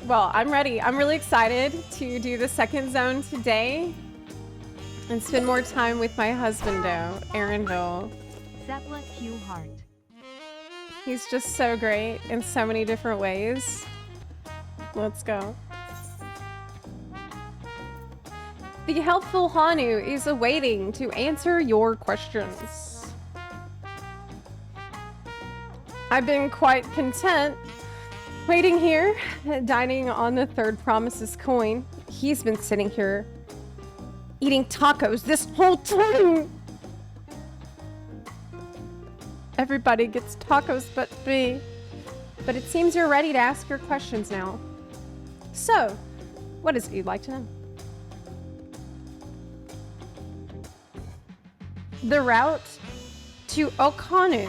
Well, I'm ready. I'm really excited to do the second zone today and spend more time with my husbando, Aaronville. Zepla Q Heart. He's just so great in so many different ways. Let's go. The helpful Hanu is awaiting to answer your questions. I've been quite content waiting here, dining on the third promises coin. He's been sitting here eating tacos this whole time. Everybody gets tacos but me. But it seems you're ready to ask your questions now. So, what is it you'd like to know? The route to Hanu.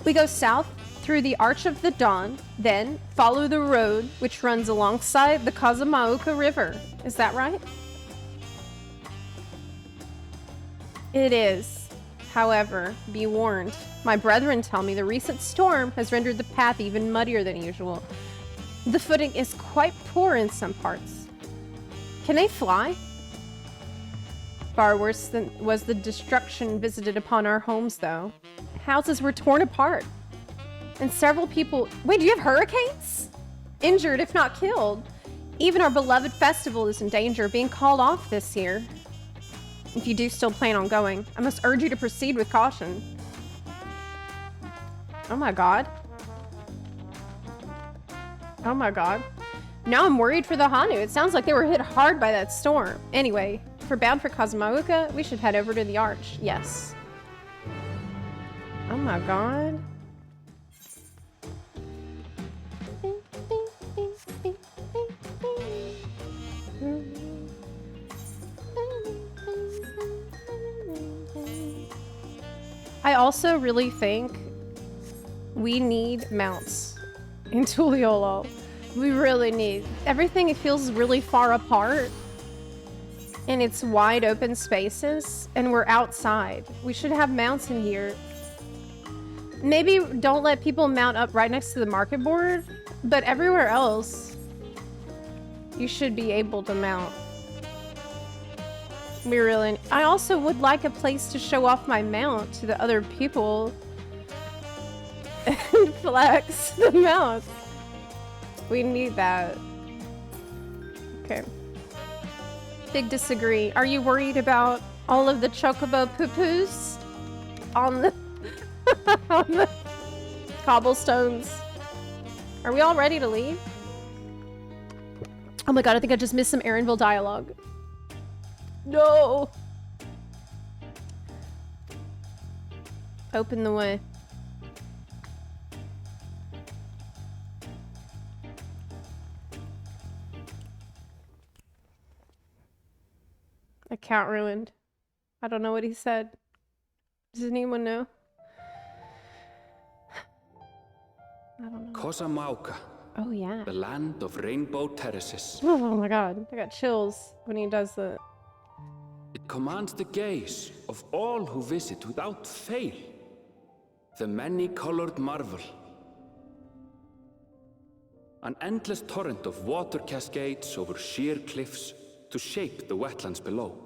We go south through the Arch of the Dawn, then follow the road which runs alongside the Wachumechiimeqi River. Is that right? It is. However, be warned. My brethren tell me the recent storm has rendered the path even muddier than usual. The footing is quite poor in some parts. Can they fly? Far worse than was the destruction visited upon our homes, though. Houses were torn apart. And several people... Wait, do you have hurricanes? Injured, if not killed. Even our beloved festival is in danger of being called off this year. If you do still plan on going, I must urge you to proceed with caution. Oh my god. Oh my god. Now I'm worried for the Hanu. It sounds like they were hit hard by that storm. Anyway, if we're bound for Wachumechiimeqi, we should head over to the Arch. Yes. Oh my god. I also really think we need mounts in Tuliolo. We really need. Everything, it feels really far apart and it's wide open spaces and we're outside. We should have mounts in here. Maybe don't let people mount up right next to the market board, but everywhere else you should be able to mount. I also would like a place to show off my mount to the other people and flex the mount. We need that. Okay. Big disagree. Are you worried about all of the chocobo poo-poos on the on the cobblestones? Are we all ready to leave? Oh my god, I think I just missed some Aaronville dialogue. No! Open the way. Account ruined. I don't know what he said. Does anyone know? I don't know. Wachumechiimeqi. Oh yeah. The land of rainbow terraces. Oh my god, I got chills when he does that. It commands the gaze of all who visit without fail. The many-colored marvel. An endless torrent of water cascades over sheer cliffs to shape the wetlands below.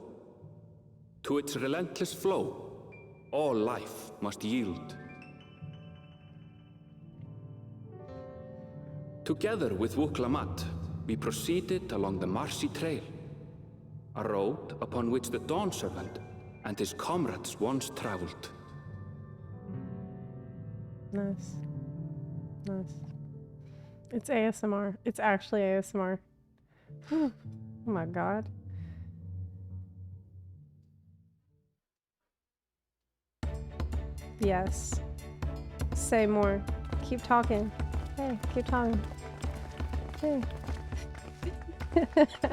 To its relentless flow, all life must yield. Together with Wachumechiimeqi, we proceeded along the marshy trail, a road upon which the Dawn Servant and his comrades once traveled. Nice. Nice. It's ASMR. It's actually ASMR. Oh my god. Yes. Say more. Keep talking. Hey, keep talking. Hey.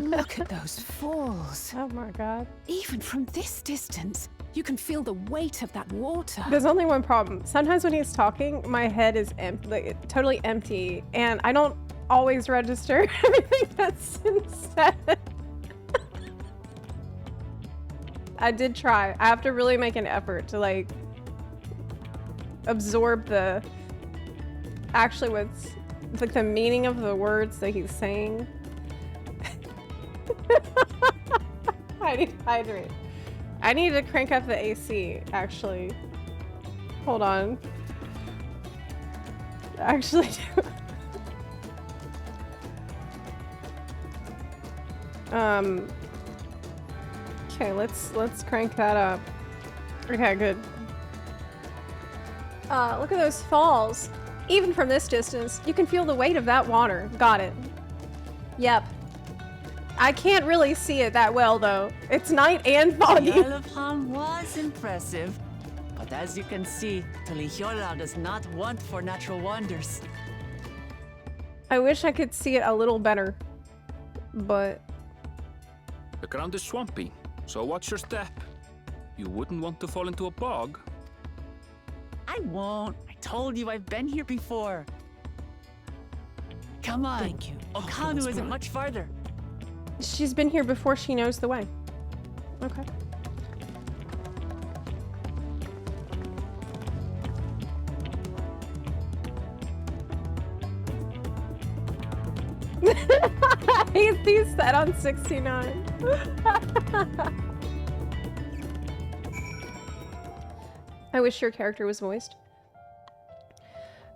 Look at those falls. Oh my god. Even from this distance, you can feel the weight of that water. There's only one problem. Sometimes when he's talking, my head is empty, like, totally empty, and I don't always register everything that's been said. I did try. I have to really make an effort to like absorb the actually what's like the meaning of the words that he's saying. I need to hydrate. I need to crank up the AC, actually. Hold on. Actually, okay, let's crank that up. Okay, good. Look at those falls. Even from this distance, you can feel the weight of that water. Got it. Yep. I can't really see it that well, though. It's night and foggy. The Isle of Ham was impressive, but as you can see, Tolihiola does not want for natural wonders. I wish I could see it a little better, but... The ground is swampy, so watch your step. You wouldn't want to fall into a bog. I won't. I told you I've been here before. Come on. Thank you. Hanu isn't much farther. She's been here before she knows the way. Okay. He's set on 69. I wish your character was voiced.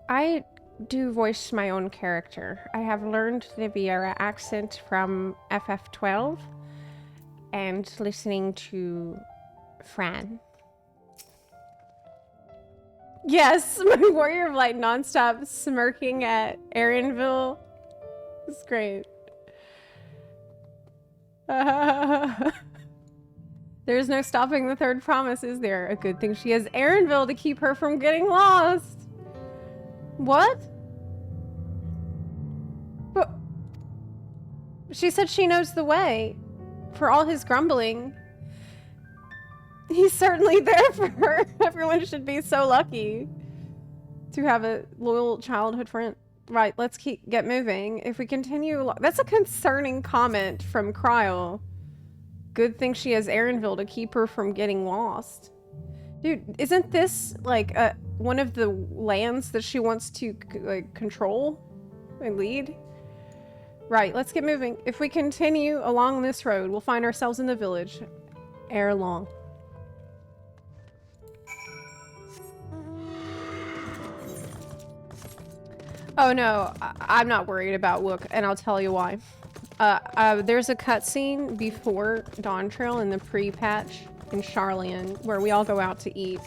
I do voice my own character. I have learned the Viera accent from FF12 and listening to Fran. Yes, my Warrior of Light nonstop smirking at Erinville. It's great. There's no stopping the third promise, is there? A good thing she has Erinville to keep her from getting lost. What? But she said she knows the way. For all his grumbling, he's certainly there for her. Everyone should be so lucky to have a loyal childhood friend. Right, let's get moving. If we continue, that's a concerning comment from Cryle. Good thing she has Erinville to keep her from getting lost. Dude, isn't this like one of the lands that she wants to like control and lead? Right, let's get moving. If we continue along this road, we'll find ourselves in the village ere long. Oh no, I'm not worried about Wook, and I'll tell you why. There's a cutscene before DAWNTRAIL in the pre-patch in Charlian where we all go out to eat,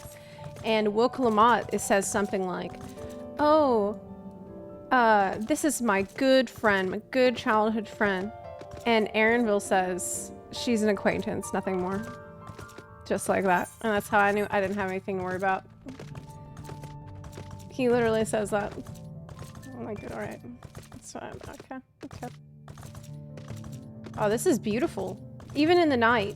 and Wook Lamont says something like, "Oh, this is my good friend, my good childhood friend," and Erinville says she's an acquaintance, nothing more. Just like that, and that's how I knew I didn't have anything to worry about. He literally says that. Oh my god, alright. That's fine. Okay. Okay. Oh, this is beautiful. Even in the night.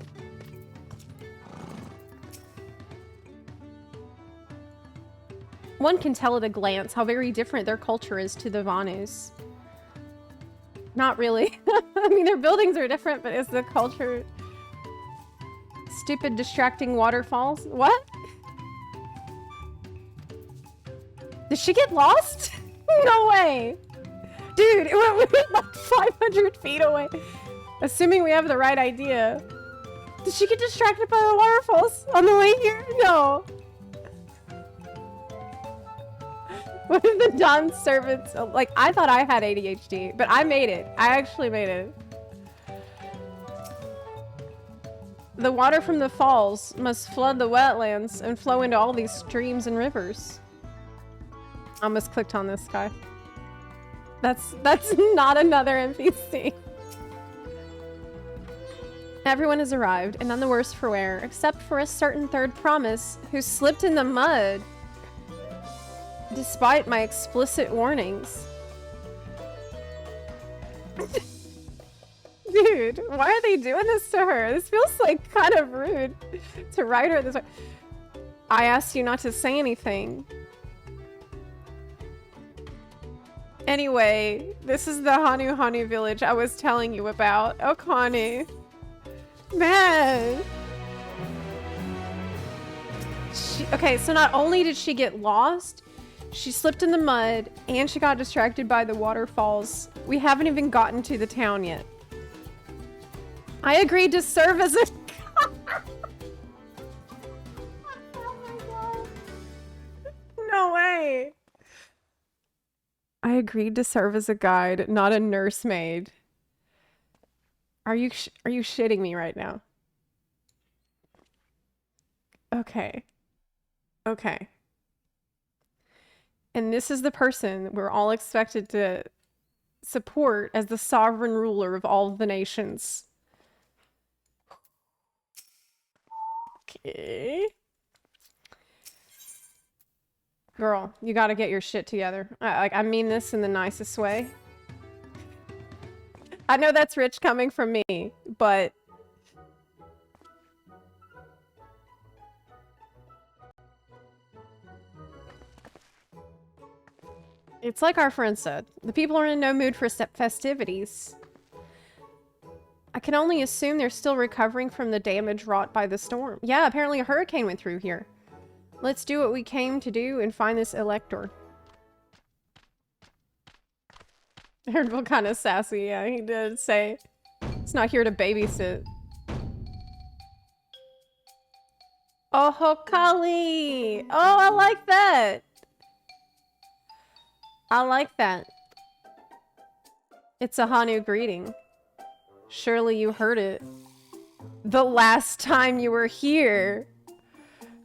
One can tell at a glance how very different their culture is to the Vanus. Not really. I mean, their buildings are different, but is the culture... Stupid, distracting waterfalls? What? Did she get lost? No way! Dude, it went like 500 feet away. Assuming we have the right idea. Did she get distracted by the waterfalls on the way here? No. What if the Dawn servants... Like, I thought I had ADHD, but I made it. I actually made it. The water from the falls must flood the wetlands and flow into all these streams and rivers. I almost clicked on this guy. That's not another NPC. Everyone has arrived, and none the worse for wear, except for a certain third promise who slipped in the mud despite my explicit warnings. Dude, why are they doing this to her? This feels like kind of rude to write her this way. I asked you not to say anything. Anyway, this is the Hanu village I was telling you about. Oh, Connie. Man. Okay, so not only did she get lost, She slipped in the mud, and she got distracted by the waterfalls. We haven't even gotten to the town yet. I agreed to serve as a... Oh my god. No way. I agreed to serve as a guide, not a nursemaid. Are you shitting me right now? Okay. Okay. And this is the person we're all expected to support as the sovereign ruler of all of the nations. Okay. Girl, you gotta get your shit together. I mean this in the nicest way. I know that's rich coming from me, but... It's like our friend said. The people are in no mood for festivities. I can only assume they're still recovering from the damage wrought by the storm. Yeah, apparently a hurricane went through here. Let's do what we came to do and find this elector. Erdville kind of sassy, yeah, he did say it's not here to babysit. Oh, Kali! Oh, I like that! I like that. It's a Hanu greeting. Surely you heard it. The last time you were here.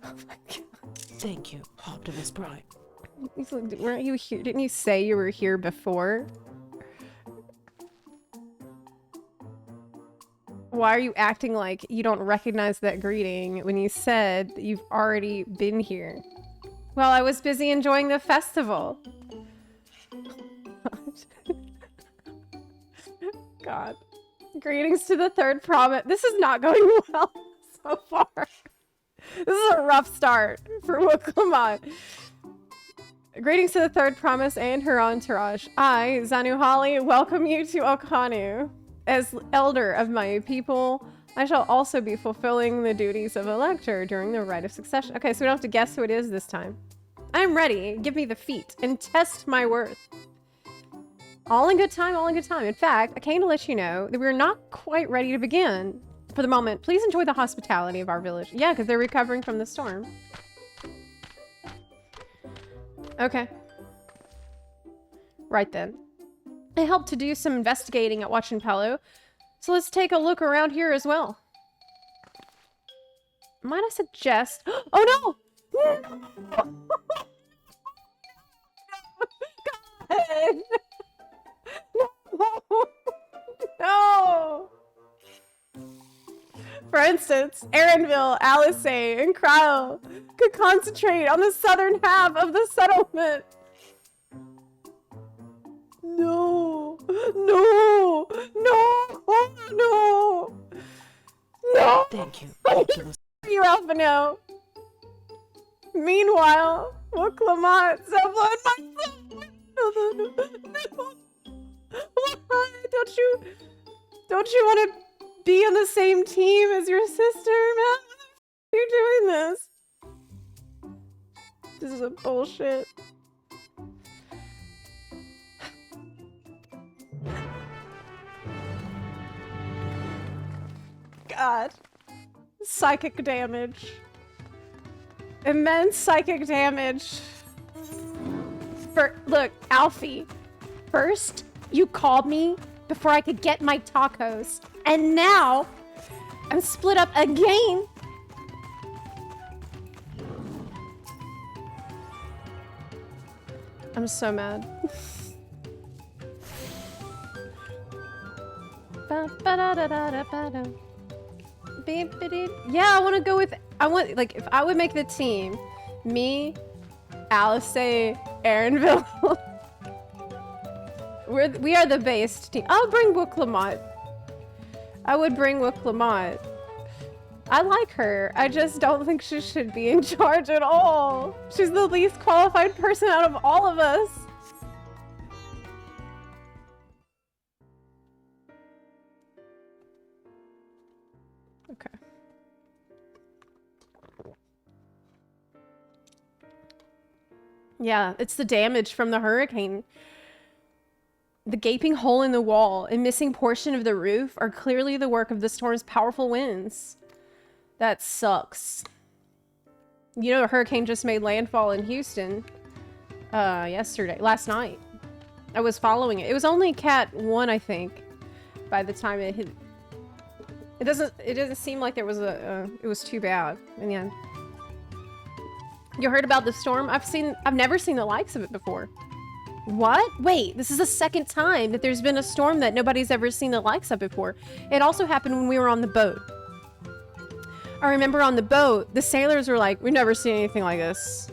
Oh my god. Thank you, Optimus Prime. He's like, weren't you here? Didn't you say you were here before? Why are you acting like you don't recognize that greeting when you said that you've already been here? Well, I was busy enjoying the festival. God. Greetings to the third promise. This is not going well so far. This is a rough start for Wachumechiimeqi. Greetings to the third promise and her entourage. I, Zanu Holly, welcome you to Hanu. As elder of my people, I shall also be fulfilling the duties of elector during the rite of succession. Okay, so we don't have to guess who it is this time. I'm ready. Give me the feat and test my worth. All in good time, all in good time. In fact, I came to let you know that we're not quite ready to begin. For the moment, please enjoy the hospitality of our village. Yeah, because they're recovering from the storm. Okay. Right then. I helped to do some investigating at Wachumechiimeqi, so let's take a look around here as well. Might I suggest... Oh no! God! No! No! For instance, Aaronville, Alisay, and Cryle could concentrate on the southern half of the settlement. No! No! No! No! No! Thank you, Optimus. You, Alphino. Meanwhile, Wachumechiimeqi, Zepla, and myself. No. Why? Don't you want to be on the same team as your sister, man? Why are you doing this? This is a bullshit. God. Psychic damage. Immense psychic damage. Look, Alfie. First, you called me before I could get my tacos. And now, I'm split up again. I'm so mad. Yeah, I want to go with... like, if I would make the team, me, Alisay, Aaronville. We are the based team. I'll bring Wachumechiimeqi. I would bring Wachumechiimeqi. I like her. I just don't think she should be in charge at all. She's the least qualified person out of all of us. Okay. Yeah, it's the damage from the hurricane. The gaping hole in the wall and missing portion of the roof are clearly the work of the storm's powerful winds. That sucks. You know, a hurricane just made landfall in Houston last night. I was following it. It was only Cat 1, I think, by the time it hit. It doesn't seem like there was it was too bad in the end. You heard about the storm? I've never seen the likes of it before. What? Wait, this is the second time that there's been a storm that nobody's ever seen the likes of before. It also happened when we were on the boat. I remember on the boat, the sailors were like, we've never seen anything like this.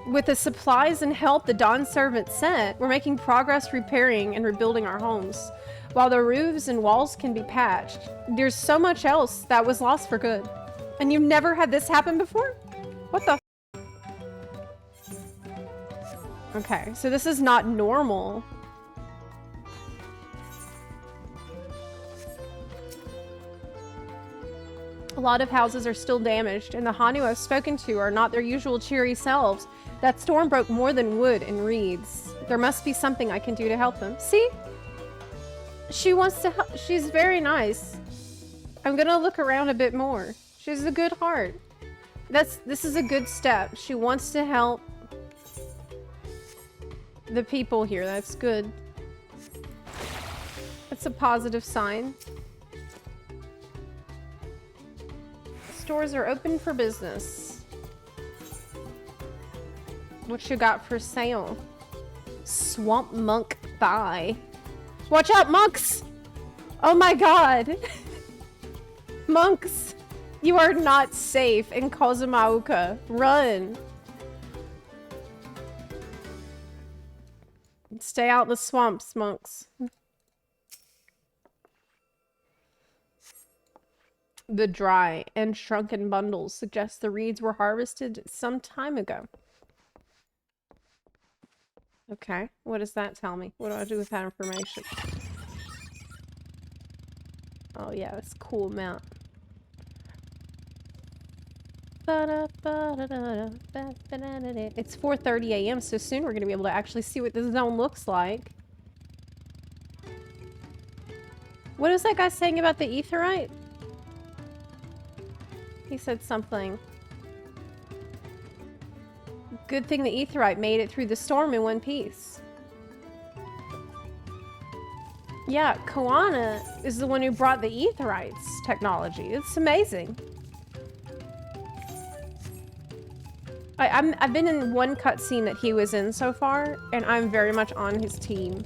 With the supplies and help the Dawn servant sent, we're making progress repairing and rebuilding our homes. While the roofs and walls can be patched, there's so much else that was lost for good. And you've never had this happen before? What the f? Okay, so this is not normal. A lot of houses are still damaged, and the Hanu I've spoken to are not their usual cheery selves. That storm broke more than wood and reeds. There must be something I can do to help them. See? She wants to help. She's very nice. I'm gonna look around a bit more. She has a good heart. This is a good step. She wants to help the people here. That's good. That's a positive sign. Stores are open for business. What you got for sale? Swamp monk thigh. Watch out, monks! Oh my god. Monks, you are not safe in Kozumauka. Run. Stay out in the swamps, monks. The dry and shrunken bundles suggest the reeds were harvested some time ago. Okay, what does that tell me? What do I do with that information? Oh yeah, that's a cool map. It's 4:30 a.m. so soon we're gonna be able to actually see what this zone looks like. What was that guy saying about the aetheryte? He said something. Good thing the aetheryte made it through the storm in one piece. Yeah, Koana is the one who brought the aetherites technology. It's amazing. I've been in one cutscene that he was in so far, and I'm very much on his team.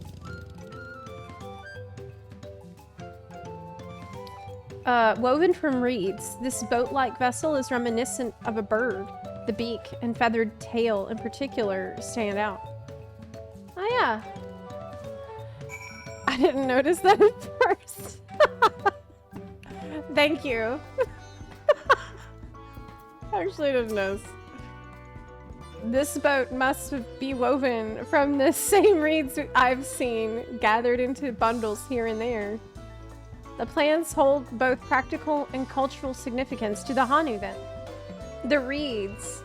Woven from reeds, this boat-like vessel is reminiscent of a bird. The beak and feathered tail in particular stand out. Oh yeah. I didn't notice that at first. Thank you. I actually didn't notice. This boat must be woven from the same reeds I've seen gathered into bundles here and there. The plants hold both practical and cultural significance to the Hanu then. The reeds.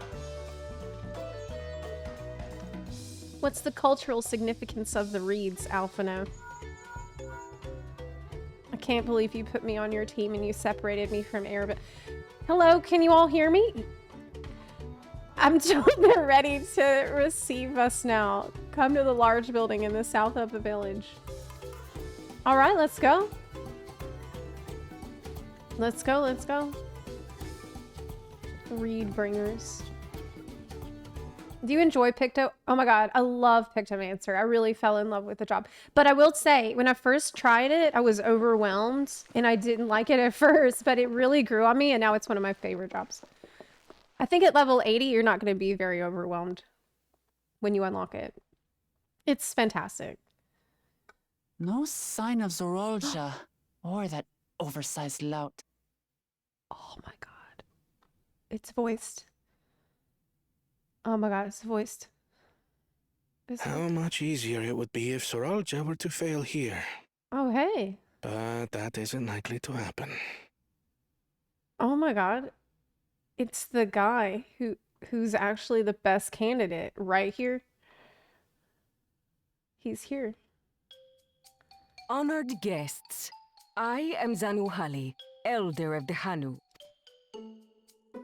What's the cultural significance of the reeds, Alphino? I can't believe you put me on your team and you separated me from Arabic. Hello, can you all hear me? I'm told they're ready to receive us now. Come to the large building in the south of the village. All right, let's go. Let's go, let's go. Reed bringers. Do you enjoy Picto? Oh my god, I love Pictomancer. I really fell in love with the job. But I will say, when I first tried it, I was overwhelmed and I didn't like it at first, but it really grew on me and now it's one of my favorite jobs. I think at level 80, you're not going to be very overwhelmed when you unlock it. It's fantastic. No sign of Zorolja or that oversized lout. Oh my god. It's voiced. Oh my god, it's voiced. How much easier it would be if Zorolja were to fail here. Oh, hey. But that isn't likely to happen. Oh my god. It's the guy who... who's actually the best candidate right here. He's here. Honored guests, I am Zanuhali, elder of the Hanu.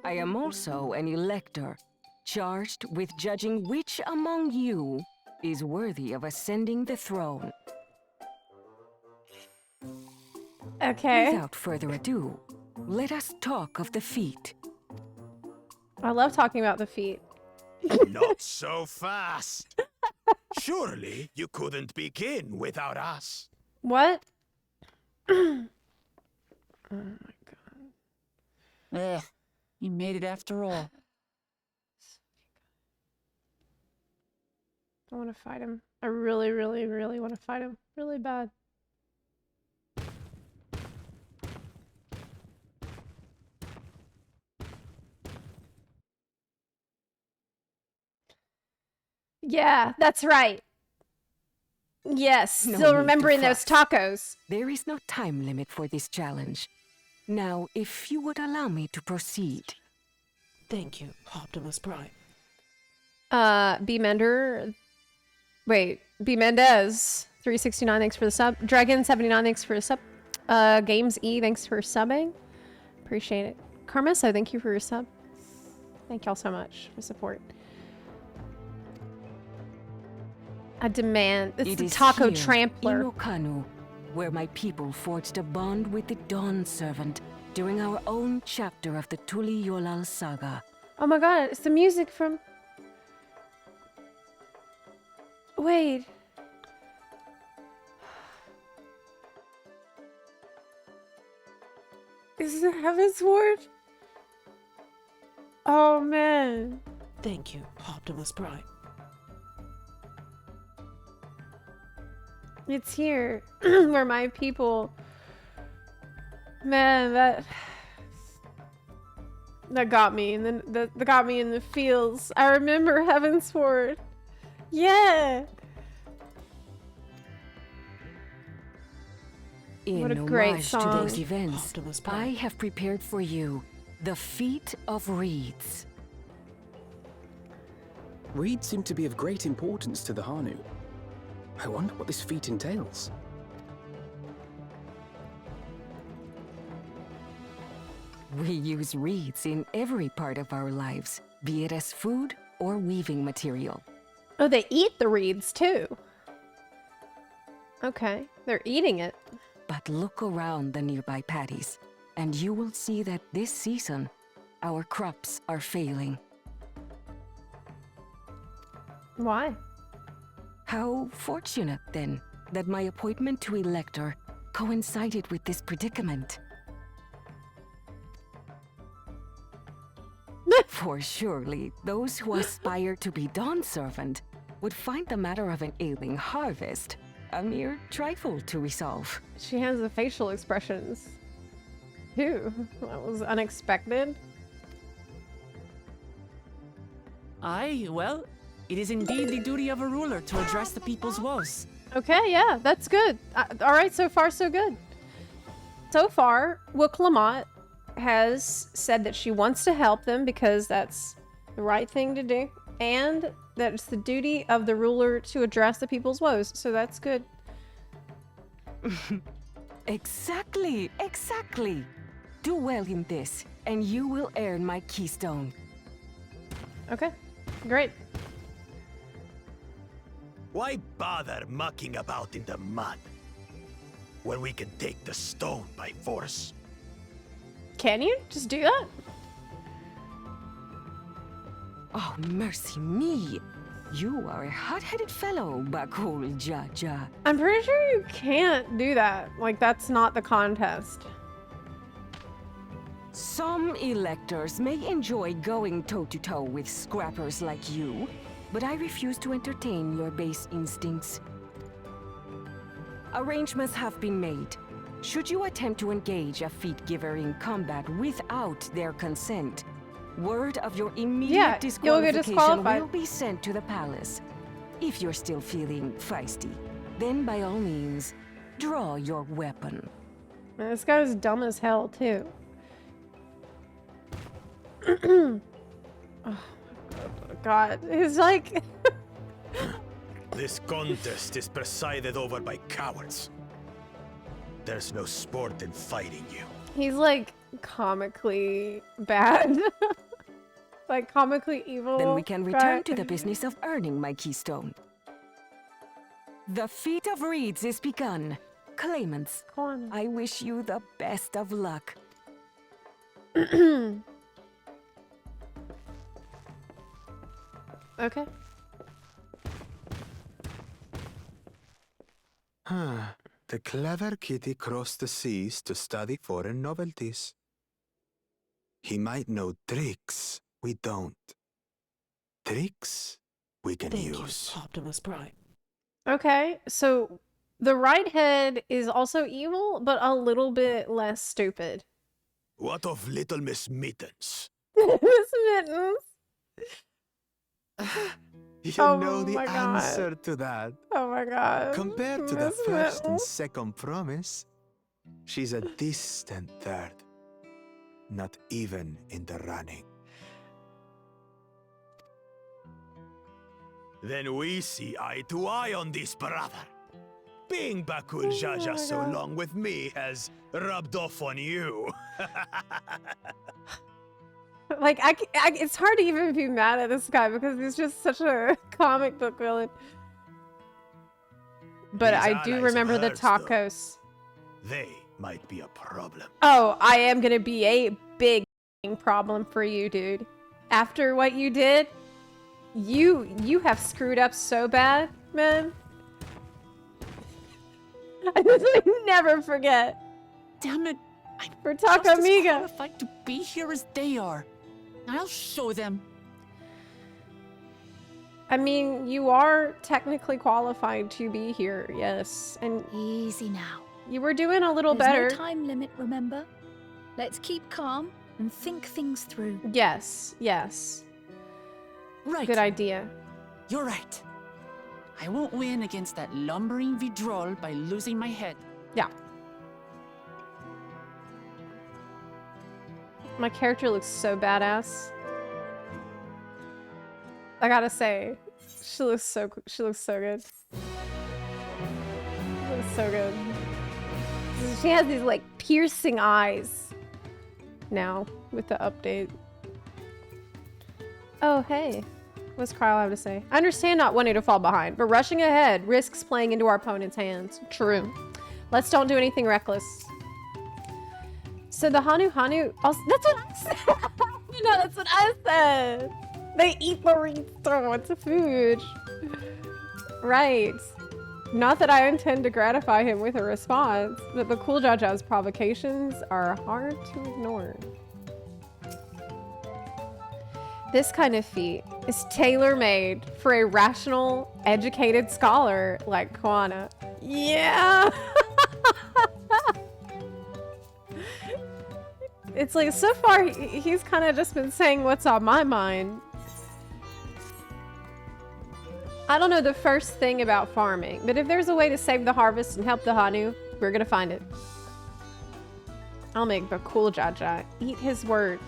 I am also an elector, charged with judging which among you is worthy of ascending the throne. Okay. Without further ado, let us talk of the feat. I love talking about the feet. Not so fast. Surely you couldn't begin without us. What? Oh my god. Ugh, you made it after all. I want to fight him. I really, really, really want to fight him. Really bad. Yeah, that's right. Yes, No still need to remembering those fuss. tacos. There is no time limit for this challenge. Now, if you would allow me to proceed. Thank you, Optimus Prime. B Mender. Wait, B Mendez. 369, thanks for the sub. Dragon 79, thanks for the sub. Games E, thanks for subbing. Appreciate it. Carmiso, thank you for your sub. Thank y'all so much for support. I demand. It's It the is taco here, trampler. in Okanu, where my people forged a bond with the Dawn Servant during our own chapter of the Tuli Yolal saga. Oh my god, it's the music from... Wait. Is it Heaven's Ward? Oh man. Thank you, Optimus Prime. It's here. Where my people... Man, that got me. And then that got me in the feels. I remember Heaven's Ward. Yeah. In What a great homage to song. those events, Optimus I Prime. have prepared for you the Feat of Reeds. Reeds seem to be of great importance to the Hanu. I wonder what this feat entails. We use reeds in every part of our lives, be it as food or weaving material. Oh, they eat the reeds too. Okay, they're eating it. But look around the nearby paddies, and you will see that this season, our crops are failing. Why? How fortunate, then, that my appointment to Elector coincided with this predicament. For surely, those who aspire to be Dawn Servant would find the matter of an ailing harvest a mere trifle to resolve. She has the facial expressions. Who? That was unexpected. Aye, well, it is indeed the duty of a ruler to address the people's woes. Okay, yeah, that's good. All right, so far so good. So far, Wachumechiimeqi has said that she wants to help them because that's the right thing to do, and that it's the duty of the ruler to address the people's woes. So that's good. Exactly, exactly. Do well in this, and you will earn my keystone. Okay, great. Why bother mucking about in the mud when we can take the stone by force? Can you just do that? Oh, mercy me. You are a hot-headed fellow, Bakul Jaja. I'm pretty sure you can't do that. Like, that's not the contest. Some electors may enjoy going toe-to-toe with scrappers like you, but I refuse to entertain your base instincts. Arrangements have been made. Should you attempt to engage a feat giver in combat without their consent, word of your immediate you'll get disqualification disqualified. will be sent to the palace. If you're still feeling feisty, then by all means, draw your weapon. Man, this guy's dumb as hell, too. Oh, god. He's like... This contest is presided over by cowards. There's no sport in fighting you. He's like comically bad. Like comically evil. Then we can return to the business of earning my keystone. The feat of reeds is begun. Claimants, I wish you the best of luck. Okay. The clever kitty crossed the seas to study foreign novelties. He might know tricks we don't. Tricks we can use. Thank you, Optimus Prime. Okay, so the right head is also evil, but a little bit less stupid. What of Little Miss Mittens? Miss Mittens. You Oh know the my God. answer to that. Oh my god. Compared to the Miss first and Mittens. second promise, she's a distant third. Not even in the running. Then we see eye to eye on this, brother. Being Bakul Jaja so long with me has rubbed off on you. Like, it's hard to even be mad at this guy because he's just such a comic book villain. But These I do allies remember of the hers, though. tacos. They might be a problem. Oh, I am gonna be a big problem for you, dude. After what you did, you have screwed up so bad, man. I just like, never forget. Damn it. For Taco Just as Amiga. qualified to be here as they are. I'll show them. I mean, you are technically qualified to be here, yes. And Easy now. you were doing a little There's better. no time limit, remember? Let's keep calm and think things through. Yes, yes. Right. Good idea. You're right. I won't win against that lumbering Vidrol by losing my head. Yeah. My character looks so badass. I gotta say, she looks so good. She looks so good. She has these like piercing eyes now with the update. Oh, hey. What's Kyle have to say? I understand not wanting to fall behind, but rushing ahead risks playing into our opponent's hands. True. Let's don't do anything reckless. So the Hanu, also, that's what I said. You know, that's what I said. They eat the reeds though, it's a food. Right. Not that I intend to gratify him with a response, but the Cool Jaja's provocations are hard to ignore. This kind of feat is tailor-made for a rational, educated scholar like Kwana. Yeah! It's like, so far, he's kind of just been saying what's on my mind. I don't know the first thing about farming, but if there's a way to save the harvest and help the Hanu, we're gonna find it. I'll make the Cool Jaja eat his words.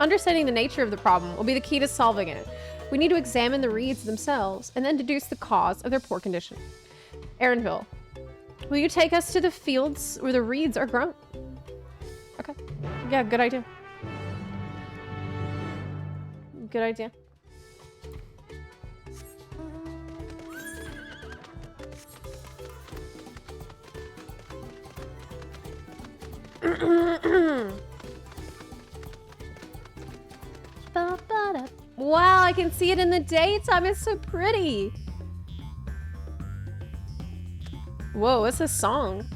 Understanding the nature of the problem will be the key to solving it. We need to examine the reeds themselves and then deduce the cause of their poor condition. Aaronville, will you take us to the fields where the reeds are grown? Okay. Yeah, good idea. Good idea. Wow, I can see it in the daytime. It's so pretty. Whoa, what's this song?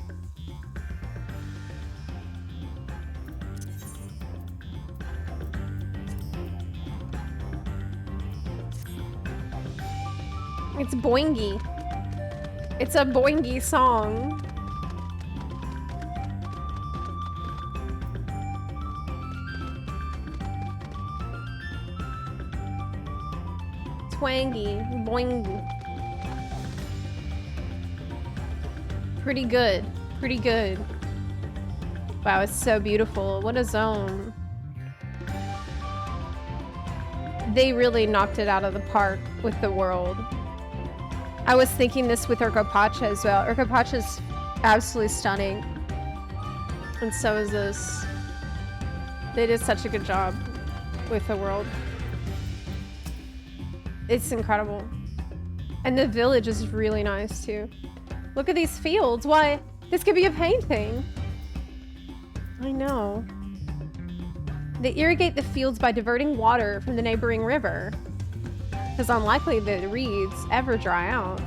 It's boingy. It's a boingy song. Twangy, boingy. Pretty good, pretty good. Wow, it's so beautiful. What a zone. They really knocked it out of the park with the world. I was thinking this with Urkopacha as well. Urkopacha's absolutely stunning. And so is this. They did such a good job with the world. It's incredible. And the village is really nice too. Look at these fields. Why? This could be a painting. I know. They irrigate the fields by diverting water from the neighboring river. It's unlikely that the reeds ever dry out.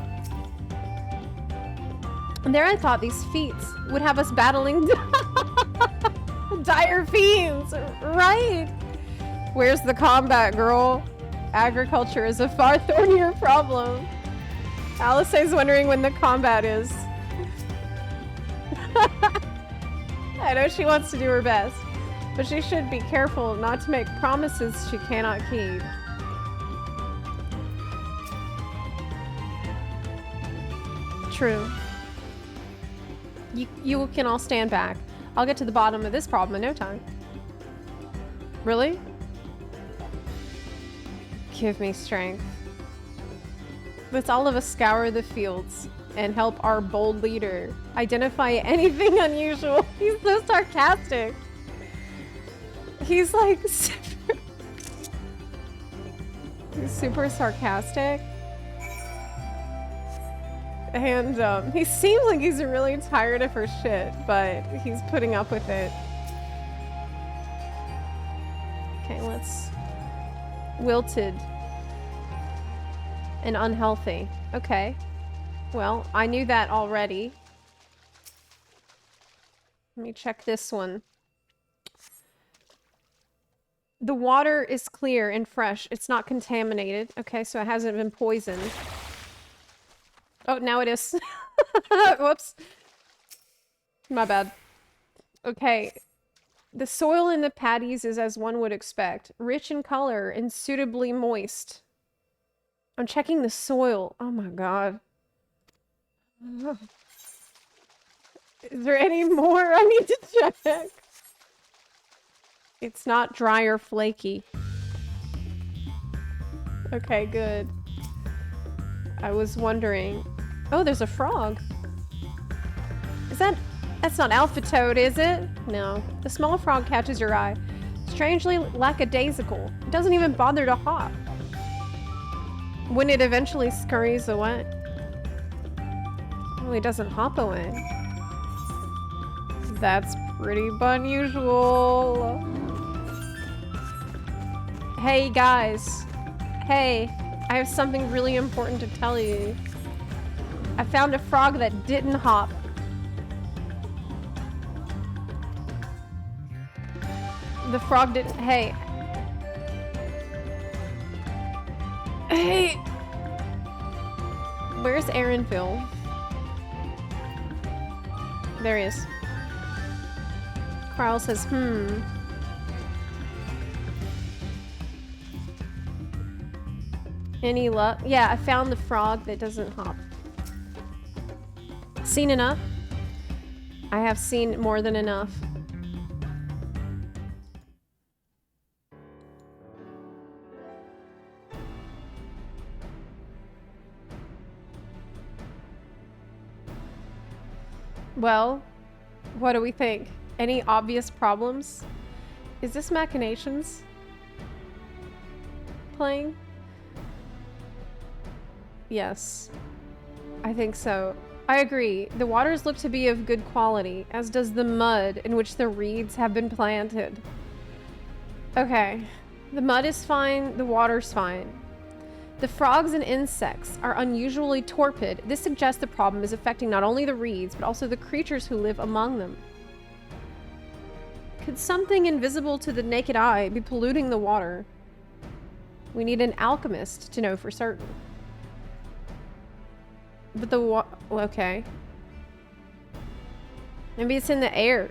And there I thought these feats would have us battling dire fiends, right? Where's the combat, girl? Agriculture is a far thornier problem. Alice is wondering when the combat is. I know she wants to do her best, but she should be careful not to make promises she cannot keep. True. You can all stand back. I'll get to the bottom of this problem in no time. Really? Give me strength. Let's all of us scour the fields and help our bold leader identify anything unusual. He's so sarcastic. He's like he's super sarcastic. And he seems like he's really tired of her shit, but he's putting up with it. Okay, let's... Wilted. And unhealthy. Okay. Well, I knew that already. Let me check this one. The water is clear and fresh. It's not contaminated. Okay, so it hasn't been poisoned. Oh, now it is. Whoops. My bad. Okay. The soil in the paddies is as one would expect. Rich in color and suitably moist. I'm checking the soil. Oh my god. Is there any more I need to check? It's not dry or flaky. Okay, good. I was wondering... Oh, there's a frog. Is that... That's not alpha toad, is it? No. The small frog catches your eye. Strangely lackadaisical. It doesn't even bother to hop. When it eventually scurries away. Oh, he doesn't hop away. That's pretty unusual. Hey, guys. Hey, I have something really important to tell you. I found a frog that didn't hop. The frog didn't... Hey. Hey! Where's Aaronville? There he is. Carl says, Any luck? Yeah, I found the frog that doesn't hop. Seen enough? I have seen more than enough. Well, what do we think? Any obvious problems? Is this Machinations playing? Yes, I think so. I agree. The waters look to be of good quality, as does the mud in which the reeds have been planted. Okay, the mud is fine, the water's fine. The frogs and insects are unusually torpid. This suggests the problem is affecting not only the reeds, but also the creatures who live among them. Could something invisible to the naked eye be polluting the water? We need an alchemist to know for certain. But the okay. Maybe it's in the air.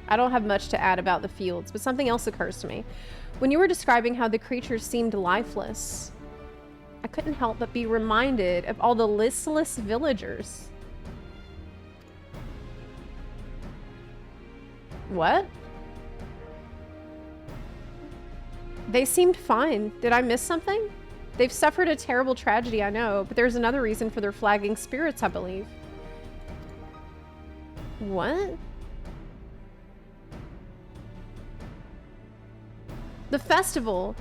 I don't have much to add about the fields, but something else occurs to me. When you were describing how the creatures seemed lifeless, I couldn't help but be reminded of all the listless villagers. What? They seemed fine. Did I miss something? They've suffered a terrible tragedy, I know, but there's another reason for their flagging spirits, I believe. What? The festival.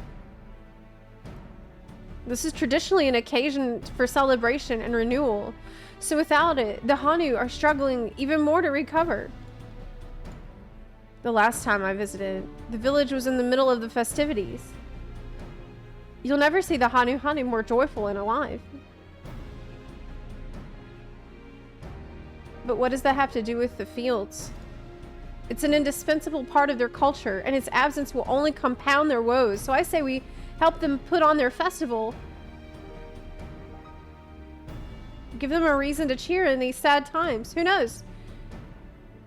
This is traditionally an occasion for celebration and renewal. So without it, the Hanu are struggling even more to recover. The last time I visited, the village was in the middle of the festivities. You'll never see the Hanu more joyful and alive. But what does that have to do with the fields? It's an indispensable part of their culture, and its absence will only compound their woes. So I say we help them put on their festival. Give them a reason to cheer in these sad times. Who knows?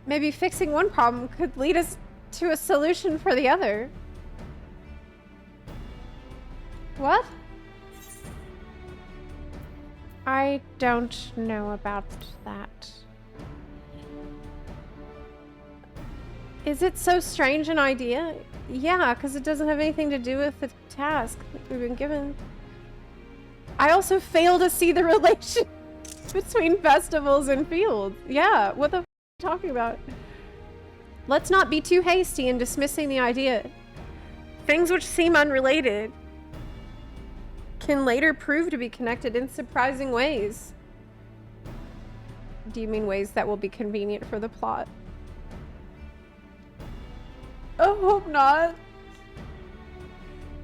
Maybe fixing one problem could lead us to a solution for the other. What? I don't know about that. Is it so strange an idea? Yeah, because it doesn't have anything to do with the task that we've been given. I also fail to see the relation between festivals and fields. Yeah, what the f are you talking about? Let's not be too hasty in dismissing the idea. Things which seem unrelated can later prove to be connected in surprising ways. Do you mean ways that will be convenient for the plot? I hope not.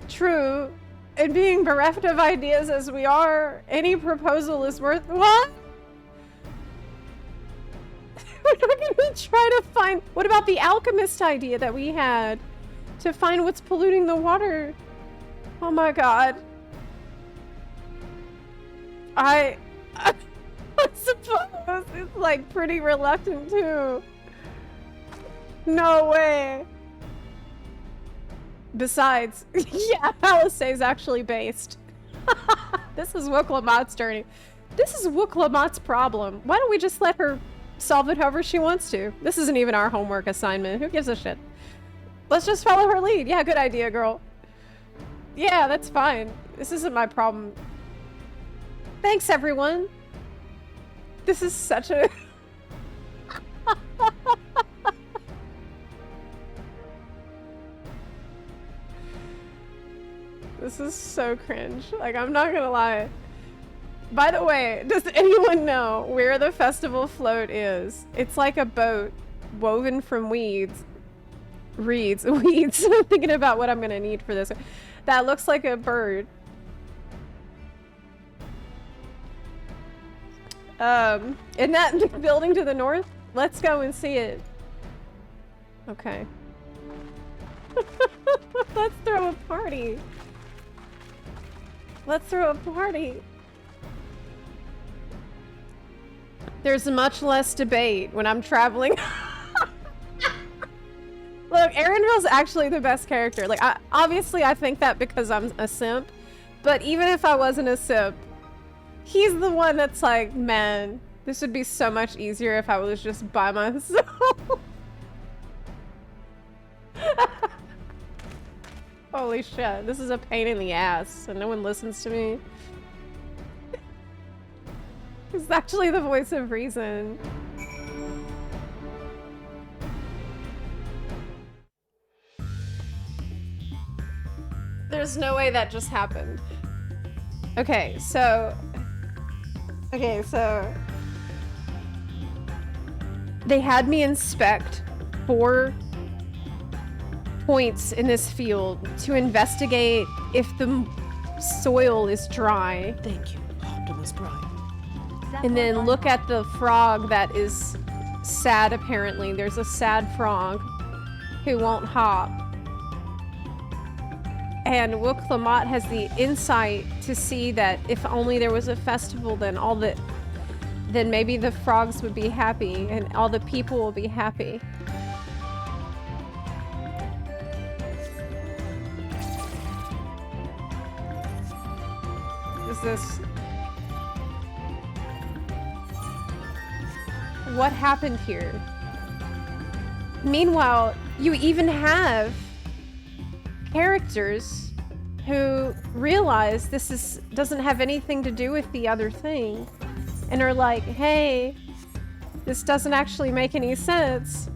True. And being bereft of ideas as we are, any proposal is worth— What? We're not gonna try to find— What about the alchemist idea that we had? To find what's polluting the water? Oh my god. I suppose it's like pretty reluctant too. No way. Besides, yeah, Palisade is actually based. This is Wachumechiimeqi's journey. This is Wachumechiimeqi's problem. Why don't we just let her solve it however she wants to? This isn't even our homework assignment. Who gives a shit? Let's just follow her lead. Yeah, good idea, girl. Yeah, that's fine. This isn't my problem. Thanks, everyone. This is such a... This is so cringe. Like, I'm not gonna lie. By the way, does anyone know where the festival float is? It's like a boat woven from weeds. Weeds. I'm thinking about what I'm gonna need for this. That looks like a bird. In that building to the north? Let's go and see it. Okay. Let's throw a party. Let's throw a party. There's much less debate when I'm traveling. Look, Arundel's actually the best character. Like, obviously I think that because I'm a simp, but even if I wasn't a simp, he's the one that's like, man, this would be so much easier if I was just by myself. Holy shit, this is a pain in the ass and no one listens to me. It's actually the voice of reason. There's no way that just happened. Okay, so they had me inspect 4 points in this field to investigate if the soil is dry. Thank you, Optimus Prime. And then look at the frog that is sad, apparently. There's a sad frog who won't hop. And Wachumechiimeqi has the insight to see that if only there was a festival, then maybe the frogs would be happy and all the people will be happy. Is this... What happened here? Meanwhile, you even have characters who realize this doesn't have anything to do with the other thing and are like, hey, this doesn't actually make any sense.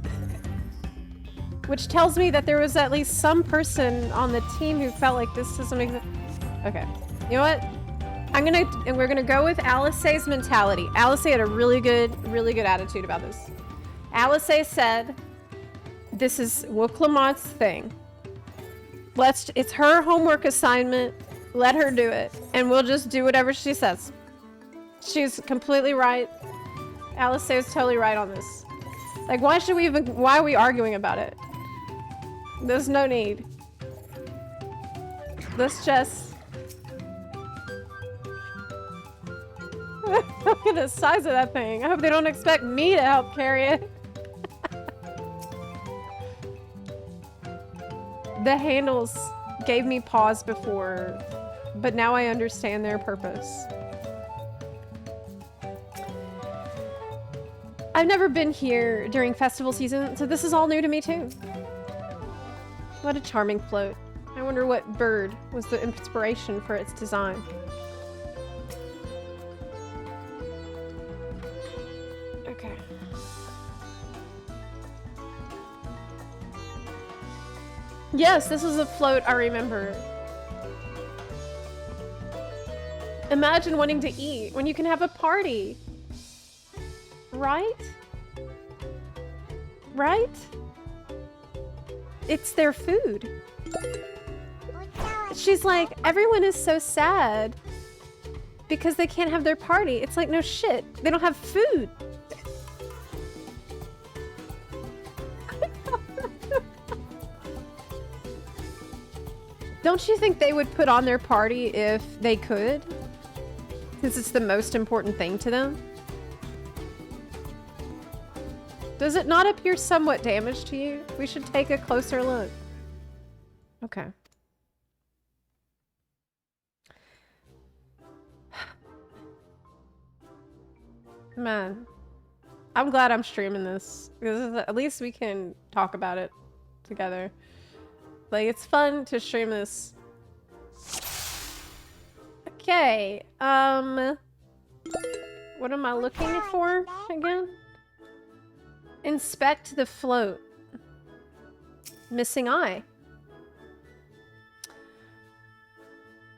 Which tells me that there was at least some person on the team who felt like this doesn't make sense. Okay, you know what? We're gonna go with Alice's mentality. Alice had a really good attitude about this. Alice said, this is Wachumechiimeqi's thing. It's her homework assignment. Let her do it. And we'll just do whatever she says. She's completely right. Alice is totally right on this. Like, why are we arguing about it? There's no need. Let's just... Look at the size of that thing. I hope they don't expect me to help carry it. The handles gave me pause before, but now I understand their purpose. I've never been here during festival season, so this is all new to me too. What a charming float. I wonder what bird was the inspiration for its design. Okay. Yes, this is a float I remember. Imagine wanting to eat when you can have a party. Right? Right? It's their food. She's like, everyone is so sad because they can't have their party. It's like, no shit. They don't have food. Don't you think they would put on their party if they could? Since it's the most important thing to them? Does it not appear somewhat damaged to you? We should take a closer look. Okay. Man, I'm glad I'm streaming this. Because at least we can talk about it together. Like, it's fun to stream this. Okay, what am I looking for again? Inspect the float. Missing eye.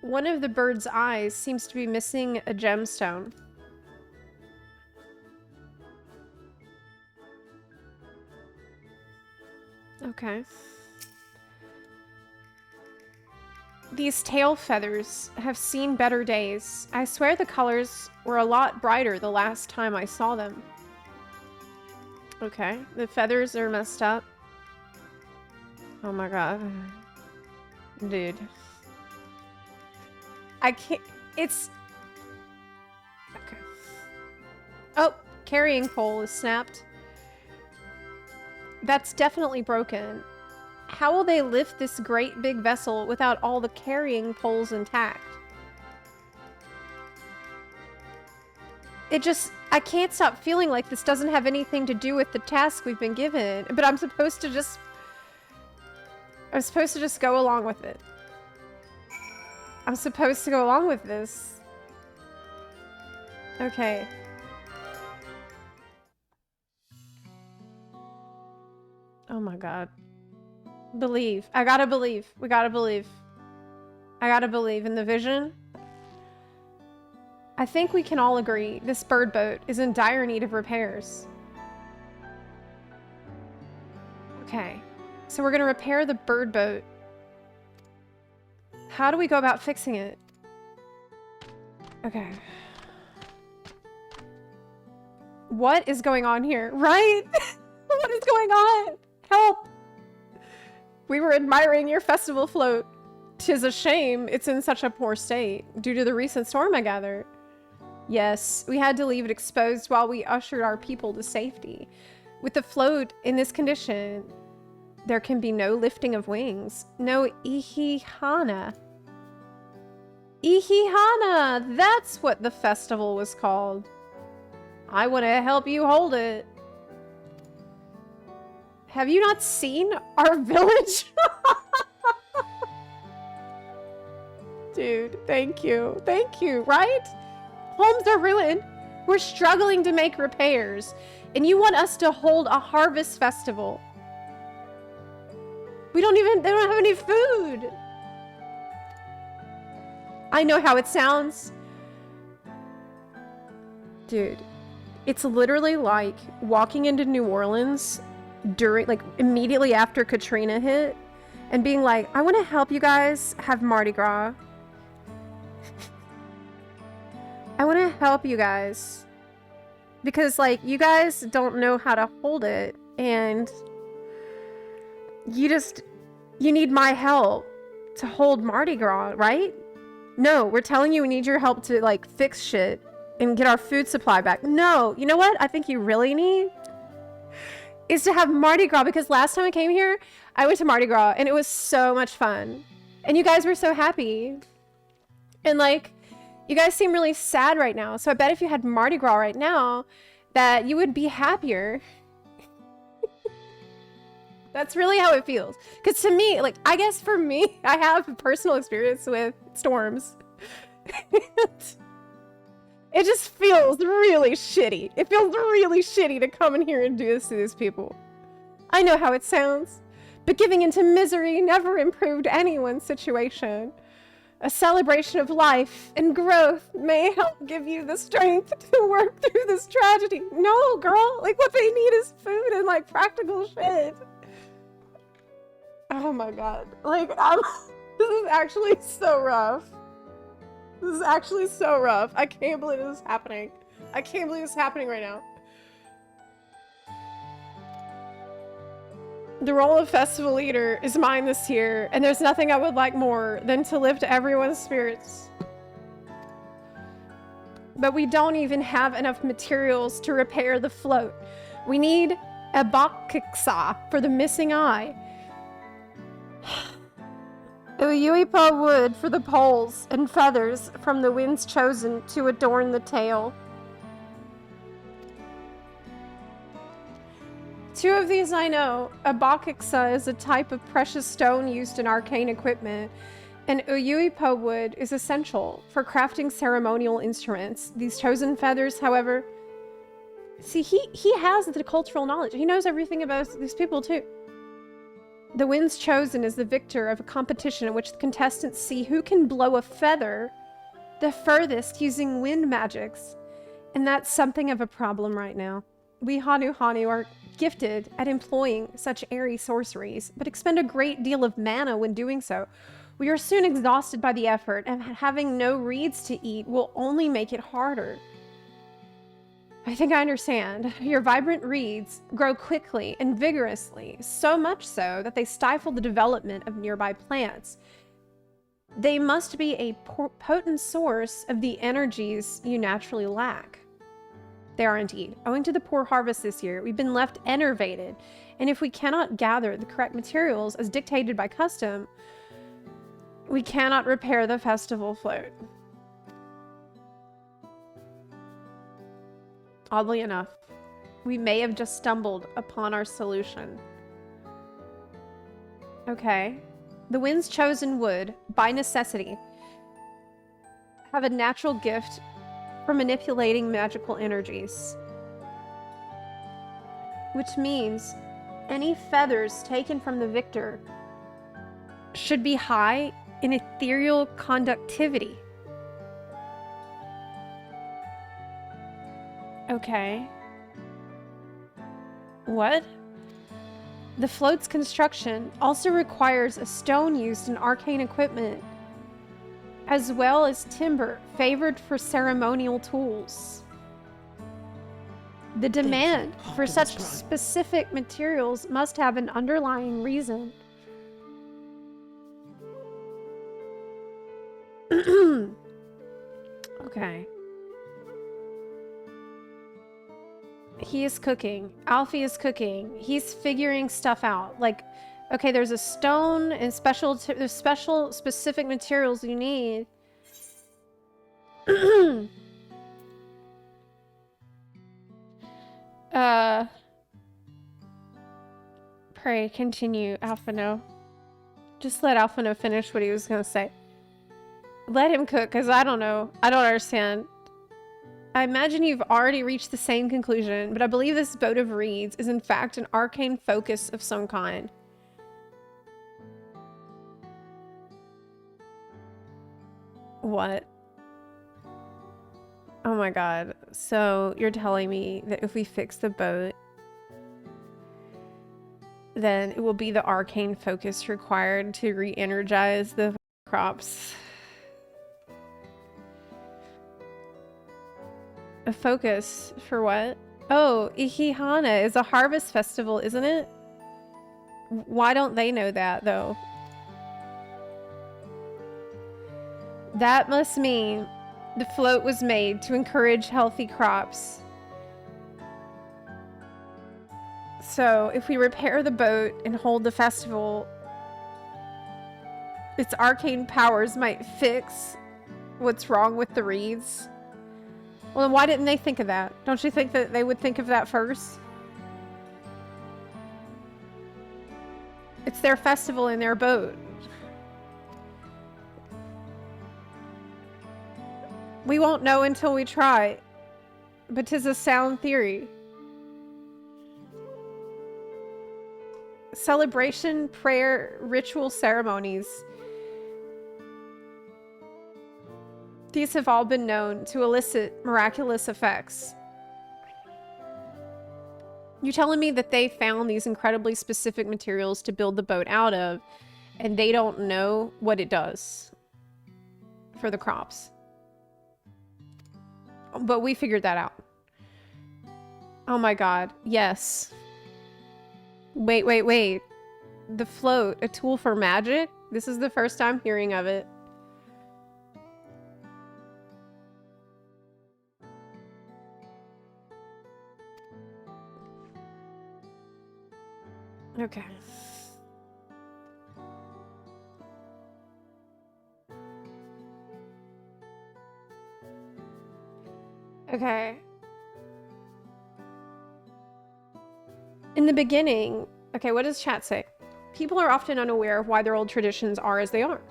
One of the bird's eyes seems to be missing a gemstone. Okay. These tail feathers have seen better days. I swear the colors were a lot brighter the last time I saw them. Okay, the feathers are messed up. Oh my god. Dude. I can't... It's... Okay. Oh, carrying pole is snapped. That's definitely broken. How will they lift this great big vessel without all the carrying poles intact? It just... I can't stop feeling like this doesn't have anything to do with the task we've been given, but I'm supposed to just go along with it. I'm supposed to go along with this. Okay. Oh my god. Believe. I gotta believe. We gotta believe. I gotta believe in the vision. I think we can all agree this bird boat is in dire need of repairs. Okay, so we're gonna repair the bird boat. How do we go about fixing it? Okay. What is going on here? Right? What is going on? Help! We were admiring your festival float. 'Tis a shame it's in such a poor state due to the recent storm, I gather. Yes, we had to leave it exposed while we ushered our people to safety. With the float in this condition, there can be no lifting of wings. No ihihana. Ihihana! That's what the festival was called. I want to help you hold it. Have you not seen our village? Dude, thank you. Thank you, right? Homes are ruined. We're struggling to make repairs. And you want us to hold a harvest festival. They don't have any food. I know how it sounds. Dude, it's literally like walking into New Orleans immediately after Katrina hit and being like, I want to help you guys have Mardi Gras. I want to help you guys because like you guys don't know how to hold it and you need my help to hold Mardi Gras, right? No, we're telling you we need your help to like fix shit and get our food supply back. No, you know what I think you really need is to have Mardi Gras, because last time I came here, I went to Mardi Gras and it was so much fun. And you guys were so happy. And like, you guys seem really sad right now. So I bet if you had Mardi Gras right now, that you would be happier. That's really how it feels. Because to me, like, I guess for me, I have a personal experience with storms. It just feels really shitty. It feels really shitty to come in here and do this to these people. I know how it sounds, but giving into misery never improved anyone's situation. A celebration of life and growth may help give you the strength to work through this tragedy. No, girl, like what they need is food and like practical shit. Oh my god. Like, this is actually so rough. This is actually so rough. I can't believe this is happening. I can't believe this is happening right now. The role of festival leader is mine this year, and there's nothing I would like more than to lift everyone's spirits. But we don't even have enough materials to repair the float. We need a bakiksa for the missing eye. Uyuipa wood for the poles, and feathers from the winds chosen to adorn the tail. 2 of these I know. A bakiksa is a type of precious stone used in arcane equipment, and Uyuipa wood is essential for crafting ceremonial instruments. These chosen feathers, however... See, he has the cultural knowledge. He knows everything about these people, too. The winds chosen is the victor of a competition in which the contestants see who can blow a feather the furthest using wind magics. And that's something of a problem right now. We Hanu are gifted at employing such airy sorceries, but expend a great deal of mana when doing so. We are soon exhausted by the effort, and having no reeds to eat will only make it harder. I think I understand. Your vibrant reeds grow quickly and vigorously, so much so that they stifle the development of nearby plants. They must be a potent source of the energies you naturally lack. They are indeed. Owing to the poor harvest this year, we've been left enervated, and if we cannot gather the correct materials as dictated by custom, we cannot repair the festival float. Oddly enough, we may have just stumbled upon our solution. Okay. The wind's chosen would, by necessity, have a natural gift for manipulating magical energies. Which means any feathers taken from the victor should be high in ethereal conductivity. Okay. What? The float's construction also requires a stone used in arcane equipment, as well as timber favored for ceremonial tools. The demand for such specific materials must have an underlying reason. Okay. He is cooking. Alfie is cooking. He's figuring stuff out. Like, okay, there's a stone and there's specific materials you need. Pray, continue, Alphino. Just let Alphino finish what he was gonna say. Let him cook, because I don't know. I don't understand. I imagine you've already reached the same conclusion, but I believe this boat of reeds is in fact an arcane focus of some kind. What? Oh my god. So you're telling me that if we fix the boat, then it will be the arcane focus required to re-energize the crops. A focus for what? Oh, Ihihana is a harvest festival, isn't it? Why don't they know that, though? That must mean the float was made to encourage healthy crops. So, if we repair the boat and hold the festival, its arcane powers might fix what's wrong with the reeds. Well, then why didn't they think of that? Don't you think that they would think of that first? It's their festival in their boat. We won't know until we try, but 'tis a sound theory. Celebration, prayer, ritual ceremonies. These have all been known to elicit miraculous effects. You telling me that they found these incredibly specific materials to build the boat out of, and they don't know what it does for the crops? But we figured that out. Oh my god, yes. Wait. The float, a tool for magic? This is the first time hearing of it. Okay. Okay. In the beginning, okay, what does chat say? People are often unaware of why their old traditions are as they are.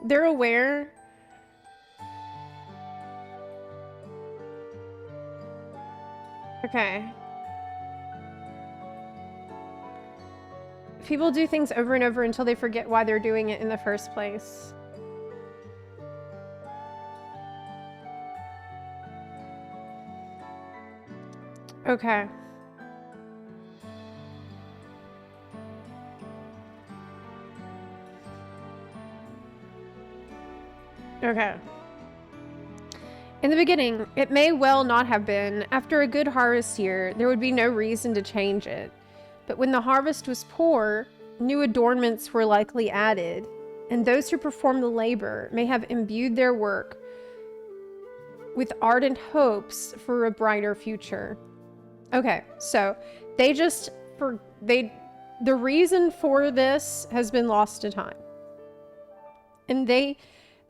They're aware. Okay. People do things over and over until they forget why they're doing it in the first place. Okay. Okay. In the beginning, it may well not have been. After a good harvest year, there would be no reason to change it. But when the harvest was poor, new adornments were likely added, and those who performed the labor may have imbued their work with ardent hopes for a brighter future. Okay, so the reason for this has been lost to time. And they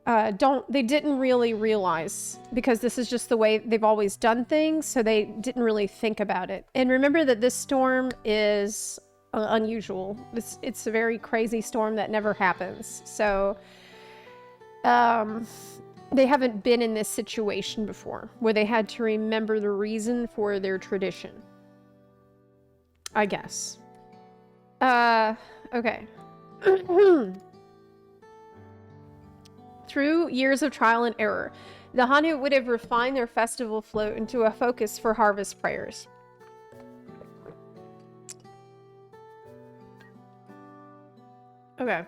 didn't really realize, because this is just the way they've always done things, so they didn't really think about it. And remember that this storm is unusual. It's a very crazy storm that never happens. So they haven't been in this situation before, where they had to remember the reason for their tradition, I guess. Okay. Through years of trial and error, the Hanu would have refined their festival float into a focus for harvest prayers. Okay.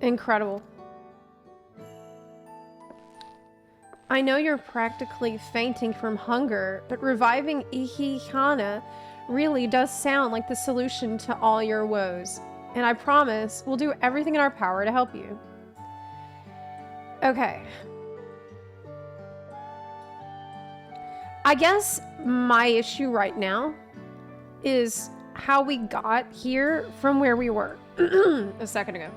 Incredible. I know you're practically fainting from hunger, but reviving Ihihana really does sound like the solution to all your woes. And I promise we'll do everything in our power to help you. Okay. I guess my issue right now is how we got here from where we were a second ago.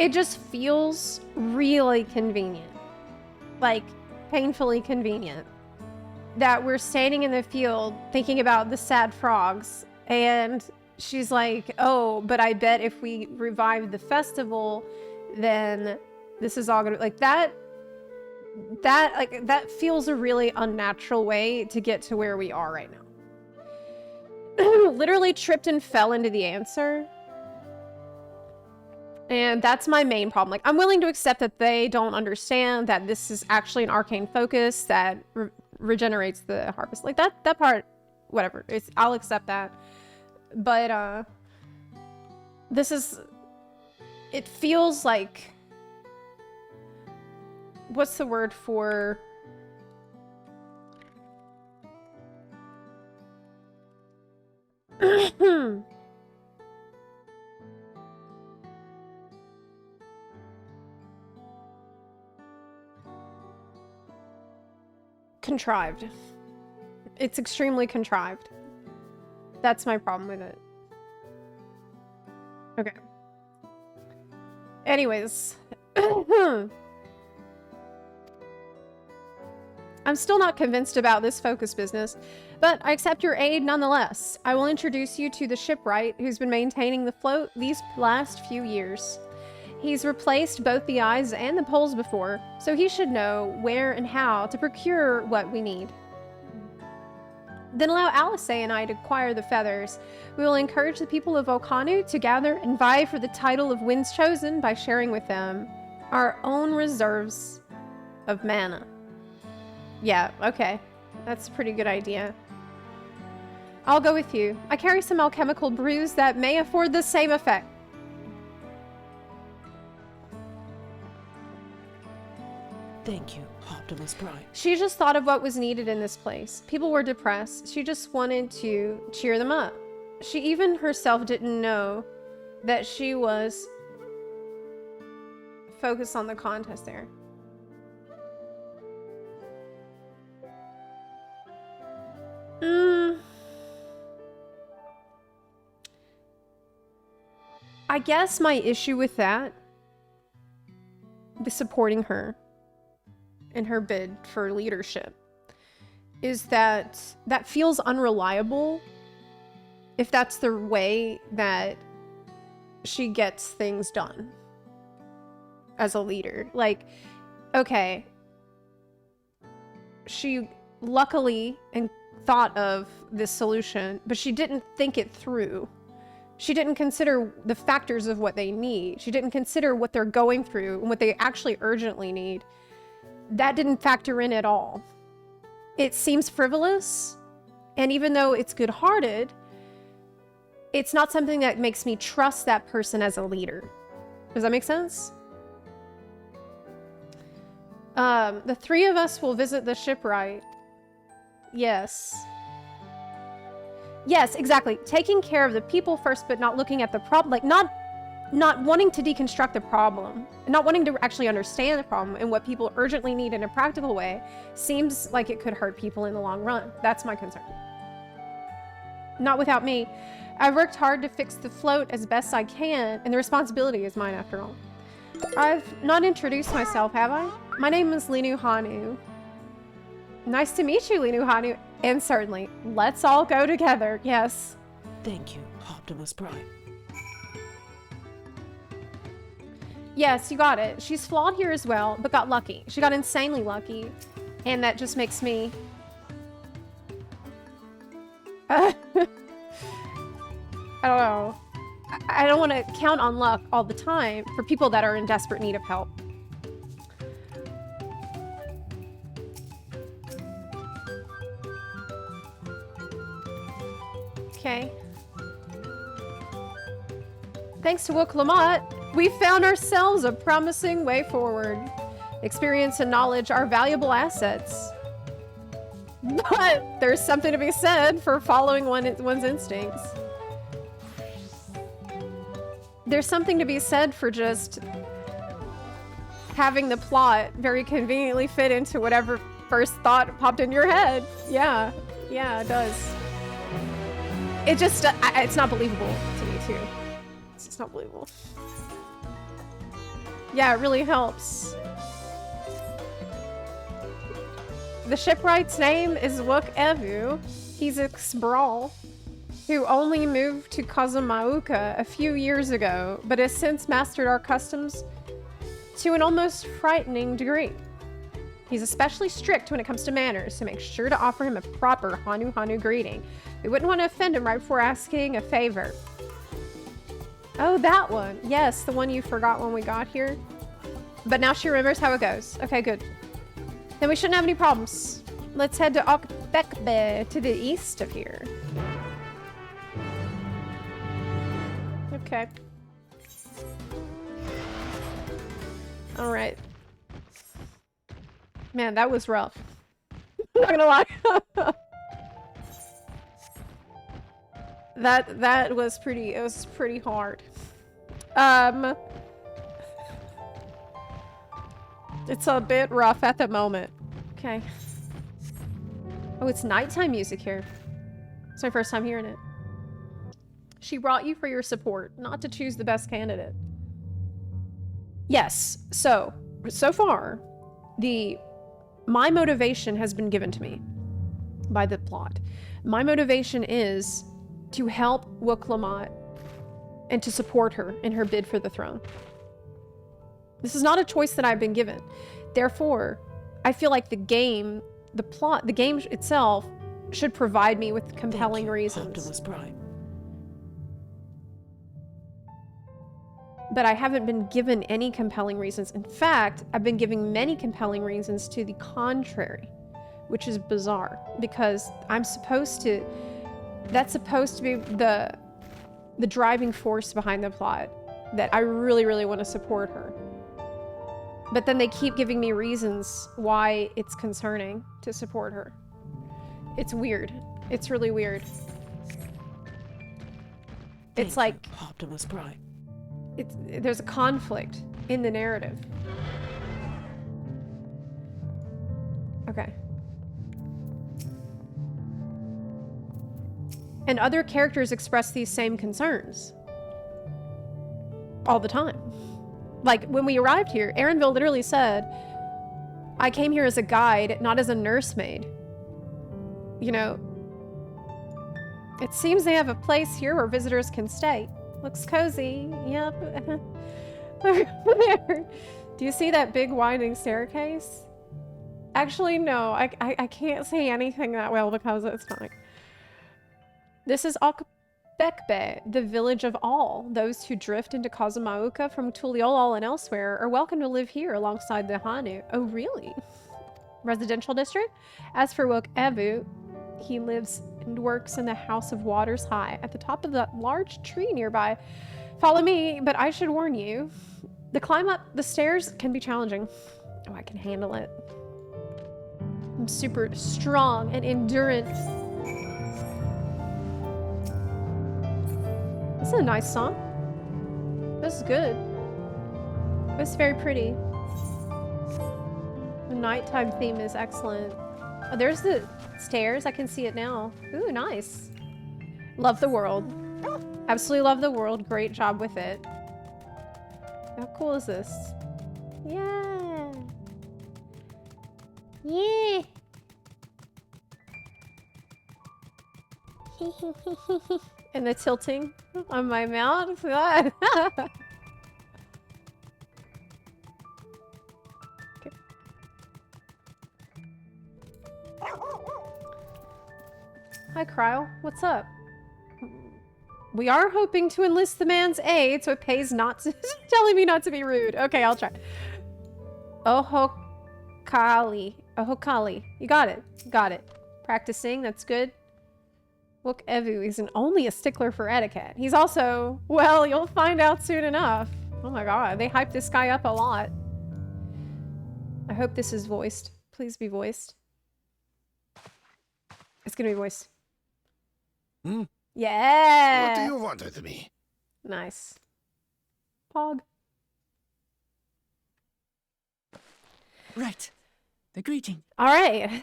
It just feels really convenient. Like, painfully convenient. That we're standing in the field thinking about the sad frogs, and she's like, oh, but I bet if we revive the festival, then this is all gonna, like, that feels a really unnatural way to get to where we are right now. Literally tripped and fell into the answer. And that's my main problem. Like, I'm willing to accept that they don't understand that this is actually an arcane focus that regenerates the harvest. Like, that part, whatever. I'll accept that. But, it feels like, what's the word for... Contrived. It's extremely contrived. That's my problem with it. Okay. Anyways. I'm still not convinced about this focus business, but I accept your aid nonetheless. I will introduce you to the shipwright who's been maintaining the float these last few years. He's replaced both the eyes and the poles before, so he should know where and how to procure what we need. Then allow Alice and I to acquire the feathers. We will encourage the people of Hanu to gather and vie for the title of Winds Chosen by sharing with them our own reserves of mana. Yeah, okay. That's a pretty good idea. I'll go with you. I carry some alchemical brews that may afford the same effect. Thank you, Optimus Prime. She just thought of what was needed in this place. People were depressed. She just wanted to cheer them up. She even herself didn't know that she was focused on the contest there. I guess my issue with that, the supporting her in her bid for leadership, is that that feels unreliable if that's the way that she gets things done as a leader. Like, okay, she luckily and thought of this solution, but she didn't think it through. She didn't consider the factors of what they need. She didn't consider what they're going through and what they actually urgently need. That didn't factor in at all. It seems frivolous, and even though it's good-hearted, it's not something that makes me trust that person as a leader. Does that make sense? The three of us will visit the shipwright. Yes. Yes, exactly. Taking care of the people first, but not looking at the problem. Like, not wanting to deconstruct the problem, not wanting to actually understand the problem and what people urgently need in a practical way seems like it could hurt people in the long run. That's my concern. Not without me. I've worked hard to fix the float as best I can, and the responsibility is mine after all. I've not introduced myself, have I? My name is Hanu. Nice to meet you, Hanu. And certainly, let's all go together, yes. Thank you, Optimus Prime. Yes, you got it. She's flawed here as well, but got lucky. She got insanely lucky, and that just makes me... I don't know. I don't want to count on luck all the time for people that are in desperate need of help. Okay. Thanks to Wachumechiimeqi, we found ourselves a promising way forward. Experience and knowledge are valuable assets. But there's something to be said for following one's instincts. There's something to be said for just having the plot very conveniently fit into whatever first thought popped in your head. Yeah, it does. It just, it's not believable to me too. It's just not believable. Yeah, it really helps. The shipwright's name is Wachumechiimeqi. He's a Xbrawl who only moved to Wachumechiimeqi a few years ago, but has since mastered our customs to an almost frightening degree. He's especially strict when it comes to manners, so make sure to offer him a proper Hanu greeting. We wouldn't want to offend him right before asking a favor. Oh, that one. Yes, the one you forgot when we got here. But now she remembers how it goes. Okay, good. Then we shouldn't have any problems. Let's head to Okbekbe to the east of here. Okay. All right. Man, that was rough. I'm not gonna lie. That was pretty, it was pretty hard. It's a bit rough at the moment. Okay. Oh, it's nighttime music here. It's my first time hearing it. She brought you for your support, not to choose the best candidate. Yes, so far, my motivation has been given to me by the plot. My motivation is to help Wachumechiimeqi and to support her in her bid for the throne. This is not a choice that I've been given. Therefore, I feel like the game itself should provide me with compelling reasons. Optimus Prime. But I haven't been given any compelling reasons. In fact, I've been giving many compelling reasons to the contrary, which is bizarre because that's supposed to be the driving force behind the plot, that I really, really want to support her. But then they keep giving me reasons why it's concerning to support her. It's weird. It's really weird. It's like Optimus Prime. There's a conflict in the narrative. Okay. And other characters express these same concerns all the time. Like, when we arrived here, Aaronville literally said, I came here as a guide, not as a nursemaid. You know, it seems they have a place here where visitors can stay. Looks cozy. Yep. Over there. Do you see that big winding staircase? Actually, no. I can't see anything that well because it's fine. This is Okbekbe, the village of all. Those who drift into Wachumechiimeqi from Tuliolol and elsewhere are welcome to live here alongside the Hanu. Oh, really? Residential district? As for Wachumechiimeqi, he lives and works in the House of Waters High at the top of that large tree nearby. Follow me, but I should warn you, the climb up the stairs can be challenging. Oh, I can handle it. I'm super strong and endurant. This is a nice song. This is good. It's very pretty. The nighttime theme is excellent. Oh, there's the stairs. I can see it now. Ooh, nice. Love the world. Absolutely love the world. Great job with it. How cool is this? Yeah. Yeah. And the tilting on my mouth. Okay. Hi, Cryo. What's up? We are hoping to enlist the man's aid, so it pays not to telling me not to be rude. Okay, I'll try. Ohokali. You got it. Got it. Practicing, that's good. Wachumechiimeqi isn't only a stickler for etiquette. He's also, well, you'll find out soon enough. Oh my god, they hyped this guy up a lot. I hope this is voiced. Please be voiced. It's gonna be voiced. Hmm? Yeah! What do you want with me? Nice. Pog. Right. The greeting. All right.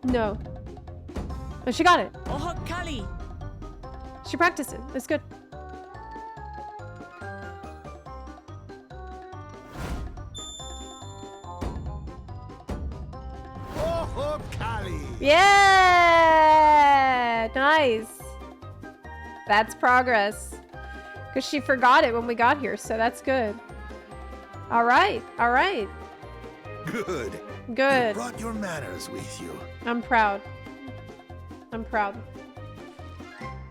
No. Oh, she got it. Oh, Kali. She practiced it. It's good. Oh, Kali! Yeah! Nice. That's progress. Because she forgot it when we got here, so that's good. All right. All right. Good. Good. You brought your manners with you. I'm proud. I'm proud.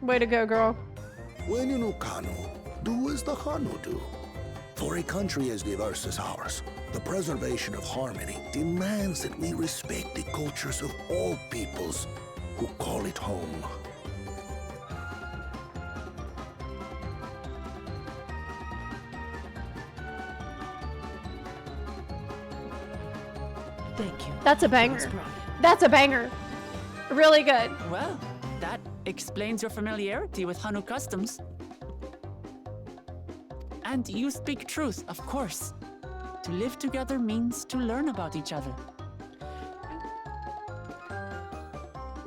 Way to go, girl. When you know Hanu, do as the Hanu do. For a country as diverse as ours, the preservation of harmony demands that we respect the cultures of all peoples who call it home. Thank you. That's a banger. That's a banger. Really good. Well, that explains your familiarity with Hanu customs. And you speak truth, of course. To live together means to learn about each other.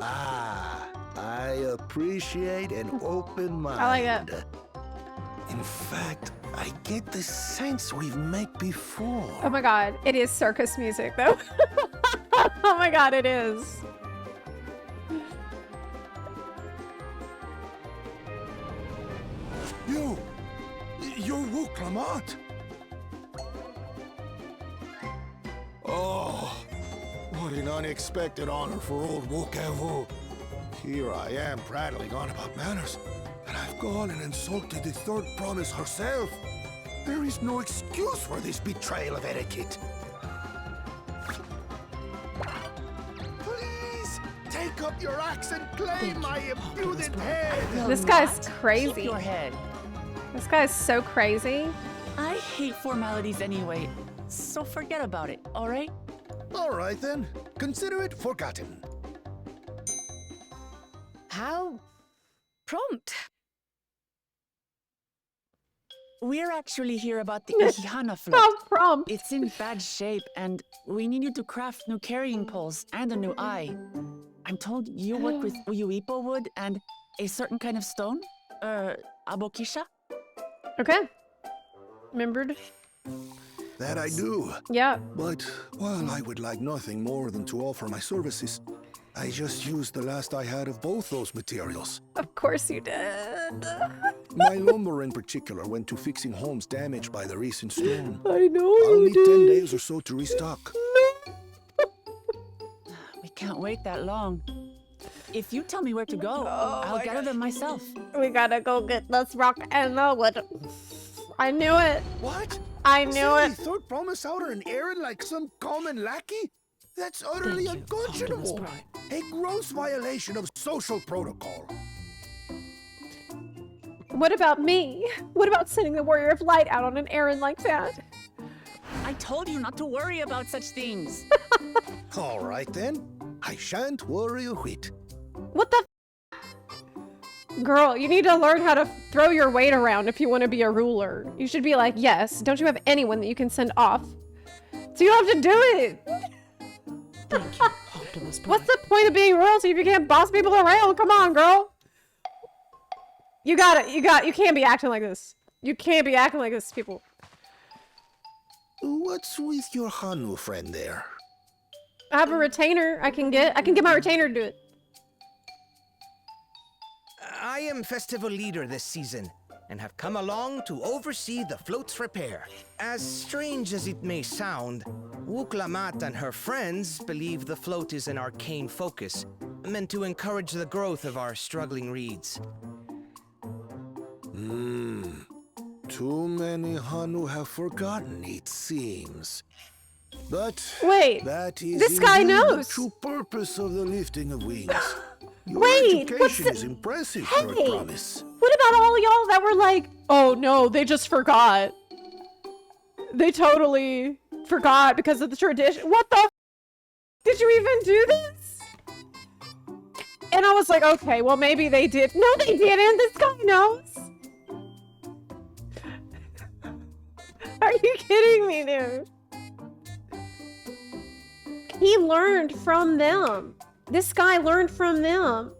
Ah, I appreciate an open mind. I like that. In fact, I get the sense we've met before. Oh my god, it is circus music though. Oh my god, it is. You're Wachumechiimeqi. Oh, what an unexpected honor for old Wachumechiimeqi. Here I am prattling on about manners, and I've gone and insulted the third promise herself. There is no excuse for this betrayal of etiquette. Please, take up your axe and claim my impudent head. This guy's crazy. Keep your head. This guy's so crazy. I hate formalities anyway, so forget about it, all right? All right then, consider it forgotten. How prompt. We're actually here about the Ihana float. How prompt. It's in bad shape, and we need you to craft new carrying poles and a new eye. I'm told you work with uyuipo wood and a certain kind of stone? Abokisha? Okay. Remembered? That I do. Yeah. But while I would like nothing more than to offer my services, I just used the last I had of both those materials. Of course you did. My lumber in particular went to fixing homes damaged by the recent storm. I know I'll you need did. 10 days or so to restock. We can't wait that long. If you tell me where to go, I'll gather them myself. We gotta go get this rock and the wood. I knew it. What? I knew Send it. the third promise out on an errand like some common lackey? That's utterly unconscionable. A gross violation of social protocol. What about me? What about sending the Warrior of Light out on an errand like that? I told you not to worry about such things. All right then. I shan't worry a whit. What the Girl, you need to learn how to throw your weight around if you want to be a ruler. You should be like, yes, don't you have anyone that you can send off? So you don't have to do it. Thank you, Optimus Prime. What's the point of being royalty if you can't boss people around? Come on, girl. You can't be acting like this. You can't be acting like this, people. What's with your Hanu friend there? I have a retainer I can get my retainer to do it. I am festival leader this season, and have come along to oversee the float's repair. As strange as it may sound, Wachumechiimeqi and her friends believe the float is an arcane focus, meant to encourage the growth of our struggling reeds. Too many Hanu have forgotten, it seems. But wait, that is this guy knows the true purpose of the lifting of wings. Your wait, education is impressive, third promise. What about all y'all that were like, oh no, they just forgot. They totally forgot because of the tradition. What the did you even do this? And I was like, okay, well maybe they did. No, they didn't. This guy knows. Are you kidding me, dude? He learned from them. This guy learned from them.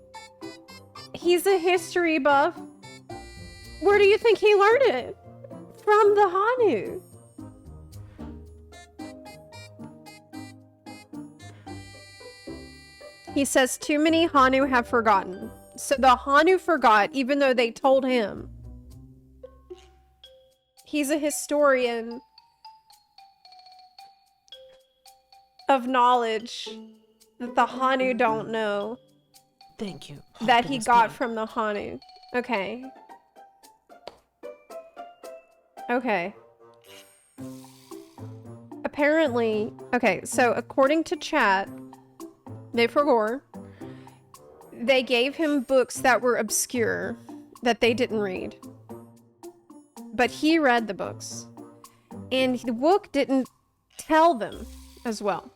He's a history buff. Where do you think he learned it? From the Hanu. He says too many Hanu have forgotten. So the Hanu forgot even though they told him. He's a historian of knowledge that the Hanu don't know. Thank you. That he got from the Hanu. Okay. Okay. Apparently, okay, so according to chat, they forgot. They gave him books that were obscure, that they didn't read. But he read the books. And the book didn't tell them as well.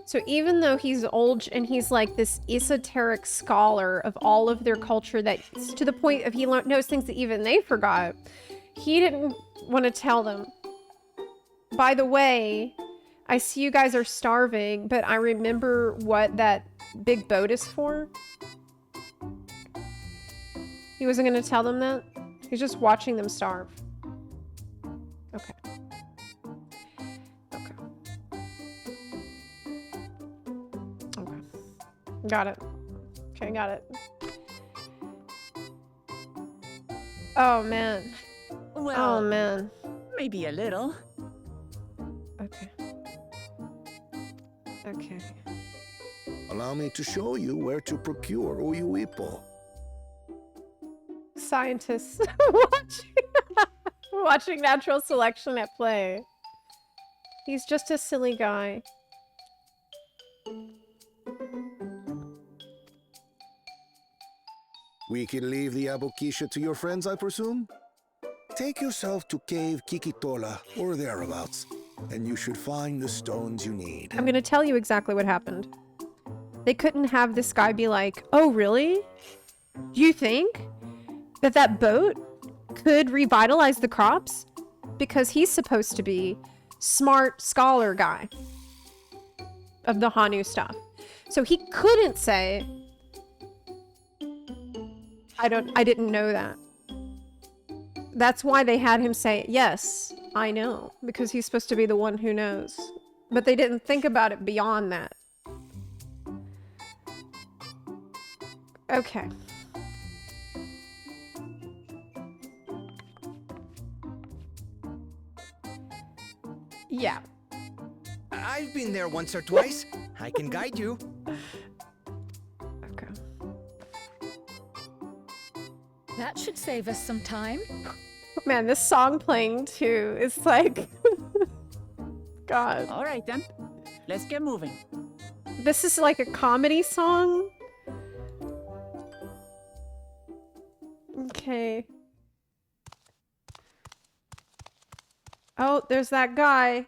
So even though he's old and he's like this esoteric scholar of all of their culture that's to the point of he knows things that even they forgot, he didn't want to tell them. By the way, I see you guys are starving, but I remember what that big boat is for. He wasn't going to tell them that? He's just watching them starve. Okay. Okay. Okay. Got it. Okay, got it. Oh, man. Well, oh, man. Maybe a little. Okay. Okay. Allow me to show you where to procure Uyuipo. Scientists watching natural selection at play. He's just a silly guy. We can leave the Abokisha to your friends, I presume? Take yourself to Cave Kikitola or thereabouts, and you should find the stones you need. I'm gonna tell you exactly what happened. They couldn't have this guy be like, oh, really? Do you think that that boat could revitalize the crops? Because he's supposed to be smart scholar guy of the Hanu stuff. So he couldn't say, I didn't know that. That's why they had him say, yes, I know, because he's supposed to be the one who knows. But they didn't think about it beyond that. Okay. Yeah. I've been there once or twice. I can guide you. Okay. That should save us some time. Man, this song playing too is like... God. All right, then. Let's get moving. This is like a comedy song? Okay. Oh, there's that guy.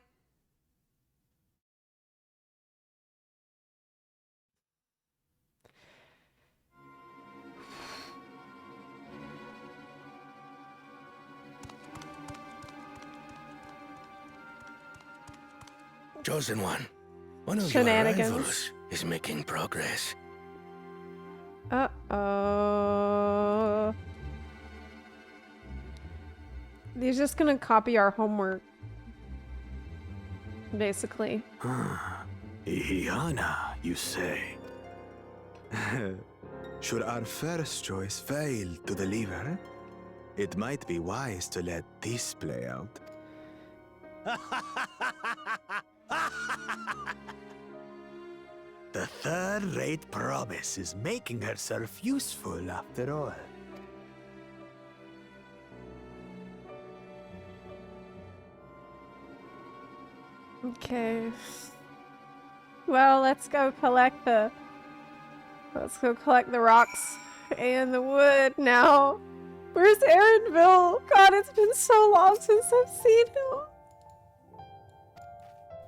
Chosen one of your Shenanigans. rivals is making progress. Uh-oh. He's just gonna copy our homework. Basically. Ihiana, you say? Should our first choice fail to deliver, it might be wise to let this play out. The third-rate promise is making herself useful after all. Okay. Well, let's go collect the rocks and the wood now. Where's Aaronville? God, it's been so long since I've seen him.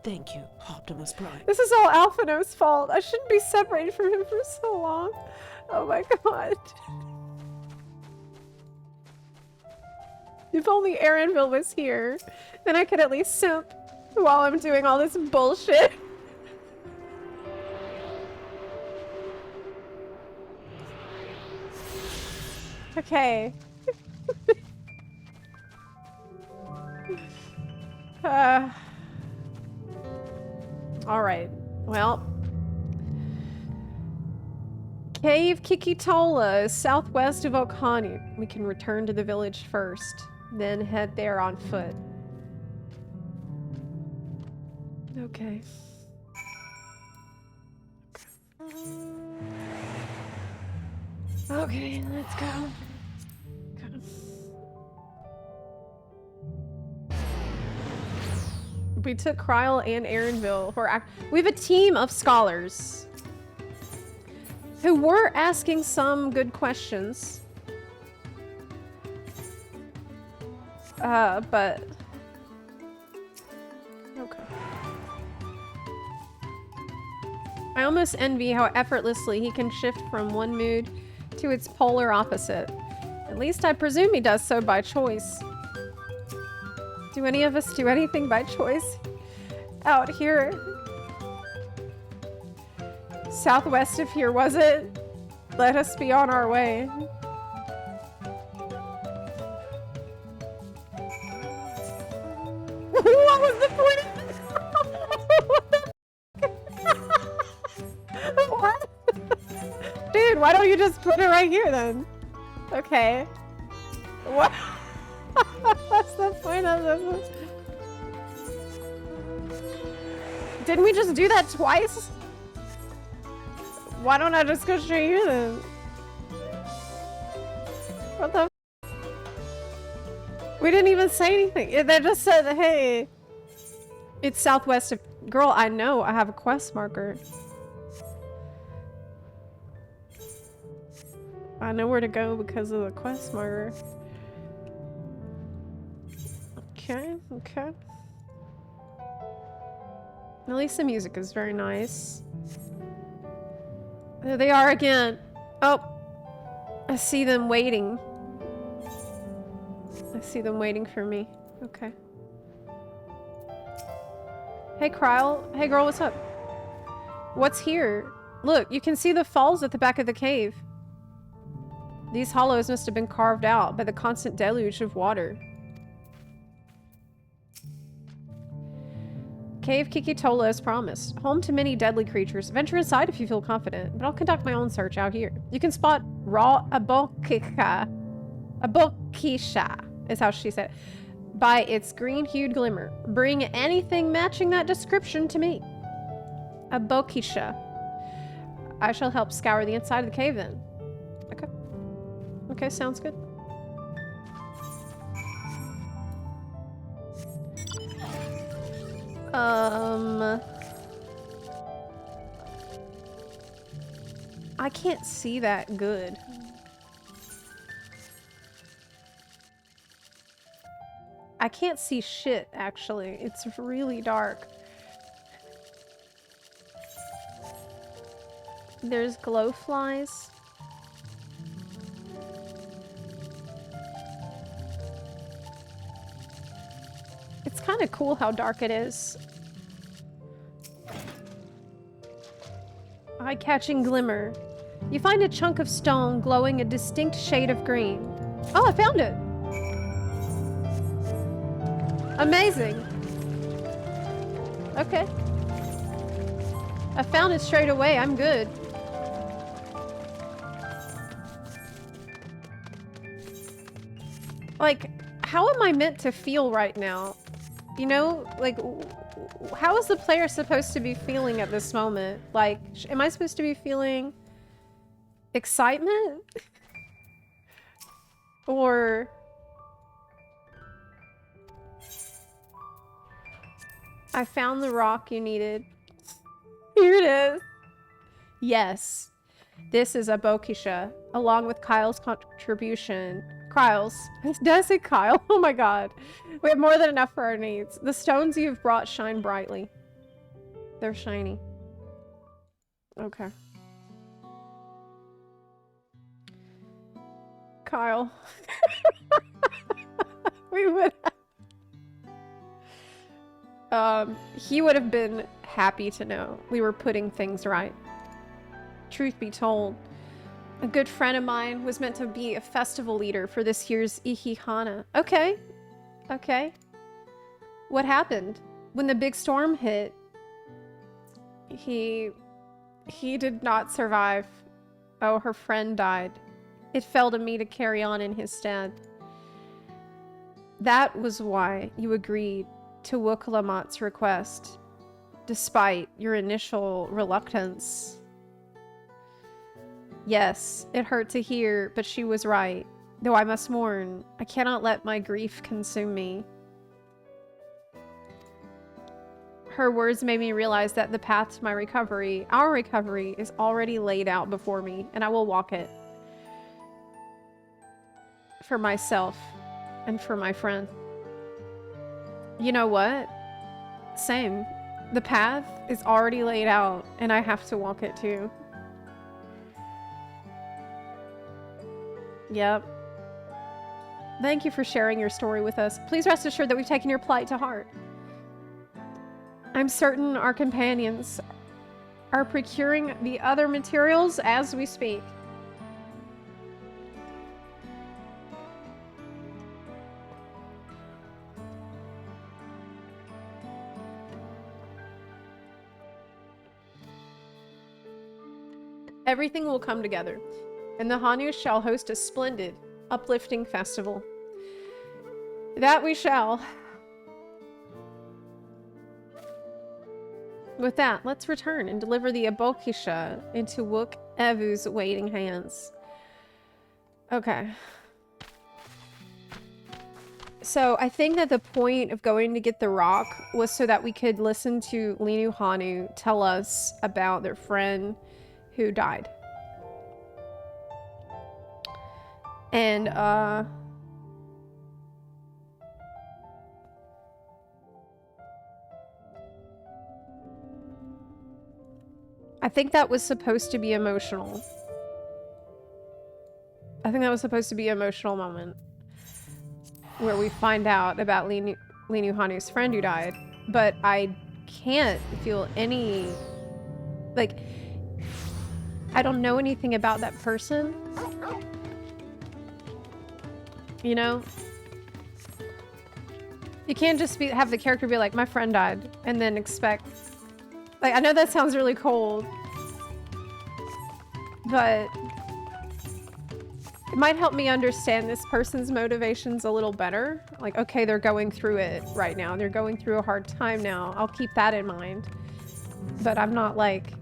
Thank you, Optimus Prime. This is all Alphino's fault. I shouldn't be separated from him for so long. Oh my god. If only Aaronville was here, then I could at least simp while I'm doing all this bullshit. Okay. Alright. Well. Cave Kikitola is southwest of Hanu. We can return to the village first, then head there on foot. Okay. Okay, let's go. We took Kryl and Aaronville. We have a team of scholars who were asking some good questions. But... Okay. I almost envy how effortlessly he can shift from one mood to its polar opposite. At least I presume he does so by choice. Do any of us do anything by choice? Out here. Southwest of here, was it? Let us be on our way. What was the point of this? What? Dude, why don't you just put it right here then? Okay. What? What's the point of this? Didn't we just do that twice? Why don't I just go straight here then? What the f? We didn't even say anything. They just said, hey, it's southwest of... Girl, I know. I have a quest marker. I know where to go because of the quest marker. Okay, okay. At least the music is very nice. There they are again. Oh, I see them waiting. I see them waiting for me. Okay. Hey, Kryl. Hey, girl, what's up? What's here? Look, you can see the falls at the back of the cave. These hollows must have been carved out by the constant deluge of water. Cave Kikitola as promised. Home to many deadly creatures. Venture inside if you feel confident, but I'll conduct my own search out here. You can spot raw abokisha is how she said it, by its green-hued glimmer. Bring anything matching that description to me. Abokisha. I shall help scour the inside of the cave then. Okay. Okay, sounds good. I can't see that good. I can't see shit, actually. It's really dark. There's glowflies. It's kind of cool how dark it is. Eye-catching glimmer. You find a chunk of stone glowing a distinct shade of green. Oh, I found it! Amazing! Okay. I found it straight away. I'm good. Like, how am I meant to feel right now? You know, like, how is the player supposed to be feeling at this moment? Like, am I supposed to be feeling excitement? Or... I found the rock you needed. Here it is. Yes. This is Abokisha, along with Kyle's contribution. Kyle's. Did I say Kyle? Oh my god. We have more than enough for our needs. The stones you've brought shine brightly. They're shiny. Okay. Kyle. We would have... he would have been happy to know we were putting things right. Truth be told, A good friend of mine was meant to be a festival leader for this year's Ihihana. Okay. Okay. What happened? When the big storm hit, he did not survive. Oh, her friend died. It fell to me to carry on in his stead. That was why you agreed to Wachumechiimeqi's request, despite your initial reluctance. Yes, it hurt to hear, but she was right. Though I must mourn, I cannot let my grief consume me. Her words made me realize that the path to my recovery, our recovery, is already laid out before me, and I will walk it. For myself, and for my friend. You know what? Same. The path is already laid out, and I have to walk it too. Yep. Thank you for sharing your story with us. Please rest assured that we've taken your plight to heart. I'm certain our companions are procuring the other materials as we speak. Everything will come together, and the Hanu shall host a splendid, uplifting festival. That we shall. With that, let's return and deliver the Abokisha into Wook Evu's waiting hands. Okay. So I think that the point of going to get the rock was so that we could listen to Linu Hanu tell us about their friend who died. And, I think that was supposed to be emotional. I think that was supposed to be an emotional moment where we find out about Linu Hanu's friend who died, but I can't feel any, like, I don't know anything about that person. You know? You can't just have the character be like, my friend died, and then expect... Like, I know that sounds really cold, but it might help me understand this person's motivations a little better. Like, okay, they're going through it right now. They're going through a hard time now. I'll keep that in mind. But I'm not like...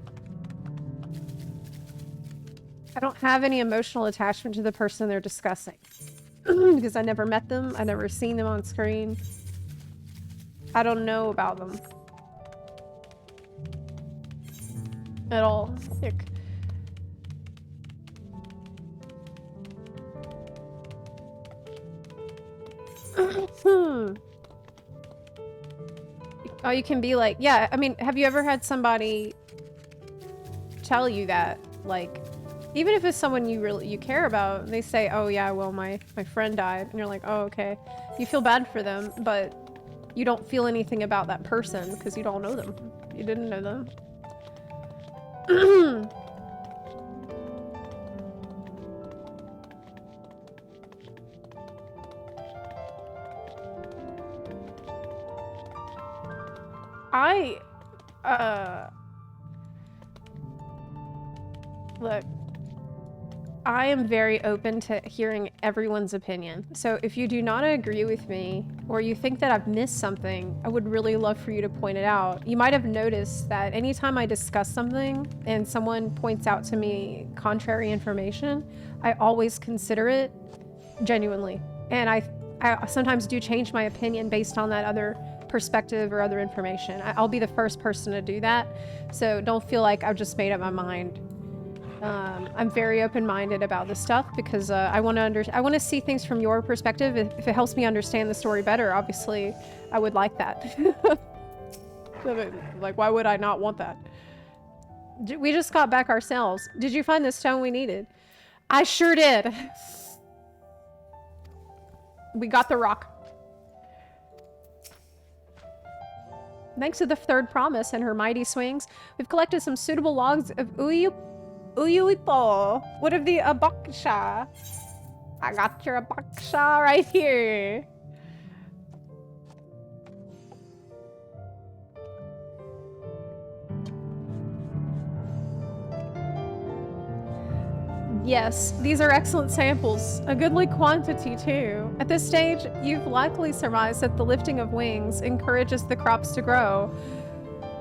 I don't have any emotional attachment to the person they're discussing. Because I never met them. I've never seen them on screen. I don't know about them. At all. Ick. Oh, you can be like, yeah, I mean, have you ever had somebody tell you that? Like, even if it's someone you care about, they say, oh yeah, well, my friend died. And you're like, oh, okay. You feel bad for them, but you don't feel anything about that person because you don't know them. You didn't know them. Look, I am very open to hearing everyone's opinion. So if you do not agree with me, or you think that I've missed something, I would really love for you to point it out. You might have noticed that anytime I discuss something and someone points out to me contrary information, I always consider it genuinely. And I sometimes do change my opinion based on that other perspective or other information. I'll be the first person to do that. So don't feel like I've just made up my mind. I'm very open-minded about this stuff because I want to see things from your perspective. If it helps me understand the story better, obviously, I would like that. Like, why would I not want that? We just got back ourselves. Did you find the stone we needed? I sure did. We got the rock. Thanks to the third promise and her mighty swings, we've collected some suitable logs of Uyuipo. What of the abaksha? I got your abaksha right here. Yes, these are excellent samples. A goodly quantity, too. At this stage, you've likely surmised that the lifting of wings encourages the crops to grow.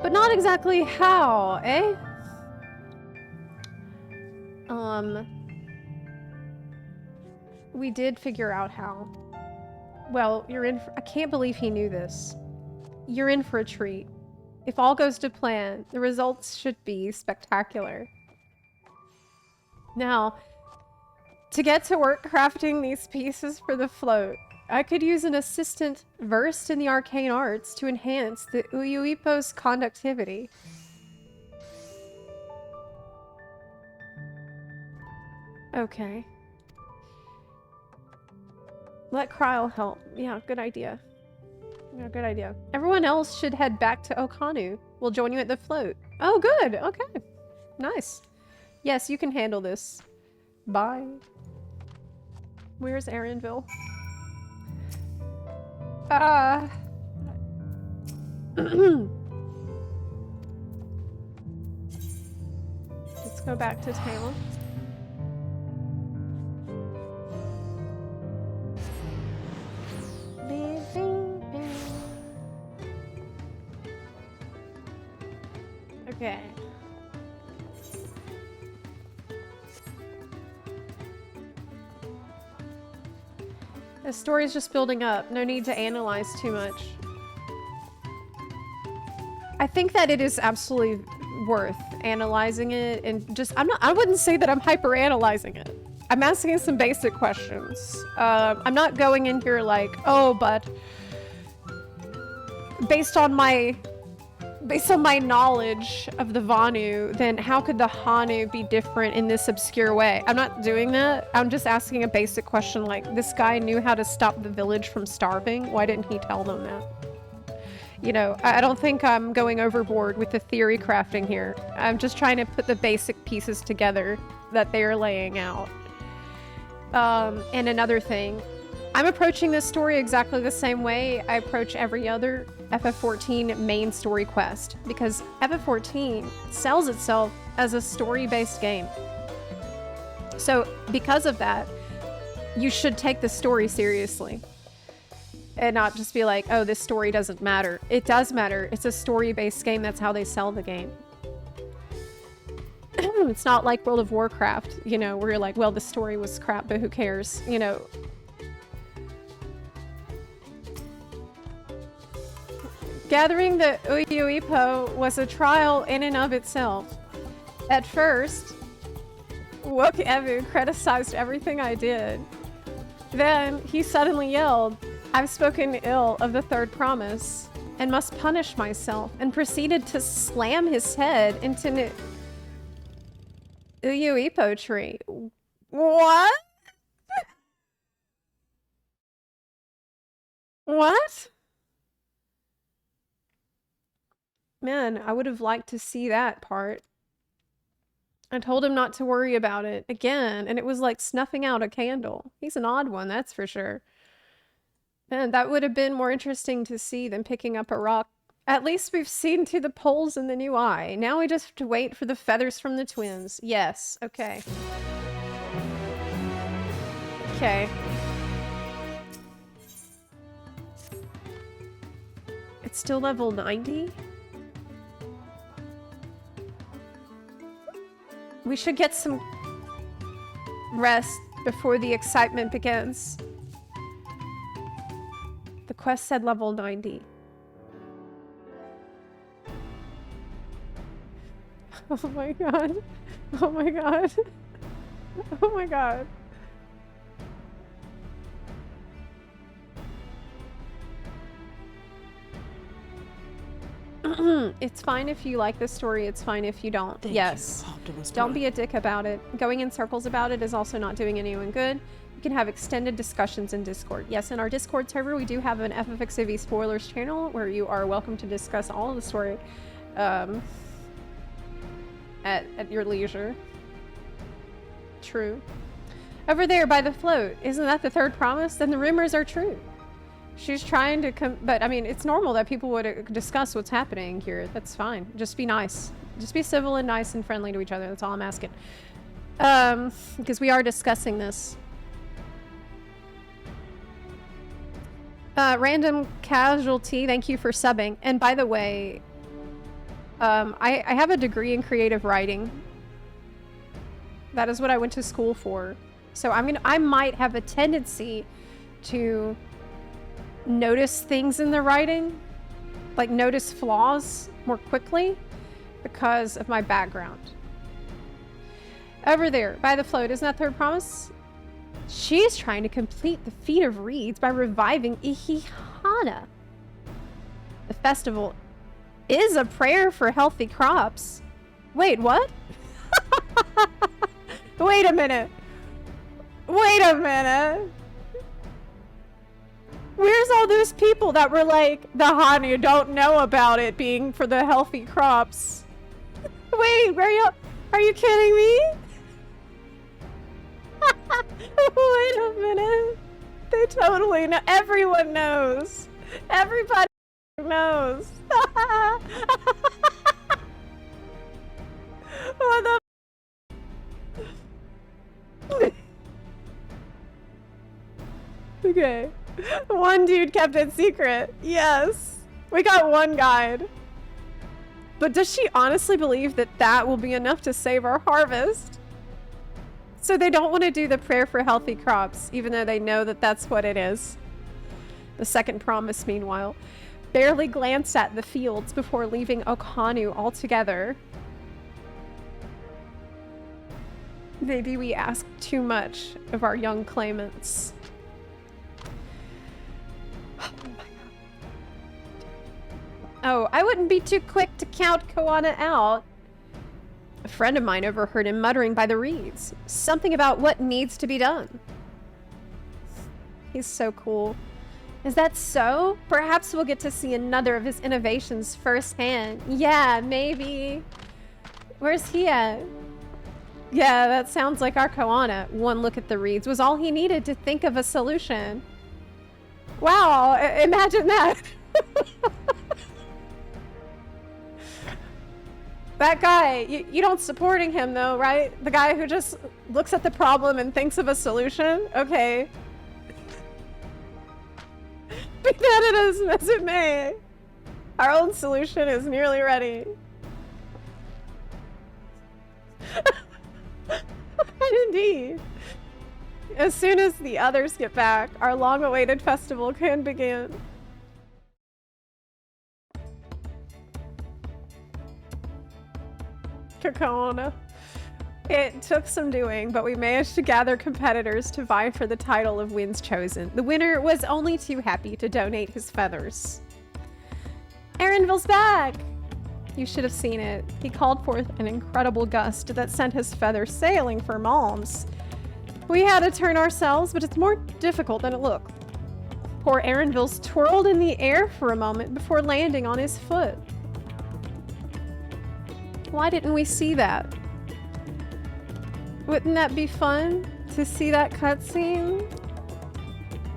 But not exactly how, eh? We did figure out how. Well, you're in for— I can't believe he knew this. You're in for a treat. If all goes to plan, the results should be spectacular. Now, to get to work crafting these pieces for the float, I could use an assistant versed in the arcane arts to enhance the Uyuipo's conductivity. Okay. Let Kryl help. Yeah, good idea. Yeah, good idea. Everyone else should head back to Okanu. We'll join you at the float. Oh, good. Okay. Nice. Yes, you can handle this. Bye. Where's Aaronville? Let's go back to town. Okay. The story's just building up. No need to analyze too much. I think that it is absolutely worth analyzing it and just— I wouldn't say that I'm hyper analyzing it. I'm asking some basic questions. I'm not going in here like, oh, but based on my knowledge of the Vanu, then how could the Hanu be different in this obscure way? I'm not doing that. I'm just asking a basic question like, this guy knew how to stop the village from starving. Why didn't he tell them that? You know, I don't think I'm going overboard with the theory crafting here. I'm just trying to put the basic pieces together that they're laying out. And another thing, I'm approaching this story exactly the same way I approach every other FF14 main story quest, because FF14 sells itself as a story-based game. So because of that, you should take the story seriously and not just be like, oh, this story doesn't matter. It does matter. It's a story-based game. That's how they sell the game. It's not like World of Warcraft, you know, where you're like, well, the story was crap, but who cares, you know. Gathering the Uyuipo was a trial in and of itself. At first, Wachumechiimeqi criticized everything I did. Then he suddenly yelled, "I've spoken ill of the third promise and must punish myself," and proceeded to slam his head into an Uyuipo tree. What? What? Man, I would have liked to see that part. I told him not to worry about it again, and it was like snuffing out a candle. He's an odd one, that's for sure. Man, that would have been more interesting to see than picking up a rock. At least we've seen to the poles in the new eye. Now we just have to wait for the feathers from the twins. Yes, okay. Okay. It's still level 90? We should get some rest before the excitement begins. The quest said level 90. Oh my god. Oh my god. Oh my god. It's fine if you like this story, it's fine if you don't. Yes. Don't be a dick about it. Going in circles about it is also not doing anyone good. You can have extended discussions in Discord. Yes, in our Discord server, we do have an FFXIV spoilers channel where you are welcome to discuss all of the story at your leisure. True. Over there by the float, isn't that the third promise? Then the rumors are true. She's trying to but I mean, it's normal that people would discuss what's happening here. That's fine. Just be nice. Just be civil and nice and friendly to each other. That's all I'm asking. Because we are discussing this. Random Casualty, thank you for subbing. And by the way, I have a degree in creative writing. That is what I went to school for. So I might have a tendency to notice things in the writing, like notice flaws more quickly because of my background. Over there, by the float, isn't that third promise? She's trying to complete the feat of reeds by reviving Ihihana. The festival is a prayer for healthy crops. Wait, what? Wait a minute. Wait a minute. Where's all those people that were like, the Hanu don't know about it being for the healthy crops? Wait, are you kidding me? Wait a minute. They totally know. Everyone knows. Everybody knows. What the Okay. One dude kept it secret. Yes. We got one guide. But does she honestly believe that that will be enough to save our harvest? So they don't want to do the prayer for healthy crops, even though they know that that's what it is. The second promise, meanwhile, barely glanced at the fields before leaving Hanu altogether. Maybe we ask too much of our young claimants. Oh, I wouldn't be too quick to count Koana out. A friend of mine overheard him muttering by the reeds. Something about what needs to be done. He's so cool. Is that so? Perhaps we'll get to see another of his innovations firsthand. Yeah, maybe. Where's he at? Yeah, that sounds like our Koana. One look at the reeds was all he needed to think of a solution. Wow, imagine that. That guy, you don't supporting him though, right? The guy who just looks at the problem and thinks of a solution? Okay. Be that as it may, our own solution is nearly ready. Indeed. As soon as the others get back, our long-awaited festival can begin. Koana. It took some doing, but we managed to gather competitors to vie for the title of Winds Chosen. The winner was only too happy to donate his feathers. Aaronville's back! You should have seen it. He called forth an incredible gust that sent his feathers sailing for Malms. We had to turn ourselves, but it's more difficult than it looked. Poor Aaronville's twirled in the air for a moment before landing on his foot. Why didn't we see that? Wouldn't that be fun to see that cutscene?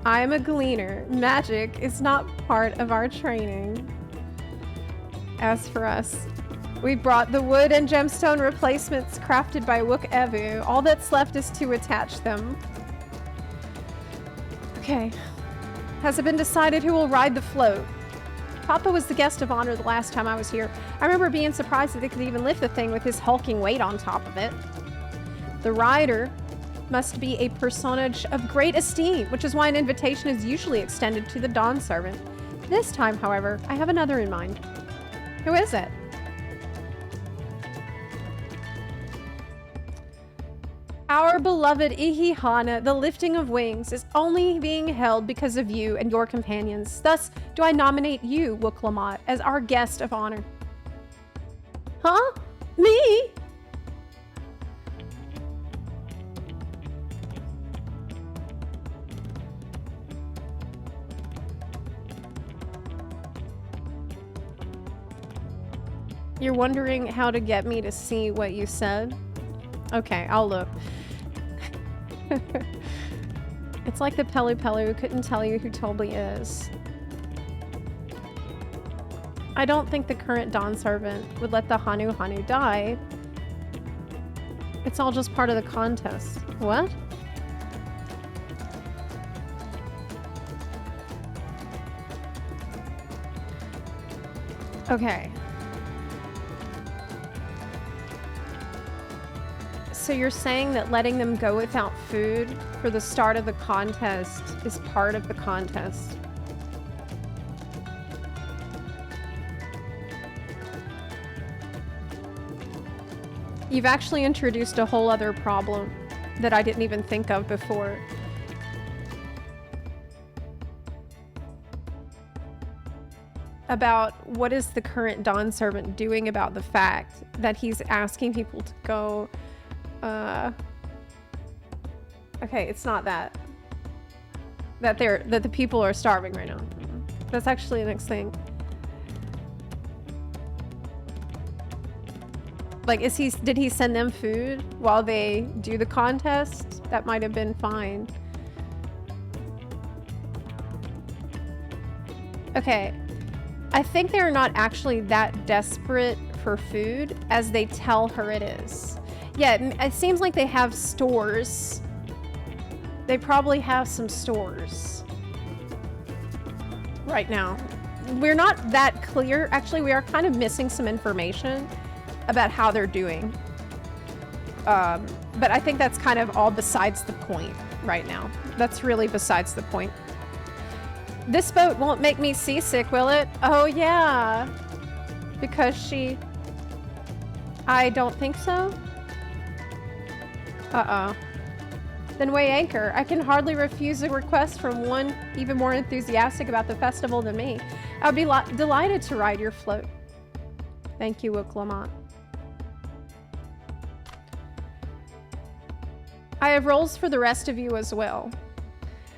I'm a gleaner. Magic is not part of our training. As for us, we brought the wood and gemstone replacements crafted by Wachumechiimeqi. All that's left is to attach them. Okay. Has it been decided who will ride the float? Papa was the guest of honor the last time I was here. I remember being surprised that they could even lift the thing with his hulking weight on top of it. The rider must be a personage of great esteem, which is why an invitation is usually extended to the Dawn Servant. This time, however, I have another in mind. Who is it? Our beloved Ihihana, the lifting of wings, is only being held because of you and your companions. Thus, do I nominate you, Wachumechiimeqi, as our guest of honor. Huh? Me? You're wondering how to get me to see what you said? Okay, I'll look. It's like the Pelu Pelu who couldn't tell you who Toby is. I don't think the current Dawn Servant would let the Hanu die. It's all just part of the contest. What? Okay. So you're saying that letting them go without food for the start of the contest is part of the contest? You've actually introduced a whole other problem that I didn't even think of before. About what is the current Dawn Servant doing about the fact that he's asking people to go... Okay, it's not that. That the people are starving right now. That's actually the next thing. Like, did he send them food while they do the contest? That might have been fine. Okay. I think they're not actually that desperate for food as they tell her it is. Yeah, it seems like they have stores. They probably have some stores right now. We're not that clear. Actually, we are kind of missing some information about how they're doing. But I think that's kind of all besides the point right now. That's really besides the point. This boat won't make me seasick, will it? Oh, yeah. Because she... I don't think so. Uh-oh. Then weigh anchor. I can hardly refuse a request from one even more enthusiastic about the festival than me. I would be delighted to ride your float. Thank you, Wachumechiimeqi. I have roles for the rest of you as well.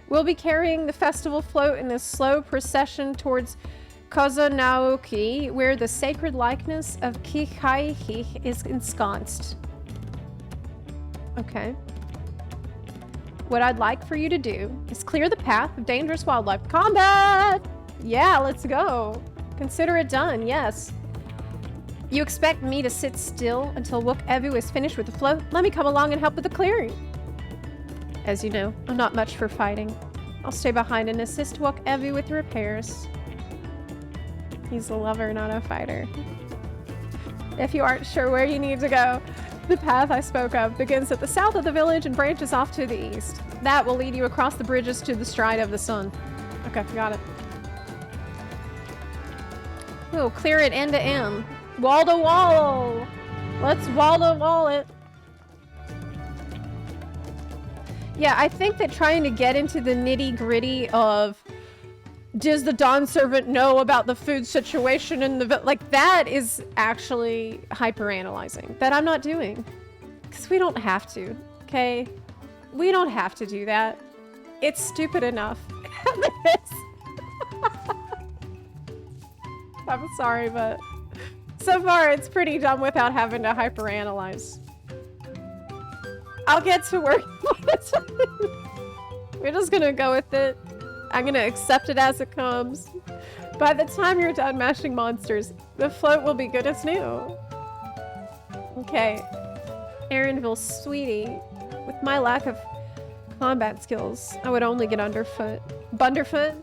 We'll be carrying the festival float in a slow procession towards Kozanaoki, where the sacred likeness of Kihaihi is ensconced. Okay. What I'd like for you to do is clear the path of dangerous wildlife. Combat! Yeah, let's go. Consider it done, yes. You expect me to sit still until Wook-Evu is finished with the float? Let me come along and help with the clearing. As you know, I'm not much for fighting. I'll stay behind and assist Wook-Evu with the repairs. He's a lover, not a fighter. If you aren't sure where you need to go, the path I spoke of begins at the south of the village and branches off to the east. That will lead you across the bridges to the stride of the sun. Okay, got it. We'll clear it end to end. Wall to wall! Let's wall to wall it. Yeah, I think that trying to get into the nitty-gritty of does the Dawn Servant know about the food situation in the like that is actually hyper-analyzing. That I'm not doing. Because we don't have to, okay? We don't have to do that. It's stupid enough. I'm sorry, but so far it's pretty dumb without having to hyper-analyze. I'll get to work. We're just gonna go with it. I'm gonna accept it as it comes. By the time you're done mashing monsters, the float will be good as new. Okay. Erinville, sweetie. With my lack of combat skills, I would only get underfoot. Bunderfoot?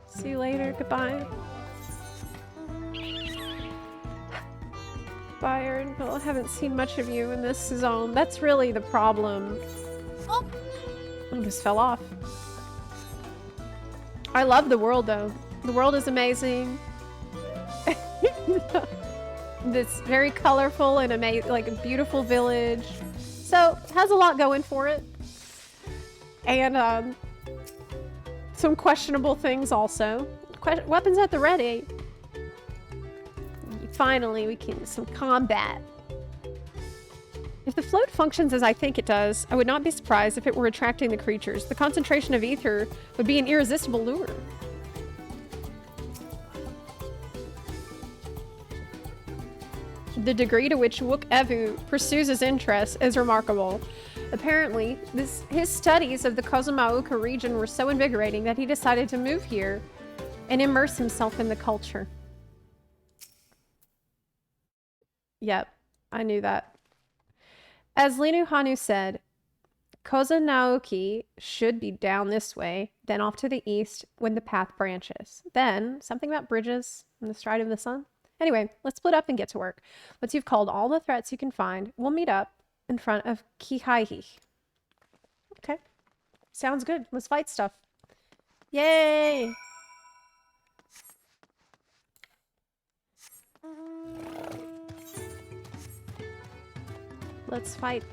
See you later. Goodbye. Bye, Erinville. I haven't seen much of you in this zone. That's really the problem. Oh! I just fell off. I love the world, though. The world is amazing. This very colorful and amazing, like a beautiful village. So, has a lot going for it. And, some questionable things also. Weapons at the ready. Finally, we can do some combat. If the float functions as I think it does, I would not be surprised if it were attracting the creatures. The concentration of ether would be an irresistible lure. The degree to which Wook-Evu pursues his interests is remarkable. Apparently, his studies of the Kozumauka region were so invigorating that he decided to move here and immerse himself in the culture. Yep, I knew that. As Linu Hanu said, Koza-Naoki should be down this way, then off to the east when the path branches. Then, something about bridges in the stride of the sun. Anyway, let's split up and get to work. Once you've called all the threats you can find, we'll meet up in front of Kihaihi. Okay. Sounds good. Let's fight stuff. Yay! Let's fight.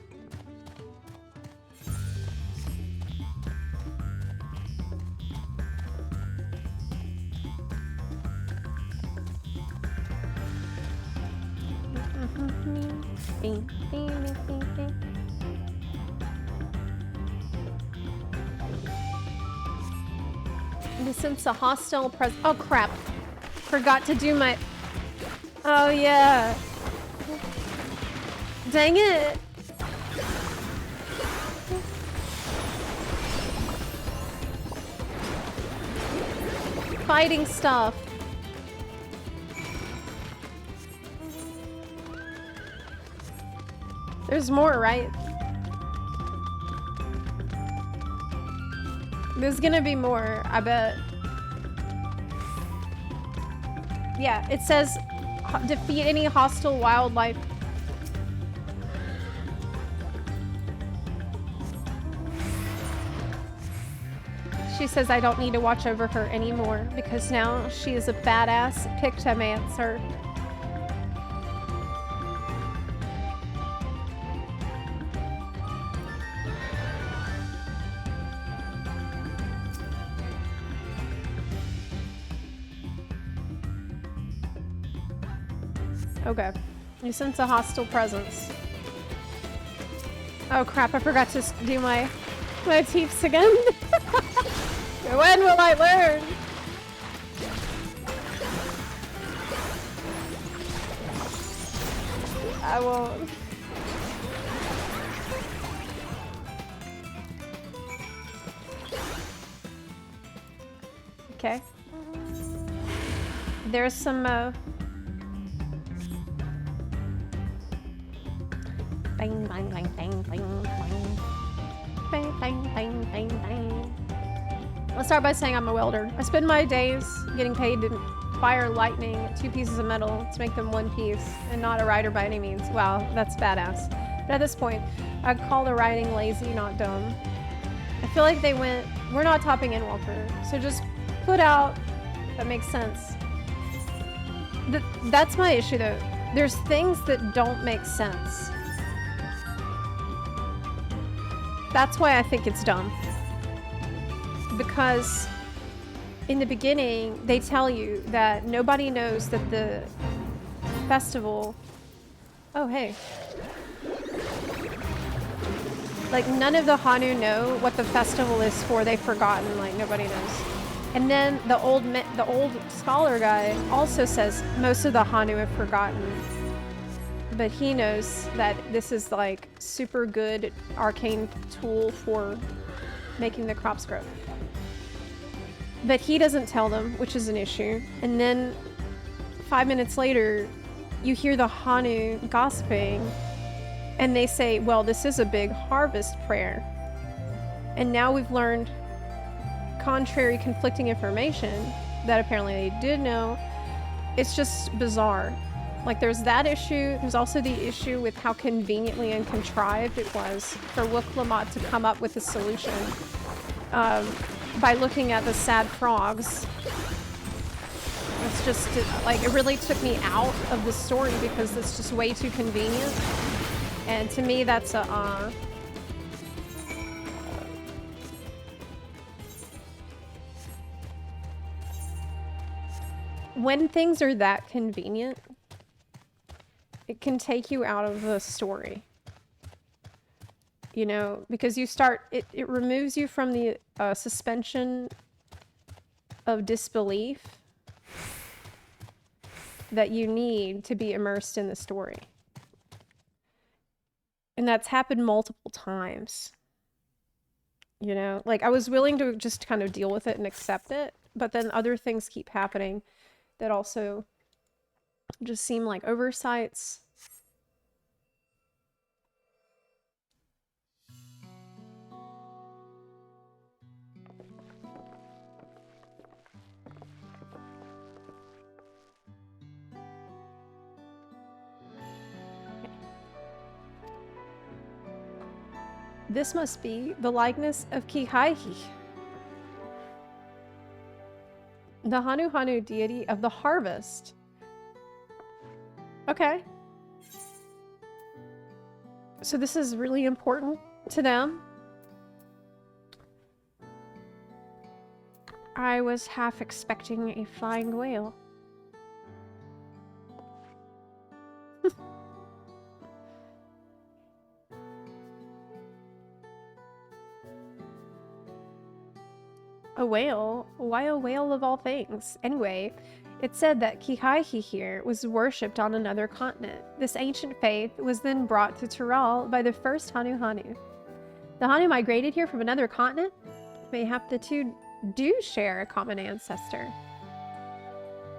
Since a hostile oh crap. Forgot to do my... Oh yeah. Dang it. Fighting stuff. There's more, right? There's gonna be more, I bet. Yeah, it says defeat any hostile wildlife. She says I don't need to watch over her anymore because now she is a badass Pictomancer. Okay. You sense a hostile presence. Oh crap, I forgot to do my motifs again. When will I learn? I won't. Okay. There's some bang, bang, bang, bang, bang, bang. Bang, bang, bang, bang, bang. Let's start by saying I'm a welder. I spend my days getting paid to fire lightning 2 pieces of metal to make them 1 piece, and not a writer by any means. Wow, that's badass. But at this point, I'd call the writing lazy, not dumb. I feel like they went, we're not topping in Walker, so just put out that makes sense. That's my issue though. There's things that don't make sense. That's why I think it's dumb. Because in the beginning, they tell you that nobody knows that the festival... Oh, hey. Like, none of the Hanu know what the festival is for. They've forgotten. Like, nobody knows. And then the old scholar guy also says most of the Hanu have forgotten. But he knows that this is, like, super good arcane tool for making the crops grow. But he doesn't tell them, which is an issue. And then 5 minutes later, you hear the Hanu gossiping, and they say, well, this is a big harvest prayer. And now we've learned contrary, conflicting information that apparently they did know. It's just bizarre. Like, there's that issue. There's also the issue with how conveniently and contrived it was for Wook-Lamot to come up with a solution. By looking at the sad frogs. It's just, like, it really took me out of the story because it's just way too convenient. And to me, that's a, when things are that convenient, it can take you out of the story. You know, because you start, it removes you from the suspension of disbelief. that you need to be immersed in the story. And that's happened multiple times. You know, like I was willing to just kind of deal with it and accept it, but then other things keep happening that also just seem like oversights. This must be the likeness of Kihaihi, the Hanu deity of the harvest. Okay. So this is really important to them. I was half expecting a flying whale. A whale? Why a whale of all things? Anyway, it said that Kihaihi here was worshipped on another continent. This ancient faith was then brought to Tural by the first Hanu. The Hanu migrated here from another continent? Mayhap the two do share a common ancestor.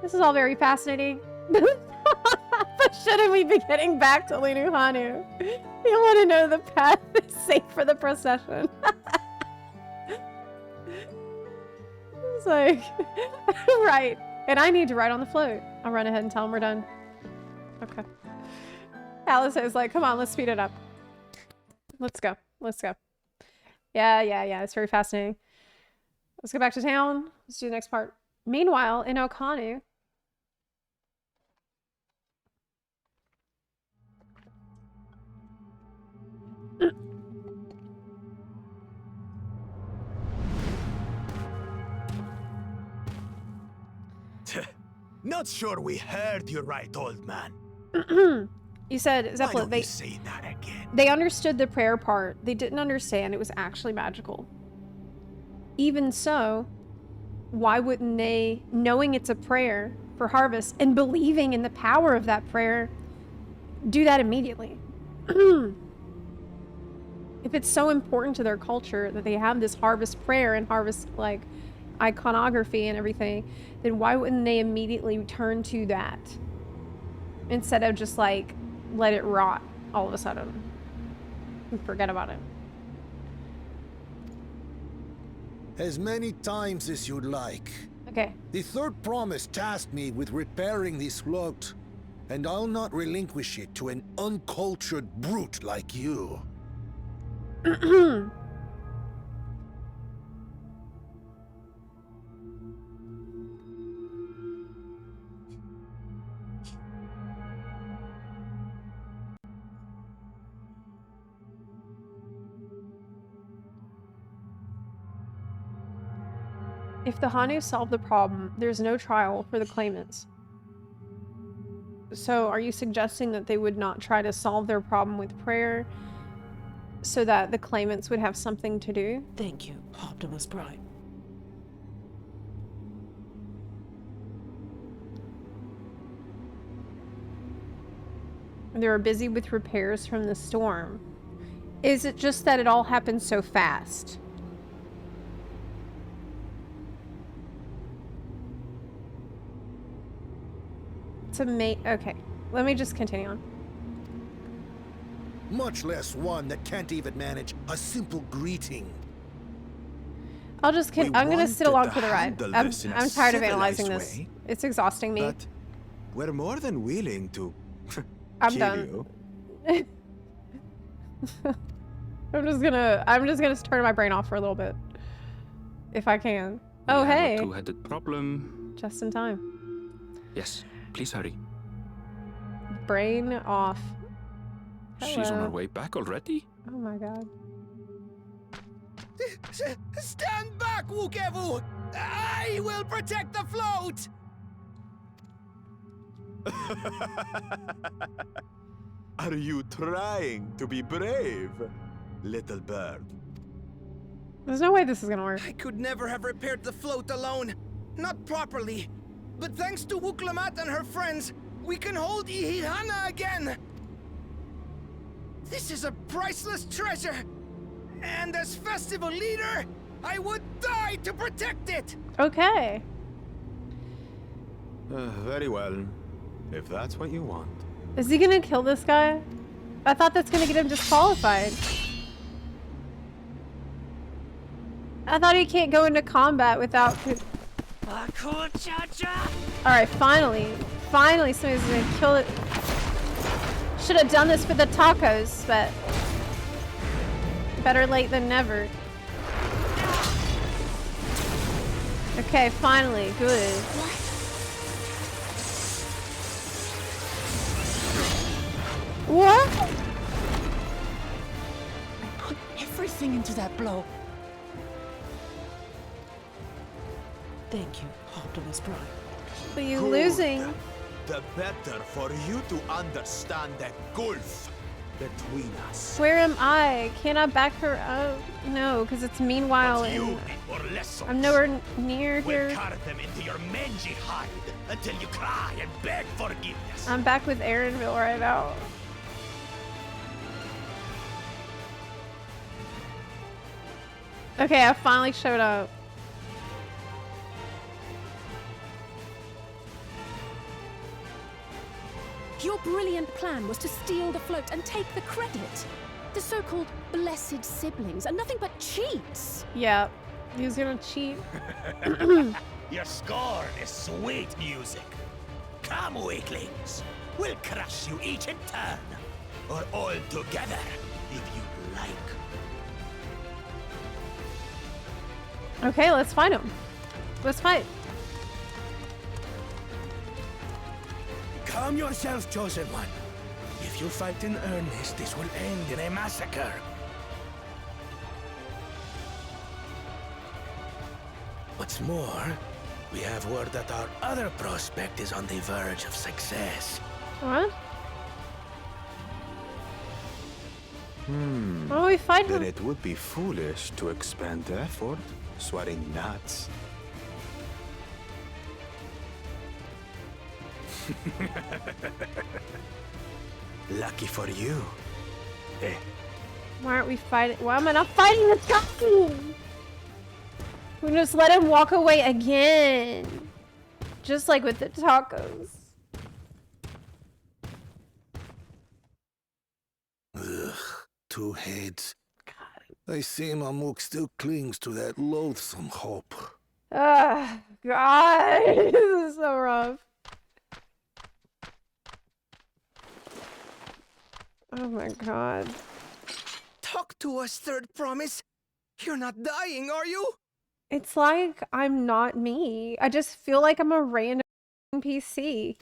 This is all very fascinating. But shouldn't we be getting back to Linu Hanu? You want to know the path is safe for the procession. It's like, right. And I need to ride on the float. I'll run ahead and tell them we're done. Okay. Alice is like, come on, let's speed it up. Let's go. Let's go. Yeah. It's very fascinating. Let's go back to town. Let's do the next part. Meanwhile, in Okanu, Not sure we heard you right, old man. You said, Why Zepla, don't you say that again? they understood the prayer part. They didn't understand it was actually magical. Even so, why wouldn't they, knowing it's a prayer for harvest and believing in the power of that prayer, do that immediately? If it's so important to their culture that they have this harvest prayer and harvest, like, iconography and everything, then why wouldn't they immediately turn to that instead of just like let it rot all of a sudden and forget about it? As many times as you'd like. Okay. The third promise tasked me with repairing this float, and I'll not relinquish it to an uncultured brute like you. If the Hanu solve the problem, there's no trial for the claimants. So are you suggesting that they would not try to solve their problem with prayer so that the claimants would have something to do? Thank you, Optimus Prime. They were busy with repairs from the storm. Is it just that it all happened so fast? Okay, let me just continue on. Much less one that can't even manage a simple greeting. I'll just I'm gonna sit along for the ride. handle I'm this in a tired of analyzing civilized this. way, It's exhausting me. But we're more than willing to I'm kill done. you. I'm just gonna turn my brain off for a little bit, if I can. Oh, We have hey, a two-headed problem. just in time. Yes, please hurry. Brain off. She's on Hello. her way back already? Oh my god. Stand back, Wukevu! I will protect the float! Are you trying to be brave, little bird? There's no way this is gonna work. I could never have repaired the float alone. Not properly. But thanks to Wuklamat and her friends, We can hold Ihihana again! This is a priceless treasure! And as festival leader, I would die to protect it! Okay. Very well. If that's what you want. Is he gonna kill this guy? I thought that's gonna get him disqualified. I thought he can't go into combat without... Alright, finally. Finally somebody's gonna kill it. Should have done this for the tacos, but... better late than never. Okay, finally. Good. What? I put everything into that blow. Thank you, Optimus Prime. Are you losing? The better for you to understand the gulf between us. Where am I? Can I back her up? No, because it's meanwhile and I'm nowhere near here. Carve them into your mangy hide until you cry and beg forgiveness. I'm back with Aaronville right now. Okay, I finally showed up. Your brilliant plan was to steal the float and take the credit. The so-called blessed siblings are nothing but cheats. Yeah, he was gonna cheat. Your scorn is sweet music. Come, weaklings. We'll crush you each in turn. Or all together, if you like. Okay, let's fight him. Let's fight. Calm yourself, chosen one. If you fight in earnest, this will end in a massacre. What's more, we have word that our other prospect is on the verge of success. What? Why we fight him? Then it would be foolish to expend effort sweating nuts. Lucky for you. Eh. Why aren't we fighting? Why am I not fighting this guy? We just let him walk away again. Just like with the tacos. Ugh, two heads. I see Mamuk still clings to that loathsome hope. Ah, God. This is so rough. Oh my God. Talk to us, Third Promise. You're not dying, are you? It's like I'm not me. I just feel like I'm a random NPC.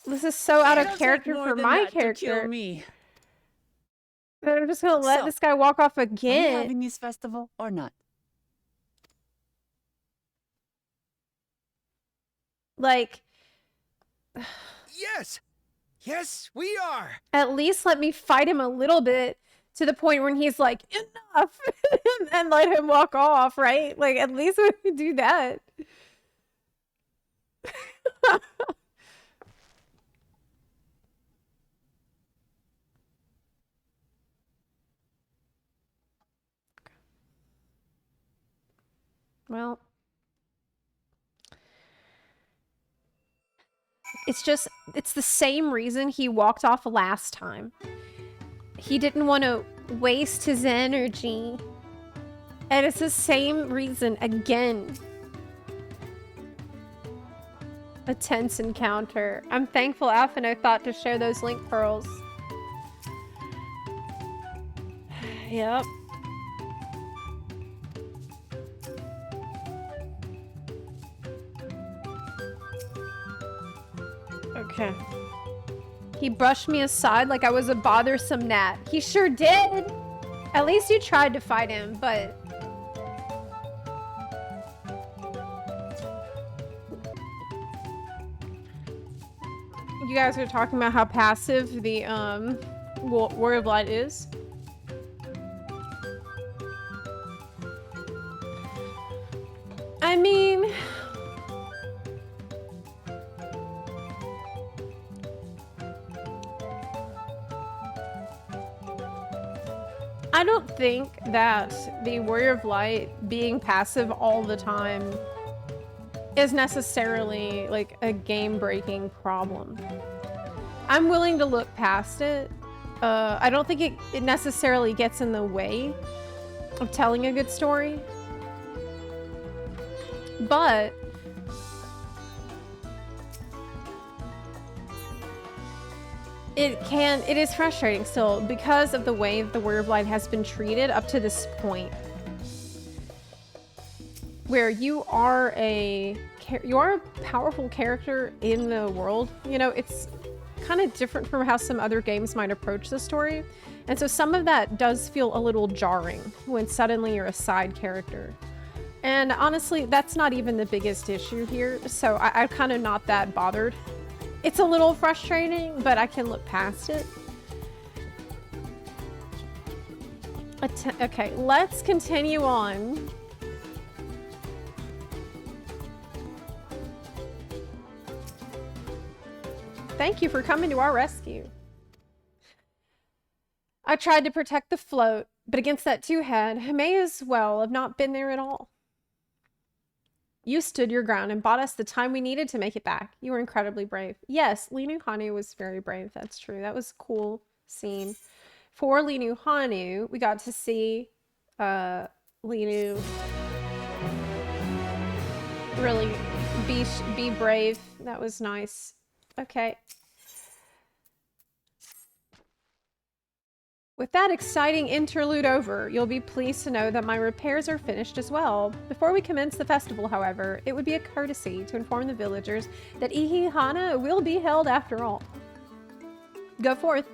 This is so out of character for my character. Kill me. But I'm just gonna let this guy walk off Are we again. having this festival or not? Like, Yes! Yes, we are! at least let me fight him a little bit to the point when he's like, enough! And let him walk off, right? Like, at least we could do that. Well, it's the same reason he walked off last time. He didn't want to waste his energy. And it's the same reason again. A tense encounter. I'm thankful Alphino thought to share those link pearls. Yep. Okay. He brushed me aside like I was a bothersome gnat. He sure did! At least you tried to fight him, but... You guys are talking about how passive the, Warrior Blight is. I mean... I don't think that the Warrior of Light being passive all the time is necessarily like a game-breaking problem. I'm willing to look past it. I don't think it necessarily gets in the way of telling a good story. But it is frustrating still because of the way the Warrior of Light has been treated up to this point. Where you are a powerful character in the world. You know, it's kind of different from how some other games might approach the story. And so some of that does feel a little jarring when suddenly you're a side character. And honestly, that's not even the biggest issue here. So I'm kind of not that bothered. It's a little frustrating, but I can look past it. Okay, let's continue on. Thank you for coming to our rescue. I tried to protect the float, but against that two-head, I may as well have not been there at all. You stood your ground and bought us the time we needed to make it back. You were incredibly brave. Yes, Hanu was very brave. That's true. That was a cool scene. For Hanu, we got to see Hanu really be brave. That was nice. Okay. With that exciting interlude over, you'll be pleased to know that my repairs are finished as well. Before we commence the festival, however, it would be a courtesy to inform the villagers that Ihihana will be held after all. Go forth,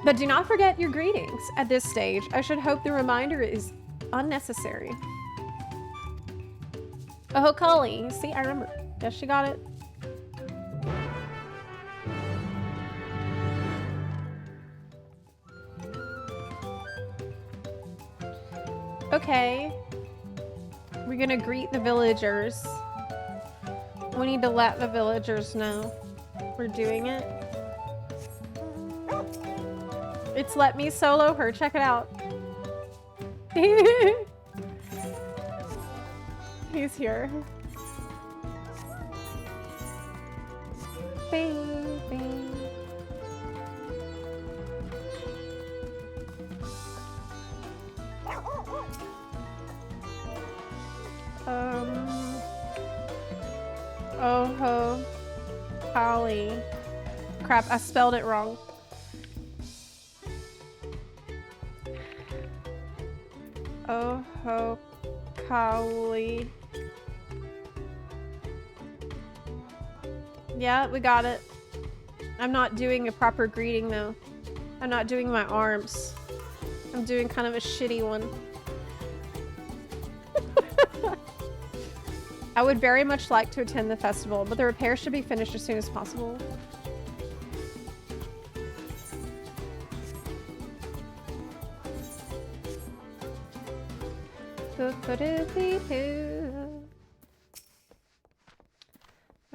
but do not forget your greetings. At this stage, I should hope the reminder is unnecessary. Oh, Kali. See, I remember. Yes, she got it. Okay, we're gonna greet the villagers. We need to let the villagers know we're doing it. It's let me solo her, check it out. He's here. Bing, bing. Oh-ho. Kali. Crap, I spelled it wrong. Oh-ho. Kali. Yeah, we got it. I'm not doing a proper greeting though. I'm not doing my arms. I'm doing kind of a shitty one. I would very much like to attend the festival, but the repairs should be finished as soon as possible.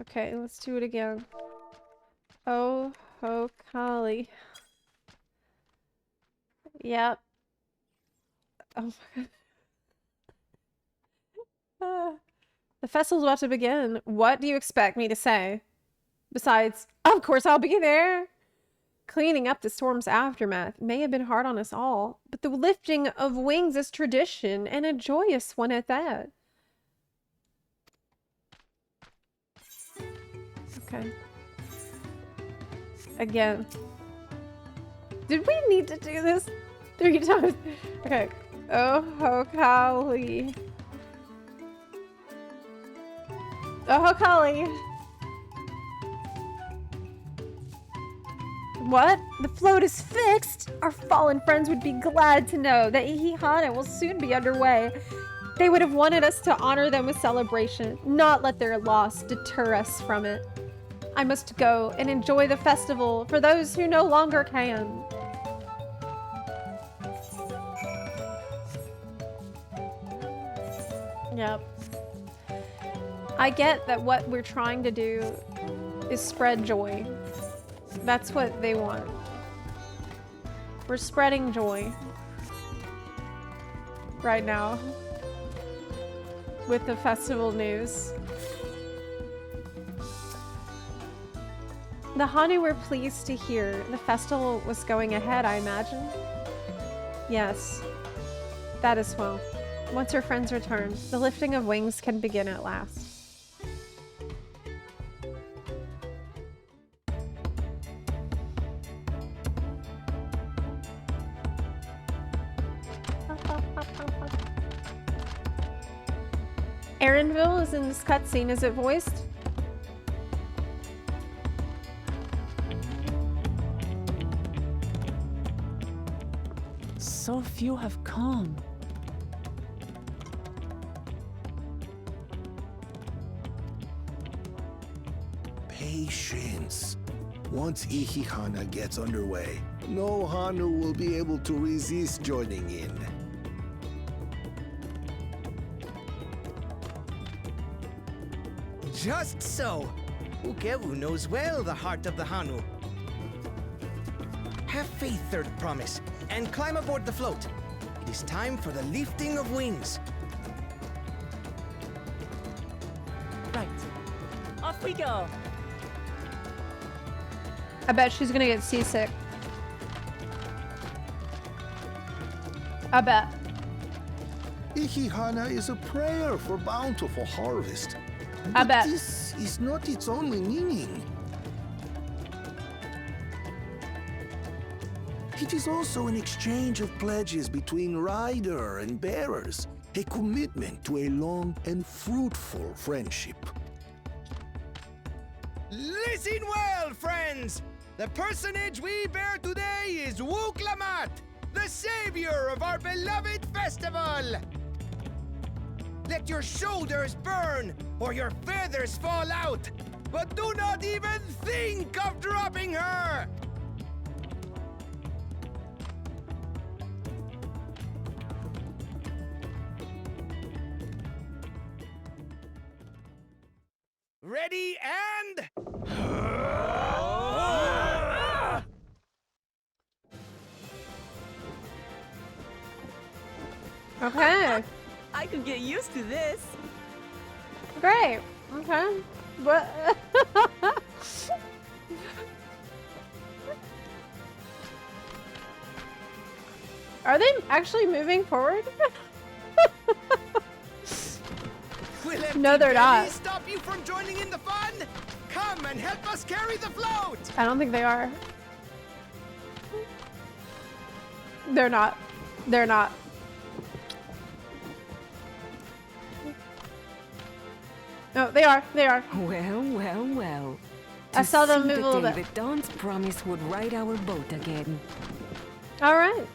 Okay, let's do it again. Oh, ho, Kali. Yep. Oh my god. The festival's about to begin. What do you expect me to say? Besides, of course I'll be there. Cleaning up the storm's aftermath may have been hard on us all, but the lifting of wings is tradition, and a joyous one at that. Okay. Again. Did we need to do this 3 times? Okay. Oh, ho, Kali. Oh, Kali. What? The float is fixed? Our fallen friends would be glad to know that Ihihana will soon be underway. They would have wanted us to honor them with celebration, not let their loss deter us from it. I must go and enjoy the festival for those who no longer can. Yep. I get that what we're trying to do is spread joy. That's what they want. We're spreading joy. right now with the festival news. The Hanu were pleased to hear the festival was going ahead, I imagine. Yes, that as well. Once her friends return, the lifting of wings can begin at last. Erinville is in this cutscene. Is it voiced? So few have come. Patience. Once Ihihana gets underway, no Hanu will be able to resist joining in. Just so. Ukewu knows well the heart of the Hanu. Have faith, third promise, and climb aboard the float. It is time for the lifting of wings. Right. Off we go. I bet she's gonna get seasick. I bet. Ihihana is a prayer for bountiful harvest. I But bet. this is not its only meaning. It is also an exchange of pledges between rider and bearers, a commitment to a long and fruitful friendship. Listen well, friends! The personage we bear today is Wachumechiimeqi, the savior of our beloved festival! Let your shoulders burn, or your feathers fall out, but do not even think of dropping her! Ready and... Okay. I could get used to this. Great. Okay. What? Are they actually moving forward? No, they're not. Stop you from joining in the fun? Come and help us carry the float! I don't think they are. They're not. They're not. No, they are. They are. Well, well, well. I saw them move a little bit. That Dawn's promise would ride our boat again. All right.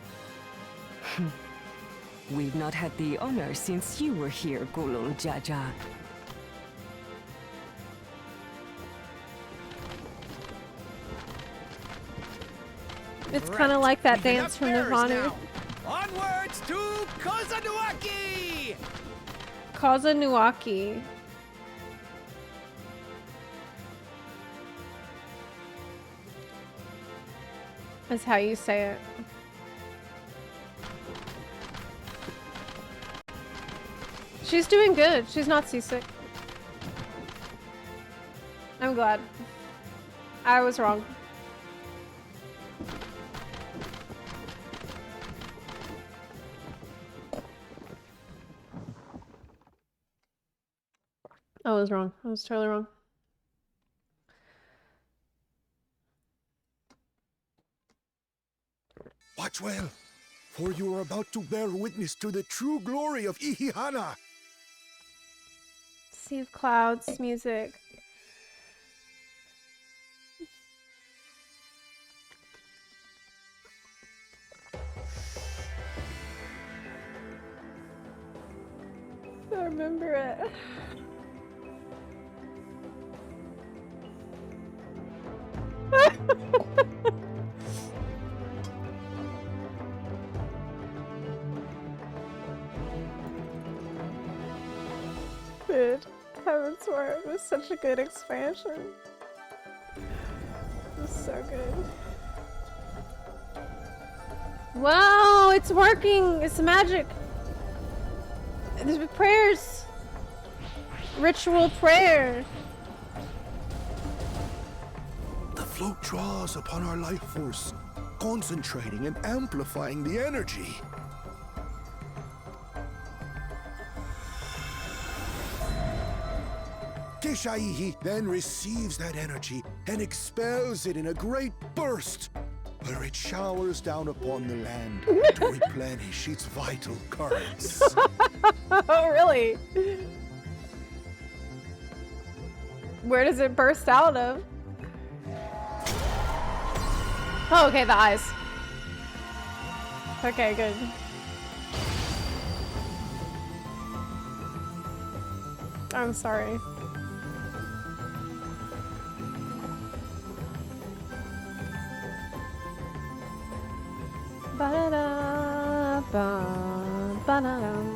We've not had the honor since you were here, Gulul Jaja. It's kind of like that dance from the Hanu. Onwards to Kozanuaki! Kozanuaki. That's how you say it. She's doing good. She's not seasick. I'm glad. I was wrong. I was wrong. I was totally wrong. Watch well, for you are about to bear witness to the true glory of Ihihana. Sea of clouds, music. I remember it. Dude, Heaven's Word was such a good expansion. It was so good. Wow, it's working! It's magic! There's prayers. Ritual prayer. The float draws upon our life force, concentrating and amplifying the energy. Kishaihi then receives that energy and expels it in a great burst, where it showers down upon the land to replenish its vital currents. Oh, really? Where does it burst out of? Oh, okay, the eyes. Okay, good. I'm sorry. Ba-da-da, ba-da-dum.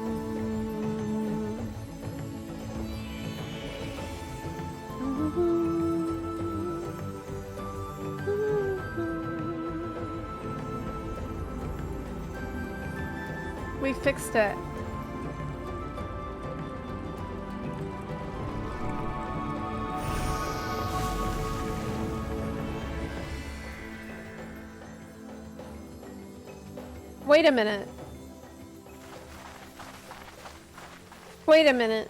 We fixed it. Wait a minute. Wait a minute.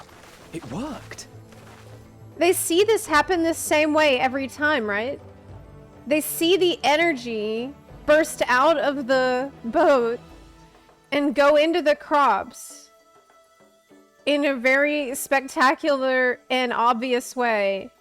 It worked. They see this happen the same way every time, right? They see the energy burst out of the boat and go into the crops in a very spectacular and obvious way.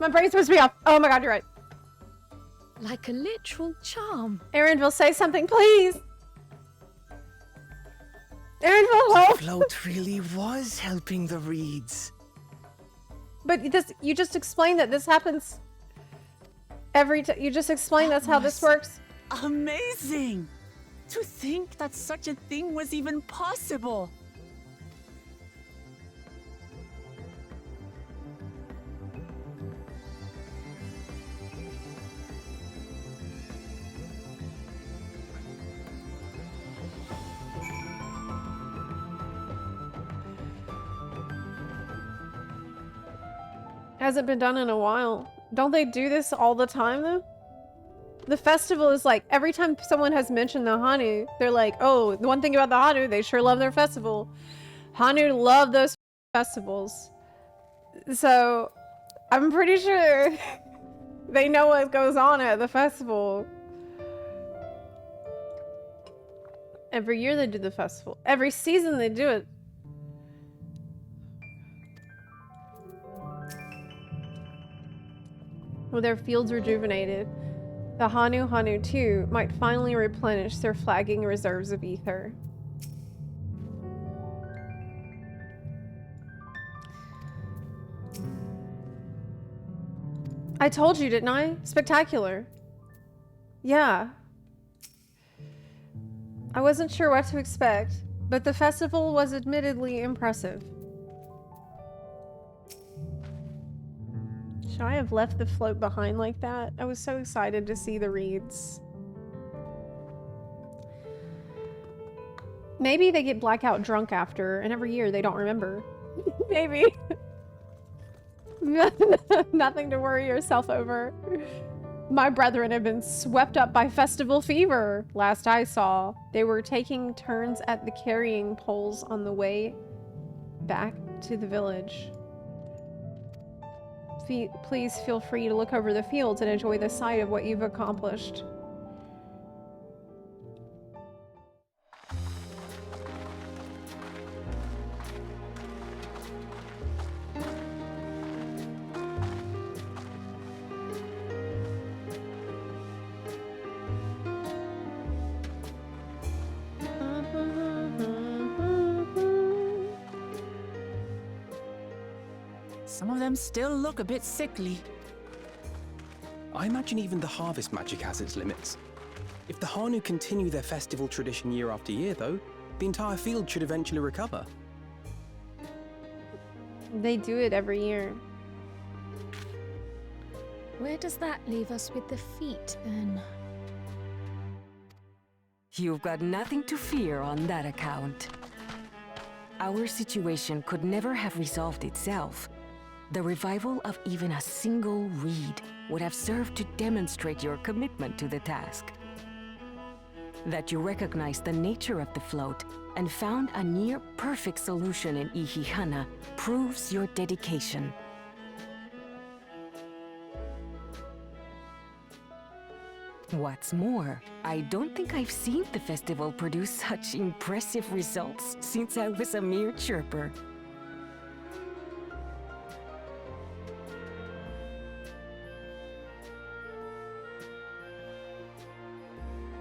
My brain's supposed to be off. Oh my god, you're right. Like a literal charm. Aaron, say something, please. Aaron, The help. float really was helping the reeds. But you just explained that this happens every time. You just explained that's how this works. Amazing! To think that such a thing was even possible. Hasn't been done in a while. Don't they do this all the time though? The festival is like, every time someone has mentioned the Hanu, they're like, oh, the one thing about the Hanu, they sure love their festival. Hanu love those festivals. So, I'm pretty sure they know what goes on at the festival. Every year they do the festival. Every season they do it. With their fields rejuvenated, the Hanu too might finally replenish their flagging reserves of ether. I told you, didn't I? Spectacular. Yeah. I wasn't sure what to expect, but the festival was admittedly impressive. Should I have left the float behind like that? I was so excited to see the reeds. Maybe they get blackout drunk after, and every year they don't remember. Maybe. Nothing to worry yourself over. My brethren have been swept up by festival fever. Last I saw, they were taking turns at the carrying poles on the way back to the village. Please feel free to look over the fields and enjoy the sight of what you've accomplished. Some of them still look a bit sickly. I imagine even the harvest magic has its limits. If the Hanu continue their festival tradition year after year, though, the entire field should eventually recover. They do it every year. Where does that leave us with the feet, then? You've got nothing to fear on that account. Our situation could never have resolved itself. The revival of even a single reed would have served to demonstrate your commitment to the task. That you recognize the nature of the float and found a near-perfect solution in Ihihana proves your dedication. What's more, I don't think I've seen the festival produce such impressive results since I was a mere chirper.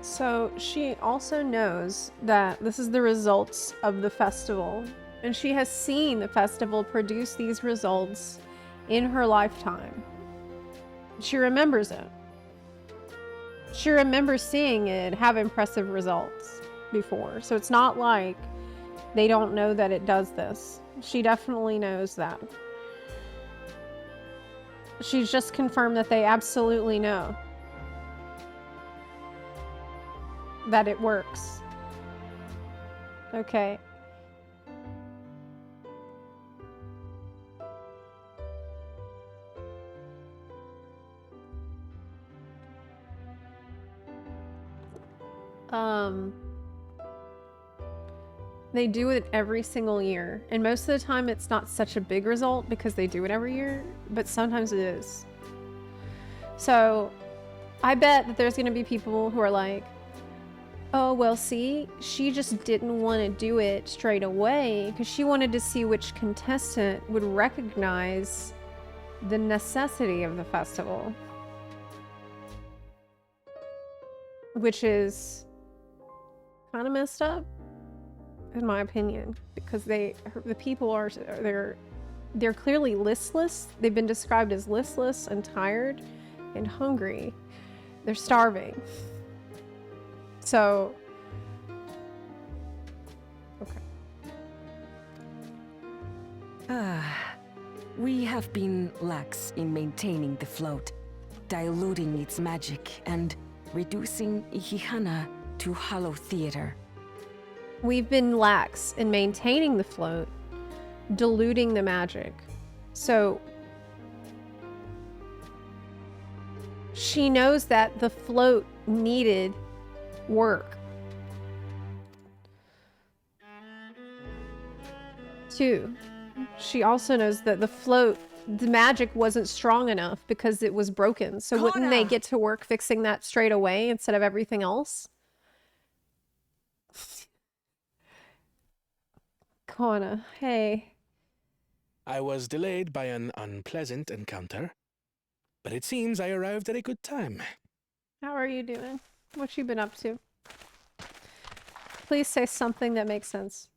So she also knows that this is the results of the festival, and she has seen the festival produce these results in her lifetime. She remembers it. She remembers seeing it have impressive results before, so it's not like they don't know that it does this. She definitely knows that. She's just confirmed that they absolutely know that it works. Okay. They do it every single year, and most of the time it's not such a big result because they do it every year, but sometimes it is. So I bet that there's going to be people who are like, oh, well, see, she just didn't want to do it straight away because she wanted to see which contestant would recognize the necessity of the festival. Which is kind of messed up, in my opinion, because the people are, they're clearly listless. They've been described as listless and tired and hungry. They're starving. So, okay. We have been lax in maintaining the float, diluting its magic and reducing Ihihana to hollow theater. We've been lax in maintaining the float, diluting the magic. So she knows that the float needed work. 2, she also knows that the float, the magic wasn't strong enough because it was broken. So wouldn't they get to work fixing that straight away instead of everything else? Kona, hey. I was delayed by an unpleasant encounter, but it seems I arrived at a good time. How are you doing? What you been up to? Please say something that makes sense.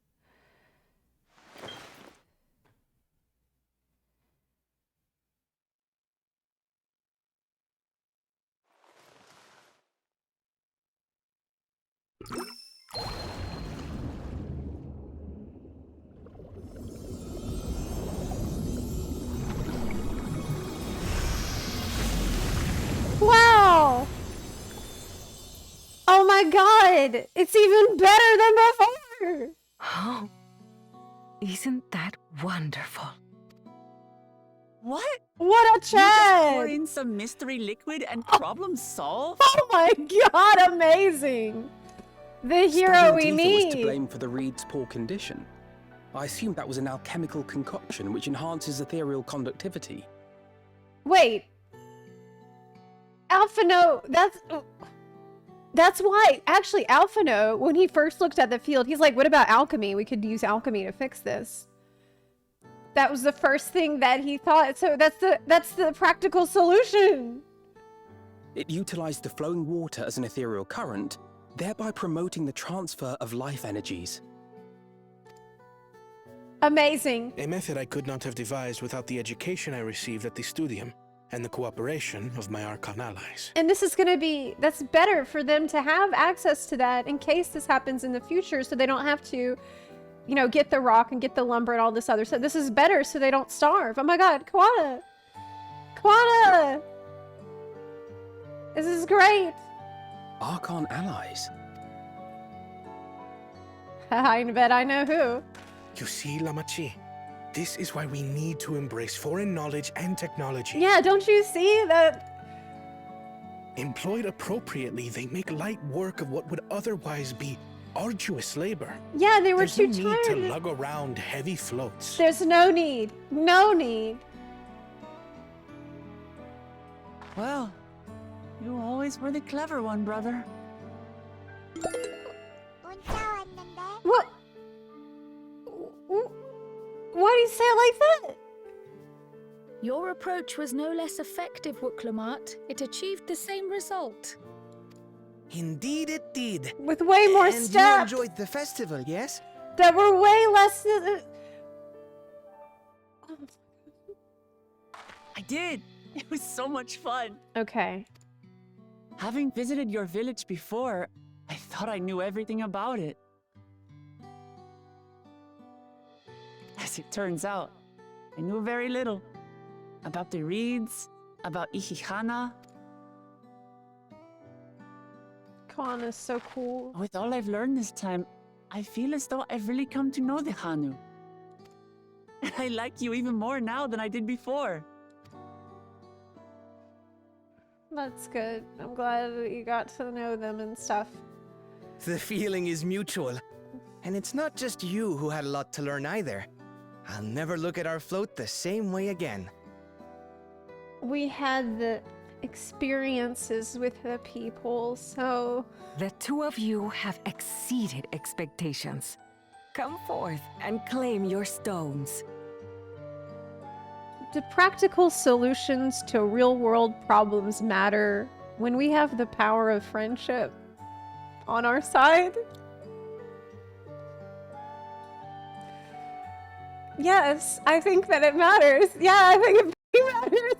Wow! Oh my god! It's even better than before! Oh, isn't that wonderful? What? What a You just chat! pour in some mystery liquid and problem solved? Oh my god, amazing! The hero Studying we ether was to need! blame for the reed's poor condition. I assumed that was an alchemical concoction which enhances ethereal conductivity. Wait. Alphino, that's why, actually, Alphino, when he first looked at the field, he's like, what about alchemy? We could use alchemy to fix this. That was the first thing that he thought, so that's the practical solution. It utilized the flowing water as an ethereal current, thereby promoting the transfer of life energies. Amazing. A method I could not have devised without the education I received at the studium and the cooperation of my Archon allies. And this is gonna be, that's better for them to have access to that in case this happens in the future, so they don't have to you know, get the rock and get the lumber and all this other stuff. This is better so they don't starve. Oh my god, Kwana! Kwana! This is great! Archon allies. I bet I know who. You see, Lamachi? This is why we need to embrace foreign knowledge and technology. Yeah, don't you see that? Employed appropriately, they make light work of what would otherwise be arduous labor. Yeah, they were There's too no tired. need to lug around heavy floats. There's no need. No need. Well, you always were the clever one, brother. What? Why do you say it like that? Your approach was no less effective, Wachumechiimeqi. It achieved the same result. Indeed it did. With way more and steps. you enjoyed the festival, yes? That were way less... I did. It was so much fun. Okay. Having visited your village before, I thought I knew everything about it. As it turns out, I knew very little. About the reeds, about Ihihana. Kwan is so cool. With all I've learned this time, I feel as though I've really come to know the Hanu. And I like you even more now than I did before. That's good. I'm glad that you got to know them and stuff. The feeling is mutual. And it's not just you who had a lot to learn either. I'll never look at our float the same way again. We had the experiences with the people, so... The two of you have exceeded expectations. Come forth and claim your stones. Do practical solutions to real-world problems matter when we have the power of friendship on our side? Yes, I think that it matters. Yeah, I think it matters.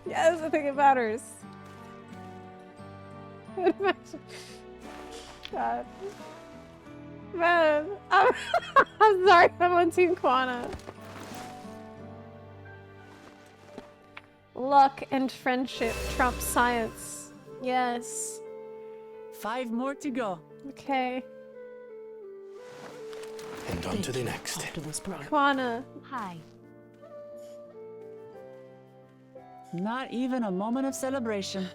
Yes, I think it matters. God. Man, I'm sorry, I'm on Team Kwana. Luck and friendship trump science. Yes. 5 more to go. Okay. And on to the next. Kwana. Hi. Not even a moment of celebration.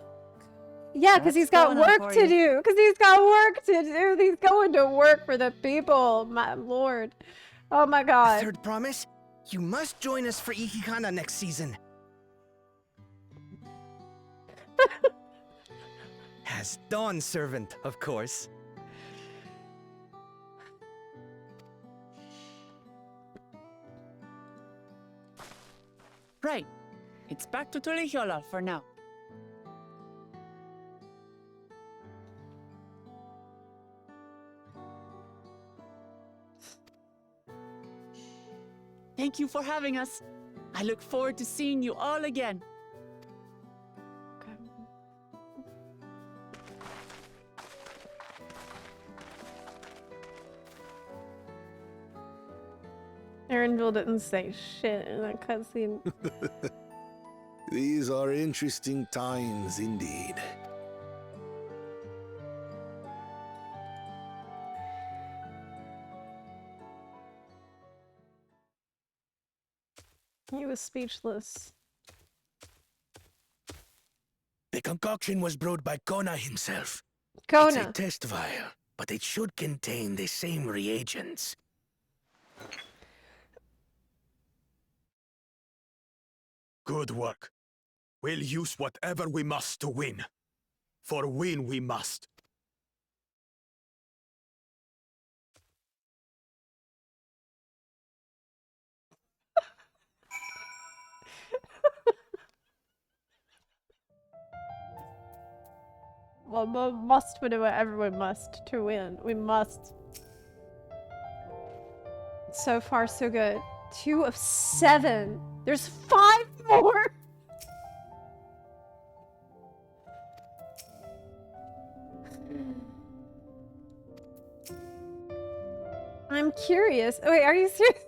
Yeah, because he's got work to do. Because he's got work to do. He's going to work for the people. My lord. Oh my god. Third promise, you must join us for Ihihana next season. As Dawn servant, of course. Right. It's back to Tulihiola for now. Thank you for having us. I look forward to seeing you all again. Erinville didn't say shit in that cutscene. These are interesting times indeed. He was speechless. The concoction was brewed by Kona himself. Kona. It's a test vial, but it should contain the same reagents. Good work. We'll use whatever we must to win. For win we must. Well, must do what everyone must to win. We must. So far, so good. 2 of 7. There's 5 more. I'm curious. Wait, are you serious?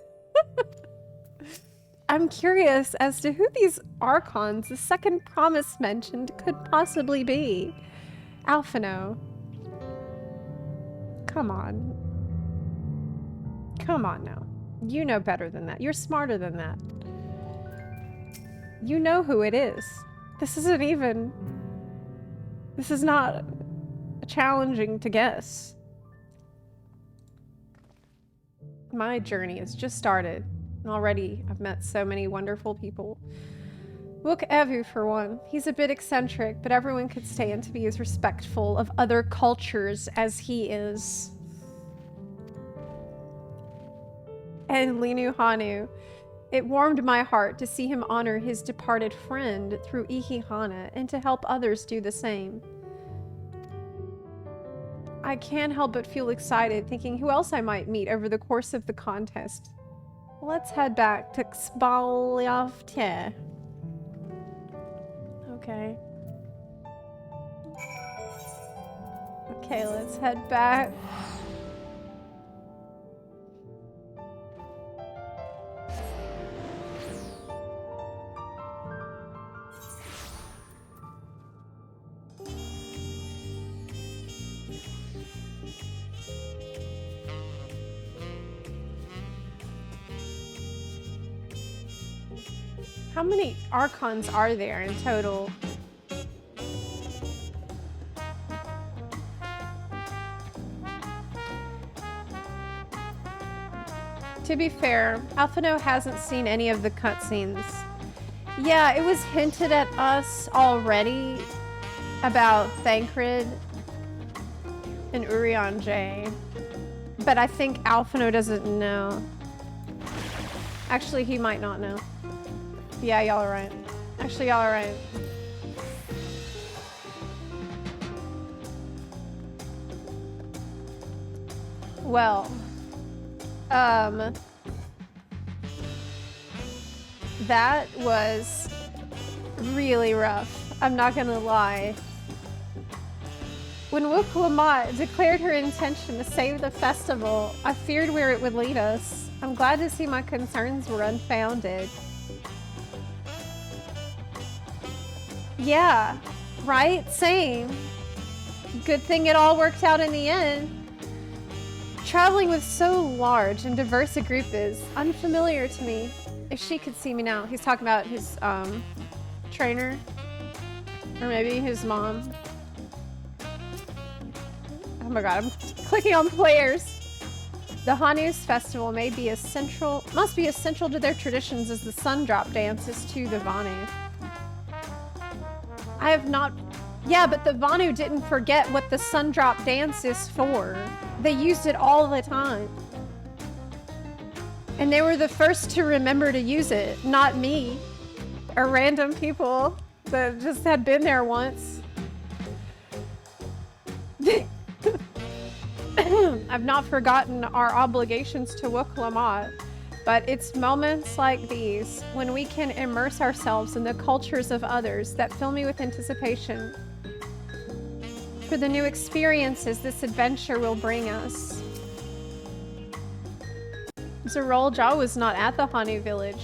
I'm curious as to who these archons, the second promise mentioned, could possibly be. Alphino. Come on. Come on now. You know better than that. You're smarter than that. You know who it is. This isn't even... This is not challenging to guess. My journey has just started. Already, I've met so many wonderful people. Wachumechiimeqi, for one. He's a bit eccentric, but everyone could stand to be as respectful of other cultures as he is. And Linu Hanu. It warmed my heart to see him honor his departed friend through Ihihana and to help others do the same. I can't help but feel excited thinking who else I might meet over the course of the contest. Let's head back to Xbalyavte. Okay. Okay, let's head back. How many archons are there in total? To be fair, Alphino hasn't seen any of the cutscenes. Yeah, it was hinted at us already about Thancred and Urian J, but I think Alphino doesn't know. Actually, he might not know. Yeah, y'all are right. Actually, y'all are right. Well, that was really rough. I'm not gonna lie. When Wachumechiimeqi declared her intention to save the festival, I feared where it would lead us. I'm glad to see my concerns were unfounded. Yeah, right? Same. Good thing it all worked out in the end. Traveling with so large and diverse a group is unfamiliar to me. If she could see me now. He's talking about his trainer. Or maybe his mom. Oh my god, I'm clicking on players. The Hanu's festival must be as central to their traditions as the sun drop dance is to the Vanu. I have not... Yeah, but the Vanu didn't forget what the sun drop dance is for. They used it all the time. And they were the first to remember to use it, not me. Or random people that just had been there once. I've not forgotten our obligations to Wachumechiimeqi. But it's moments like these, when we can immerse ourselves in the cultures of others, that fill me with anticipation for the new experiences this adventure will bring us. Zerolja was not at the Hanu village,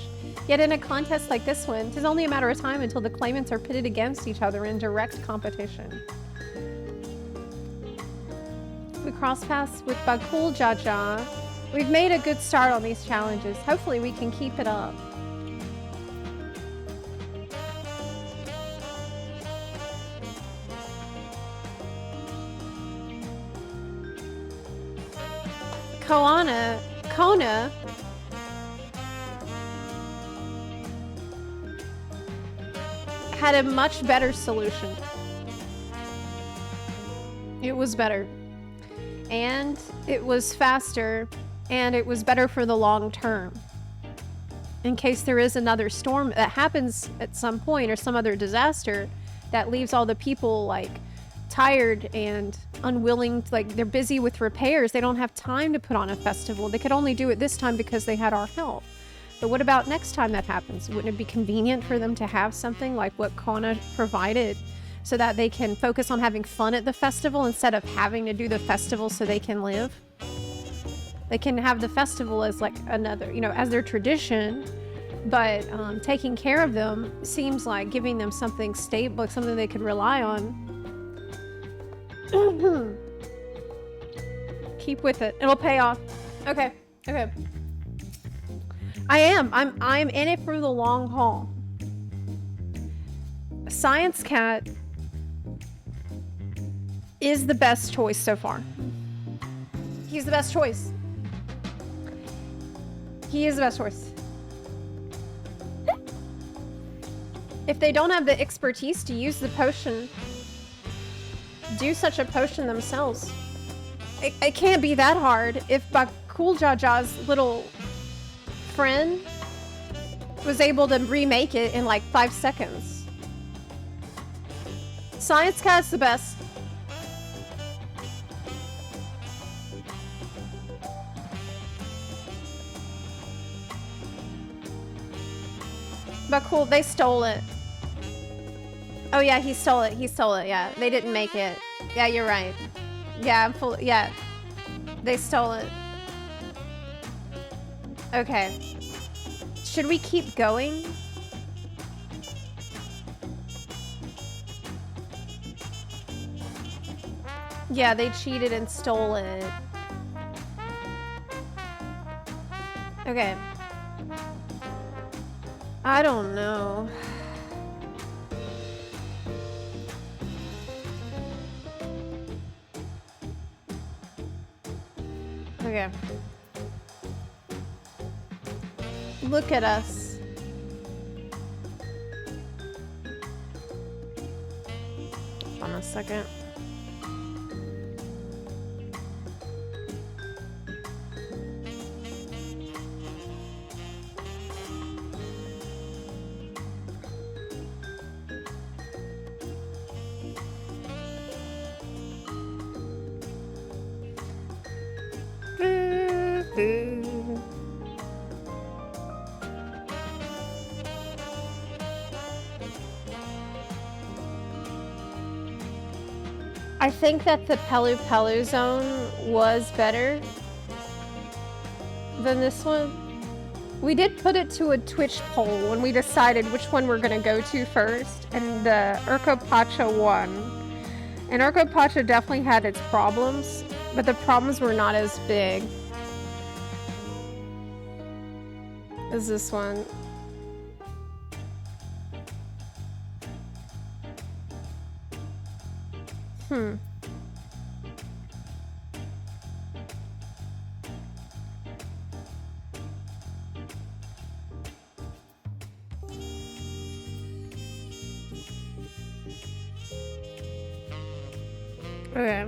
yet in a contest like this one, it is only a matter of time until the claimants are pitted against each other in direct competition. We cross paths with Bakul Jaja. We've made a good start on these challenges. Hopefully we can keep it up. Kona had a much better solution. It was better. And it was faster. And it was better for the long term. In case there is another storm that happens at some point or some other disaster that leaves all the people like tired and unwilling, like they're busy with repairs. They don't have time to put on a festival. They could only do it this time because they had our help. But what about next time that happens? Wouldn't it be convenient for them to have something like what Kona provided so that they can focus on having fun at the festival instead of having to do the festival so they can live? They can have the festival as like another, you know, as their tradition, but taking care of them seems like giving them something stable, like something they could rely on. Keep with it. It'll pay off. Okay. Okay. I'm in it for the long haul. Science Cat is the best choice so far. He's the best choice. He is the best choice. If they don't have the expertise to use the potion, do such a potion themselves. It can't be that hard if Bakul Jaja's little friend was able to remake it in like 5 seconds. Science Cat's the best. Bakul, they stole it. Oh yeah, he stole it. He stole it. Yeah, they didn't make it. Yeah, you're right. Yeah, I'm full. Yeah, they stole it. Okay. Should we keep going? Yeah, they cheated and stole it. Okay. I don't know. Okay. Look at us. Hold on a second. I think that the Pelu Pelu zone was better than this one. We did put it to a Twitch poll when we decided which one we're gonna go to first, and Urkopacha won. And Urkopacha definitely had its problems, but the problems were not as big as this one. Okay.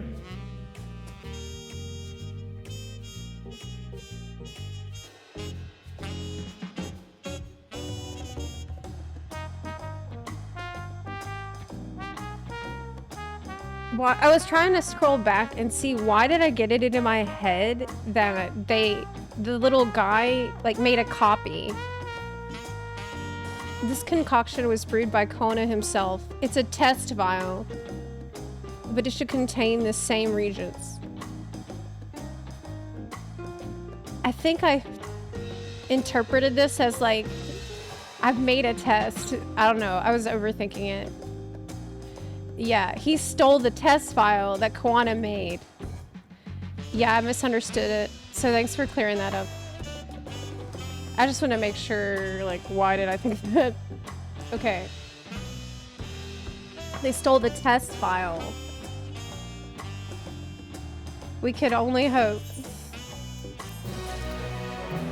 Well, I was trying to scroll back and see why did I get it into my head that the little guy like made a copy. This concoction was brewed by Kona himself. It's a test vial, but it should contain the same reagents. I think I interpreted this as like, I've made a test. I don't know. I was overthinking it. Yeah, he stole the test file that Koana made. Yeah, I misunderstood it. So thanks for clearing that up. I just want to make sure, like, why did I think that? Okay. They stole the test file. We could only hope.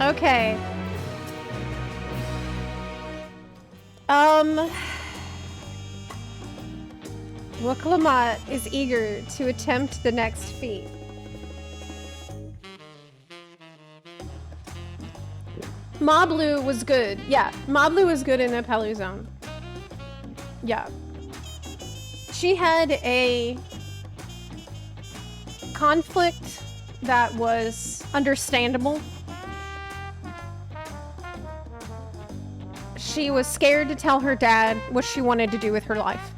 Okay. Wachumechiimeqi is eager to attempt the next feat. Moblu was good. Yeah, Moblu was good in the Pelu zone. Yeah. She had a conflict that was understandable. She was scared to tell her dad what she wanted to do with her life.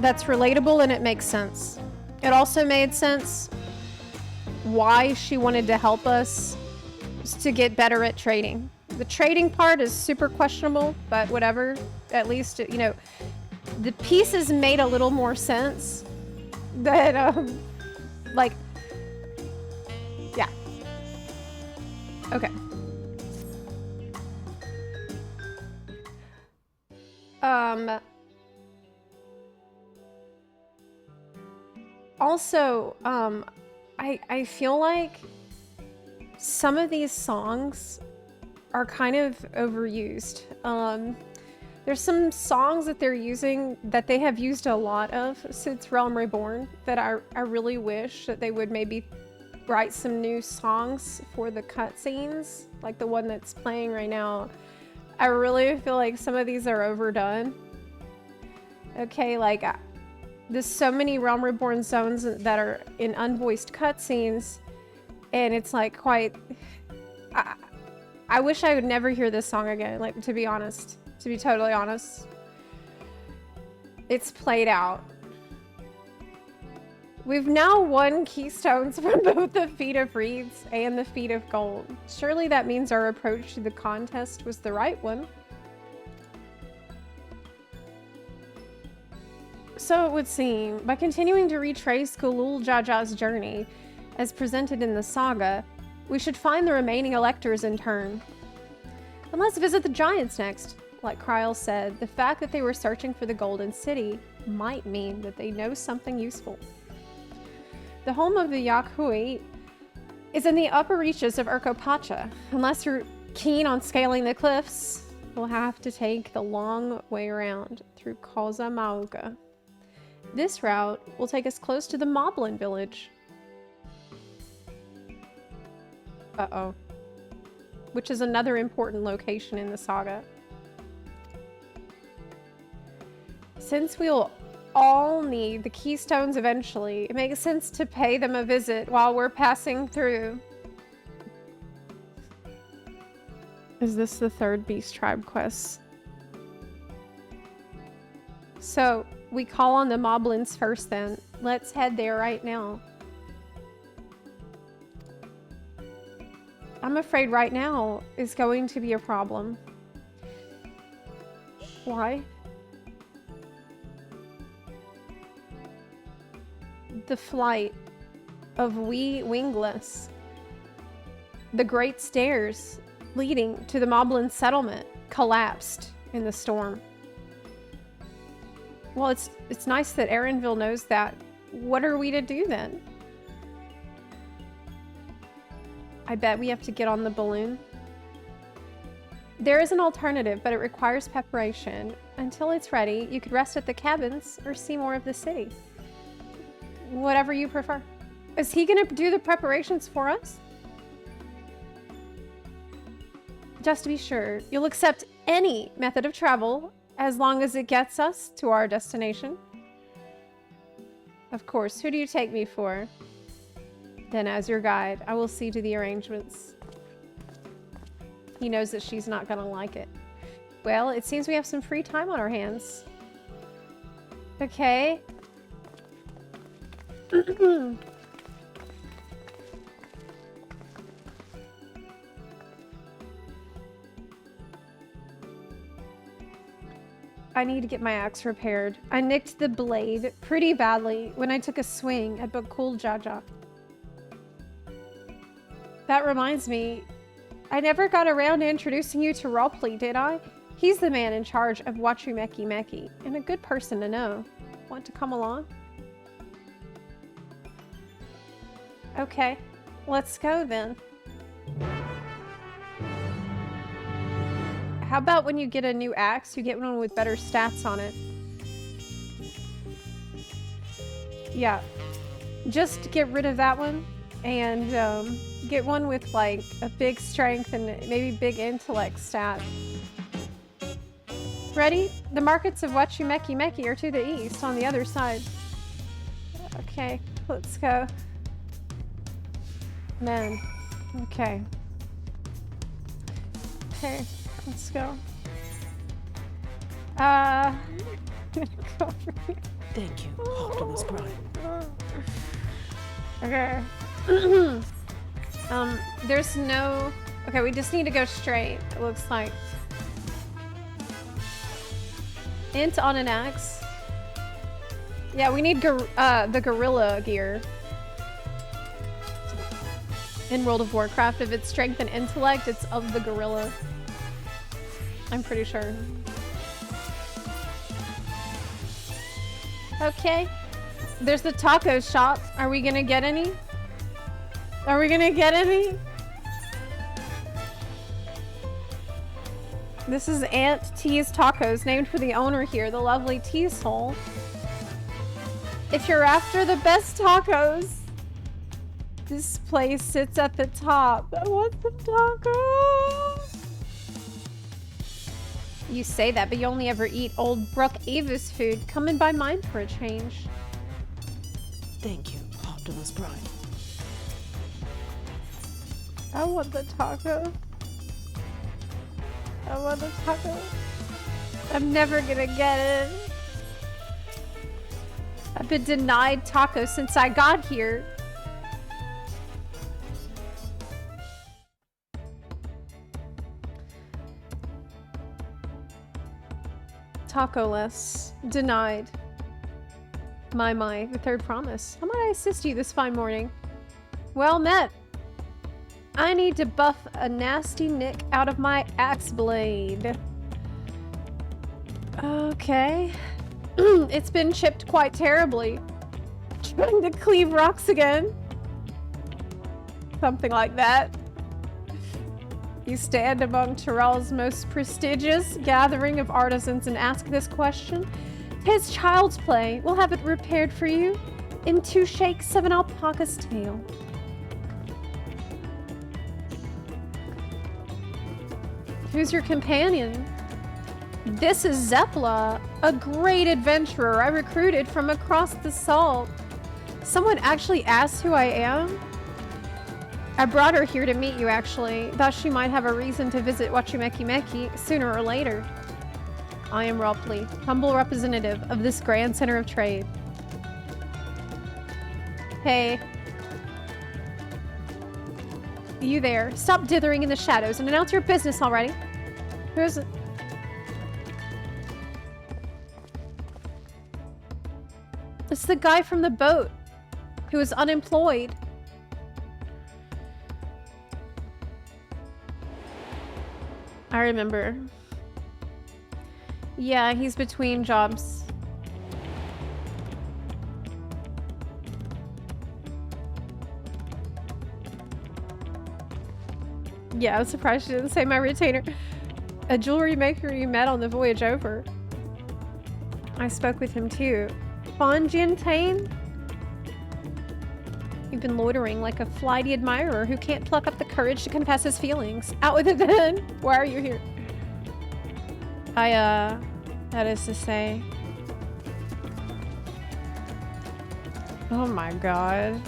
That's relatable and it makes sense. It also made sense why she wanted to help us was to get better at trading. The trading part is super questionable, but whatever. At least, you know, the pieces made a little more sense. That, like, yeah. Okay. Also, I feel like some of these songs are kind of overused. There's some songs that they're using that they have used a lot of since Realm Reborn that I really wish that they would maybe write some new songs for the cutscenes, like the one that's playing right now. I really feel like some of these are overdone. Okay, like there's so many Realm Reborn zones that are in unvoiced cutscenes, and it's like quite... I wish I would never hear this song again, like, to be honest. To be totally honest. It's played out. We've now won keystones from both the Feat of Reeds and the Feat of Gold. Surely that means our approach to the contest was the right one. So it would seem, by continuing to retrace Kulul Jaja's journey, as presented in the saga, we should find the remaining electors in turn. And let's visit the giants next. Like Kryl said, the fact that they were searching for the Golden City might mean that they know something useful. The home of the Yakuit is in the upper reaches of Urkopacha. Unless you're keen on scaling the cliffs, we'll have to take the long way around through Koza Mauga. This route will take us close to the Moblin village. Uh-oh. Which is another important location in the saga. Since we'll all need the keystones eventually, it makes sense to pay them a visit while we're passing through. Is this the third Beast Tribe quest? So, we call on the Moblins first then. Let's head there right now. I'm afraid right now is going to be a problem. Why? The flight of wee wingless. The great stairs leading to the Moblin settlement collapsed in the storm. Well, it's nice that Erenville knows that. What are we to do then? I bet we have to get on the balloon. There is an alternative, but it requires preparation. Until it's ready, you could rest at the cabins or see more of the city. Whatever you prefer. Is he gonna do the preparations for us? Just to be sure, you'll accept any method of travel as long as it gets us to our destination. Of course, who do you take me for? Then as your guide, I will see to the arrangements. He knows that she's not gonna like it. Well, it seems we have some free time on our hands. Okay. I need to get my axe repaired. I nicked the blade pretty badly when I took a swing at Bokul Jaja. That reminds me, I never got around to introducing you to Ropley, did I? He's the man in charge of Wachumechiimeqi, and a good person to know. Want to come along? Okay, let's go then. How about when you get a new axe, you get one with better stats on it? Yeah, just get rid of that one and get one with like a big strength and maybe big intellect stat. Ready? The markets of Wachumechiimeqi are to the east on the other side. Okay, let's go. Man, okay. Okay, let's go. I'm gonna go over here. Thank you, Optimus Prime. Okay. There's no... Okay, we just need to go straight, it looks like. Int on an axe. Yeah, we need the gorilla gear. In World of Warcraft, if it's strength and intellect, it's of the gorilla. I'm pretty sure. Okay. There's the taco shop. Are we gonna get any? Are we gonna get any? This is Aunt T's Tacos, named for the owner here, the lovely T-Soul. If you're after the best tacos, this place sits at the top. I want some tacos. You say that, but you only ever eat old Brooke Ava's food. Come and buy mine for a change. Thank you, Optimus Prime. I want the taco. I want the taco. I'm never gonna get it. I've been denied tacos since I got here. Taco-less. Denied. My, the third promise. How might I assist you this fine morning? Well met. I need to buff a nasty nick out of my axe blade. Okay. It's been chipped quite terribly. Trying to cleave rocks again. Something like that. You stand among Tyrell's most prestigious gathering of artisans and ask this question. 'Tis child's play. We'll have it repaired for you in 2 shakes of an alpaca's tail. Who's your companion? This is Zepla, a great adventurer I recruited from across the salt. Someone actually asked who I am? I brought her here to meet you, actually. Thought she might have a reason to visit Wachumechiimeqi sooner or later. I am Ropley, humble representative of this grand center of trade. Hey. You there. Stop dithering in the shadows and announce your business already. Who's it? It's the guy from the boat who is unemployed. I remember. Yeah, he's between jobs. Yeah, I was surprised she didn't say my retainer. A jewelry maker you met on the voyage over. I spoke with him too. Fonjiantain? You've been loitering like a flighty admirer who can't pluck up the courage to confess his feelings. Out with it then! Why are you here? That is to say... Oh my god.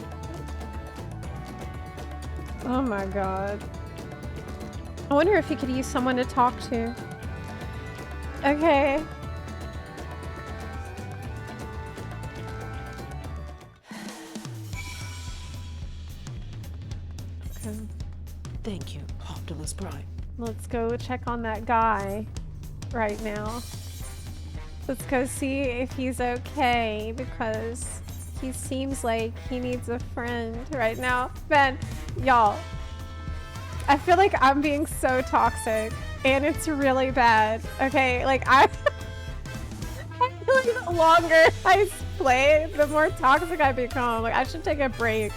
Oh my god. I wonder if he could use someone to talk to. Okay. Okay. Thank you, Optimus Prime. Let's go check on that guy right now. Let's go see if he's okay, because he seems like he needs a friend right now. Man, y'all, I feel like I'm being so toxic, and it's really bad. Okay, like I feel like the longer I play, the more toxic I become. Like I should take a break.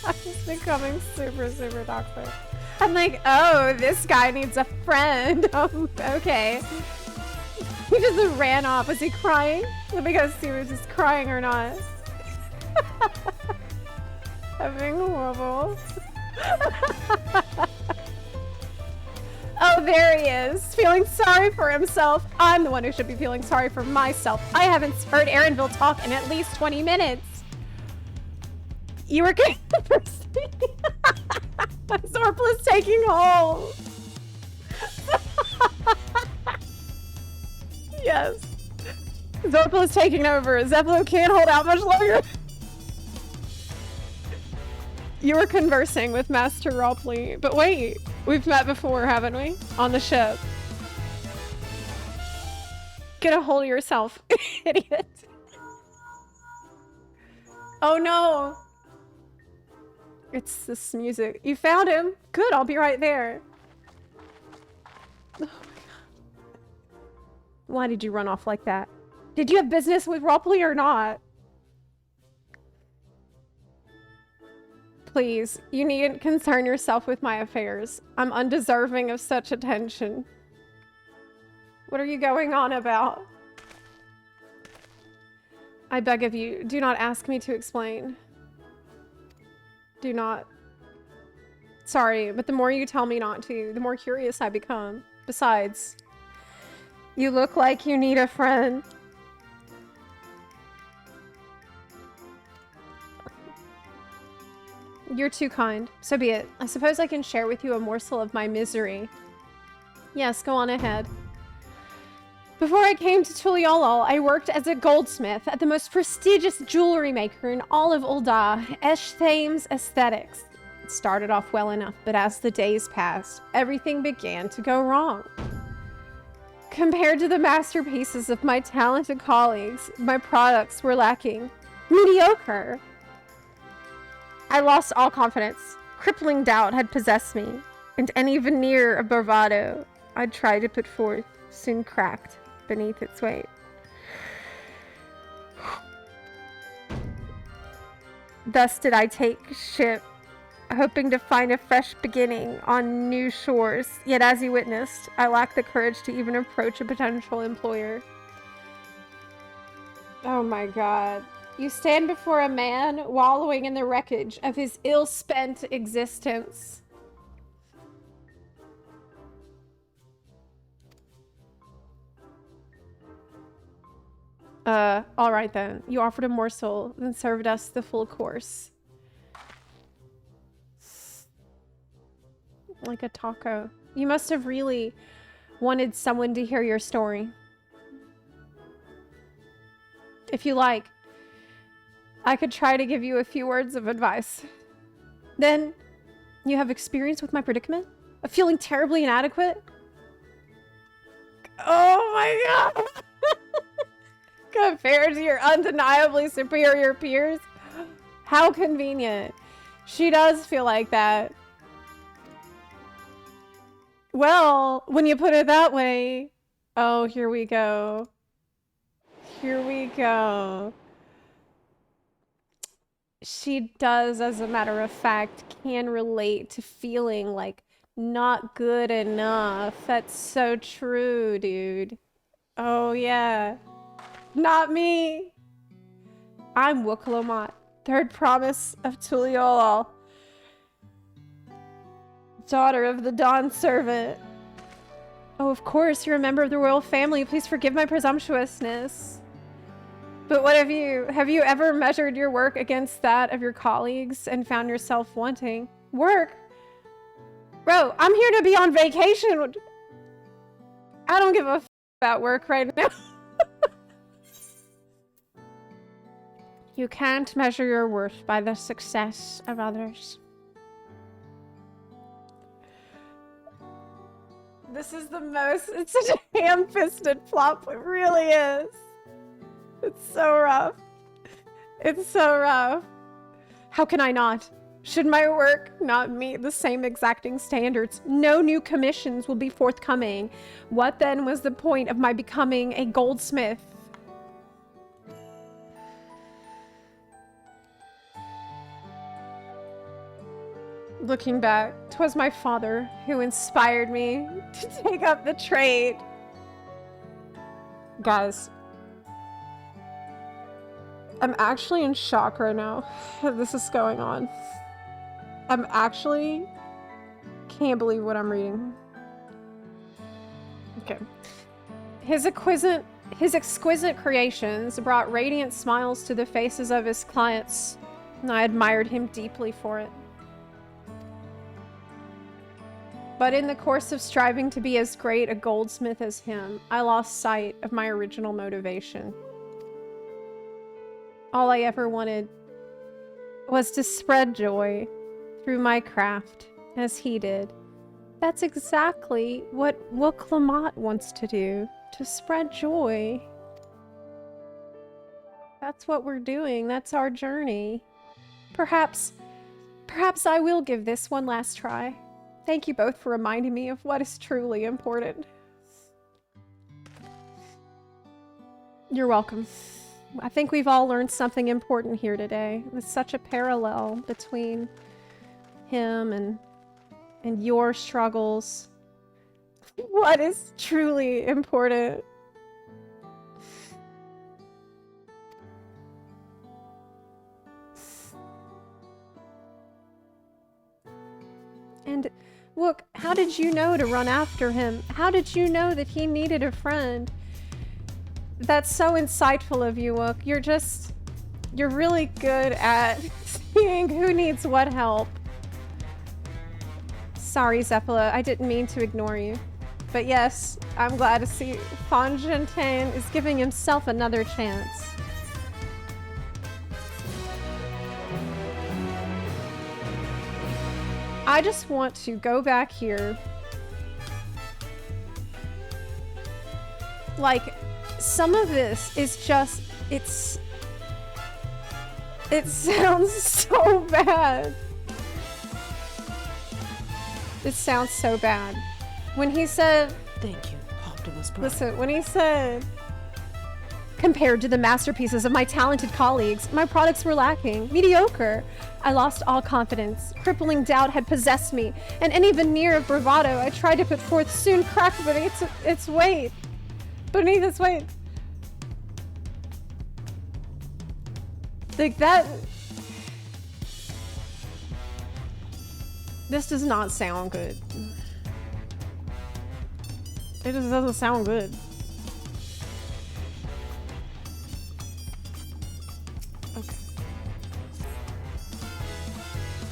I'm just becoming super, super toxic. I'm like, oh, this guy needs a friend. Okay. He just ran off. Was he crying? Let me go see if he's just crying or not. I'm being horrible. Oh, there he is. Feeling sorry for himself. I'm the one who should be feeling sorry for myself. I haven't heard Aaronville talk in at least 20 minutes. You were getting the first Zorpla's taking hold. Yes. Zepla's taking over. Zepla can't hold out much longer. You were conversing with Master Ropley, but wait, we've met before, haven't we? On the ship. Get a hold of yourself, idiot. Oh no. It's this music. You found him? Good, I'll be right there. Oh my god. Why did you run off like that? Did you have business with Ropley or not? Please, you needn't concern yourself with my affairs. I'm undeserving of such attention. What are you going on about? I beg of you, do not ask me to explain. Do not. Sorry, but the more you tell me not to, the more curious I become. Besides, you look like you need a friend. You're too kind. So be it. I suppose I can share with you a morsel of my misery. Yes, go on ahead. Before I came to Tuliolol, I worked as a goldsmith at the most prestigious jewelry maker in all of Ul'dah, Eshthames Aesthetics. It started off well enough, but as the days passed, everything began to go wrong. Compared to the masterpieces of my talented colleagues, my products were lacking. Mediocre. I lost all confidence. Crippling doubt had possessed me, and any veneer of bravado I'd tried to put forth soon cracked beneath its weight. Thus did I take ship, hoping to find a fresh beginning on new shores, yet as you witnessed, I lacked the courage to even approach a potential employer. Oh my god. You stand before a man wallowing in the wreckage of his ill-spent existence. Alright then. You offered a morsel, then served us the full course. Like a taco. You must have really wanted someone to hear your story. If you like, I could try to give you a few words of advice. Then, you have experience with my predicament? Of feeling terribly inadequate? Oh my god! Compared to your undeniably superior peers? How convenient. She does feel like that. Well, when you put it that way... Oh, here we go. Here we go. She does, as a matter of fact, can relate to feeling like not good enough. That's so true, dude. Oh, yeah. Not me. I'm Wachumechiimeqi, third promise of Tuliolol. Daughter of the Dawn Servant. Oh, of course, you're a member of the royal family. Please forgive my presumptuousness. But what have you ever measured your work against that of your colleagues and found yourself wanting? Work? Bro, I'm here to be on vacation. I don't give a f about work right now. You can't measure your worth by the success of others. This is the most, it's such a ham-fisted plot, it really is. It's so rough. It's so rough. How can I not? Should my work not meet the same exacting standards, no new commissions will be forthcoming. What then was the point of my becoming a goldsmith? Looking back, 'twas my father who inspired me to take up the trade. Guys, I'm actually in shock right now that this is going on. I'm actually can't believe what I'm reading. Okay. His exquisite creations brought radiant smiles to the faces of his clients, and I admired him deeply for it. But in the course of striving to be as great a goldsmith as him, I lost sight of my original motivation. all I ever wanted was to spread joy through my craft, as he did. That's exactly what Wachumechiimeqi wants to do, to spread joy. That's what we're doing. That's our journey. Perhaps I will give this one last try. Thank you both for reminding me of what is truly important. You're welcome. I think we've all learned something important here today. There's such a parallel between him and your struggles. What is truly important? And look, how did you know to run after him? How did you know that he needed a friend? That's so insightful of you, Wook. You're really good at seeing who needs what help. Sorry, Zepla, I didn't mean to ignore you. But yes, I'm glad to see Fonjintain is giving himself another chance. I just want to go back here. Like, some of this is just, it sounds so bad. It sounds so bad. When he said, Thank you, Optimus Prime. listen, when he said, compared to the masterpieces of my talented colleagues, my products were lacking, mediocre. I lost all confidence. Crippling doubt had possessed me, and any veneer of bravado I tried to put forth soon cracked beneath its weight. Beneath its weight. Like that. This does not sound good. It just doesn't sound good. Okay.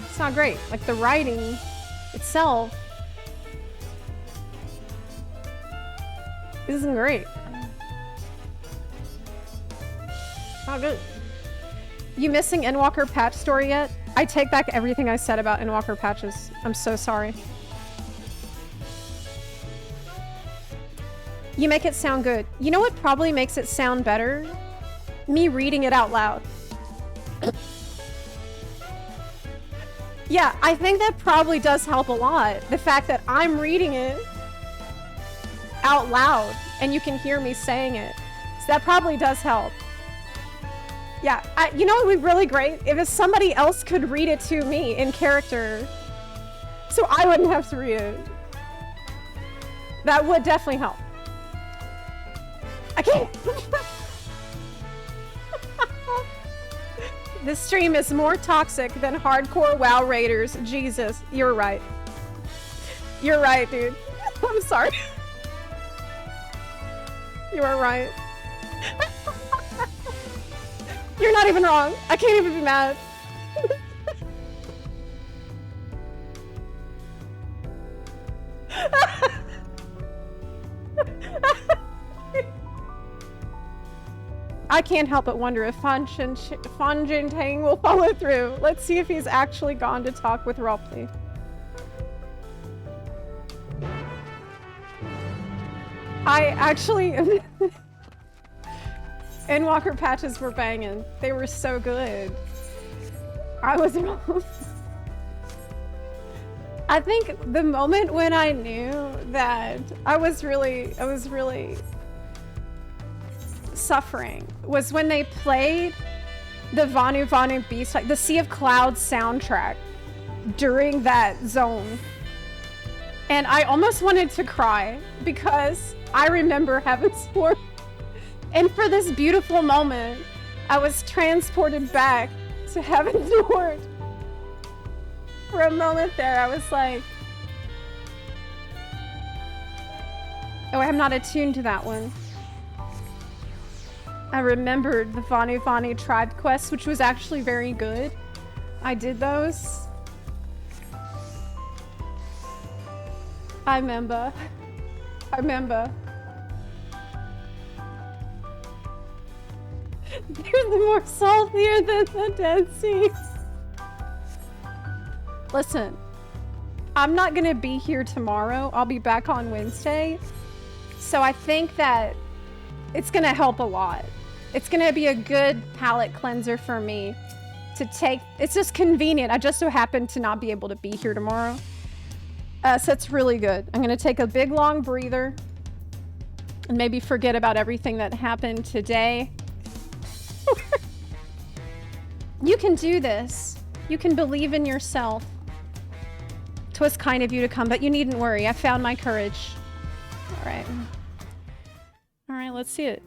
It's not great. Like the writing itself isn't great. Not good. You missing Endwalker patch story yet? I take back everything I said about Endwalker patches. I'm so sorry. You make it sound good. You know what probably makes it sound better? Me reading it out loud. Yeah, I think that probably does help a lot. The fact that I'm reading it out loud and you can hear me saying it. So that probably does help. Yeah, you know what would be really great? If somebody else could read it to me in character. So I wouldn't have to read it. That would definitely help. I can't. This stream is more toxic than hardcore WoW raiders. Jesus, you're right. You're right, dude. I'm sorry. You are right. You're not even wrong. I can't even be mad. I can't help but wonder if Fonjintain will follow through. Let's see if he's actually gone to talk with Ropley. I actually... Endwalker patches were banging. They were so good. I was wrong. I think the moment when I knew that I was really suffering was when they played the Vanu Vanu Beast, like the Sea of Clouds soundtrack during that zone. And I almost wanted to cry because I remember having sworn. And for this beautiful moment, I was transported back to Heaven's Ward. For a moment there, I was like, oh, I'm not attuned to that one. I remembered the Vanu Vanu tribe quest, which was actually very good. I did those. I remember. They're more saltier than the Dead Sea. Listen, I'm not gonna be here tomorrow. I'll be back on Wednesday. So I think that it's gonna help a lot. It's gonna be a good palate cleanser for me to take. It's just convenient. I just so happen to not be able to be here tomorrow. So it's really good. I'm gonna take a big long breather and maybe forget about everything that happened today. You can do this. You can believe in yourself. 'Twas kind of you to come, but you needn't worry. I found my courage. All right. All right, let's see it.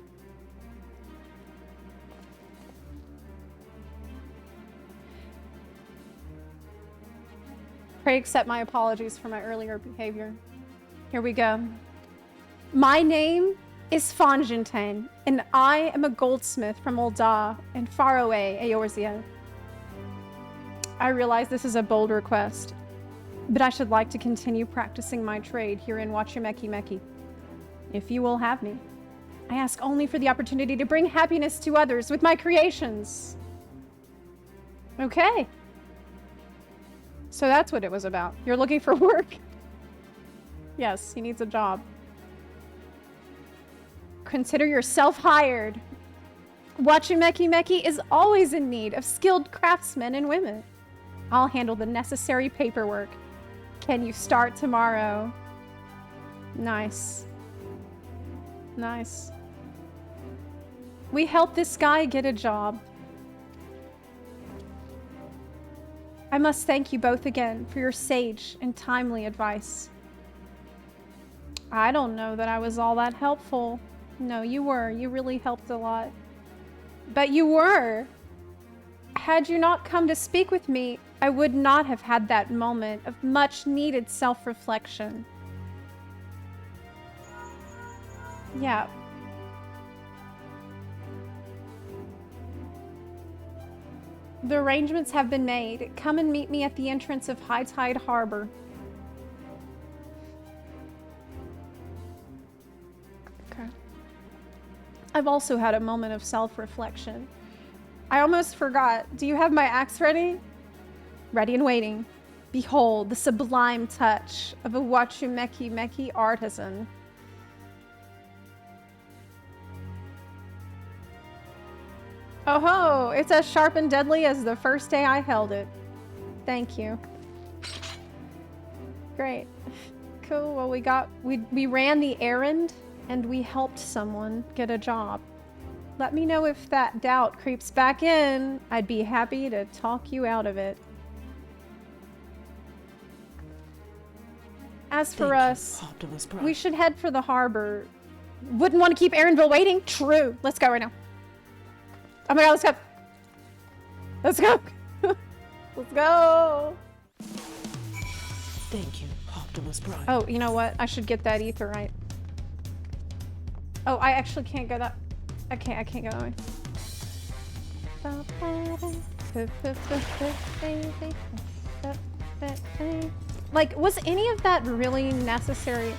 Pray accept my apologies for my earlier behavior. Here we go. My name is Fonjintain, and I am a goldsmith from Ul'dah in faraway Eorzea. I realize this is a bold request, but I should like to continue practicing my trade here in Wachumechiimeqi. If you will have me, I ask only for the opportunity to bring happiness to others with my creations. Okay. So that's what it was about. You're looking for work? Yes, he needs a job. Consider yourself hired. Wachumechiimeqi is always in need of skilled craftsmen and women. I'll handle the necessary paperwork. Can you start tomorrow? Nice. Nice. We helped this guy get a job. I must thank you both again for your sage and timely advice. I don't know that I was all that helpful. No, you were. You really helped a lot. But you were. Had you not come to speak with me, I would not have had that moment of much needed self-reflection. Yeah. The arrangements have been made. Come and meet me at the entrance of High Tide Harbor. Okay. I've also had a moment of self-reflection. I almost forgot. Do you have my axe ready? Ready and waiting. Behold, the sublime touch of a Wachumechiimeqi artisan. Oh ho! It's as sharp and deadly as the first day I held it. Thank you. Great. Cool. Well, we ran the errand and we helped someone get a job. Let me know if that doubt creeps back in. I'd be happy to talk you out of it. As for us, we should head for the harbor. Wouldn't want to keep Erinville waiting? True. Let's go right now. Oh my god, let's go. Let's go. Let's go. Thank you, Optimus Prime. Oh, you know what? I should get that ether right. Oh, I actually can't go that. I can't go that way. Like, was any of that really necessary?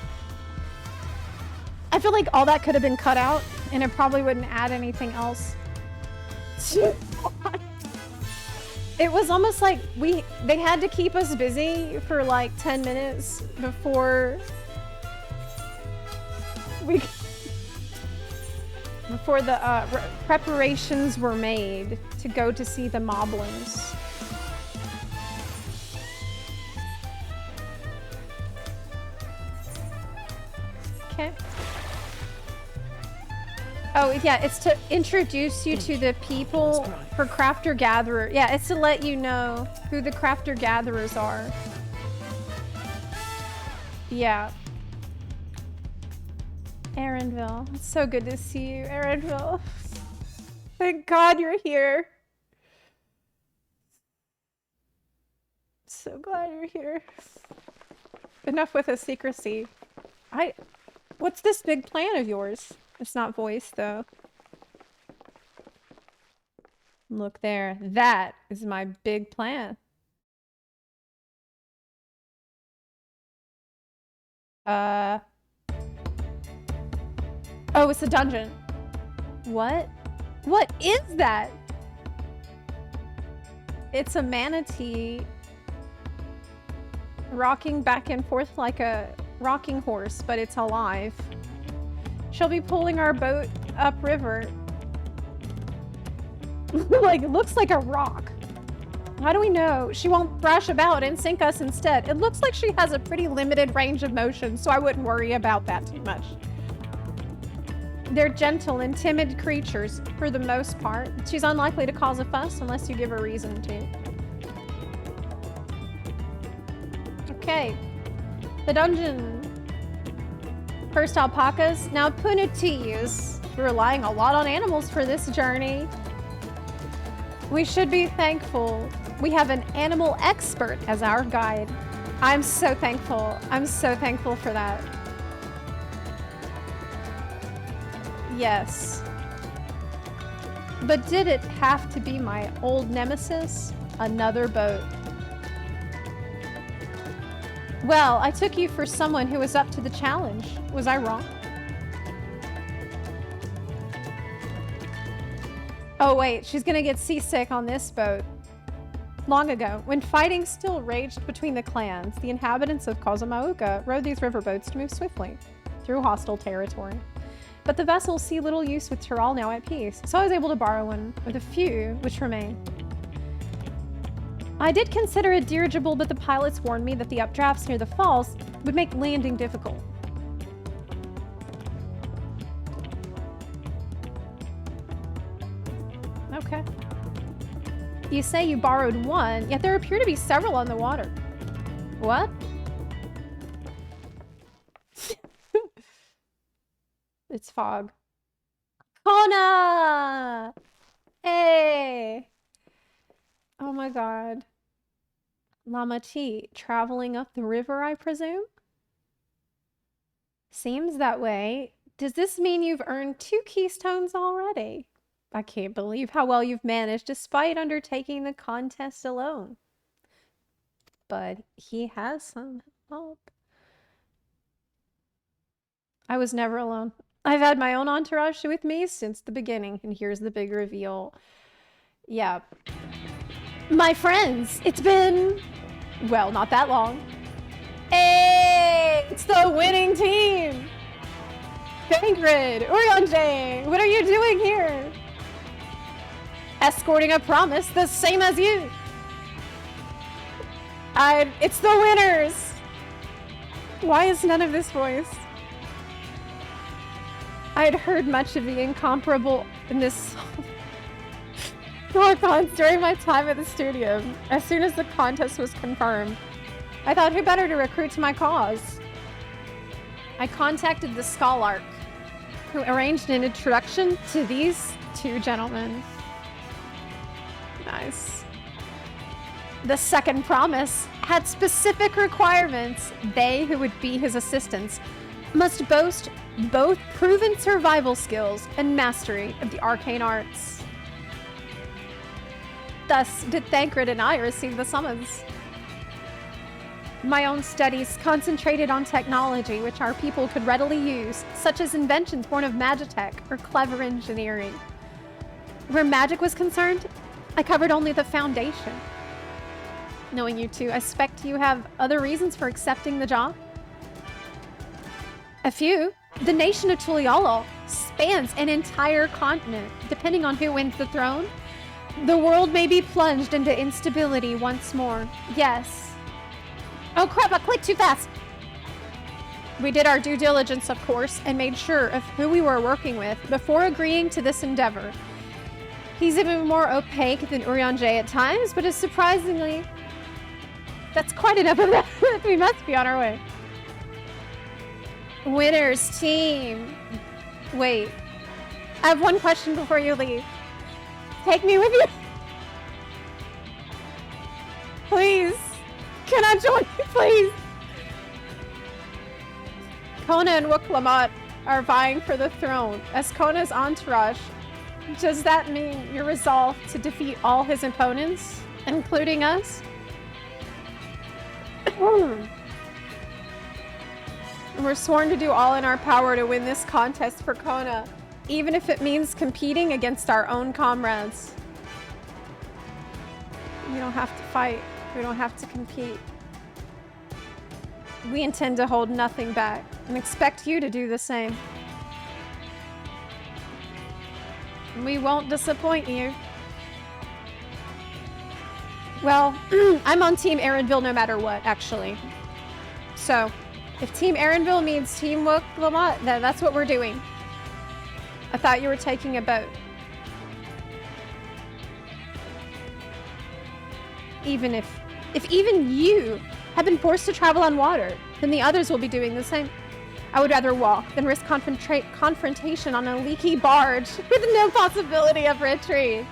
I feel like all that could have been cut out and it probably wouldn't add anything else. It was almost like they had to keep us busy for like 10 minutes before the preparations were made to go to see the moblins. Okay. Oh, yeah, it's to introduce you to the people for crafter-gatherer. Yeah, it's to let you know who the crafter-gatherers are. Yeah. Erinville. It's so good to see you, Erinville. Thank God you're here. So glad you're here. Enough with the secrecy. What's this big plan of yours? It's not voiced, though. Look there. That is my big plan. Oh, it's a dungeon. What? What is that? It's a manatee rocking back and forth like a rocking horse, but it's alive. She'll be pulling our boat upriver. Like, looks like a rock. How do we know she won't thrash about and sink us instead? It looks like she has a pretty limited range of motion, so I wouldn't worry about that too much. They're gentle and timid creatures, for the most part. She's unlikely to cause a fuss unless you give her reason to. Okay. The dungeon. First alpacas, now punatees. We're relying a lot on animals for this journey. We should be thankful we have an animal expert as our guide. I'm so thankful. I'm so thankful for that. Yes. But did it have to be my old nemesis? Another boat. Well, I took you for someone who was up to the challenge. Was I wrong? Oh wait, she's gonna get seasick on this boat. Long ago, when fighting still raged between the clans, the inhabitants of Wachumechiimeqi rode these riverboats to move swiftly through hostile territory. But the vessels see little use with Tyrol now at peace, so I was able to borrow one with a few which remain. I did consider a dirigible, but the pilots warned me that the updrafts near the falls would make landing difficult. Okay. You say you borrowed one, yet there appear to be several on the water. What? It's fog. Kona! Hey! Oh my god. Lamati, traveling up the river, I presume? Seems that way. Does this mean you've earned 2 keystones already? I can't believe how well you've managed despite undertaking the contest alone. But he has some help. I was never alone. I've had my own entourage with me since the beginning, and here's the big reveal. Yeah. My friends, it's been, well, not that long. Hey, it's the winning team! Tancred, Urianger, what are you doing here? Escorting a promise the same as you. It's the winners! Why is none of this voice? I had heard much of the incomparable in this Norcons during my time at the studio. As soon as the contest was confirmed, I thought who better to recruit to my cause. I contacted the Scholark, who arranged an introduction to these 2 gentlemen. Nice. The second promise had specific requirements. They who would be his assistants must boast both proven survival skills and mastery of the arcane arts. Thus did Tancred and I receive the summons. My own studies concentrated on technology which our people could readily use, such as inventions born of magitech or clever engineering. Where magic was concerned, I covered only the foundation. Knowing you 2, I suspect you have other reasons for accepting the job? A few. The nation of Tuliolo spans an entire continent. Depending on who wins the throne, the world may be plunged into instability once more. Yes. Oh crap, I clicked too fast! We did our due diligence, of course, and made sure of who we were working with before agreeing to this endeavor. He's even more opaque than Urianger at times, but is surprisingly... That's quite enough of that. We must be on our way. Winners team. Wait. I have one question before you leave. Take me with you. Please. Can I join you, please? Kona and Wachumechiimeqi are vying for the throne. As Kona's entourage, does that mean you're resolved to defeat all his opponents, including us? We're sworn to do all in our power to win this contest for Kona. Even if it means competing against our own comrades. We don't have to fight. We don't have to compete. We intend to hold nothing back and expect you to do the same. We won't disappoint you. Well, I'm on Team Erenville no matter what, actually. So, if Team Erenville means Team Wachumechiimeqi, then that's what we're doing. I thought you were taking a boat. Even if even you have been forced to travel on water, then the others will be doing the same. I would rather walk than risk confrontation on a leaky barge with no possibility of retreat.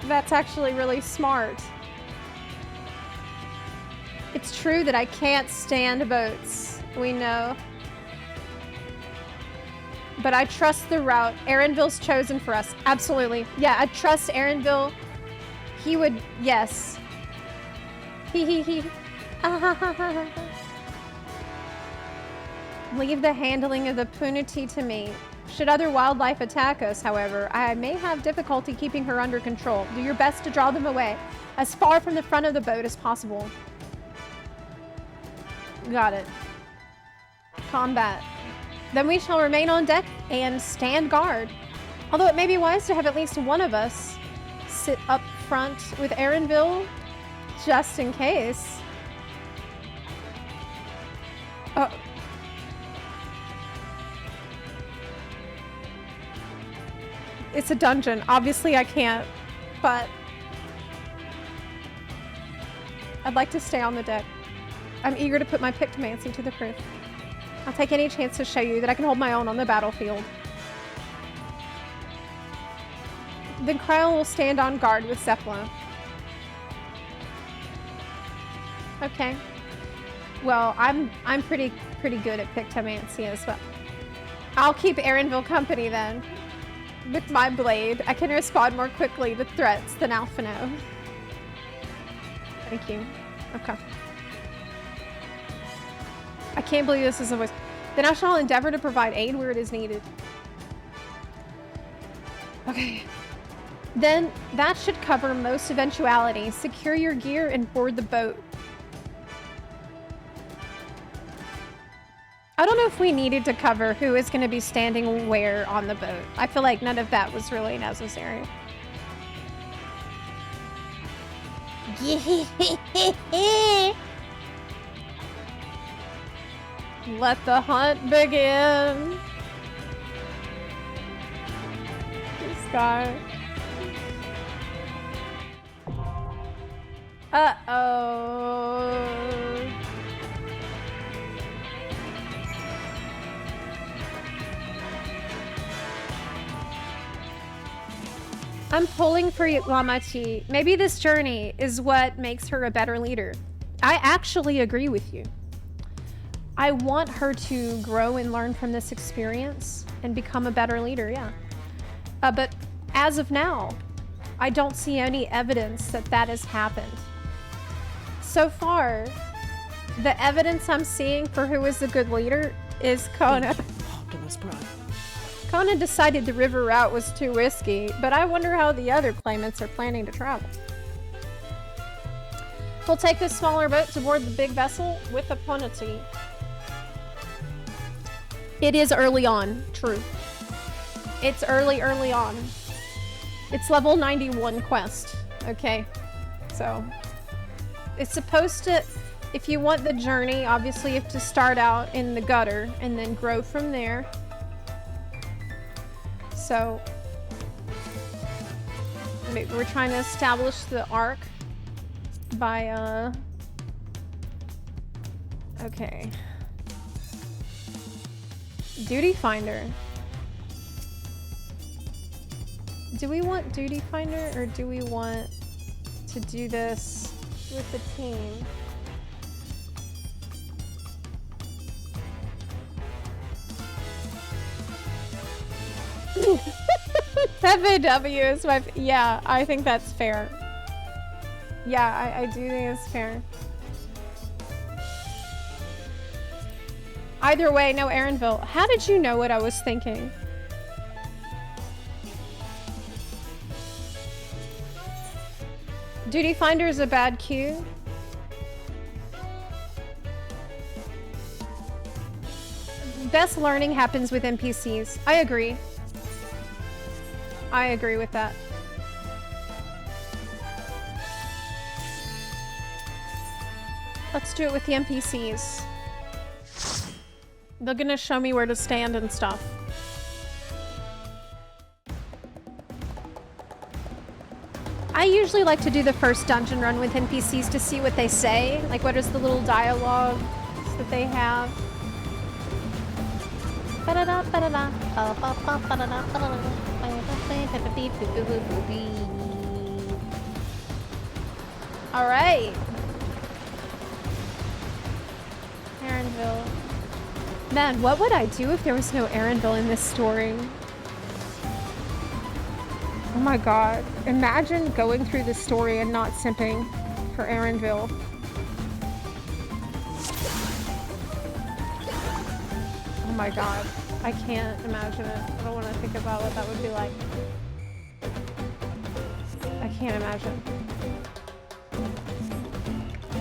That's actually really smart. It's true that I can't stand boats. We know. But I trust the route Erenville's chosen for us. Absolutely. Yeah, I trust Erenville. He would, yes. He. Leave the handling of the punity to me. Should other wildlife attack us, however, I may have difficulty keeping her under control. Do your best to draw them away, as far from the front of the boat as possible. Got it. Combat. Then we shall remain on deck and stand guard. Although it may be wise to have at least one of us sit up front with Erenville, just in case. Oh. It's a dungeon. Obviously I can't, but I'd like to stay on the deck. I'm eager to put my Pictomancy to the proof. I'll take any chance to show you that I can hold my own on the battlefield. Then Kryle will stand on guard with Zepla. Okay. Well, I'm pretty good at Pictomancy as well. I'll keep Erenville company then. With my blade, I can respond more quickly to threats than Alphino. Thank you. Okay. I can't believe this is a voice. Then I shall endeavor to provide aid where it is needed. Okay. Then that should cover most eventualities. Secure your gear and board the boat. I don't know if we needed to cover who is going to be standing where on the boat. I feel like none of that was really necessary. Let the hunt begin. This guy. Uh-oh. I'm pulling for Wachumechiimeqi. Maybe this journey is what makes her a better leader. I actually agree with you. I want her to grow and learn from this experience and become a better leader, yeah. But as of now, I don't see any evidence that that has happened. So far, the evidence I'm seeing for who is a good leader is Kona. Kona decided the river route was too risky, but I wonder how the other claimants are planning to travel. We'll take this smaller boat to board the big vessel with a punity. It is early on, true. It's early on. It's level 91 quest, okay? So, it's supposed to, if you want the journey, obviously you have to start out in the gutter and then grow from there. So, we're trying to establish the arc by, okay. Duty Finder. Do we want Duty Finder or do we want to do this with the team? FAW is my... Yeah, I think that's fair. Yeah, I do think it's fair. Either way, no Aaronville. How did you know what I was thinking? Duty Finder is a bad cue. Best learning happens with NPCs. I agree. I agree with that. Let's do it with the NPCs. They're gonna show me where to stand and stuff. I usually like to do the first dungeon run with NPCs to see what they say. Like, what is the little dialogue that they have. All right. Aaronville. Man, what would I do if there was no Aaronville in this story? Oh my god. Imagine going through the story and not simping for Aaronville. Oh my god. I can't imagine it. I don't want to think about what that would be like. I can't imagine.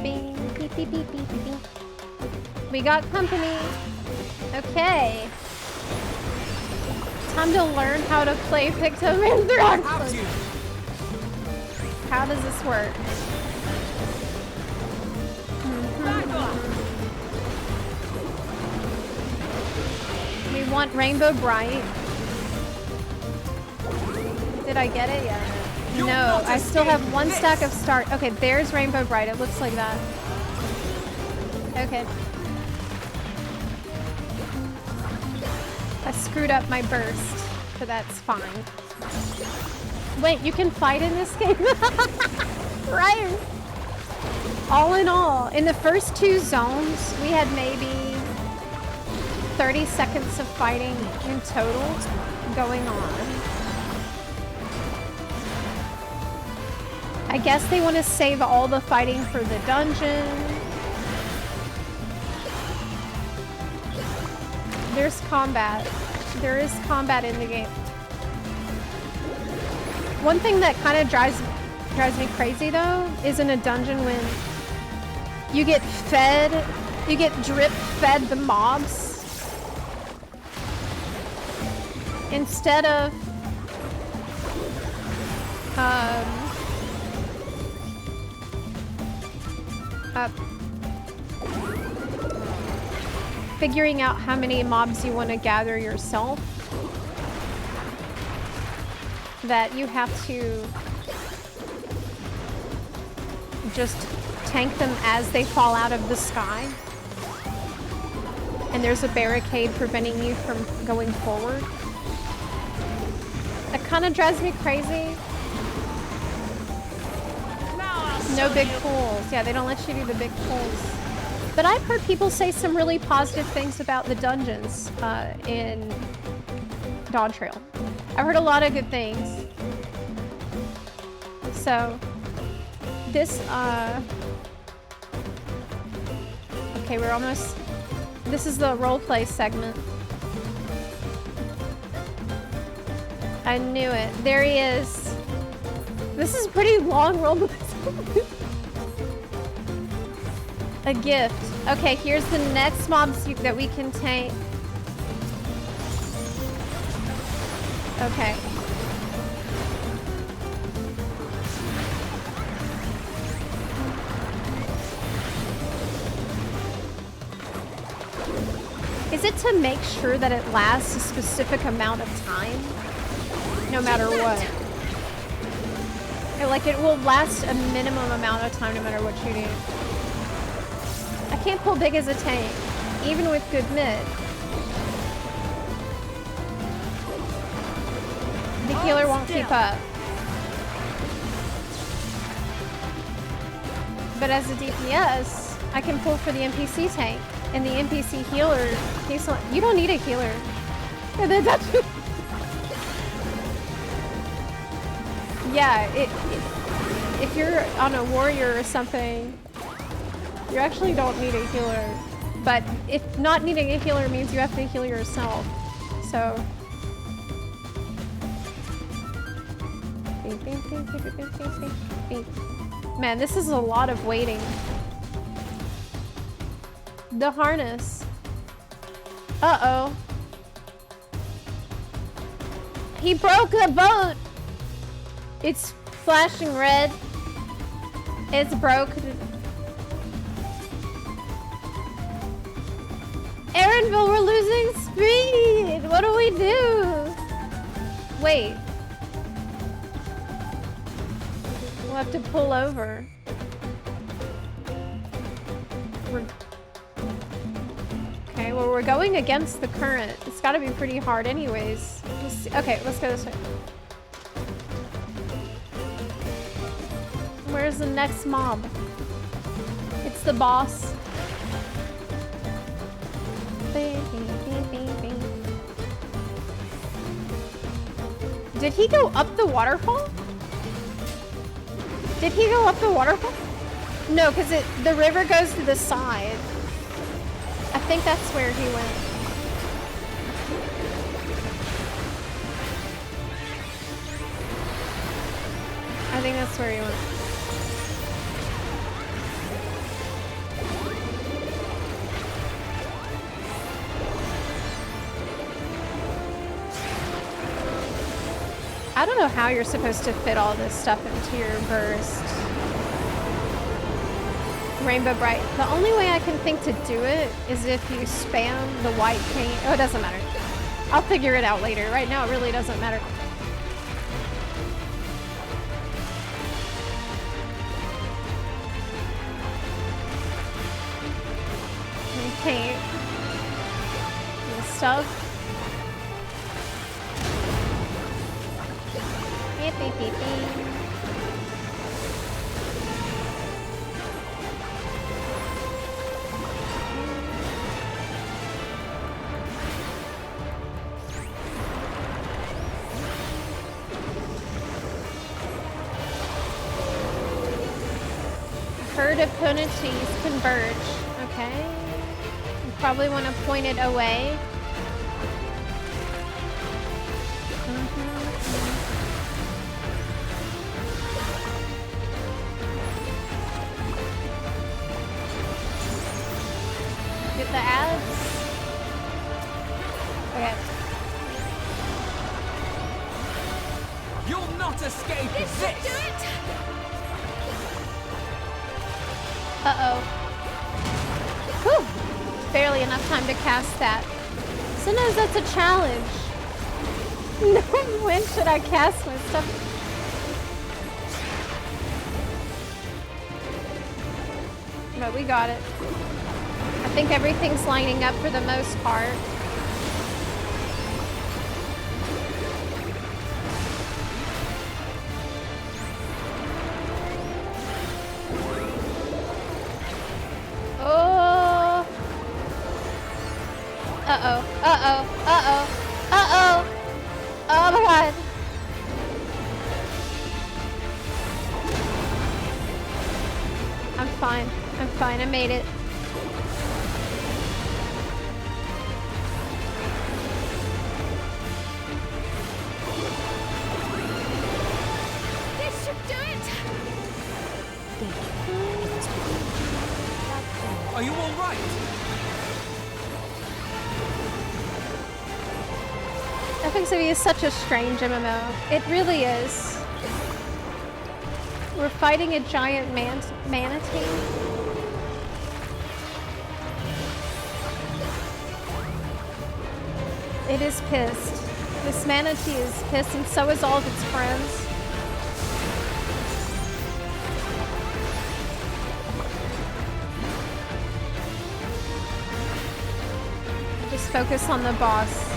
Bing, beep, beep, beep, beep, beep, beep. We got company. Okay. Time to learn how to play Victim and Throne. How does this work? We want Rainbow Bright. Did I get it yet? No, I still have one stack of start. Okay, there's Rainbow Bright. It looks like that. Okay. I screwed up my burst, but that's fine. Wait, you can fight in this game? Right. All in all, in the first 2 zones, we had maybe 30 seconds of fighting in total going on. I guess they want to save all the fighting for the dungeon. There's combat. There is combat in the game. One thing that kind of drives me crazy though is in a dungeon when you get drip fed the mobs instead of figuring out how many mobs you want to gather yourself, that you have to just tank them as they fall out of the sky. And there's a barricade preventing you from going forward. That kind of drives me crazy. No big pools. Yeah, they don't let you do the big pools. But I've heard people say some really positive things about the dungeons in DAWNTRAIL. I've heard a lot of good things. So, this, okay, we're almost, this is the roleplay segment. I knew it. There he is. This is pretty long roleplay. A gift. Okay, here's the next mobs that we can tank. Okay. Is it to make sure that it lasts a specific amount of time? No matter what. Like, it will last a minimum amount of time no matter what you do. I can't pull big as a tank, even with good mid. The healer won't keep up. But as a DPS, I can pull for the NPC tank. And the NPC healer, you don't need a healer. Yeah, if you're on a warrior or something, you actually don't need a healer. But if not needing a healer means you have to heal yourself. So... Man, this is a lot of waiting. The harness. Uh-oh. He broke the boat! It's flashing red. It's broken. Erinville, we're losing speed! What do we do? Wait. We'll have to pull over. Okay, well, we're going against the current. It's gotta be pretty hard anyways. Okay, let's go this way. Where's the next mob? It's the boss. Did he go up the waterfall? Did he go up the waterfall? No, because the river goes to the side. I think that's where he went. I think that's where he went. I don't know how you're supposed to fit all this stuff into your burst. Rainbow Bright. The only way I can think to do it is if you spam the white paint. Oh, it doesn't matter. I'll figure it out later. Right now, it really doesn't matter. Paint. This stuff. Beep, beep, beep, beep. Herd of Punities converge. Okay. You probably want to point it away. Get the ads. Okay. You'll not escape this! Do it! Uh-oh. Whew. Barely enough time to cast that. Sometimes that's a challenge. No, when should I cast my stuff? But we got it. I think everything's lining up for the most part. Oh. Uh-oh. Uh-oh. Uh-oh. Uh-oh. Oh my god. I'm fine. I'm fine. I made it. This should do it! Are you all right? FFXIV is such a strange MMO. It really is. We're fighting a giant manatee. It is pissed. This manatee is pissed, and so is all of its friends. Just focus on the boss.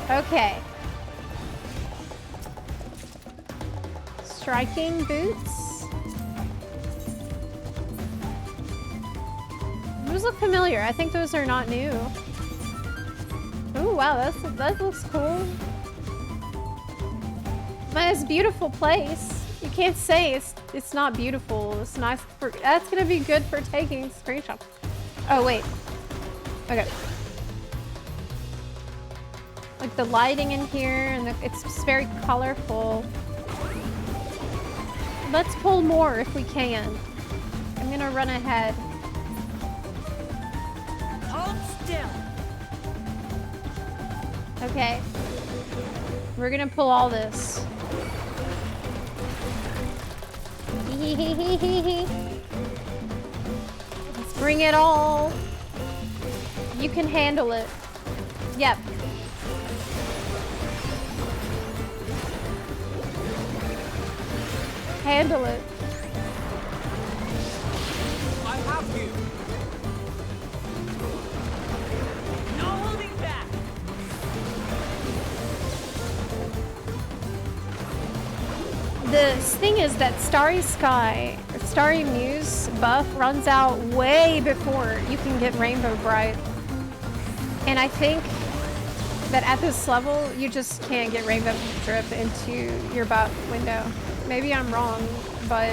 Okay. Striking boots. Those look familiar. I think those are not new. Oh wow, that looks cool. But it's a beautiful place. You can't say it's It's not beautiful. It's nice for... That's gonna be good for taking screenshots. Oh, wait. Okay. Like the lighting in here, and it's just very colorful. Let's pull more if we can. I'm gonna run ahead. Hold still. Okay. We're gonna pull all this. Let's bring it all. You can handle it. Yep. Handle it. I have you. No holding back. The thing is that Starry Muse buff runs out way before you can get Rainbow Bright. And I think that at this level, you just can't get Rainbow Drip into your buff window. Maybe I'm wrong, but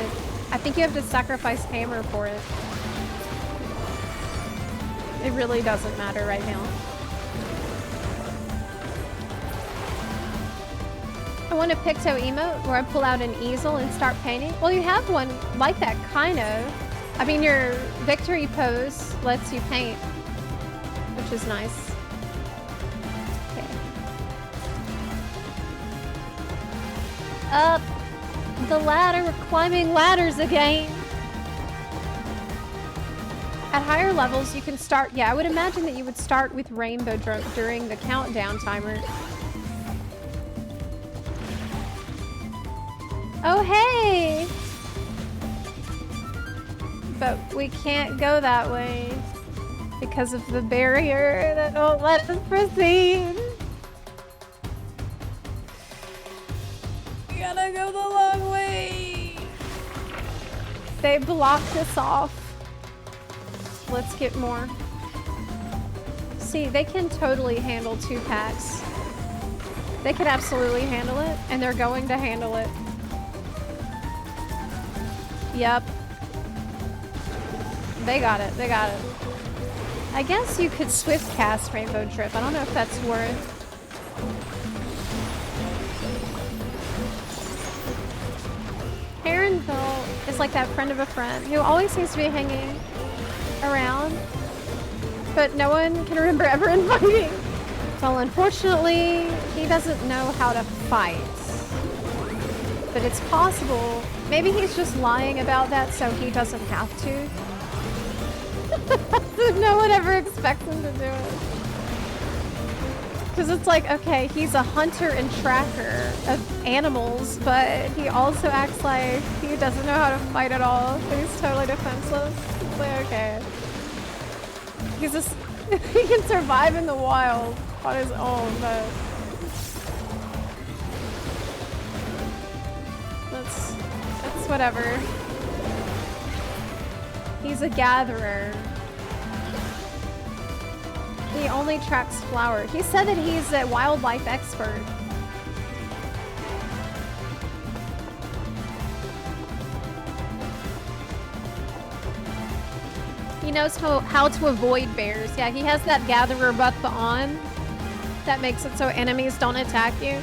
I think you have to sacrifice Hammer for it. It really doesn't matter right now. I want a Picto emote where I pull out an easel and start painting. Well, you have one like that, kind of. I mean, your victory pose lets you paint, which is nice. Okay. Up the ladder. We're climbing ladders again. At higher levels, you can start... Yeah, I would imagine that you would start with Rainbow Drip during the countdown timer. Oh, hey! But we can't go that way because of the barrier that won't let us proceed. We gotta go the long way. They blocked us off. Let's get more. See, they can totally handle 2 packs. They can absolutely handle it, and they're going to handle it. Yep. They got it. They got it. I guess you could swift cast Rainbow Drip. I don't know if that's worth. Heronville is like that friend of a friend who always seems to be hanging around, but no one can remember ever inviting. Well, unfortunately, he doesn't know how to fight. But it's possible. Maybe he's just lying about that so he doesn't have to. No one ever expects him to do it. Because it's like, okay, he's a hunter and tracker of animals, but he also acts like he doesn't know how to fight at all. He's totally defenseless. It's like, okay. He's just, he can survive in the wild on his own, but... That's whatever. He's a gatherer. He only tracks flowers. He said that he's a wildlife expert. He knows how to avoid bears. Yeah, he has that gatherer buff on. That makes it so enemies don't attack you.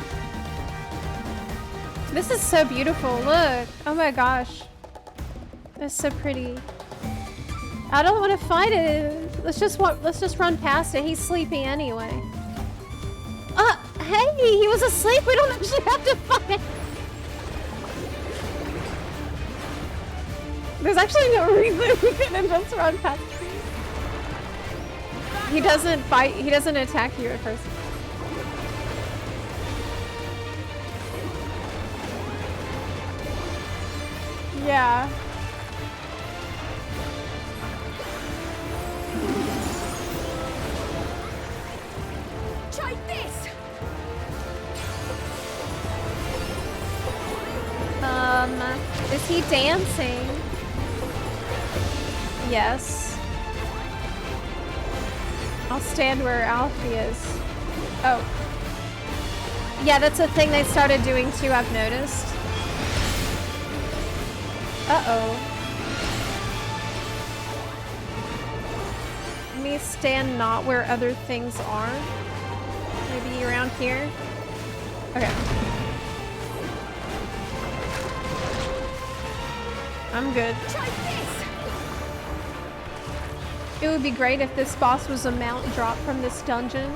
This is so beautiful. Look. Oh my gosh. It's so pretty. I don't want to fight it. Let's just run past it. He's sleepy anyway. Hey, he was asleep. We don't actually have to fight. There's actually no reason we couldn't just run past. He doesn't fight. He doesn't attack you at first. Yeah. Try this. Is he dancing? Yes. I'll stand where Alfie is. Oh. Yeah, that's a thing they started doing too, I've noticed. Uh-oh. Let me stand not where other things are. Maybe around here? Okay. I'm good. Try this! It would be great if this boss was a mount drop from this dungeon.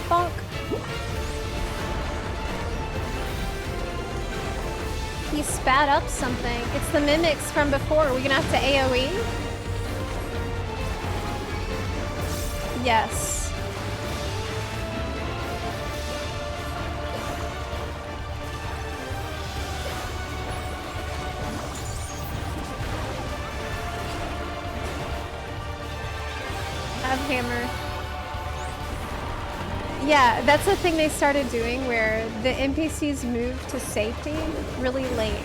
Bonk. He spat up something. It's the mimics from before. Are we gonna have to AoE? Yes. Hammer. Yeah, that's the thing they started doing where the NPCs move to safety really late.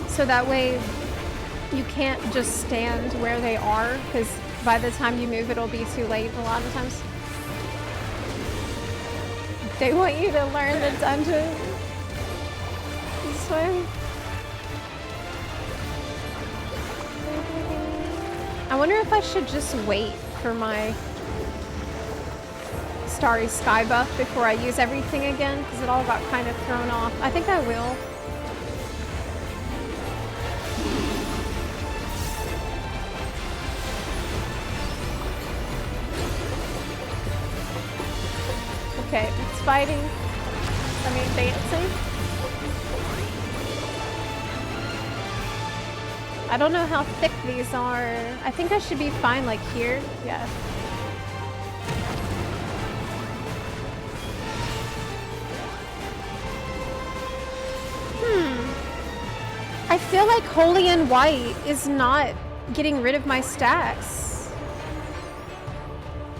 So that way you can't just stand where they are, because by the time you move it'll be too late a lot of times. They want you to learn the dungeon. This way. I wonder if I should just wait for my Starry Sky buff before I use everything again, because it all got kind of thrown off. I think I will. Okay, it's fighting. I mean, dancing. I don't know how thick these are. I think I should be fine like here. Yeah. I feel like Holy and White is not getting rid of my stacks.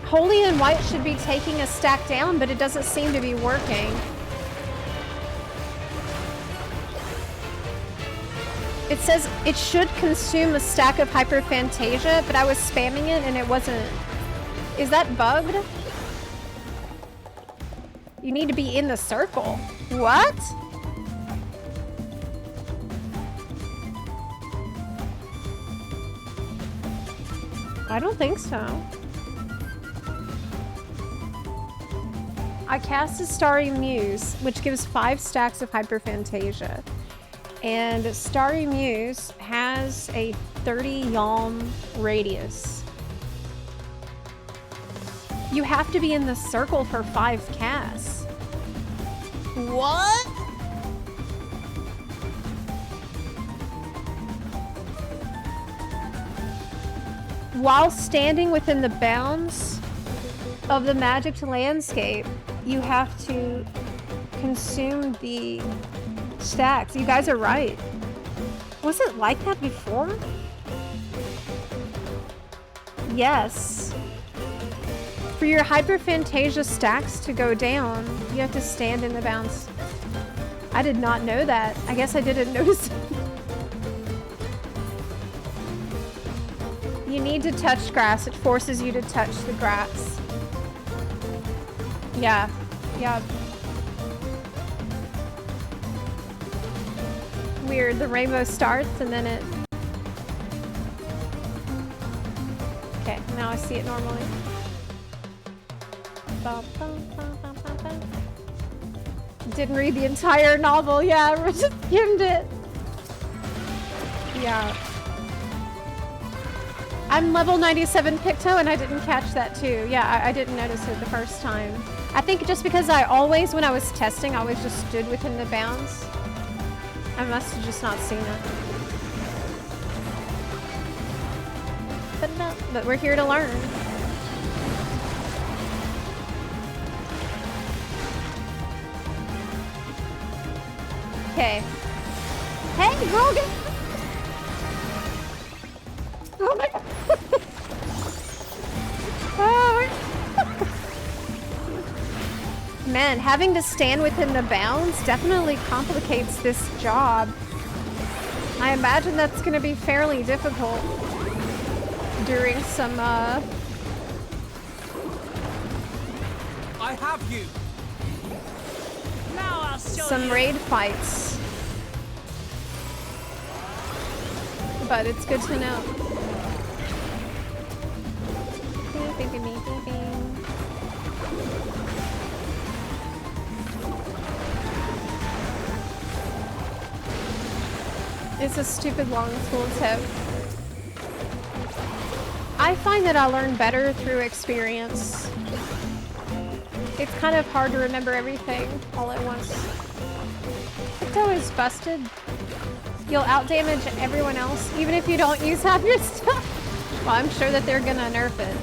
Holy and White should be taking a stack down, but it doesn't seem to be working. It says it should consume a stack of Hyperphantasia, but I was spamming it and it wasn't. Is that bugged? You need to be in the circle. What? I don't think so. I cast a Starry Muse, which gives 5 stacks of Hyperphantasia. And Starry Muse has a 30 yalm radius. You have to be in the circle for 5 casts. What? While standing within the bounds of the magic landscape, you have to consume the stacks. You guys are right. Was it like that before? Yes. For your Hyperphantasia stacks to go down, you have to stand in the bounds. I did not know that. I guess I didn't notice it. You need to touch grass. It forces you to touch the grass. Yeah. Yeah. Weird. The rainbow starts and then it... Okay, now I see it normally. Didn't read the entire novel. Yeah, I just skimmed it. Yeah. I'm level 97 Picto and I didn't catch that too. Yeah, I didn't notice it the first time. I think just because I always, when I was testing, I always just stood within the bounds. I must have just not seen it. But no, but we're here to learn. Okay. Hey, Grogan! Oh my god! Oh. Man, having to stand within the bounds definitely complicates this job. I imagine that's going to be fairly difficult during some I have you. Now I'll show Some you. raid fights. But it's good to know. It's a stupid long tooltip. I find that I learn better through experience. It's kind of hard to remember everything all at once. Crypto is busted. You'll outdamage everyone else, even if you don't use half your stuff. Well, I'm sure that they're gonna nerf it.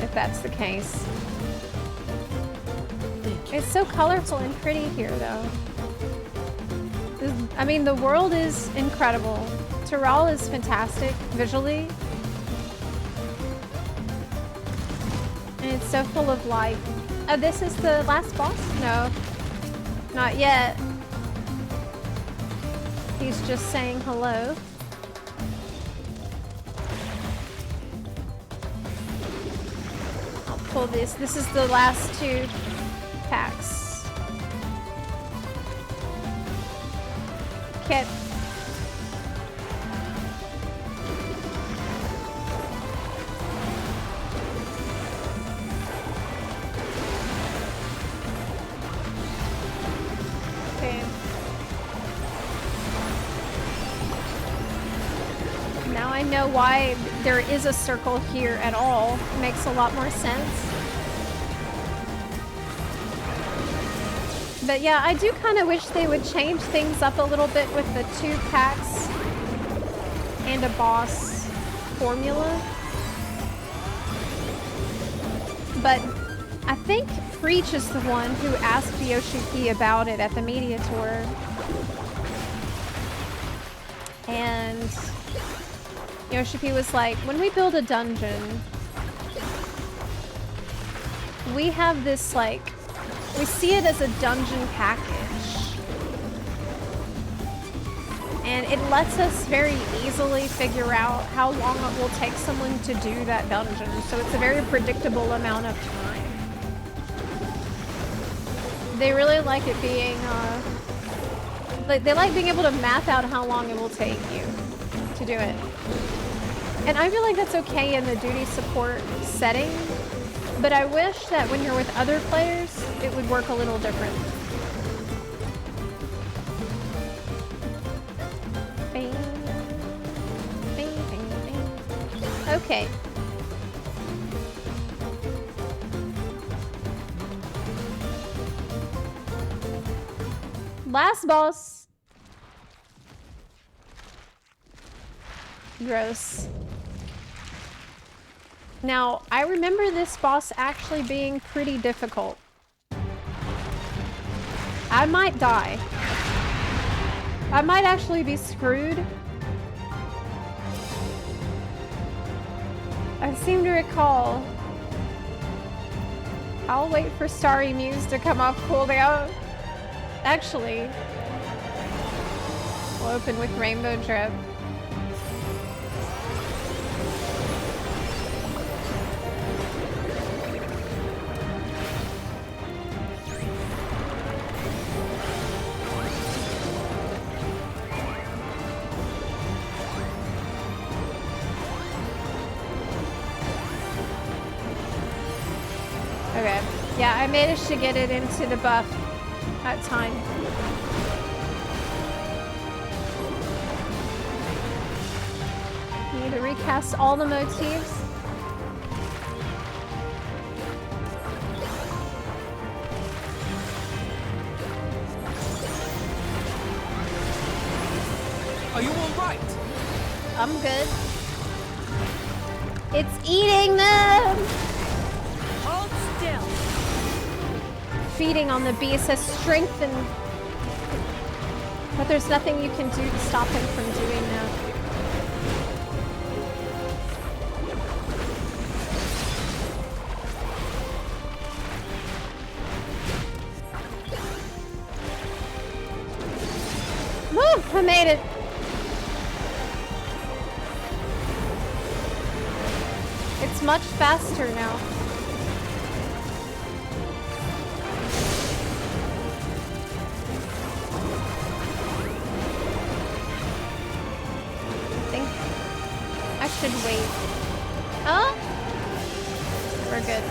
If that's the case. It's so colorful and pretty here, though. I mean, the world is incredible. Tyrell is fantastic visually. And it's so full of life. Oh, this is the last boss? No. Not yet. He's just saying hello. I'll pull this. This is the last 2 packs. Kit. Okay. Now I know why there is a circle here at all. It makes a lot more sense. But yeah, I do kind of wish they would change things up a little bit with the 2 packs and a boss formula. But I think Preach is the one who asked Yoshiki about it at the media tour. And Yoshiki was like, when we build a dungeon, we have this like, we see it as a dungeon package. And it lets us very easily figure out how long it will take someone to do that dungeon. So it's a very predictable amount of time. They really like it being, they like being able to map out how long it will take you to do it. And I feel like that's okay in the duty support setting. But I wish that when you're with other players, it would work a little different. Bing. Bing, bing, bing. Okay. Last boss. Gross. Now, I remember this boss actually being pretty difficult. I might die. I might actually be screwed. I seem to recall. I'll wait for Starry Muse to come off cooldown. Actually, we'll open with Rainbow Drip. Okay. Yeah, I managed to get it into the buff at time. Need to recast all the motifs. Are you all right? I'm good. It's eating them! Hold still. Feeding on the beast has strengthened. But there's nothing you can do to stop him from doing that. Woo! I made it! It's much faster now. should wait. Oh, we're good.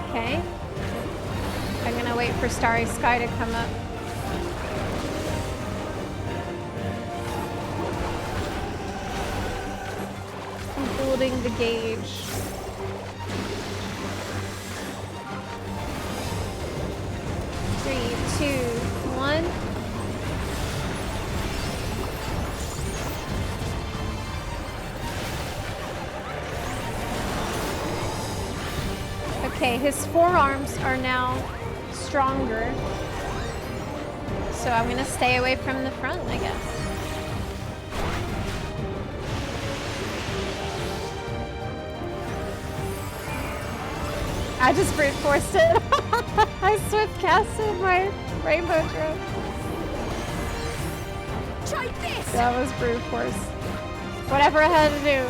Okay. I'm gonna wait for Starry Sky to come up. I'm building the gauge. Three, two, one. Okay, his forearms are now stronger. So I'm gonna stay away from the front, I guess. I just brute forced it. I swift casted my rainbow drone. Try this! That was brute force. Whatever I had to do.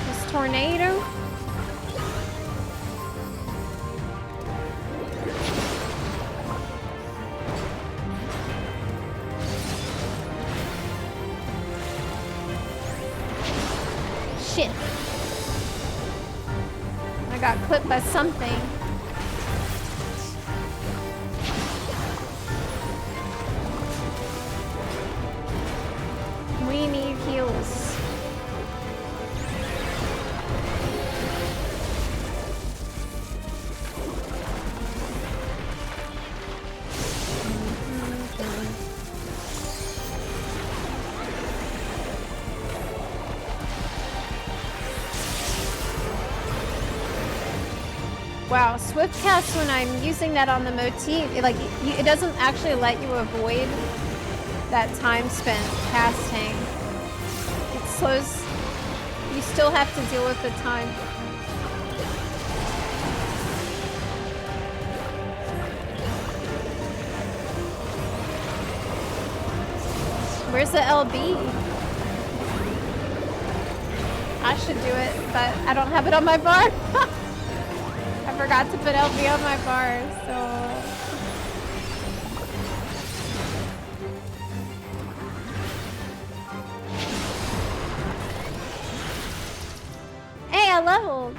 This tornado. Shit. I got clipped by something. We need heals. Wow, swift cast when I'm using that on the motif, it doesn't actually let you avoid that time spent casting. It slows. You still have to deal with the time. Where's the LB? I should do it, but I don't have it on my bar. I forgot to put LB on my bar, so... Hey, I leveled!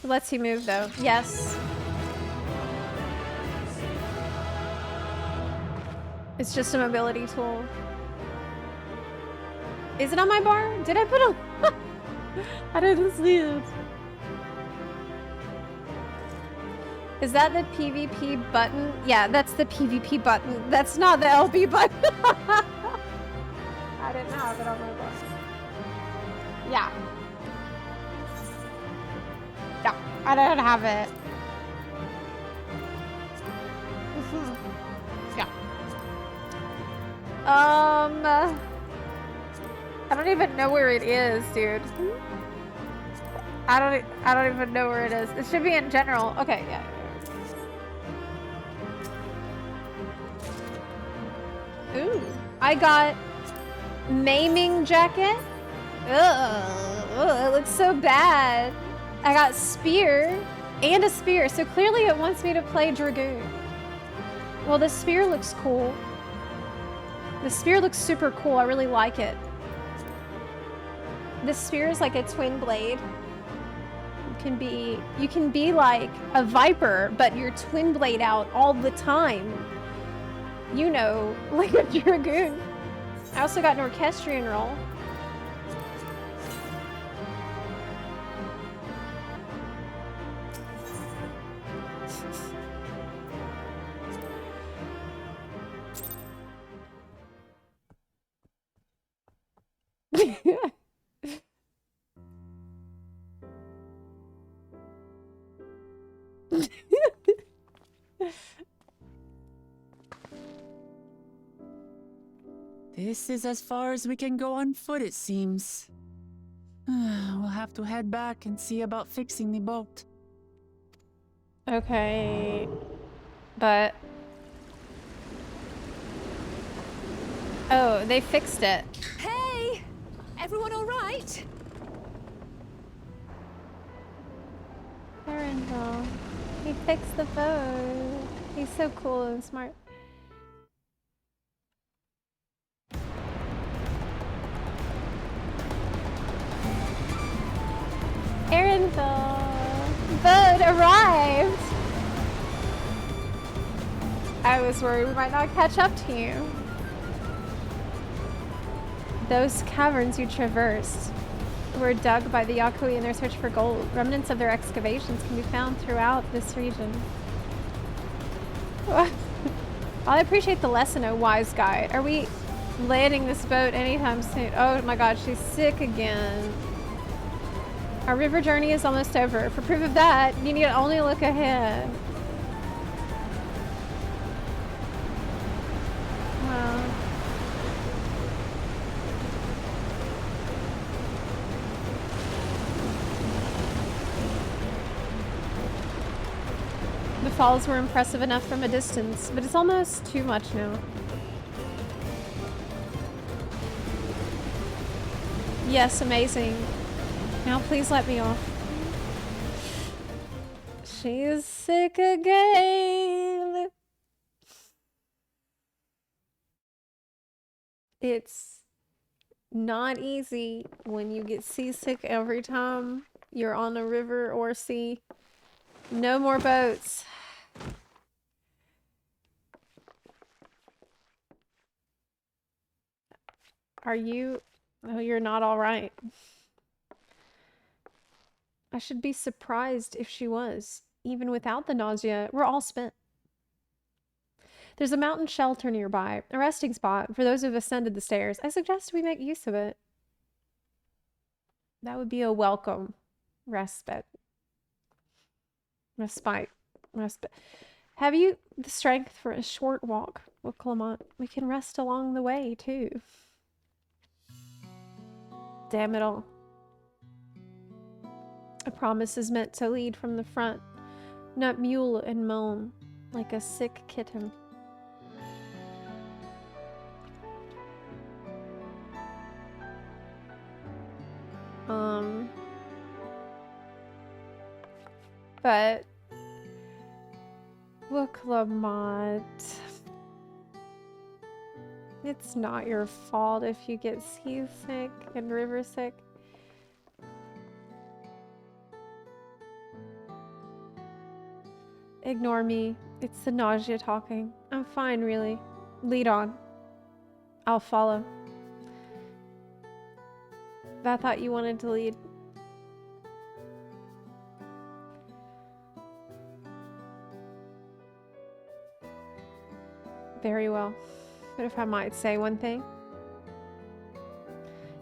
It lets you move though. Yes. It's just a mobility tool. Is it on my bar? Did I put a... I didn't see it. Is that the PvP button? Yeah, that's the PvP button. That's not the LB button. I didn't have it on my bar. Yeah. Yeah, I don't have it. Yeah. I don't even know where it is, dude. I don't even know where it is. It should be in general. Okay, yeah. Ooh, I got maiming jacket. Ugh, it looks so bad. I got spear and a spear, so clearly it wants me to play dragoon. Well, the spear looks cool. The spear looks super cool. I really like it. The spear is like a twin blade. You can be like a viper, but you're twin blade out all the time. You know, like a dragoon. I also got an orchestrion roll. This is as far as we can go on foot, it seems. We'll have to head back and see about fixing the boat. Okay, but Oh, they fixed it. Hey! Everyone all right? Arundel. He fixed the boat. He's so cool and smart. Arundel. Boat arrived. I was worried we might not catch up to you. Those caverns you traversed were dug by the Yakui in their search for gold. Remnants of their excavations can be found throughout this region. Well, I appreciate the lesson, oh wise guide. Are we landing this boat anytime soon? Oh my god, she's sick again. Our river journey is almost over. For proof of that, you need to only look ahead. Wow. The falls were impressive enough from a distance, but it's almost too much now. Yes, amazing. Now please let me off. She's sick again. It's not easy when you get seasick every time you're on a river or sea. No more boats. Are you? Oh, you're not all right. I should be surprised if she was. Even without the nausea, we're all spent. There's a mountain shelter nearby, a resting spot for those who've ascended the stairs. I suggest we make use of it. That would be a welcome respite. Respite. Have you the strength for a short walk with Clement? We can rest along the way, too. Damn it all. A promise is meant to lead from the front, not mule and moan like a sick kitten. But look, Lamont, it's not your fault if you get seasick and river sick. Ignore me. It's the nausea talking. I'm fine, really. Lead on. I'll follow. I thought you wanted to lead. Very well. But if I might say one thing.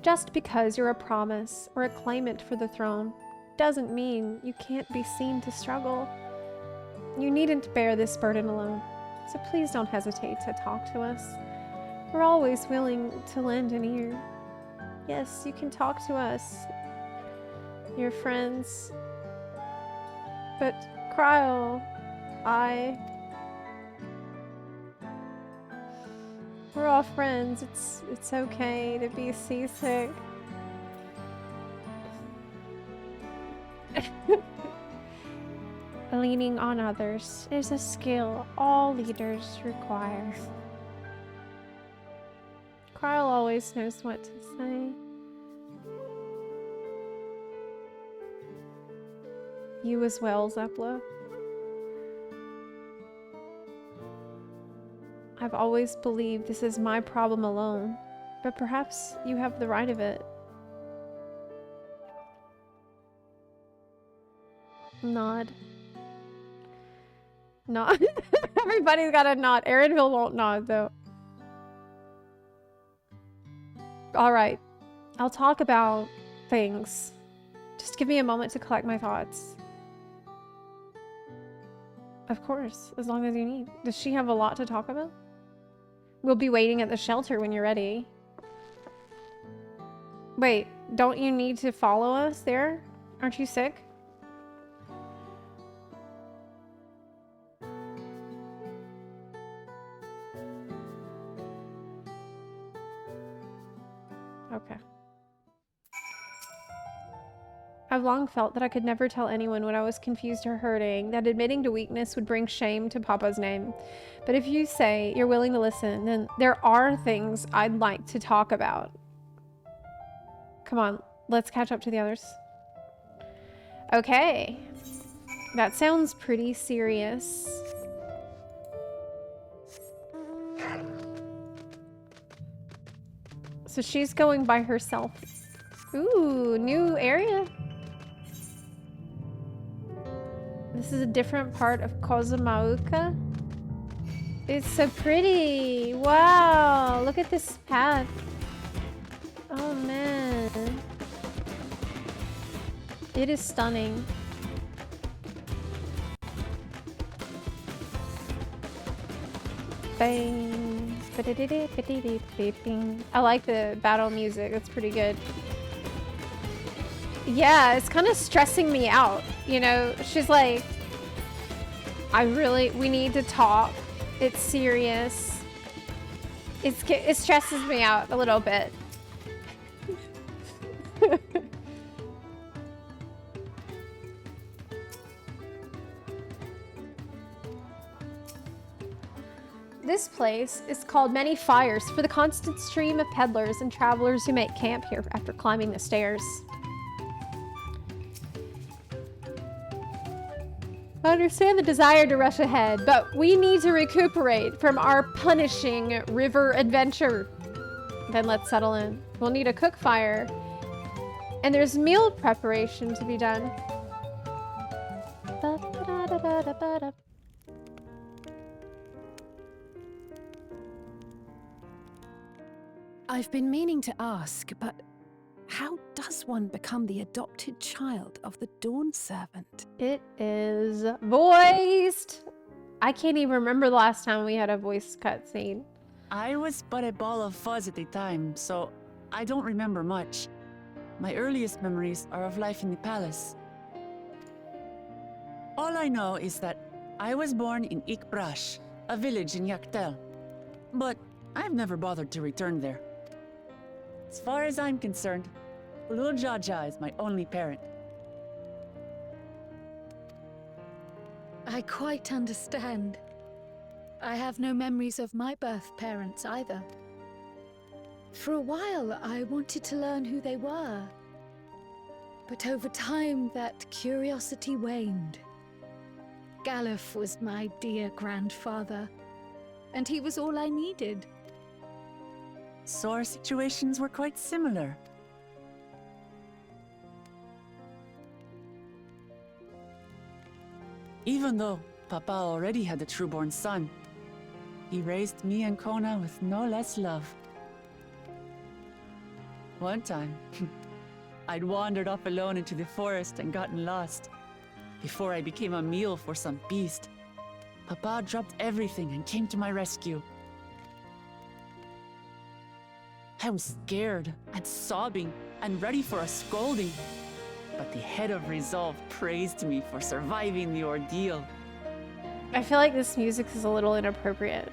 Just because you're a promise or a claimant for the throne doesn't mean you can't be seen to struggle. You needn't bear this burden alone, so please don't hesitate to talk to us. We're always willing to lend an ear. Yes, you can talk to us, your friends, but Cryle, we're all friends. It's okay to be seasick. Leaning on others is a skill all leaders require. Carl always knows what to say. You as well, Zepla. I've always believed this is my problem alone, but perhaps you have the right of it. Nod. Nod. Everybody's got a nod. Arundel won't nod, though. Alright. I'll talk about things. Just give me a moment to collect my thoughts. Of course, as long as you need. Does she have a lot to talk about? We'll be waiting at the shelter when you're ready. Wait, don't you need to follow us there? Aren't you sick? Okay. I've long felt that I could never tell anyone when I was confused or hurting, that admitting to weakness would bring shame to Papa's name. But if you say you're willing to listen, then there are things I'd like to talk about. Come on, let's catch up to the others. Okay. That sounds pretty serious. So she's going by herself. Ooh, new area. This is a different part of Wachumechiimeqi. It's so pretty. Wow, look at this path. Oh man. It is stunning. Bang. I like the battle music. It's pretty good. Yeah, it's kind of stressing me out. You know, she's like, we need to talk. It's serious. It stresses me out a little bit. This place is called Many Fires for the constant stream of peddlers and travelers who make camp here after climbing the stairs. I understand the desire to rush ahead, but we need to recuperate from our punishing river adventure. Then let's settle in. We'll need a cook fire, and there's meal preparation to be done. I've been meaning to ask, but how does one become the adopted child of the Dawn Servant? It is voiced. I can't even remember the last time we had a voice cutscene. I was but a ball of fuzz at the time, so I don't remember much. My earliest memories are of life in the palace. All I know is that I was born in Ikbrash, a village in Yaktel. But I've never bothered to return there. As far as I'm concerned, Lul Jaja is my only parent. I quite understand. I have no memories of my birth parents either. For a while, I wanted to learn who they were. But over time, that curiosity waned. Galuf was my dear grandfather, and he was all I needed. So our situations were quite similar. Even though Papa already had a trueborn son, he raised me and Kona with no less love. One time, I'd wandered off alone into the forest and gotten lost. Before I became a meal for some beast, Papa dropped everything and came to my rescue. I was scared and sobbing and ready for a scolding. But the head of resolve praised me for surviving the ordeal. I feel like this music is a little inappropriate.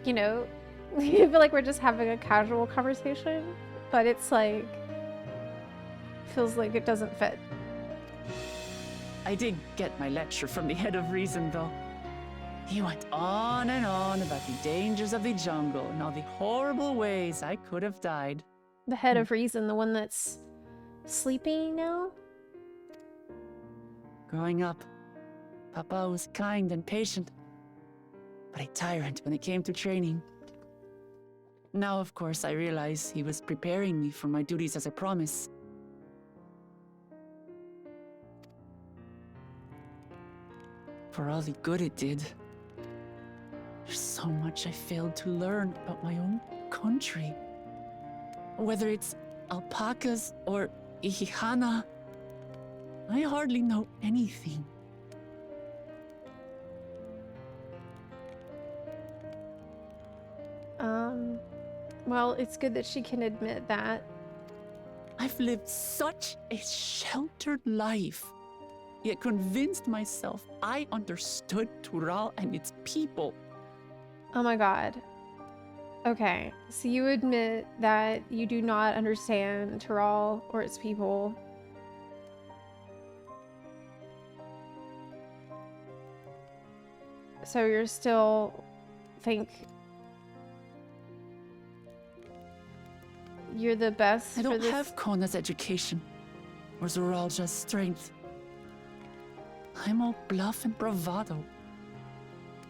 You know, I feel like we're just having a casual conversation, but it's like, feels like it doesn't fit. I did get my lecture from the head of reason, though. He went on and on about the dangers of the jungle and all the horrible ways I could have died. The head of reason, the one that's sleeping now? Growing up, Papa was kind and patient, but a tyrant when it came to training. Now, of course, I realize he was preparing me for my duties as a promise. For all the good it did, there's so much I failed to learn about my own country. Whether it's alpacas or Ihihana, I hardly know anything. Well, it's good that she can admit that. I've lived such a sheltered life, yet convinced myself I understood Tural and its people. Oh my god. Okay, so you admit that you do not understand Tyrol or its people. So you're still think you're the best I for don't this? have Kona's education or Zoralja's strength. I'm all bluff and bravado,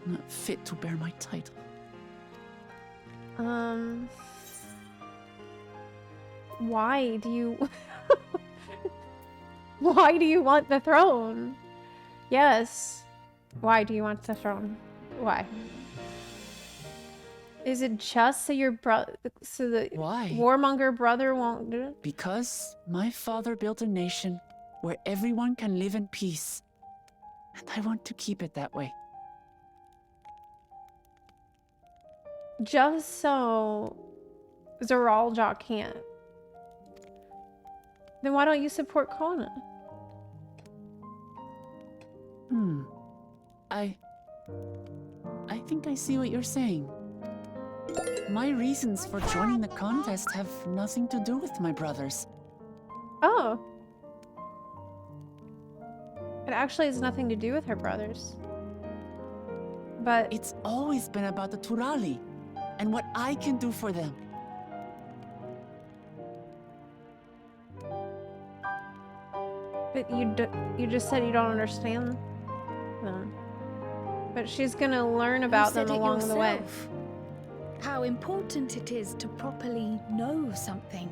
not fit to bear my title. Why do you why do you want the throne? Yes. Why do you want the throne? Why? Is it just so your brother, so the Why? warmonger brother won't do it? Because my father built a nation where everyone can live in peace, and I want to keep it that way. Just so Zoralja can't. Then why don't you support Kona? I think I see what you're saying. My reasons for joining the contest have nothing to do with my brothers. Oh. It actually has nothing to do with her brothers. But it's always been about the Turali and what I can do for them. But you just said you don't understand them. But she's gonna learn about them along the way. How important it is to properly know something.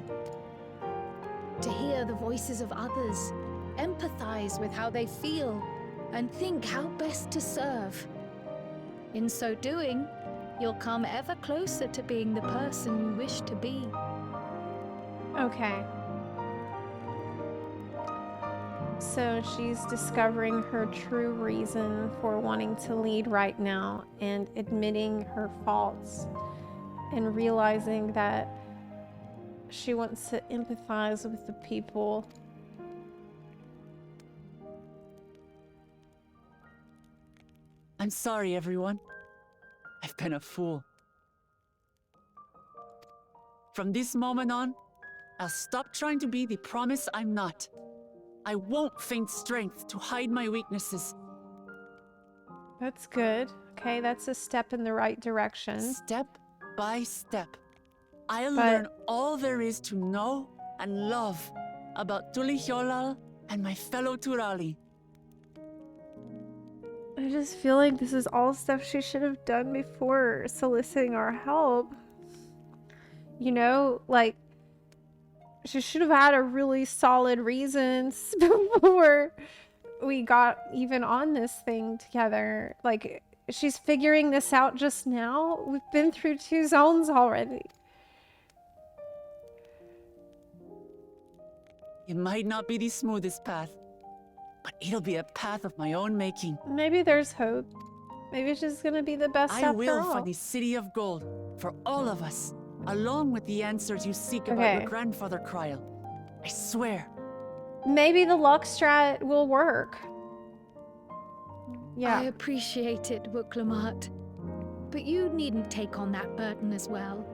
To hear the voices of others, empathize with how they feel, and think how best to serve. In so doing, you'll come ever closer to being the person you wish to be. Okay. So she's discovering her true reason for wanting to lead right now and admitting her faults and realizing that she wants to empathize with the people. I'm sorry, everyone. I've been a fool. From this moment on, I'll stop trying to be the promise I'm not. I won't feign strength to hide my weaknesses. That's good. Okay, that's a step in the right direction. Step by step, I'll learn all there is to know and love about Tulihyolal and my fellow Turali. I just feel like this is all stuff she should have done before soliciting our help. You know, like, she should have had a really solid reasons before we got even on this thing together. Like, she's figuring this out just now. We've been through 2 zones already. It might not be the smoothest path, but it'll be a path of my own making. Maybe there's hope. Maybe she's gonna be the best after all. I will find the City of Gold for all of us, along with the answers you seek about your grandfather Kryl. I swear. Maybe the luck strat will work. Yeah. I appreciate it, Wachumechiimeqi, but you needn't take on that burden as well.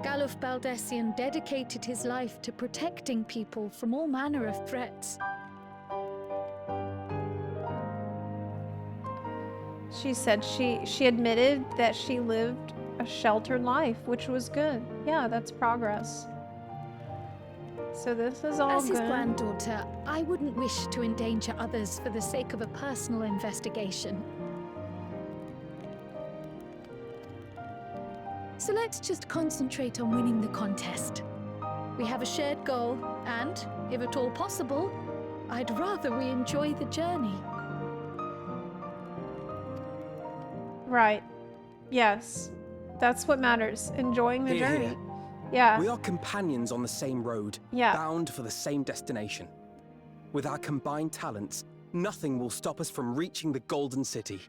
Galuf Baldessian dedicated his life to protecting people from all manner of threats. She said she admitted that she lived a sheltered life, which was good. Yeah, that's progress. So this is all As good. his granddaughter, I wouldn't wish to endanger others for the sake of a personal investigation. So let's just concentrate on winning the contest. We have a shared goal, and, if at all possible, I'd rather we enjoy the journey. Right. Yes. That's what matters. Enjoying the Hear, journey. hear. Yeah. We are companions on the same road, bound for the same destination. With our combined talents, nothing will stop us from reaching the Golden City.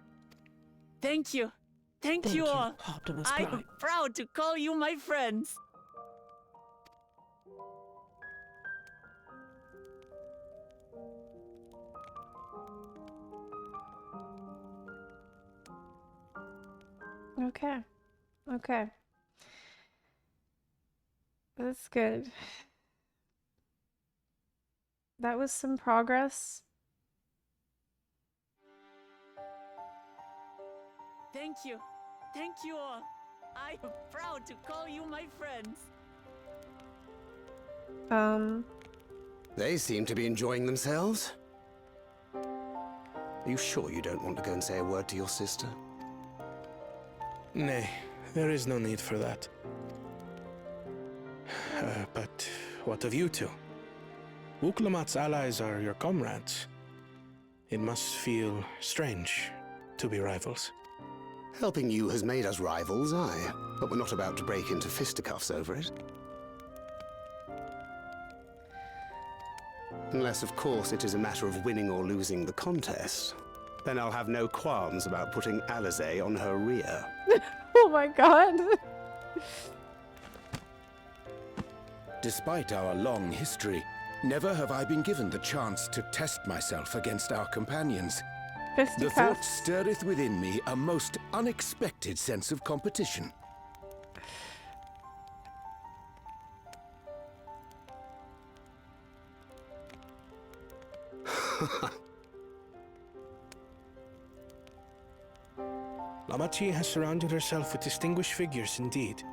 Thank you. Thank you all. Optimus I'm Prime. proud to call you my friends. Okay. Okay. That's good. That was some progress. Thank you. Thank you all. I am proud to call you my friends. They seem to be enjoying themselves. Are you sure you don't want to go and say a word to your sister? Nay, there is no need for that. But what of you two? Wuklamat's allies are your comrades. It must feel strange to be rivals. Helping you has made us rivals, aye. But we're not about to break into fisticuffs over it. Unless, of course, it is a matter of winning or losing the contest. Then I'll have no qualms about putting Alize on her rear. Oh my god. Despite our long history, never have I been given the chance to test myself against our companions. The thought stirreth within me a most unexpected sense of competition. Lamachi has surrounded herself with distinguished figures indeed.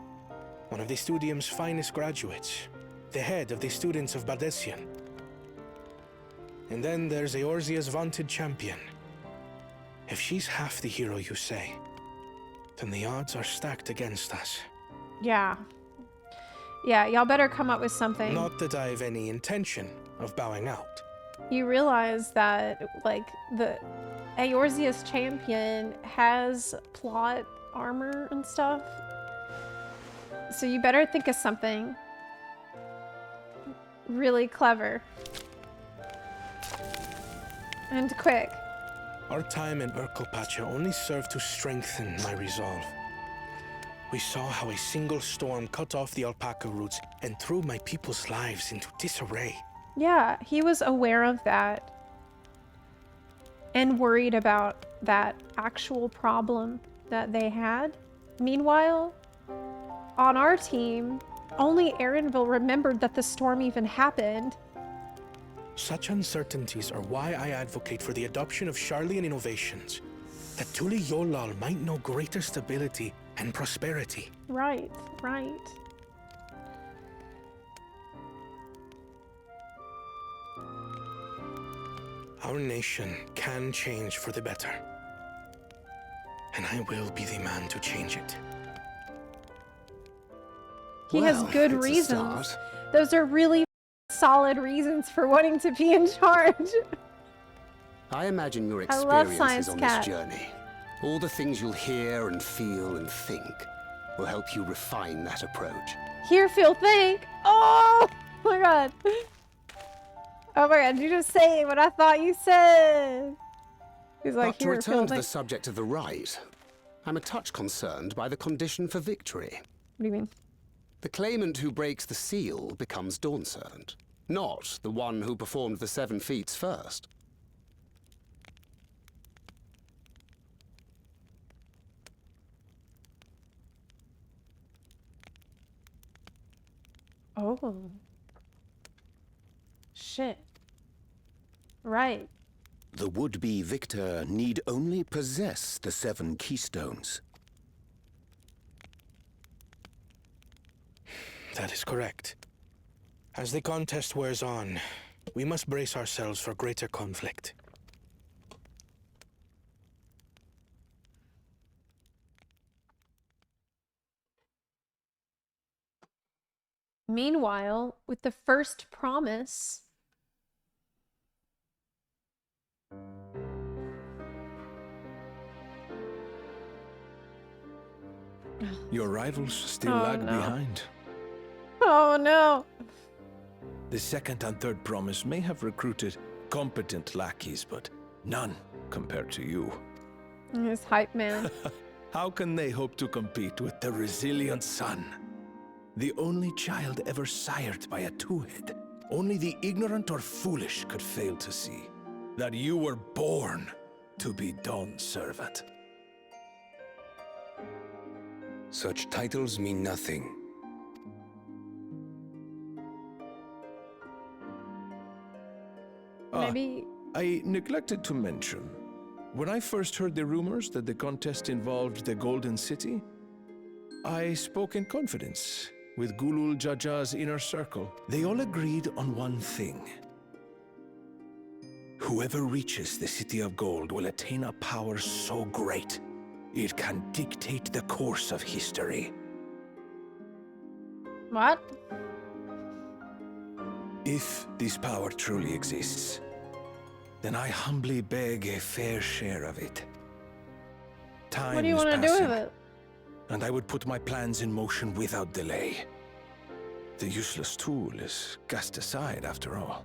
One of the Studium's finest graduates, the head of the students of Bardessian. And then there's Eorzea's vaunted champion. If she's half the hero you say, then the odds are stacked against us. Yeah. Yeah, y'all better come up with something. Not that I have any intention of bowing out. You realize that, like, the Eorzea's champion has plot armor and stuff. So you better think of something really clever. And quick. Our time in Urkelpacha only served to strengthen my resolve. We saw how a single storm cut off the alpaca roots and threw my people's lives into disarray. Yeah, he was aware of that. And worried about that actual problem that they had. Meanwhile, on our team, only Erenville remembered that the storm even happened. Such uncertainties are why I advocate for the adoption of Sharlayan innovations, that Tuli Yolal might know greater stability and prosperity. Right, right. Our nation can change for the better. And I will be the man to change it. He has good reasons. Those are really solid reasons for wanting to be in charge. I imagine your I love experiences Science on Cat. this journey, all the things you'll hear and feel and think, will help you refine that approach. Hear, feel, think. Oh my god. Oh my god, you just say what I thought you said. He's like, But to hear, return feel, to the think. subject of the right, I'm a touch concerned by the condition for victory. What do you mean? The claimant who breaks the seal becomes Dawn Servant, not the one who performed the 7 feats first. Oh. Shit. Right. The would-be victor need only possess the 7 keystones. That is correct. As the contest wears on, we must brace ourselves for greater conflict. Meanwhile, with the first promise... Your rivals still lag behind. Oh no! The second and third promise may have recruited competent lackeys, but none compared to you. His hype man. How can they hope to compete with the resilient son? The only child ever sired by a two-head. Only the ignorant or foolish could fail to see that you were born to be Dawn Servant. Such titles mean nothing. Maybe... I neglected to mention. When I first heard the rumors that the contest involved the Golden City, I spoke in confidence with Gulul Jaja's inner circle. They all agreed on one thing. Whoever reaches the City of Gold will attain a power so great, it can dictate the course of history. What? If this power truly exists, then I humbly beg a fair share of it. Time what do you want to do with it? And I would put my plans in motion without delay. The useless tool is cast aside after all.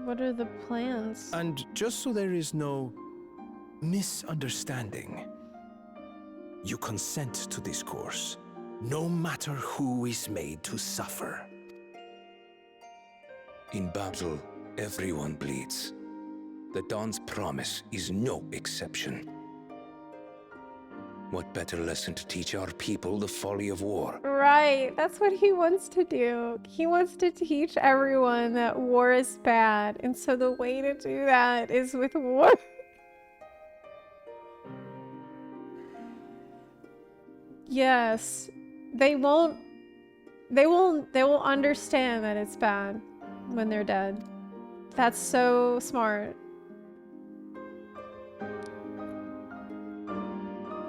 What are the plans? And just so there is no misunderstanding, you consent to this course, no matter who is made to suffer. In battle, everyone bleeds. The Dawn's promise is no exception. What better lesson to teach our people the folly of war? Right, that's what he wants to do. He wants to teach everyone that war is bad, and so the way to do that is with war. Yes, they won't understand that it's bad when they're dead. That's so smart.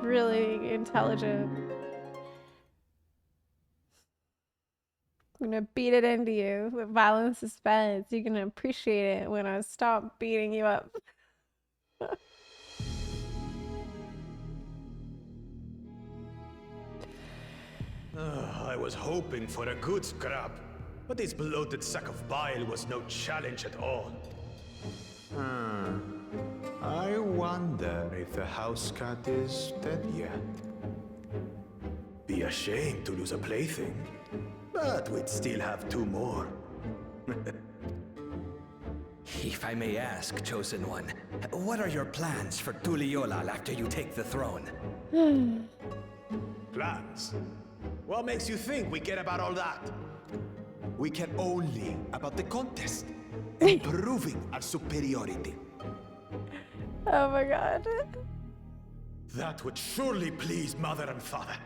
Really intelligent. I'm gonna beat it into you with violence is bad. So you're gonna appreciate it when I stop beating you up. I was hoping for a good scrap, but this bloated sack of bile was no challenge at all. I wonder if the house cat is dead yet. Be ashamed to lose a plaything, but we'd still have 2 more. If I may ask, Chosen One, what are your plans for Tuliyollal after you take the throne? Plans? What makes you think we care about all that? We care only about the contest and proving our superiority. Oh my god. That would surely please Mother and Father.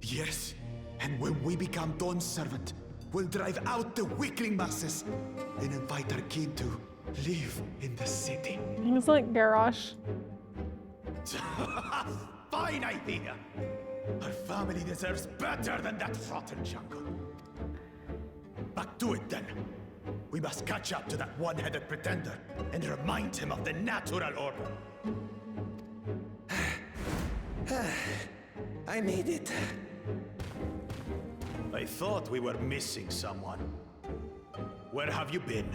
Yes, and when we become Dawn's servant, we'll drive out the weakling masses and invite our king to live in the city. He's like Garrosh. Fine idea! Our family deserves better than that rotten jungle. Back to it then. We must catch up to that one-headed pretender and remind him of the natural order. I made it. I thought we were missing someone. Where have you been?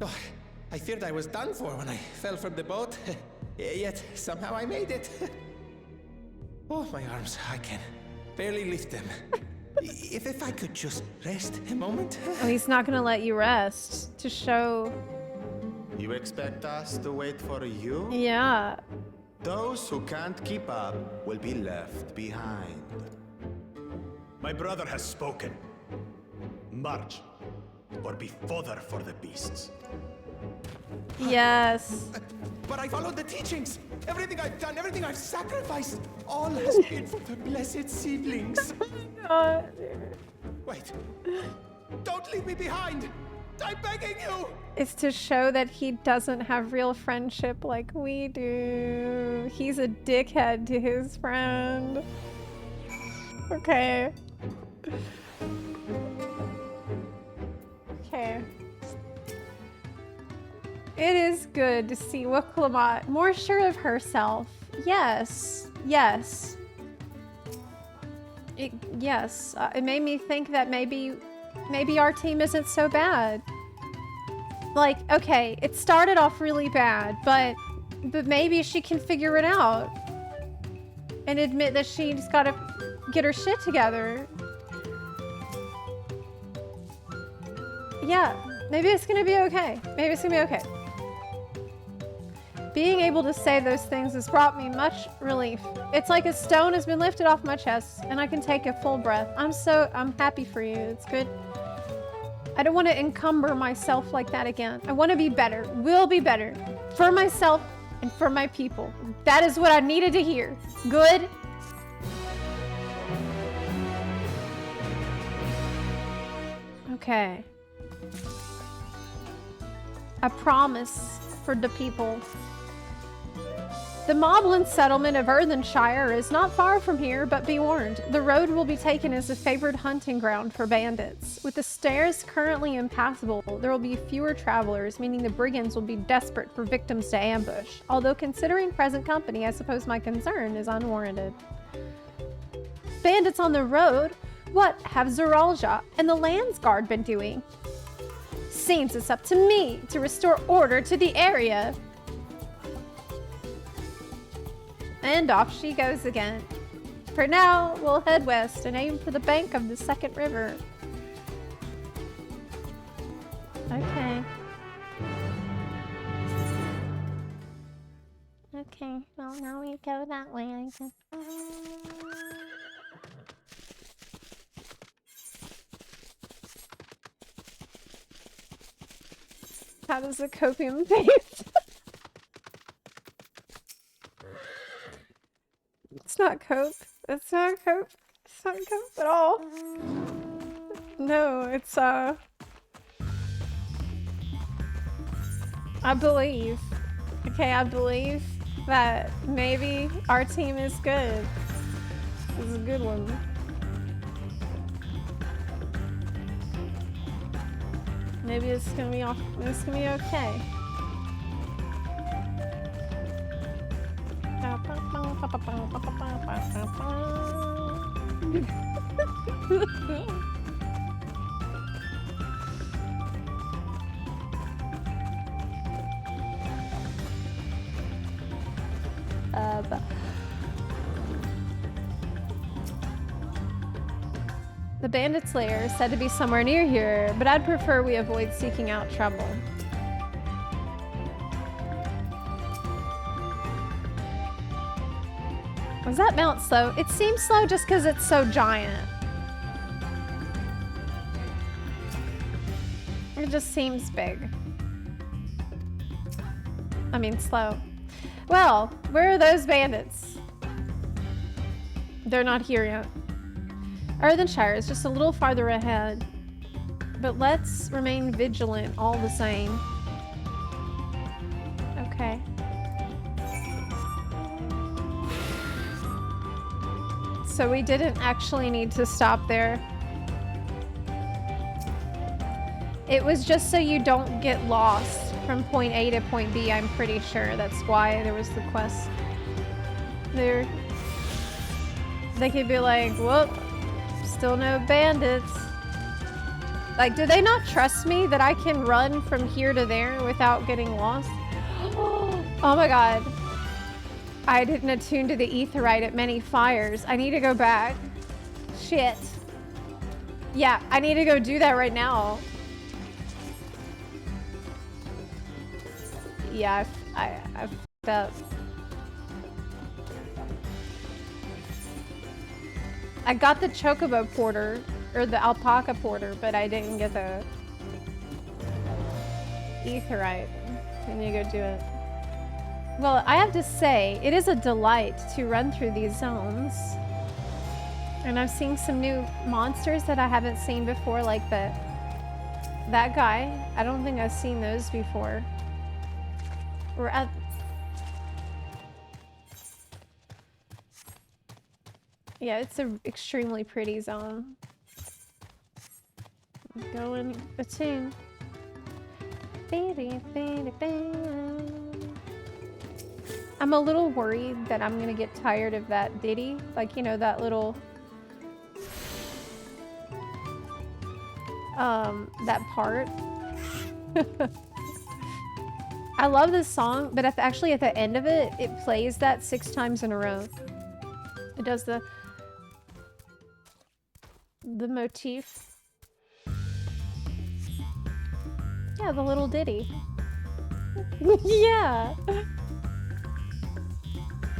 Oh, I feared I was done for when I fell from the boat. Yet somehow I made it. Oh, my arms, I can barely lift them. If I could just rest a moment. Oh, he's not gonna let you rest to show. You expect us to wait for you? Yeah. Those who can't keep up will be left behind. My brother has spoken. March, or be fodder for the beasts. Yes. But I followed the teachings. Everything I've done, everything I've sacrificed, all has been for the blessed seedlings. God. Wait. Don't leave me behind. I'm begging you. It's to show that he doesn't have real friendship like we do. He's a dickhead to his friend. Okay. Okay. It is good to see Wachumechiimeqi more sure of herself. Yes. Yes. Yes. It made me think that maybe our team isn't so bad. Like, okay, it started off really bad, but maybe she can figure it out. And admit that she's gotta get her shit together. Yeah, maybe it's gonna be okay. Maybe it's gonna be okay. Being able to say those things has brought me much relief. It's like a stone has been lifted off my chest and I can take a full breath. I'm happy for you. It's good. I don't want to encumber myself like that again. I want to be better. Will be better. For myself and for my people. That is what I needed to hear. Good. Okay. A promise for the people. The moblin settlement of Earthnshire is not far from here, but be warned, the road will be taken as a favored hunting ground for bandits. With the stairs currently impassable, there will be fewer travelers, meaning the brigands will be desperate for victims to ambush. Although considering present company, I suppose my concern is unwarranted. Bandits on the road? What have Zeralja and the Landsguard been doing? Seems it's up to me to restore order to the area. And off she goes again. For now, we'll head west and aim for the bank of the second river. Okay. Okay, well now we go that way, I guess. How does the copium taste? It's not coke. It's not coke. It's not coke at all. No, it's I believe. Okay, I believe that maybe our team is good. This is a good one. Maybe it's gonna be off. It's gonna be okay. The bandit's lair is said to be somewhere near here, but I'd prefer we avoid seeking out trouble. Was that mount slow? It seems slow just because it's so giant. It just seems big. I mean, slow. Well, where are those bandits? They're not here yet. Earthnshire is just a little farther ahead, but let's remain vigilant all the same. Okay. So we didn't actually need to stop there. It was just so you don't get lost from point A to point B, I'm pretty sure. That's why there was the quest there. They could be like, whoop, still no bandits. Like, do they not trust me that I can run from here to there without getting lost? Oh my god. I didn't attune to the aetheryte at many fires. I need to go back. Shit. Yeah, I need to go do that right now. Yeah, I fucked up. I got the chocobo porter, or the alpaca porter, but I didn't get the aetheryte. I need to go do it. Well, I have to say, it is a delight to run through these zones. And I've seen some new monsters that I haven't seen before, like that guy. I don't think I've seen those before. We're at... Yeah, it's an extremely pretty zone. Go in attune. I'm a little worried that I'm gonna get tired of that ditty. Like, you know, that little... that part. I love this song, but actually at the end of it, it plays that 6 times in a row. It does the motif. Yeah, the little ditty. Yeah.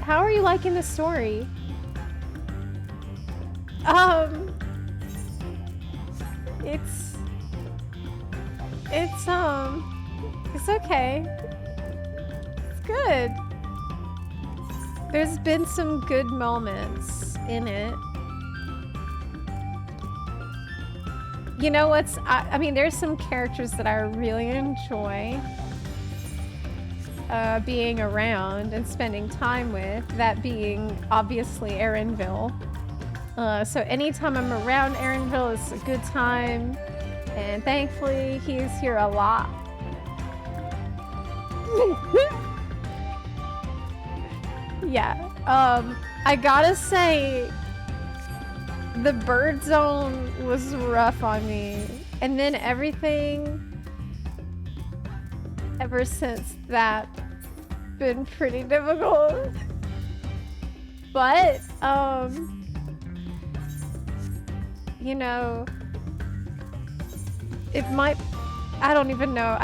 How are you liking the story? It's okay. It's good. There's been some good moments in it. You know what's, I mean, there's some characters that I really enjoy being around and spending time with, that being obviously Erenville. So anytime I'm around Erenville, it's a good time, and thankfully he's here a lot. Yeah, I gotta say, the bird zone was rough on me, and then everything ever since that been pretty difficult. But you know, it might, I don't even know.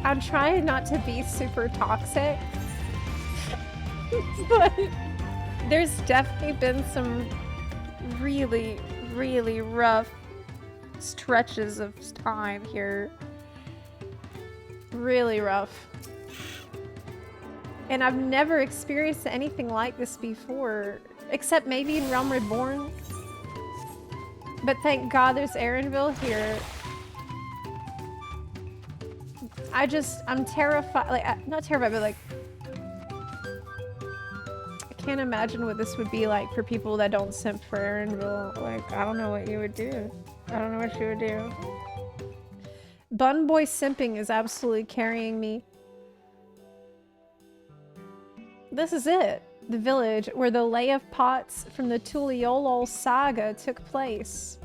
I'm trying not to be super toxic, but there's definitely been some really, really rough stretches of time here. Really rough. And I've never experienced anything like this before, except maybe in Realm Reborn. But thank God there's Erenville here. I'm terrified, like, not terrified, but like, I can't imagine what this would be like for people that don't simp for Erenville. Like, I don't know what you would do. I don't know what you would do. Bun Boy simping is absolutely carrying me. This is it. The village where the lay of pots from the Tuliolol saga took place.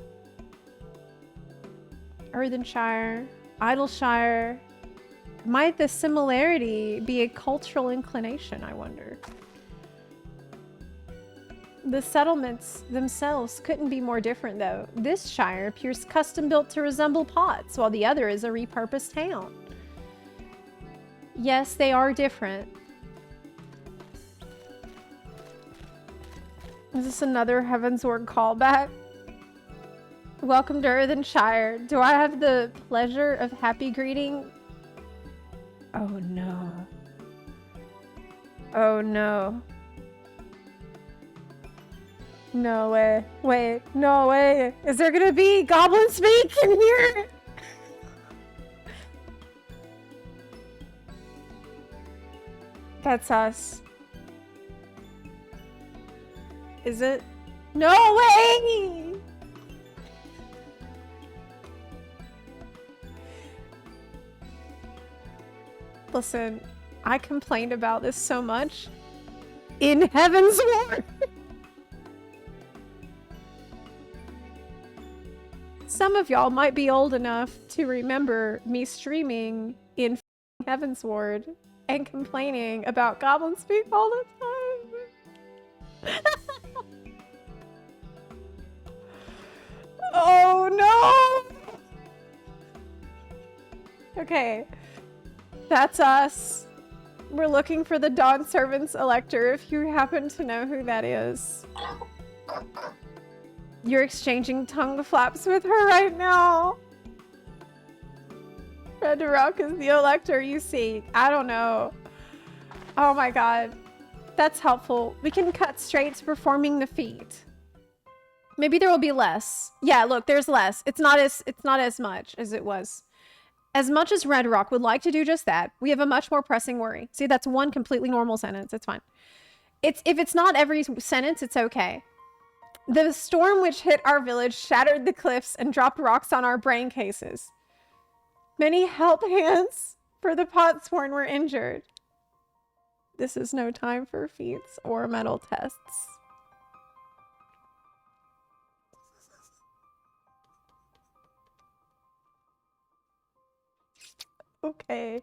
Earthnshire, Idleshire. Might the similarity be a cultural inclination, I wonder? The settlements themselves couldn't be more different, though. This shire appears custom-built to resemble pots, while the other is a repurposed town. Yes, they are different. Is this another Heavensward callback? Welcome to Earthnshire. Do I have the pleasure of happy greeting? Oh no. Oh no. No way. Wait, no way. Is there gonna be goblin speak in here? That's us. Is it? No way! Listen, I complained about this so much in Heavensward. Some of y'all might be old enough to remember me streaming in Heavensward and complaining about goblin speak all the time. Oh no! Okay. That's us. We're looking for the Dawn Servant's Elector, if you happen to know who that is. You're exchanging tongue flaps with her right now. Red Rock is the Elector you seek. I don't know. Oh my god. That's helpful. We can cut straight to performing the feat. Maybe there will be less. Yeah, look, there's less. It's not as much as it was. As much as Red Rock would like to do just that, we have a much more pressing worry. See, that's one completely normal sentence. It's fine. If it's not every sentence, it's okay. The storm which hit our village shattered the cliffs and dropped rocks on our brain cases. Many help hands for the Potsworn were injured. This is no time for feats or mental tests. Okay.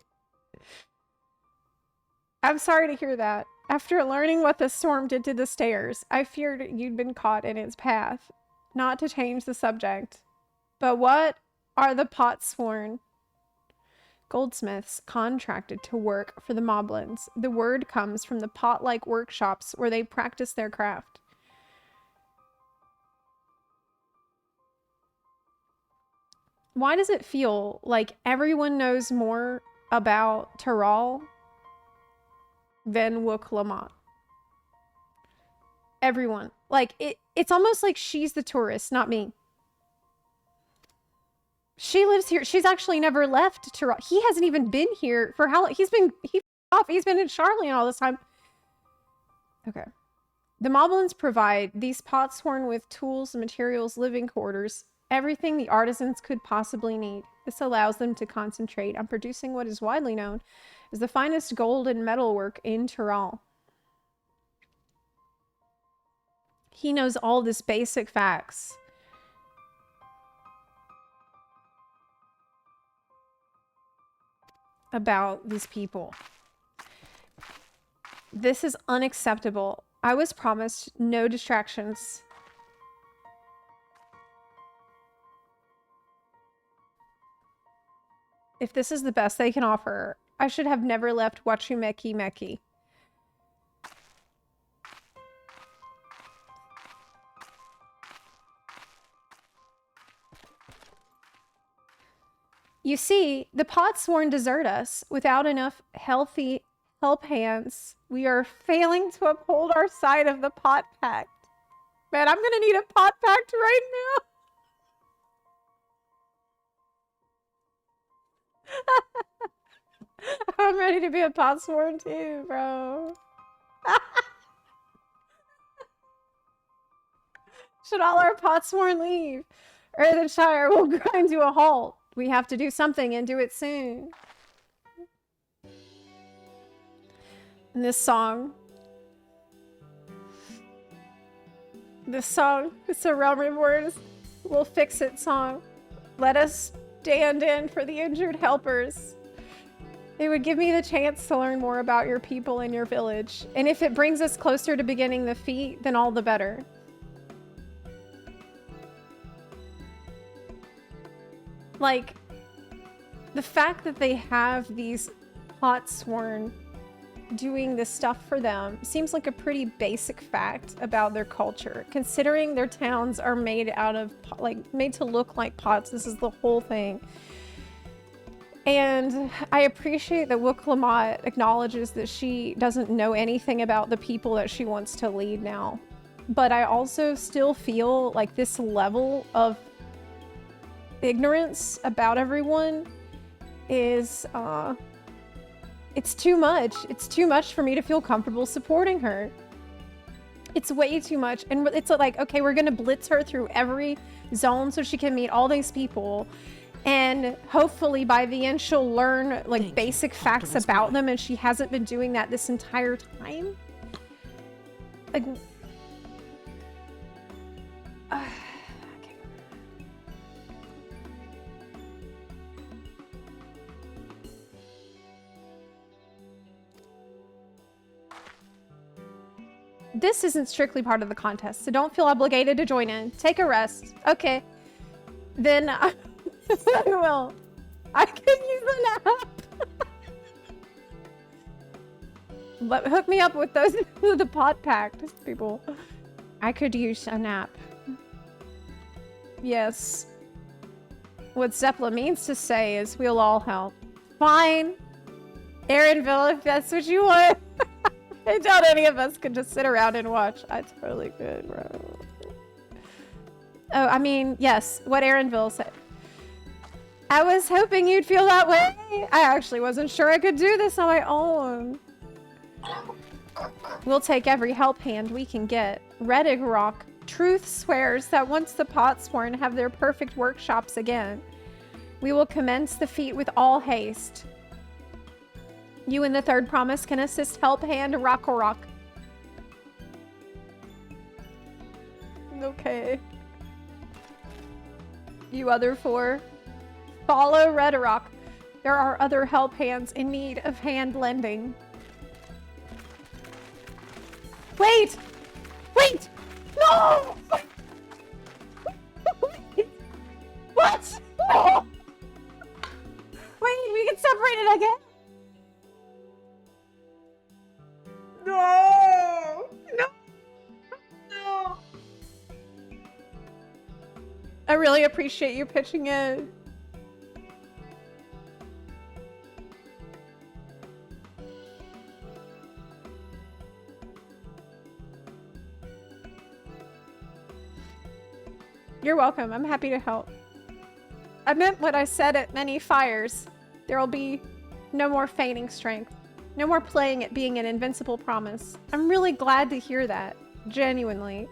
I'm sorry to hear that. After learning what the storm did to the stairs, I feared you'd been caught in its path. Not to change the subject, but what are the potsworn? Goldsmiths contracted to work for the moblins. The word comes from the pot-like workshops where they practice their craft. Why does it feel like everyone knows more about Tyrrell than Wachumechiimeqi? Everyone. Like, it's almost like she's the tourist, not me. She lives here. She's actually never left Tyrrell. He hasn't even been here for how long? He's been in Charlotte all this time. Okay. The Moblins provide these potsworn with tools, materials, living quarters, everything the artisans could possibly need. This allows them to concentrate on producing what is widely known as the finest gold and metalwork in Tyrrell. He knows all this basic facts. About these people. This is unacceptable. I was promised no distractions. If this is the best they can offer, I should have never left Wachumechiimeqi. You see, the potsworn desert us without enough healthy help hands. We are failing to uphold our side of the pot pact. Man, I'm gonna need a pot pact right now. I'm ready to be a potsworn too, bro. Should all our potsworn leave? Earthnshire will grind to a halt. We have to do something and do it soon. And this song, it's a Rivalry Words Will Fix It song. Let us stand in for the injured helpers. It would give me the chance to learn more about your people and your village. And if it brings us closer to beginning the feat, then all the better. Like, the fact that they have these potsworn doing this stuff for them seems like a pretty basic fact about their culture, considering their towns are made out of, like, made to look like pots. This is the whole thing. And I appreciate that Wachumechiimeqi acknowledges that she doesn't know anything about the people that she wants to lead now. But I also still feel like this level of ignorance about everyone is, it's too much. It's too much for me to feel comfortable supporting her. It's way too much. And it's like, okay, we're gonna blitz her through every zone so she can meet all these people. And hopefully by the end she'll learn like basic facts about them, and she hasn't been doing that this entire time. Like, okay. This isn't strictly part of the contest, so don't feel obligated to join in. Take a rest. Okay. Then I will. I can use the nap. But hook me up with those, the pot pact people. I could use a nap. Yes. What Zepla means to say is we'll all help. Fine. Aaronville, if that's what you want. I doubt any of us could just sit around and watch. I totally could, bro. Oh, I mean, yes, what Aaronville said. I was hoping you'd feel that way. I actually wasn't sure I could do this on my own. We'll take every help hand we can get. Rivalry, truth swears that once the potsworn have their perfect workshops again, we will commence the feat with all haste. You and the third promise can assist help hand Rock. Okay. You other four, follow Rivalry. There are other help hands in need of hand lending. Wait! Wait! No! What? No! Wait, we get separated again? No! No! No! I really appreciate you pitching in. You're welcome. I'm happy to help. I meant what I said at many fires. There will be no more feigning strength. No more playing at being an invincible promise. I'm really glad to hear that. Genuinely.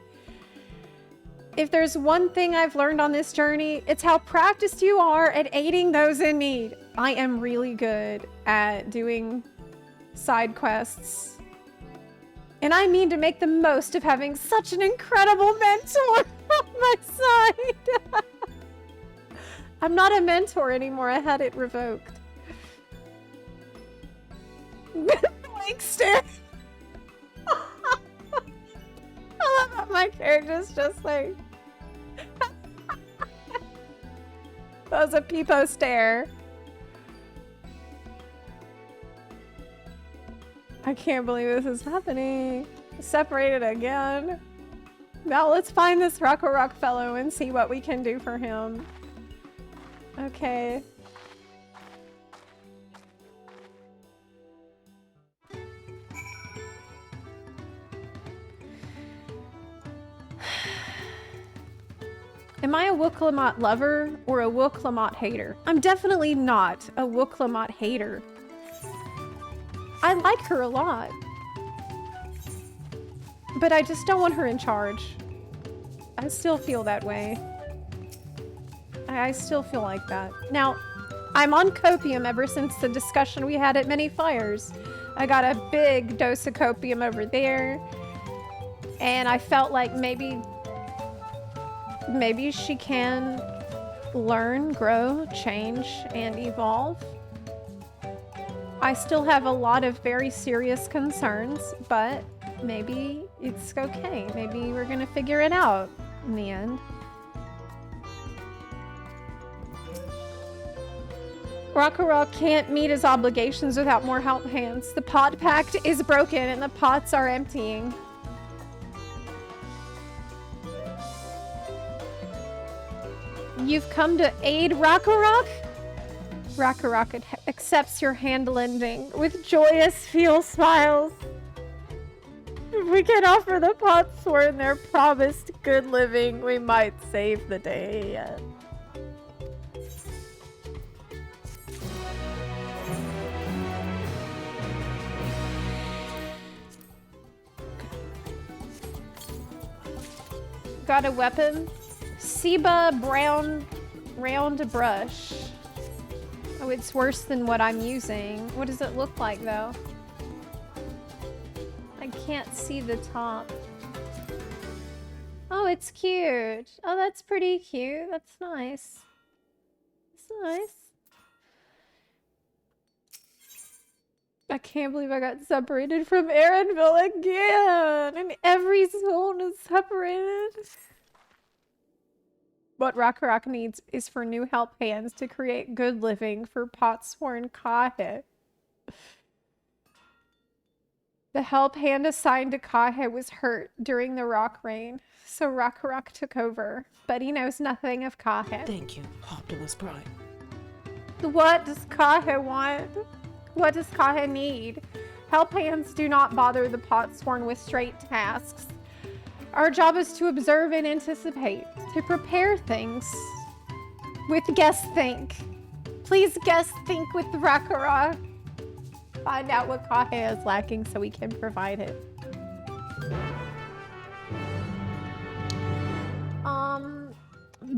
If there's one thing I've learned on this journey, it's how practiced you are at aiding those in need. I am really good at doing side quests. And I mean to make the most of having such an incredible mentor on my side. I'm not a mentor anymore. I had it revoked. Blank stare. I love how my character's just like... That was a peepo stare. I can't believe this is happening. Separated again. Now let's find this Rock fellow and see what we can do for him. Okay. Am I a Wachumechiimeqi lover or a Wachumechiimeqi hater? I'm definitely not a Wachumechiimeqi hater. I like her a lot. But I just don't want her in charge. I still feel that way. I still feel like that. Now, I'm on copium ever since the discussion we had at Many Fires. I got a big dose of copium over there. And I felt like maybe she can learn, grow, change, and evolve. I still have a lot of very serious concerns, but maybe it's okay. Maybe we're gonna figure it out in the end. Rock can't meet his obligations without more help hands. The pot pact is broken and the pots are emptying. You've come to aid Rock? Rock accepts your hand lending with joyous feel smiles. If we can offer the potsworn their promised good living, we might save the day yet. Got a weapon? Seba brown round brush. Oh, it's worse than what I'm using. What does it look like though? I can't see the top. Oh, it's cute. Oh, that's pretty cute. That's nice. It's nice. I can't believe I got separated from Erenville again. And every zone is separated. What Rock needs is for new help hands to create good living for Potsworn Kahe. The help hand assigned to Kahe was hurt during the rock rain, so Rock took over, but he knows nothing of Kahe. Thank you, Optimus Prime. What does Kahe want? What does Kahe need? Help hands do not bother the Potsworn with straight tasks. Our job is to observe and anticipate, to prepare things with guest think. Please guest think with Rock. Find out what Kahe is lacking so we can provide it.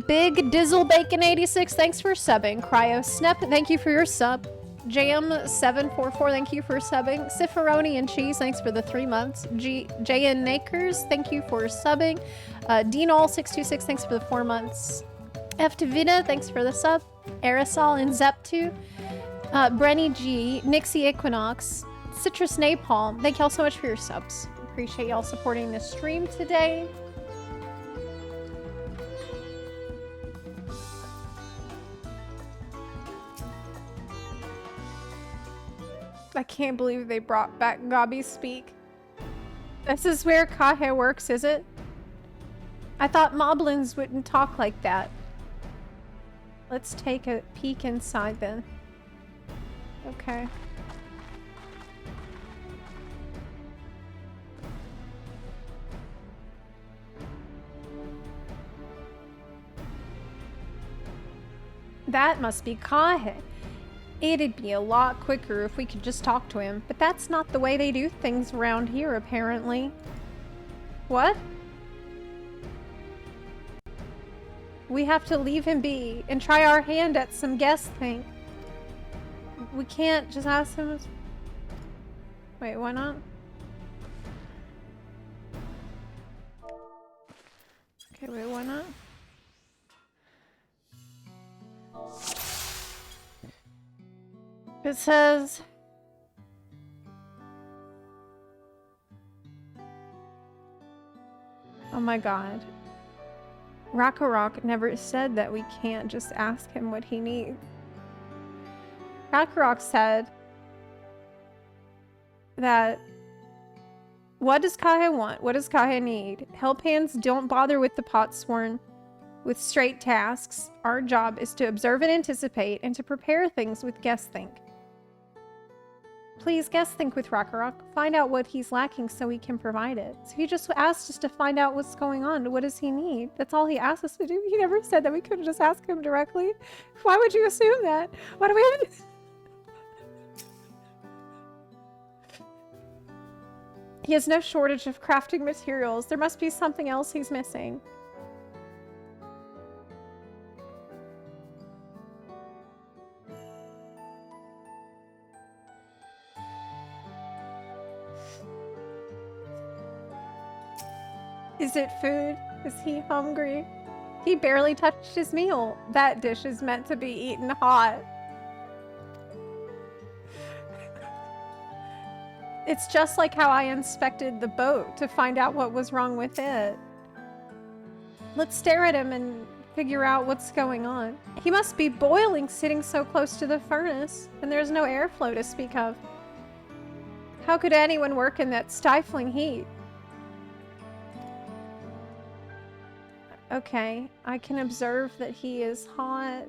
Big Dizzle Bacon 86, thanks for subbing. Cryo Snep, thank you for your sub. Jam744, thank you for subbing. Ciferoni and Cheese, thanks for the 3 months. JN Nakers, thank you for subbing. Deanol626, thanks for the 4 months. F Davina, thanks for the sub. Aerosol and Zep2. Brenny G, Nixie Equinox, Citrus Napalm, thank you all so much for your subs. appreciate y'all supporting the stream today. I can't believe they brought back Gabi Speak. This is where Kahe works, is it? I thought moblins wouldn't talk like that. Let's take a peek inside then. Okay. That must be Kahe. It'd be a lot quicker if we could just talk to him, but that's not the way they do things around here, apparently. What? We have to leave him be and try our hand at some guest thing. We can't just ask him. Wait, why not? Okay, wait, why not? It says... Oh my god. Rakarok never said that we can't just ask him what he needs. Rakarok said that... What does Kahe want? What does Kahe need? Help hands don't bother with the potsworn with straight tasks. Our job is to observe and anticipate and to prepare things with guest think. Please guest think with Rakarok. Find out what he's lacking so we can provide it. So he just asked us to find out what's going on. What does he need? That's all he asked us to do. He never said that we couldn't just ask him directly. Why would you assume that? Why do we have to... He has no shortage of crafting materials. There must be something else he's missing. Is it food? Is he hungry? He barely touched his meal. That dish is meant to be eaten hot. It's just like how I inspected the boat to find out what was wrong with it. Let's stare at him and figure out what's going on. He must be boiling sitting so close to the furnace, and there's no airflow to speak of. How could anyone work in that stifling heat? Okay, I can observe that he is hot.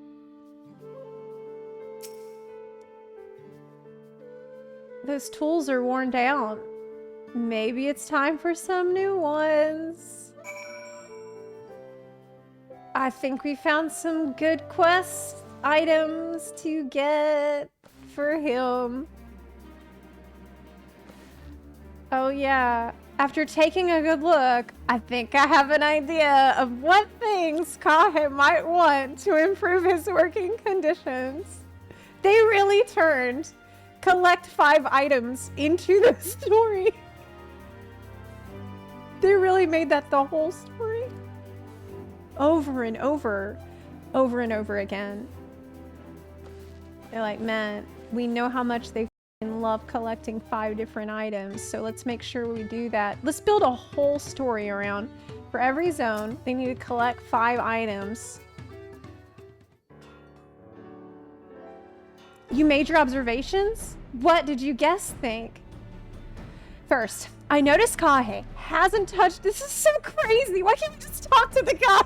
Those tools are worn down. Maybe it's time for some new ones. I think we found some good quest items to get for him. Oh yeah. After taking a good look, I think I have an idea of what things Kahe might want to improve his working conditions. They really turned collect 5 items into the story. They really made that the whole story. Over and over and over again. They're like, man, we know how much they love collecting 5 different items, so let's make sure we do that. Let's build a whole story around. For every zone, they need to collect 5 items. You made your observations? What did you guess think? First, I noticed Kahe hasn't touched... This is so crazy. Why can't we just talk to the guy?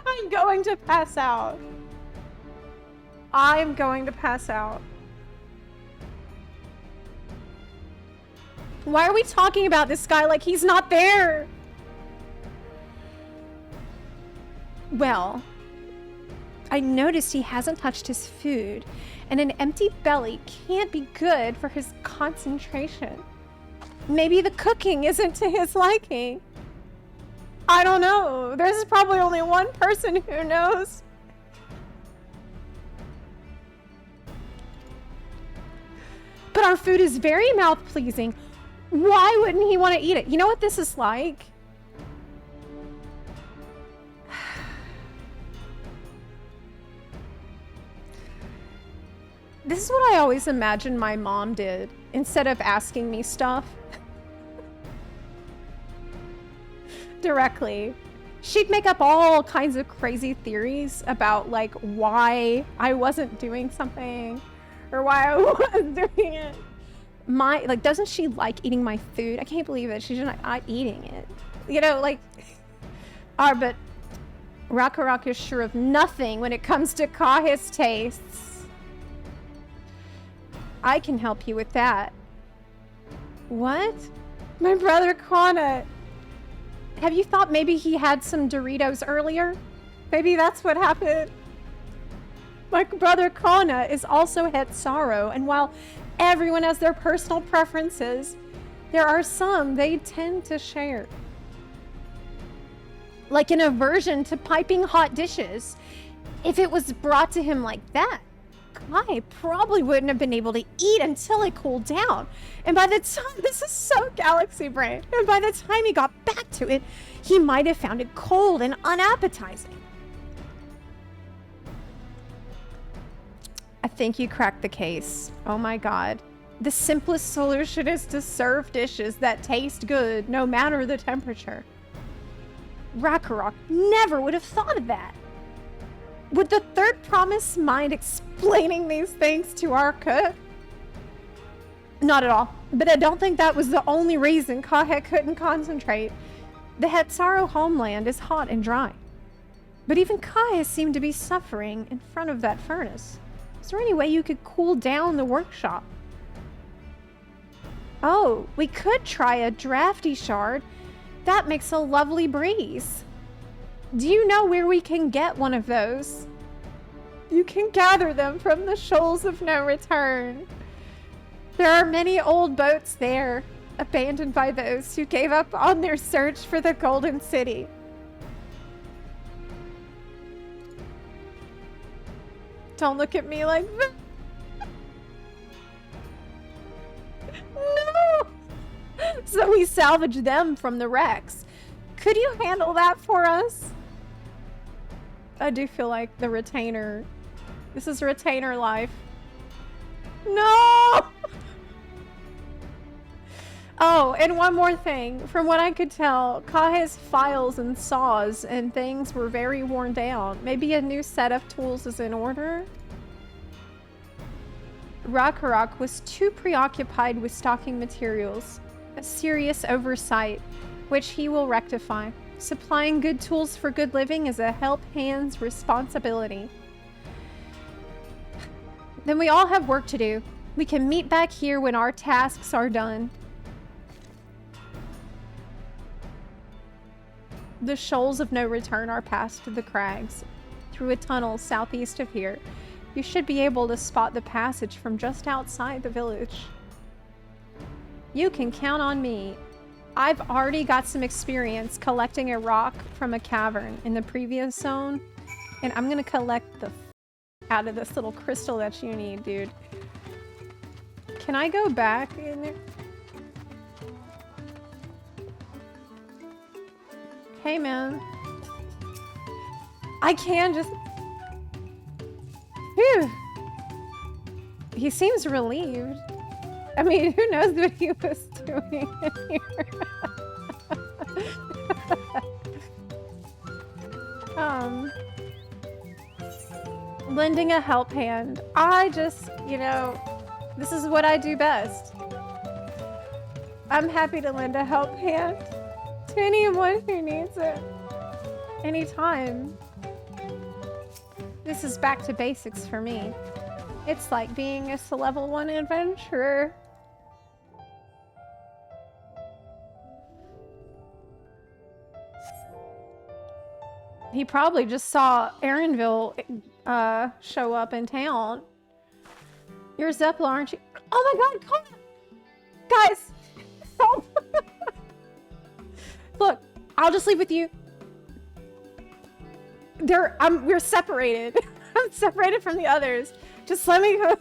I'm going to pass out. I'm going to pass out. Why are we talking about this guy like he's not there? Well, I noticed he hasn't touched his food, and an empty belly can't be good for his concentration. Maybe the cooking isn't to his liking. I don't know. There's probably only one person who knows. But our food is very mouth-pleasing. Why wouldn't he want to eat it? You know what this is like? This is what I always imagined my mom did instead of asking me stuff directly. She'd make up all kinds of crazy theories about like why I wasn't doing something or why I was doing it. Like, doesn't she like eating my food? I can't believe it. She's not eating it. You know, like, but Rakarok is sure of nothing when it comes to Kahi's tastes. I can help you with that. What? My brother Kana. Have you thought maybe he had some Doritos earlier? Maybe that's what happened. My brother Kana is also Hetsaro, and while everyone has their personal preferences, there are some they tend to share. Like an aversion to piping hot dishes. If it was brought to him like that, Kai probably wouldn't have been able to eat until it cooled down. And by the time, this is so galaxy brain, and by the time he got back to it, he might have found it cold and unappetizing. I think you cracked the case. Oh my god. The simplest solution is to serve dishes that taste good no matter the temperature. Rakarok never would have thought of that. Would the third promise mind explaining these things to our cook? Not at all. But I don't think that was the only reason Kahe couldn't concentrate. The Hetsaro homeland is hot and dry. But even Kahe seemed to be suffering in front of that furnace. Is there any way you could cool down the workshop? Oh, we could try a drafty shard. That makes a lovely breeze. Do you know where we can get one of those? You can gather them from the shoals of no return. There are many old boats there, abandoned by those who gave up on their search for the Golden City. Don't look at me like that. No! So we salvage them from the wrecks. Could you handle that for us? I do feel like the retainer. This is retainer life. No! Oh, and one more thing. From what I could tell, Kahe's files and saws and things were very worn down. Maybe a new set of tools is in order? Rakarok was too preoccupied with stocking materials. A serious oversight, which he will rectify. Supplying good tools for good living is a help hand's responsibility. Then we all have work to do. We can meet back here when our tasks are done. The shoals of no return are past the crags. Through a tunnel southeast of here, you should be able to spot the passage from just outside the village. You can count on me. I've already got some experience collecting a rock from a cavern in the previous zone, and I'm gonna collect the out of this little crystal that you need, dude. Can I go back in there? Hey, man. I can just... Phew. He seems relieved. I mean, who knows what he was doing in here? Lending a help hand. I just, you know, this is what I do best. I'm happy to lend a help hand to anyone who needs it. Anytime. This is back to basics for me. It's like being a level 1 adventurer. He probably just saw Aaronville show up in town. You're Zepla, aren't you? Oh my god, come on! Guys! Help! Look, I'll just leave with you. We're separated. I'm separated from the others. Just let me go. Let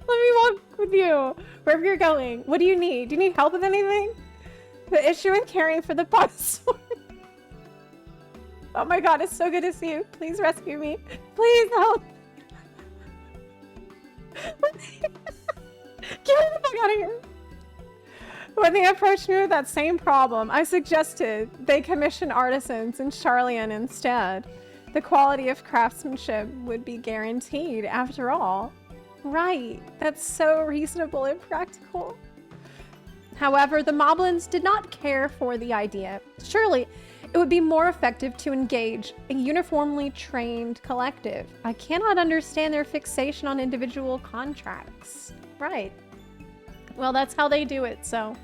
me walk with you wherever you're going. What do you need? Do you need help with anything? The issue with caring for the boss. Oh my god, it's so good to see you. Please rescue me. Please help. out of here. When they approached me with that same problem, I suggested they commission artisans in Charlian instead. The quality of craftsmanship would be guaranteed, after all. Right, that's so reasonable and practical. However, the Moblins did not care for the idea. Surely, it would be more effective to engage a uniformly trained collective. I cannot understand their fixation on individual contracts. Right. Well, that's how they do it, so...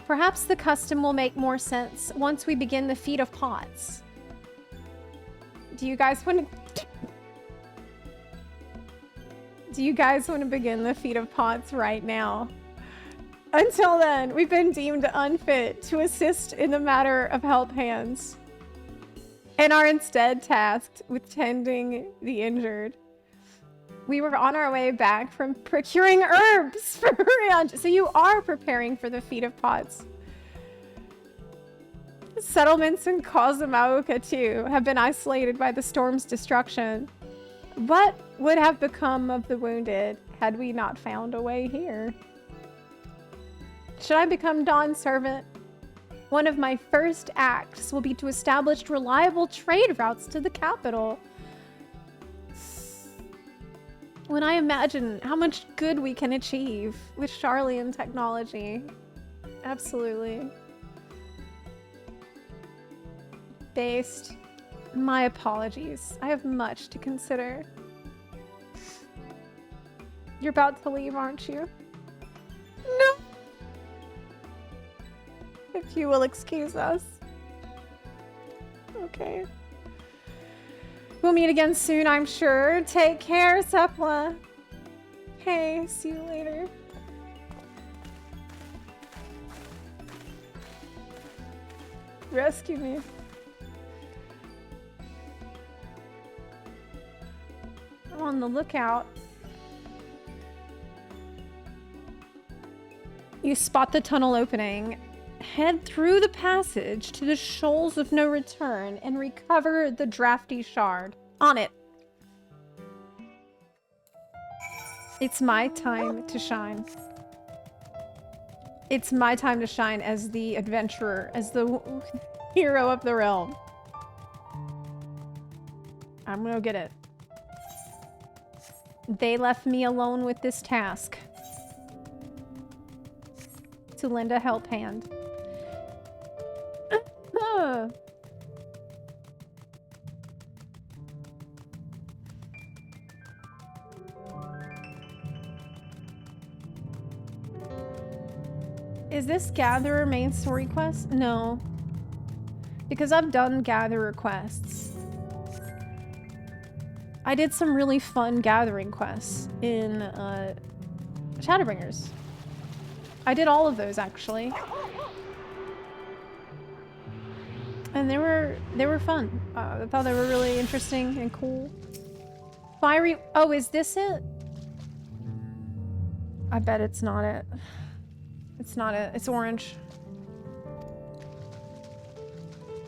Perhaps the custom will make more sense once we begin the feat of pots. Do you guys want to... Do you guys want to begin the feat of pots right now? Until then, we've been deemed unfit to assist in the matter of help hands, and are instead tasked with tending the injured. We were on our way back from procuring herbs for Rivalry. So you are preparing for the feat of pots. Settlements in Wachumechiimeqi too have been isolated by the storm's destruction. What would have become of the wounded had we not found a way here? Should I become Dawn Servant? One of my first acts will be to establish reliable trade routes to the capital. When I imagine how much good we can achieve with Charlian technology. Absolutely. Based. My apologies. I have much to consider. You're about to leave, aren't you? No. If you will excuse us. Okay. We'll meet again soon, I'm sure. Take care, Zepla. Hey, see you later. Rescue me. I'm on the lookout. You spot the tunnel opening. Head through the passage to the shoals of no return and recover the drafty shard. On it. It's my time to shine. It's my time to shine as the adventurer, as the hero of the realm. I'm gonna get it. They left me alone with this task. To lend a help hand. Is this Gatherer main story quest? No. Because I've done Gatherer quests. I did some really fun gathering quests in Shadowbringers. I did all of those actually. And they were fun. I thought they were really interesting and cool. Fiery, oh, is this it? I bet it's not it. It's not it, it's orange.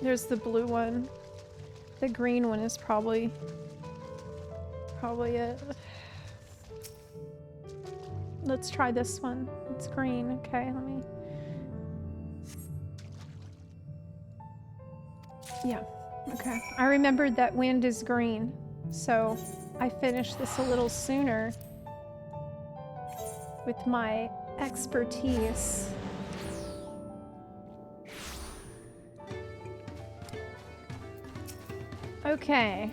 There's the blue one. The green one is probably it. Let's try this one. It's green, okay, let me. Yeah, okay. I remembered that wind is green, so I finished this a little sooner with my expertise. Okay.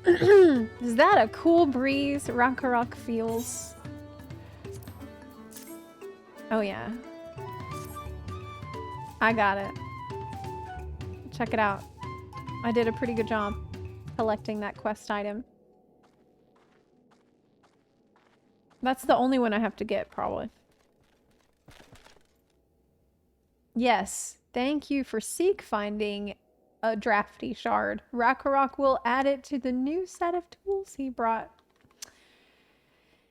Is that a cool breeze Rakarok feels? Oh yeah. I got it. Check it out. I did a pretty good job collecting that quest item. That's the only one I have to get, probably. Yes, thank you for seek finding a drafty shard. Rakarok will add it to the new set of tools he brought.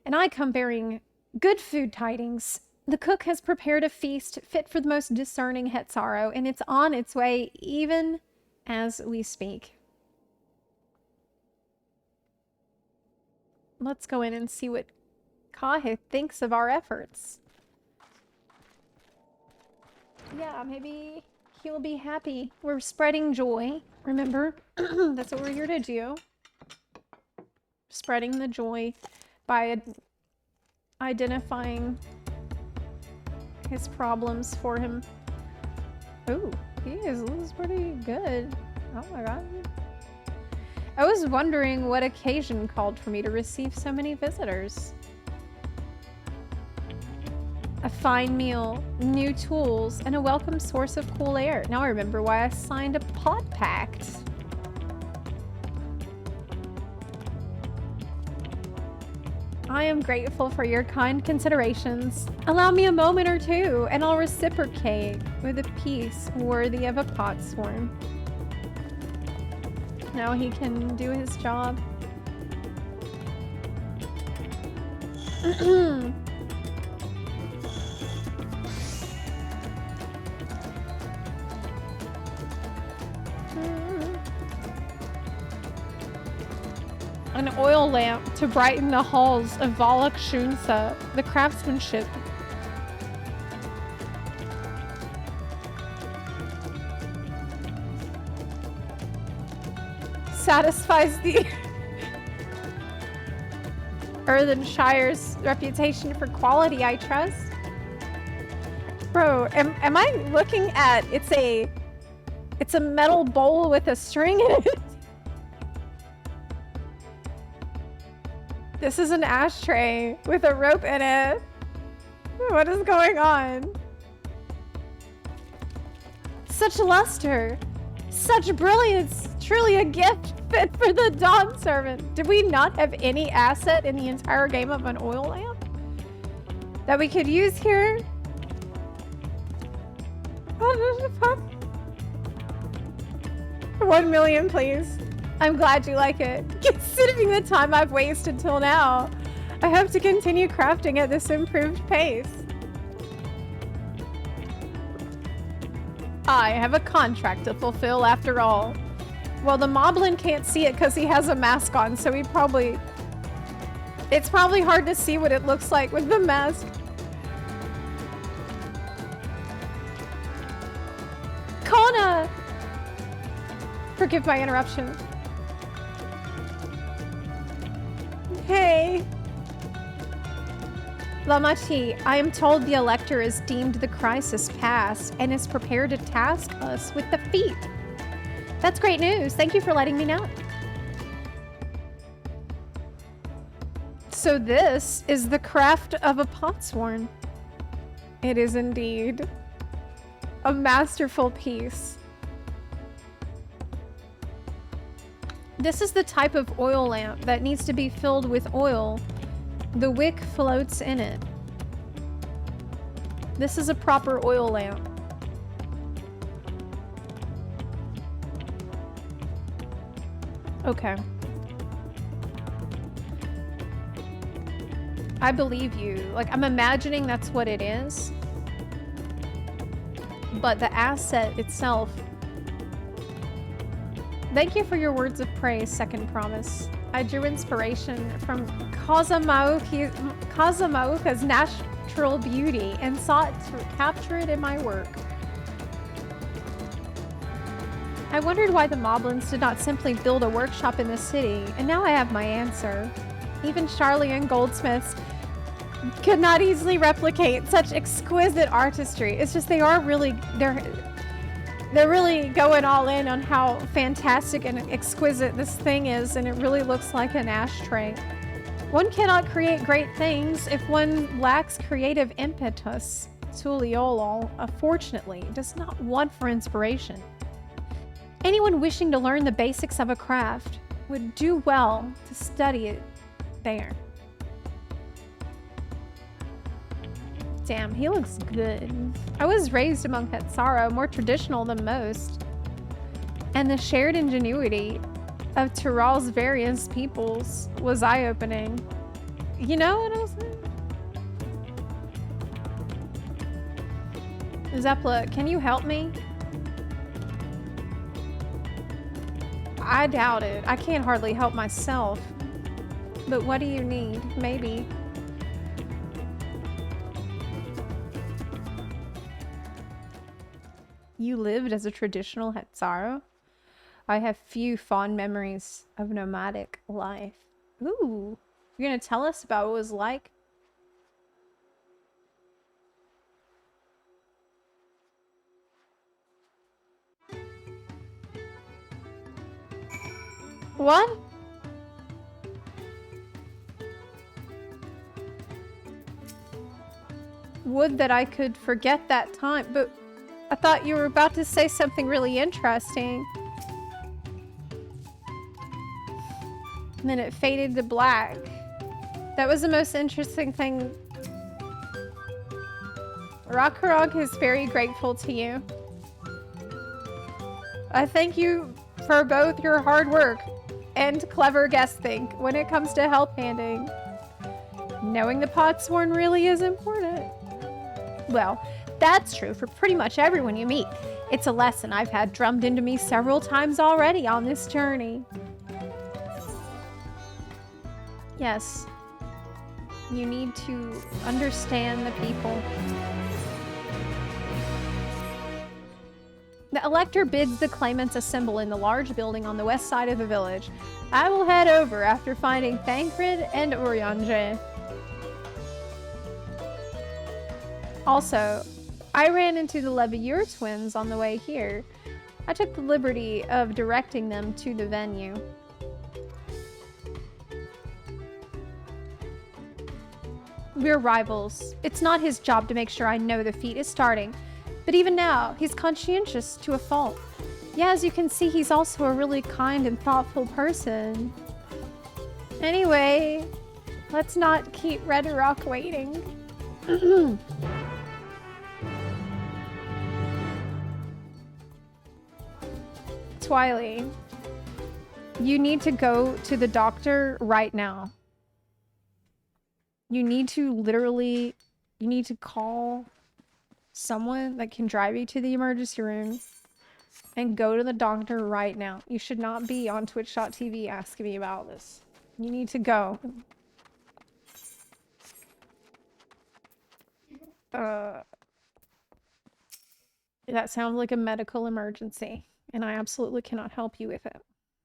And I come bearing good food tidings. The cook has prepared a feast fit for the most discerning Hetzaro, and it's on its way even as we speak. Let's go in and see what Kahe thinks of our efforts. Yeah, maybe he'll be happy. We're spreading joy, remember? That's what we're here to do. Spreading the joy by identifying his problems for him. Ooh, this is pretty good. Oh my god. I was wondering what occasion called for me to receive so many visitors. A fine meal, new tools, and a welcome source of cool air. Now I remember why I signed a pot pact. I am grateful for your kind considerations. Allow me a moment or two, and I'll reciprocate with a peace worthy of a pot swarm. Now he can do his job. An oil lamp to brighten the halls of Wachumechiimeqi, the craftsmanship. Satisfies the Earthnshire's reputation for quality, I trust. Bro, am I looking at it's a metal bowl with a string in it? This is an ashtray with a rope in it. What is going on? Such luster, such brilliance, truly a gift fit for the Dawn Servant. Did we not have any asset in the entire game of an oil lamp that we could use here? $1 million, please. I'm glad you like it. Considering the time I've wasted till now, I hope to continue crafting at this improved pace. I have a contract to fulfill after all. Well, the moblin can't see it because he has a mask on, so it's probably hard to see what it looks like with the mask. Kona! Forgive my interruption. Hey! Lamachi, I am told the Elector has deemed the crisis past and is prepared to task us with the feat. That's great news. Thank you for letting me know. So this is the craft of a potsworn. It is indeed a masterful piece. This is the type of oil lamp that needs to be filled with oil. The wick floats in it. This is a proper oil lamp. Okay. I believe you. Like, I'm imagining that's what it is. But the asset itself... Thank you for your words of praise, Second Promise. I drew inspiration from Kazamauka's natural beauty and sought to capture it in my work. I wondered why the Moblins did not simply build a workshop in the city, and now I have my answer. Even Charlian goldsmiths could not easily replicate such exquisite artistry. It's just they're really going all in on how fantastic and exquisite this thing is, and it really looks like an ashtray. One cannot create great things if one lacks creative impetus. Tuliolol, unfortunately, does not want for inspiration. Anyone wishing to learn the basics of a craft would do well to study it there. Damn, he looks good. I was raised among Hetsara, more traditional than most. And the shared ingenuity of Tyral's various peoples was eye-opening. You know what I'm saying? Zepla, can you help me? I doubt it. I can't hardly help myself. But what do you need? Maybe. You lived as a traditional Hetzaro? I have few fond memories of nomadic life. Ooh, you're gonna tell us about what it was like? What? Would that I could forget that time, but I thought you were about to say something really interesting. And then it faded to black. That was the most interesting thing. Rock'n'Rock is very grateful to you. I thank you for both your hard work and clever guessing when it comes to help handing. Knowing the Potsworn really is important. Well, that's true for pretty much everyone you meet. It's a lesson I've had drummed into me several times already on this journey. Yes. You need to understand the people. The elector bids the claimants assemble in the large building on the west side of the village. I will head over after finding Thancred and Urianger. Also, I ran into the Leviure twins on the way here. I took the liberty of directing them to the venue. We're rivals. It's not his job to make sure I know the feat is starting. But even now, he's conscientious to a fault. Yeah, as you can see, he's also a really kind and thoughtful person. Anyway, let's not keep Red Rock waiting. Twily, you need to go to the doctor right now. You need to literally, you need to call someone that can drive you to the emergency room and go to the doctor right now. You should not be on Twitch.tv asking me about this. You need to go. That sounds like a medical emergency, and I absolutely cannot help you with it.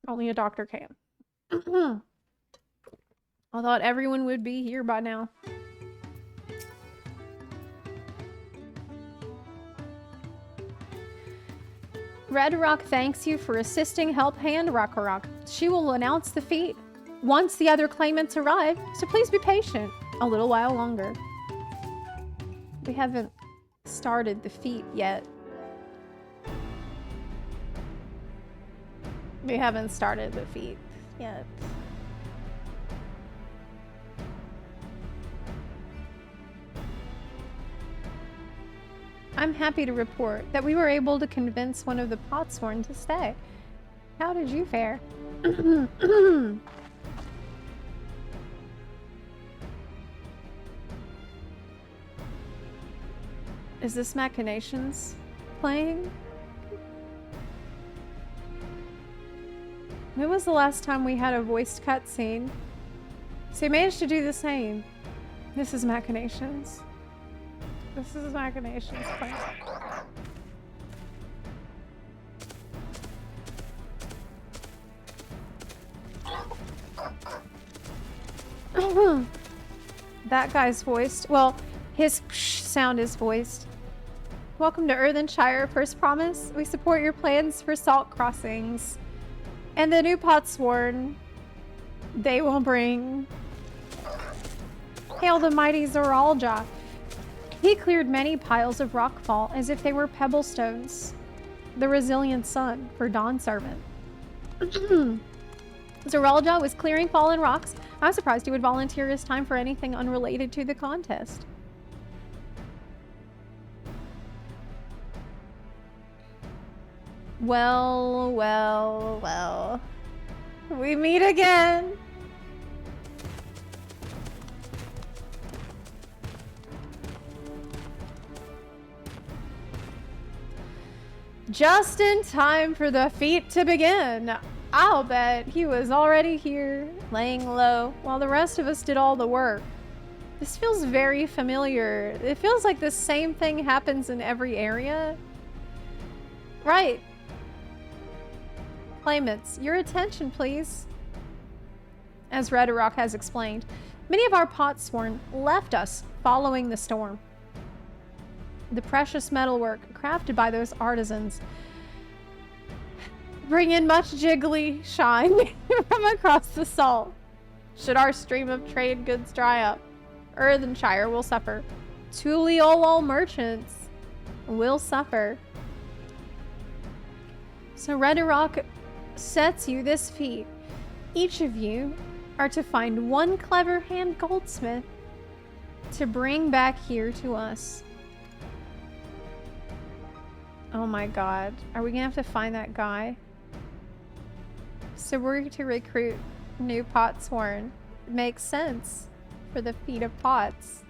Only a doctor can. I thought everyone would be here by now. Red Rock thanks you for assisting Help Hand Rock. She will announce the feat once the other claimants arrive, so please be patient a little while longer. We haven't started the feat yet. We haven't started the feat yet. I'm happy to report that we were able to convince one of the Potsworn to stay. How did you fare? Is this Machinations playing? When was the last time we had a voiced cutscene? So you managed to do the same. This is Machinations. This is Machinations playing. That guy's voiced. Well, his sound is voiced. Welcome to Earthnshire. First promise, we support your plans for salt crossings. And the new Potsworn, they will bring. Hail the mighty Zoralja. He cleared many piles of rockfall as if they were pebble stones. The resilient son for Dawn Servant. Zoralja was clearing fallen rocks. I was surprised he would volunteer his time for anything unrelated to the contest. Well, well, well. We meet again. Just in time for the feat to begin. I'll bet he was already here, laying low, while the rest of us did all the work. This feels very familiar. It feels like the same thing happens in every area. Right. Claimants, your attention, please. As Redrock has explained, many of our potsworn left us following the storm. The precious metalwork crafted by those artisans bring in much jiggly shine from across the salt. Should our stream of trade goods dry up, Earthnshire will suffer. Tuliolol merchants will suffer. So Redrock sets you this feat. Each of you are to find one clever hand goldsmith to bring back here to us. Oh my god. Are we gonna have to find that guy? So we're to recruit new potsworn. It makes sense for the feat of pots.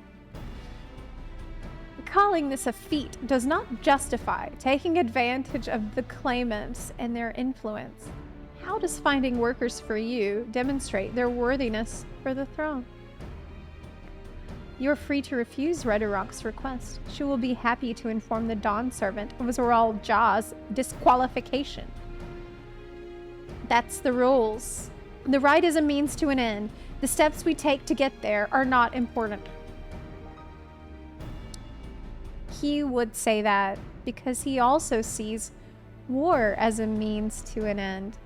Calling this a feat does not justify taking advantage of the claimants and their influence. How does finding workers for you demonstrate their worthiness for the throne? You're free to refuse Redrock's request. She will be happy to inform the Dawn Servant of Zoral Jaw's disqualification. That's the rules. The right is a means to an end. The steps we take to get there are not important. He would say that because he also sees war as a means to an end.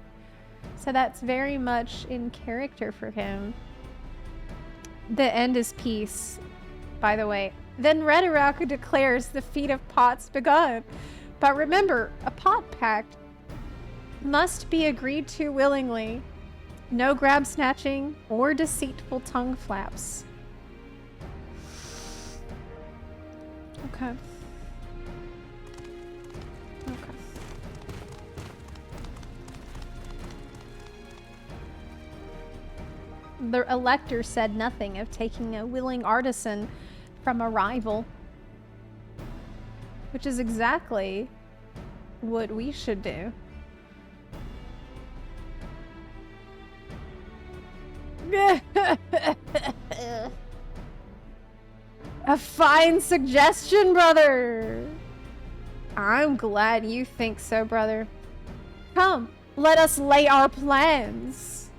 So that's very much in character for him. The end is peace, by the way. Then Redrock declares the feat of pots begun. But remember, a pot pact must be agreed to willingly. No grab snatching or deceitful tongue flaps. Okay. Okay. The elector said nothing of taking a willing artisan from a rival, which is exactly what we should do. A fine suggestion, brother. I'm glad you think so, brother. Come, let us lay our plans.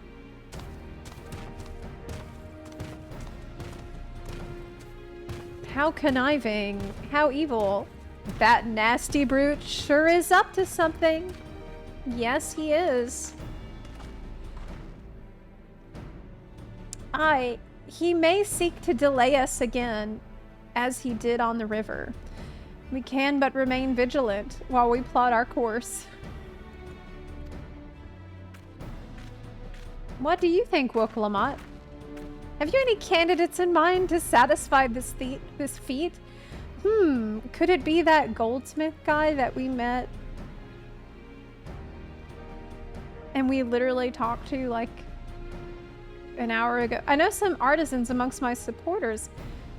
How conniving, how evil. That nasty brute sure is up to something. Yes, he is. He may seek to delay us again, as he did on the river. We can but remain vigilant while we plot our course. What do you think, Wachumechiimeqi? Have you any candidates in mind to satisfy this feat? Could it be that goldsmith guy that we met? And we literally talked to like an hour ago. I know some artisans amongst my supporters,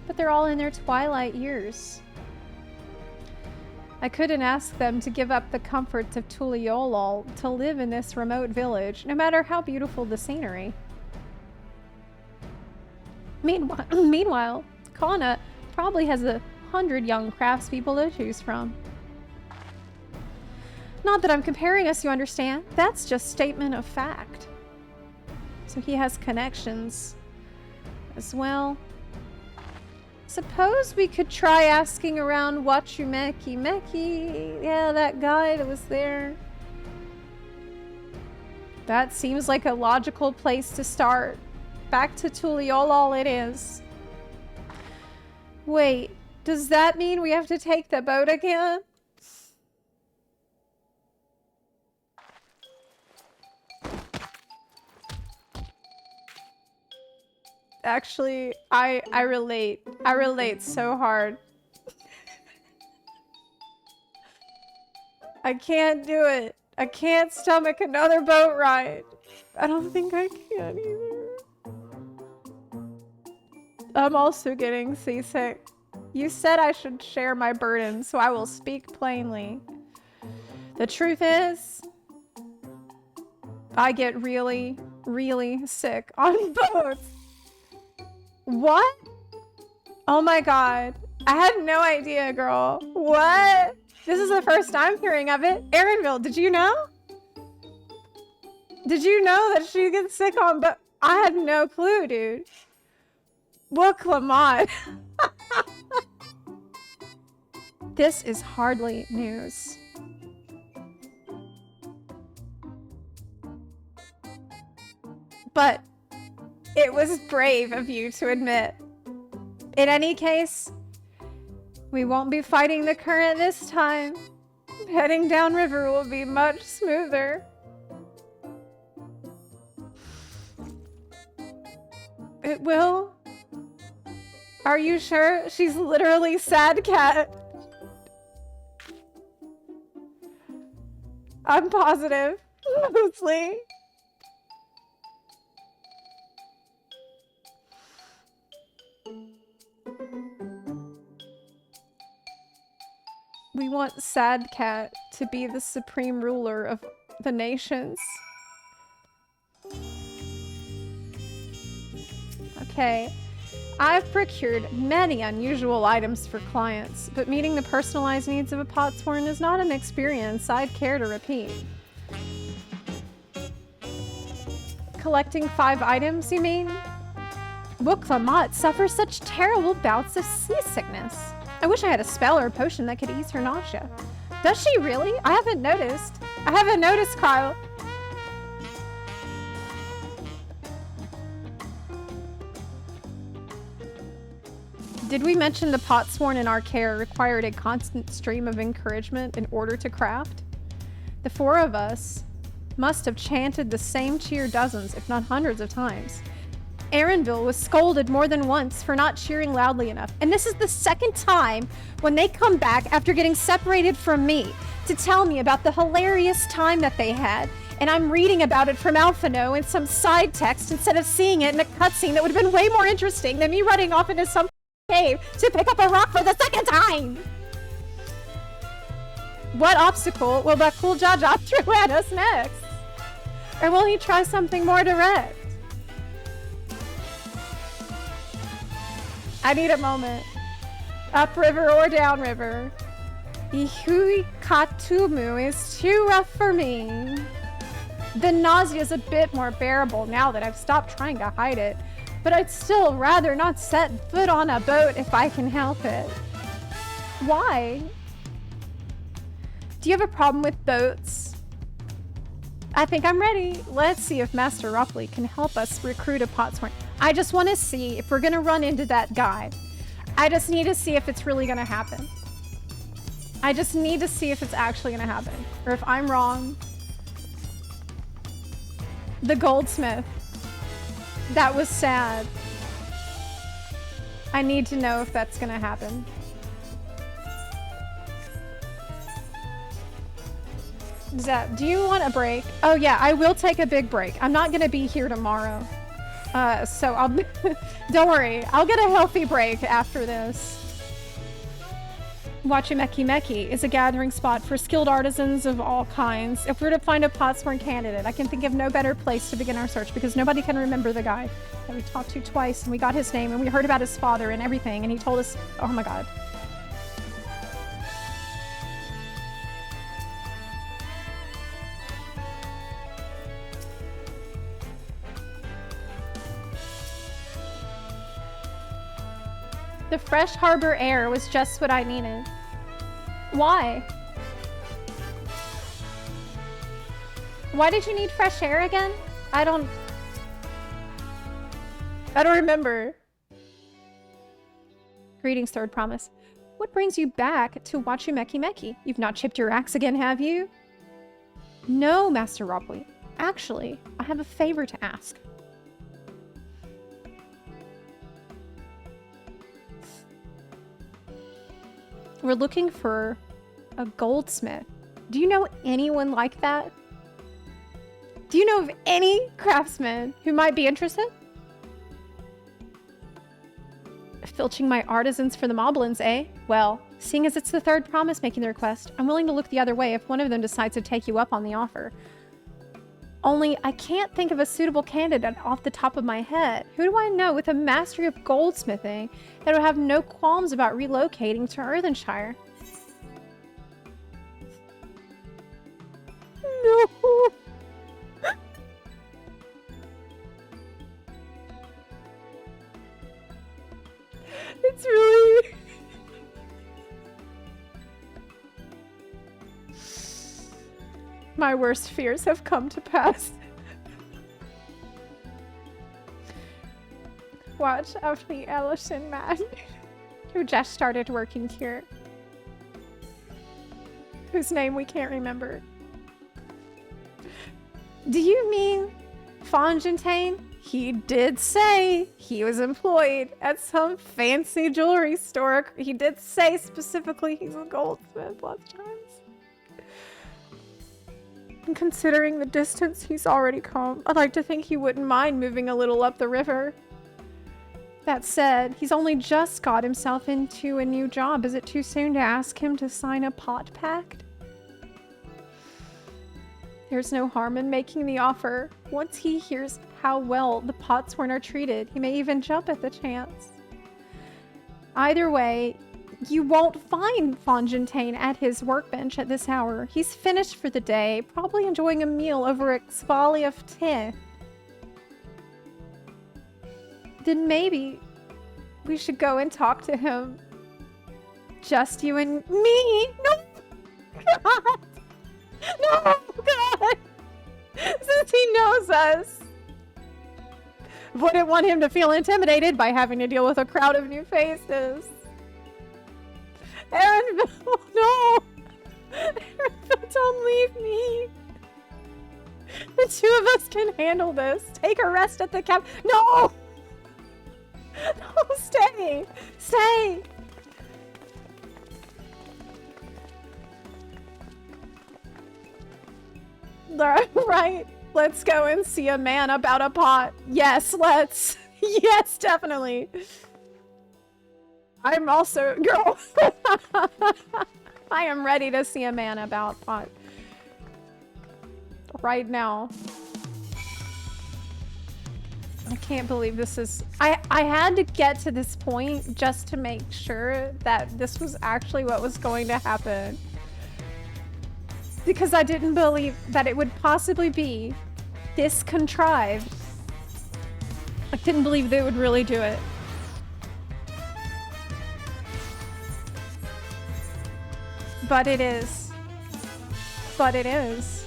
but they're all in their twilight years. I couldn't ask them to give up the comforts of Tuliolol to live in this remote village, no matter how beautiful the scenery. Meanwhile, Kana probably has 100 young craftspeople to choose from. Not that I'm comparing us, you understand? That's just statement of fact. So he has connections as well. Suppose we could try asking around Wachumechiimeqi. Yeah, that guy that was there. That seems like a logical place to start. Back to Tuliolol it is. Wait, does that mean we have to take the boat again? Actually, I relate. I relate so hard. I can't do it. I can't stomach another boat ride. I don't think I can either. I'm also getting seasick. You said I should share my burden, so I will speak plainly. The truth is, I get really, really sick on boats. What? Oh my god. I had no idea, girl. What? This is the first I'm hearing of it. Erenville, did you know? Did you know that she gets sick on, but I had no clue, dude. Wachumechiimeqi. This is hardly news. But it was brave of you to admit. In any case, we won't be fighting the current this time. Heading downriver will be much smoother. It will? Are you sure? She's literally sad cat. I'm positive. Mostly. We want Sad Cat to be the supreme ruler of the nations. Okay. I've procured many unusual items for clients, but meeting the personalized needs of a potsworn is not an experience I'd care to repeat. Collecting 5 items, you mean? Wachumechiimeqi suffers such terrible bouts of seasickness. I wish I had a spell or a potion that could ease her nausea. Does she really? I haven't noticed. I haven't noticed, Kyle. Did we mention the potsworn in our care required a constant stream of encouragement in order to craft? The 4 of us must have chanted the same cheer dozens, if not hundreds of times. Erenville was scolded more than once for not cheering loudly enough. And this is the second time when they come back after getting separated from me to tell me about the hilarious time that they had. And I'm reading about it from Alphino in some side text instead of seeing it in a cutscene that would have been way more interesting than me running off into some cave to pick up a rock for the second time. What obstacle will that cool Jaja throw at us next? Or will he try something more direct? I need a moment. Upriver or downriver. Ihui Katumu is too rough for me. The nausea is a bit more bearable now that I've stopped trying to hide it, but I'd still rather not set foot on a boat if I can help it. Why? Do you have a problem with boats? I think I'm ready. Let's see if Master Ropley can help us recruit a potsworn. I just want to see if we're going to run into that guy. I just need to see if it's really going to happen. I just need to see if it's actually going to happen. Or if I'm wrong. The goldsmith. That was sad. I need to know if that's going to happen. Zep, do you want a break? Oh yeah, I will take a big break. I'm not going to be here tomorrow. So I'll don't worry, I'll get a healthy break after this. Wachumechiimeqi is a gathering spot for skilled artisans of all kinds. If we're to find a potsworn candidate, I can think of no better place to begin our search because nobody can remember the guy that we talked to twice and we got his name and we heard about his father and everything and he told us, oh my god. The fresh harbor air was just what I needed. Why? Why did you need fresh air again? I don't remember. Greetings, Third Promise. What brings you back to Wachumechiimeqi? You've not chipped your axe again, have you? No, Master Ropley. Actually, I have a favor to ask. We're looking for a goldsmith. Do you know anyone like that? Do you know of any craftsman who might be interested? Filching my artisans for the moblins, eh? Well, seeing as it's the Third Promise making the request, I'm willing to look the other way if one of them decides to take you up on the offer. Only, I can't think of a suitable candidate off the top of my head. Who do I know with a mastery of goldsmithing that would have no qualms about relocating to Earthnshire? My worst fears have come to pass. Watch of the Ellison man who just started working here. Whose name we can't remember. Do you mean Fontaine? He did say he was employed at some fancy jewelry store. He did say specifically he's a goldsmith lots of times. And considering the distance he's already come, I'd like to think he wouldn't mind moving a little up the river. That said, he's only just got himself into a new job. Is it too soon to ask him to sign a pot pact? There's no harm in making the offer. Once he hears how well the Potsworn are treated, he may even jump at the chance. Either way, you won't find Fontaine at his workbench at this hour. He's finished for the day, probably enjoying a meal over at Spali of Te. Then maybe we should go and talk to him. Just you and me. No, God. No, God. Since he knows us. Wouldn't want him to feel intimidated by having to deal with a crowd of new faces. Aaronville, no. Aaronville, don't leave me. The two of us can handle this. Take a rest at the camp. No! No, stay! Stay! Right, let's go and see a man about a pot. Yes, let's. Yes, definitely. I'm also, girl. I am ready to see a man about pot. Right now. I can't believe this is... I had to get to this point just to make sure that this was actually what was going to happen. Because I didn't believe that it would possibly be this contrived. I didn't believe they would really do it. But it is. But it is.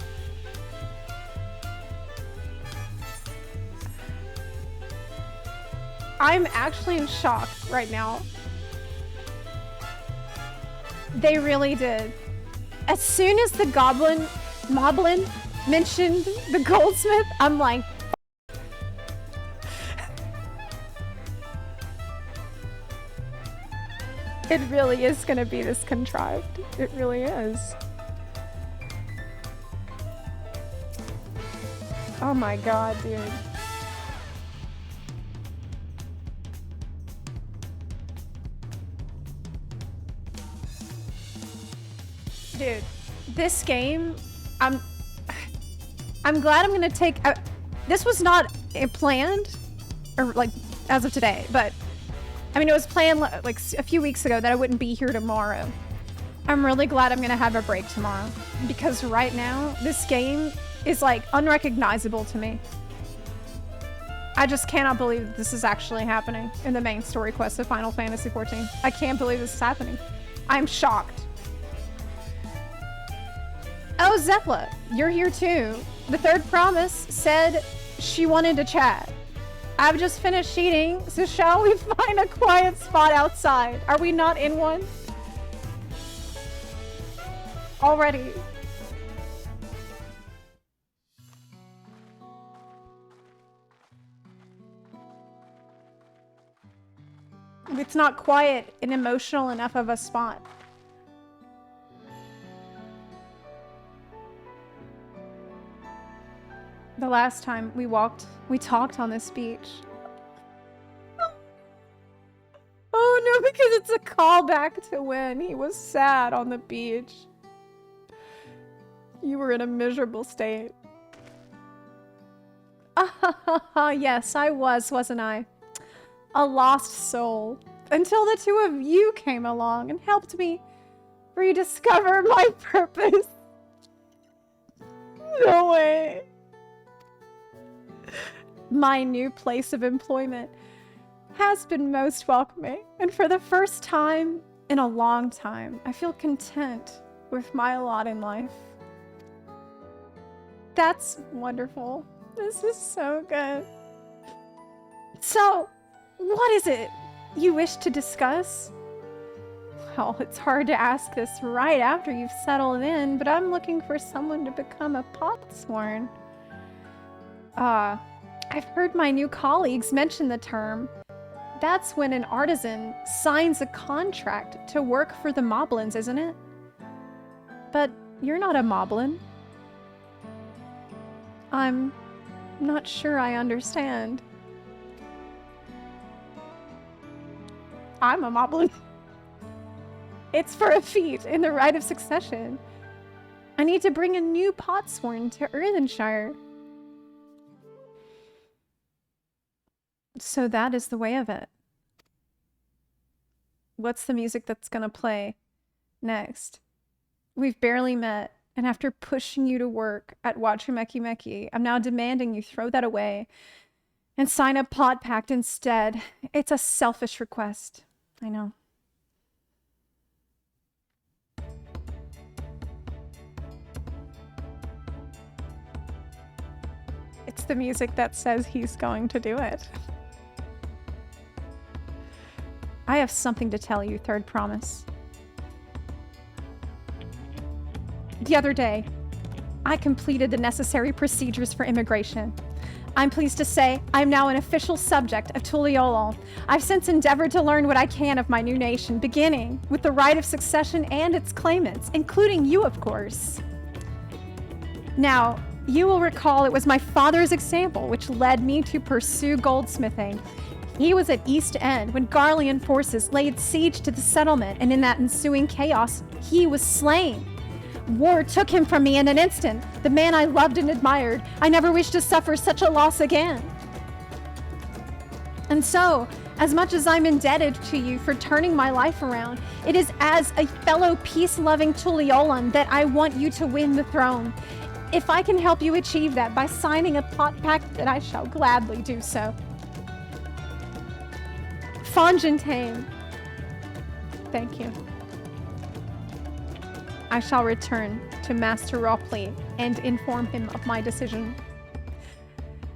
I'm actually in shock right now. They really did. As soon as the Moblin mentioned the goldsmith, I'm like, it really is gonna be this contrived. It really is. Oh my god, dude. Dude, this game, I'm glad I'm gonna take, this was not planned, or like, as of today, but, I mean, it was planned like a few weeks ago that I wouldn't be here tomorrow. I'm really glad I'm gonna have a break tomorrow, because right now, this game is like unrecognizable to me. I just cannot believe this is actually happening in the main story quest of Final Fantasy XIV. I can't believe this is happening. I'm shocked. Oh, Zepla, you're here too. The third promise said she wanted to chat. I've just finished eating, so shall we find a quiet spot outside? Are we not in one? Already. It's not quiet and emotional enough of a spot. The last time we talked on this beach. Oh no, because it's a callback to when he was sad on the beach. You were in a miserable state. Yes, I was, wasn't I? A lost soul. Until the two of you came along and helped me rediscover my purpose. No way. My new place of employment has been most welcoming, and for the first time in a long time, I feel content with my lot in life. That's wonderful. This is so good. So, what is it you wish to discuss? Well, it's hard to ask this right after you've settled in, but I'm looking for someone to become a potsworn. I've heard my new colleagues mention the term. That's when an artisan signs a contract to work for the moblins, isn't it? But you're not a moblin. I'm not sure I understand. I'm a moblin. It's for a feat in the rite of succession. I need to bring a new potsworn to Earthnshire. So that is the way of it. What's the music that's gonna play next? We've barely met, and after pushing you to work at Wachumechiimeqi, I'm now demanding you throw that away and sign a pot pact instead. It's a selfish request. I know. It's the music that says he's going to do it. I have something to tell you, Third Promise. The other day, I completed the necessary procedures for immigration. I'm pleased to say I'm now an official subject of Tuliolol. I've since endeavored to learn what I can of my new nation, beginning with the right of succession and its claimants, including you, of course. Now, you will recall it was my father's example which led me to pursue goldsmithing. He was at East End when Garlean forces laid siege to the settlement, and in that ensuing chaos, he was slain. War took him from me in an instant, the man I loved and admired. I never wish to suffer such a loss again. And so, as much as I'm indebted to you for turning my life around, it is as a fellow peace-loving Tuliolan that I want you to win the throne. If I can help you achieve that by signing a pot pact, then I shall gladly do so. Fontaine, thank you. I shall return to Master Ropley and inform him of my decision.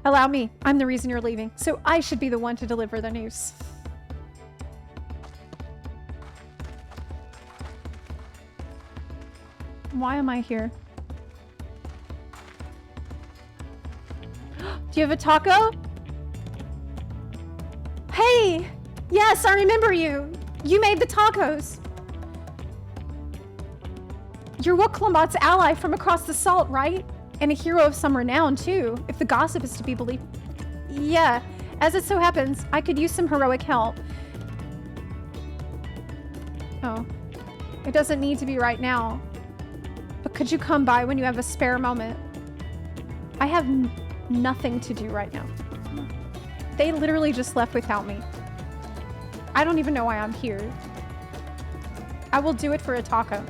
Allow me, I'm the reason you're leaving, so I should be the one to deliver the news. Why am I here? Do you have a taco? Hey! Yes, I remember you! You made the tacos! You're Wuklamot's ally from across the salt, right? And a hero of some renown, too, if the gossip is to be believed. Yeah, as it so happens, I could use some heroic help. Oh. It doesn't need to be right now. But could you come by when you have a spare moment? I have nothing to do right now. They literally just left without me. I don't even know why I'm here. I will do it for a taco.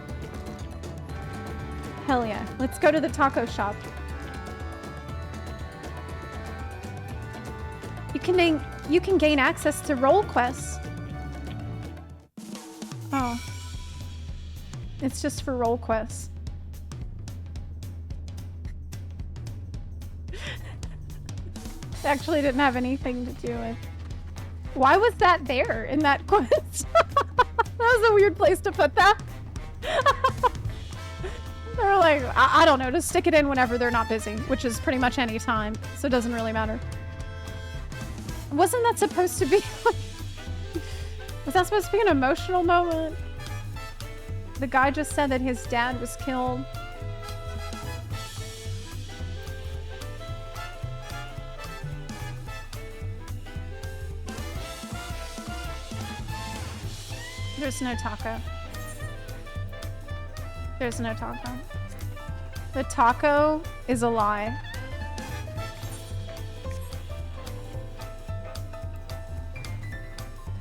Hell yeah. Let's go to the taco shop. You can gain access to role quests. Oh. It's just for role quests. Actually didn't have anything to do with. Why was that there in that quest? That was a weird place to put that. They were like, I don't know, just stick it in whenever they're not busy, which is pretty much any time, so it doesn't really matter. Wasn't that supposed to be... Was that supposed to be an emotional moment? The guy just said that his dad was killed. There's no taco. There's no taco. The taco is a lie.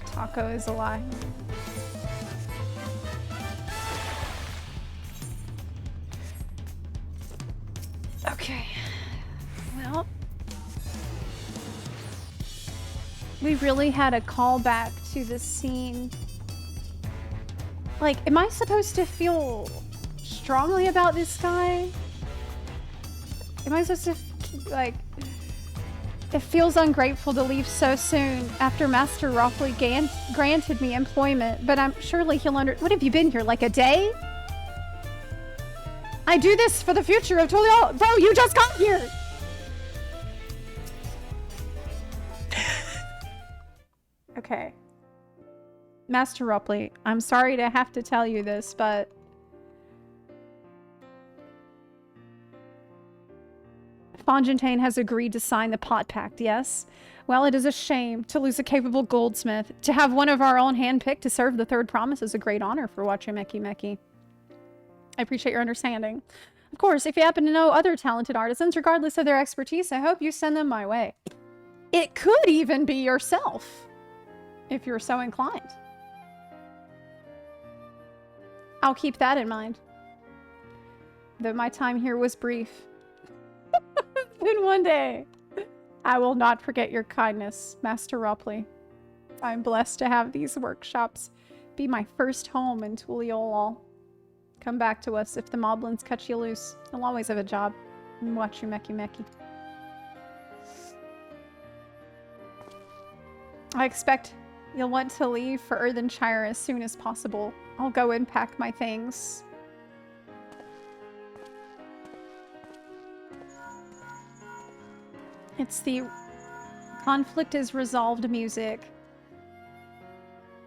The taco is a lie. Okay. Well, we really had a callback to this scene. Like, am I supposed to feel strongly about this guy? am I supposed to, like... It feels ungrateful to leave so soon after Master Roffley granted me employment, but I'm surely he'll What have you been here, like a day? I do this for the future of Tulial. Bro, you just got here! Okay. Master Roffley, I'm sorry to have to tell you this, but... Fontaine has agreed to sign the Pot Pact, yes? Well, it is a shame to lose a capable goldsmith. To have one of our own handpicked to serve the Third Promise is a great honor for Wachumechiimeqi. I appreciate your understanding. Of course, if you happen to know other talented artisans, regardless of their expertise, I hope you send them my way. It could even be yourself, if you're so inclined. I'll keep that in mind. Though my time here was brief. In one day. I will not forget your kindness, Master Ropley. I'm blessed to have these workshops be my first home in Tuliolal. Come back to us if the moblins cut you loose. You'll always have a job. And Wachumechiimeqi. I expect you'll want to leave for Earthnshire as soon as possible. I'll go and pack my things. It's the conflict is resolved music.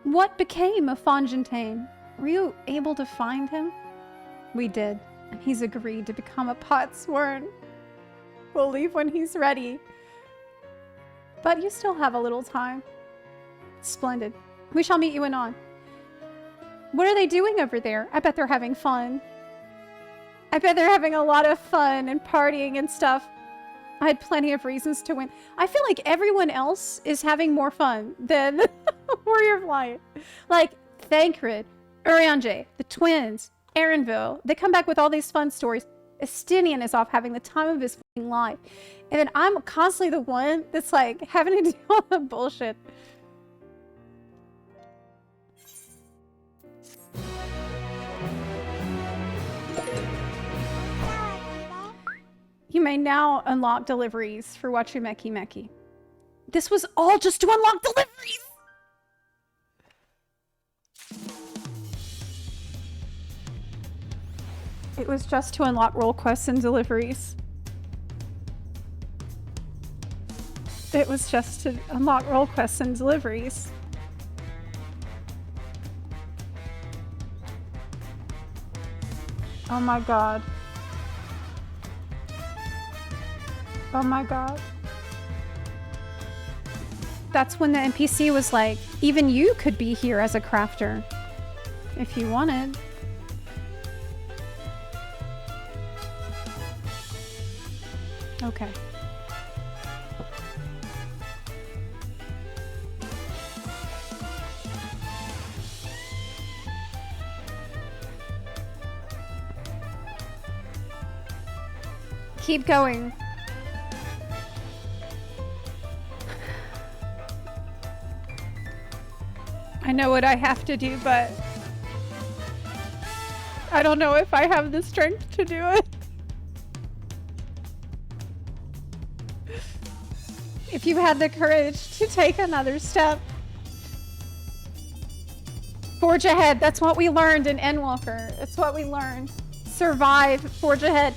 What became of Fontaine? Were you able to find him? We did, and he's agreed to become a potsworn. We'll leave when he's ready. But you still have a little time. Splendid. We shall meet you anon. What are they doing over there? I bet they're having fun. I bet they're having a lot of fun and partying and stuff. I had plenty of reasons to win. I feel like everyone else is having more fun than Warrior of Light. Like, Thancred, Urianger, the twins, Erenville. They come back with all these fun stories. Estinian is off having the time of his fucking life. And then I'm constantly the one that's like having to deal with the bullshit. You may now unlock deliveries for Wachumechiimeqi. This was all just to unlock deliveries! It was just to unlock role quests and deliveries. It was just to unlock role quests and deliveries. Oh my god. Oh my god. That's when the NPC was like, even you could be here as a crafter. If you wanted. Okay. Keep going. I know what I have to do, but I don't know if I have the strength to do it. If you had the courage to take another step, forge ahead. That's what we learned in Endwalker. It's what we learned. Survive, forge ahead.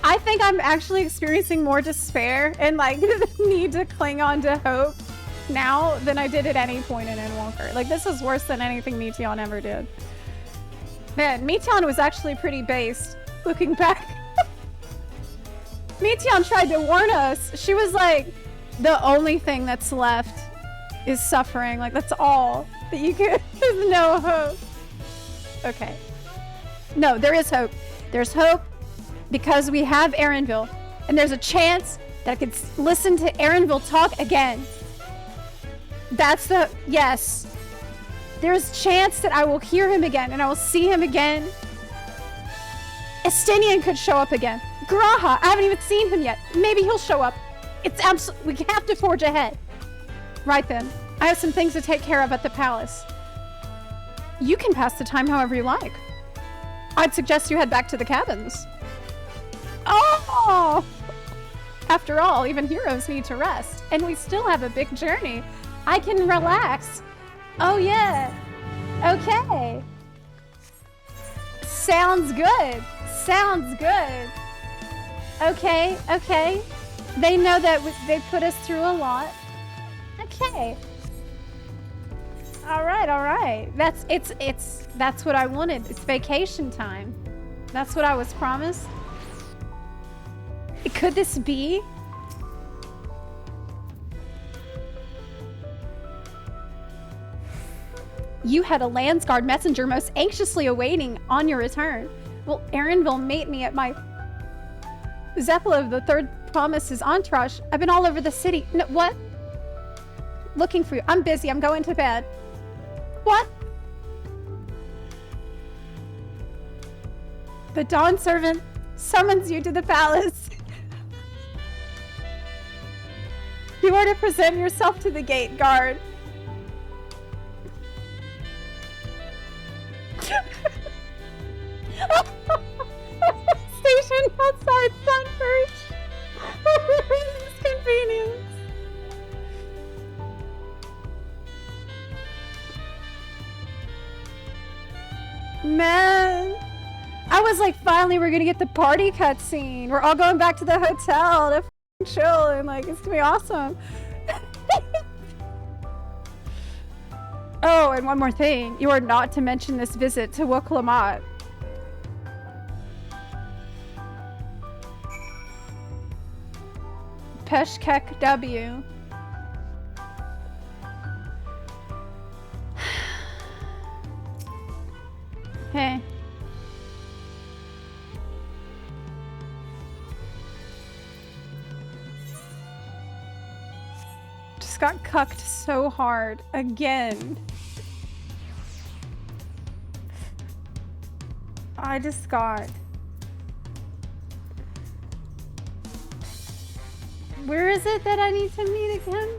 I think I'm actually experiencing more despair and like the need to cling on to hope now than I did at any point in Endwalker. Like, this is worse than anything Meteon ever did. Man, Meteon was actually pretty based, looking back. Meteon tried to warn us. She was like, the only thing that's left is suffering. Like, that's all that you can. There's no hope. Okay. No, there is hope. There's hope because we have Erenville. And there's a chance that I could listen to Erenville talk again. That's the... Yes. There's a chance that I will hear him again and I will see him again. Estinian could show up again. Graha, I haven't even seen him yet. Maybe he'll show up. It's absolutely... We have to forge ahead. Right then. I have some things to take care of at the palace. You can pass the time however you like. I'd suggest you head back to the cabins. Oh! After all, even heroes need to rest, and we still have a big journey. I can relax. Oh yeah. Okay. Sounds good. Sounds good. Okay, okay. They know that they put us through a lot. Okay. All right. That's what I wanted. It's vacation time. That's what I was promised. Could this be? You had a Landsguard messenger most anxiously awaiting on your return. Well, Aaron will meet me at my Zepla of the Third Promise's entourage. I've been all over the city. No, what? Looking for you. I'm busy. I'm going to bed. What? The Dawn Servant summons you to the palace. You are to present yourself to the gate guard. Station outside Sunbridge. It's convenient. Man, I was like, finally we're gonna get the party cutscene. We're all going back to the hotel to chill and like it's gonna be awesome. Oh, and one more thing. You are not to mention this visit to Wachumechiimeqi. Peshkek W. Hey. Just got cucked so hard again. I just got... Where is it that I need to meet again?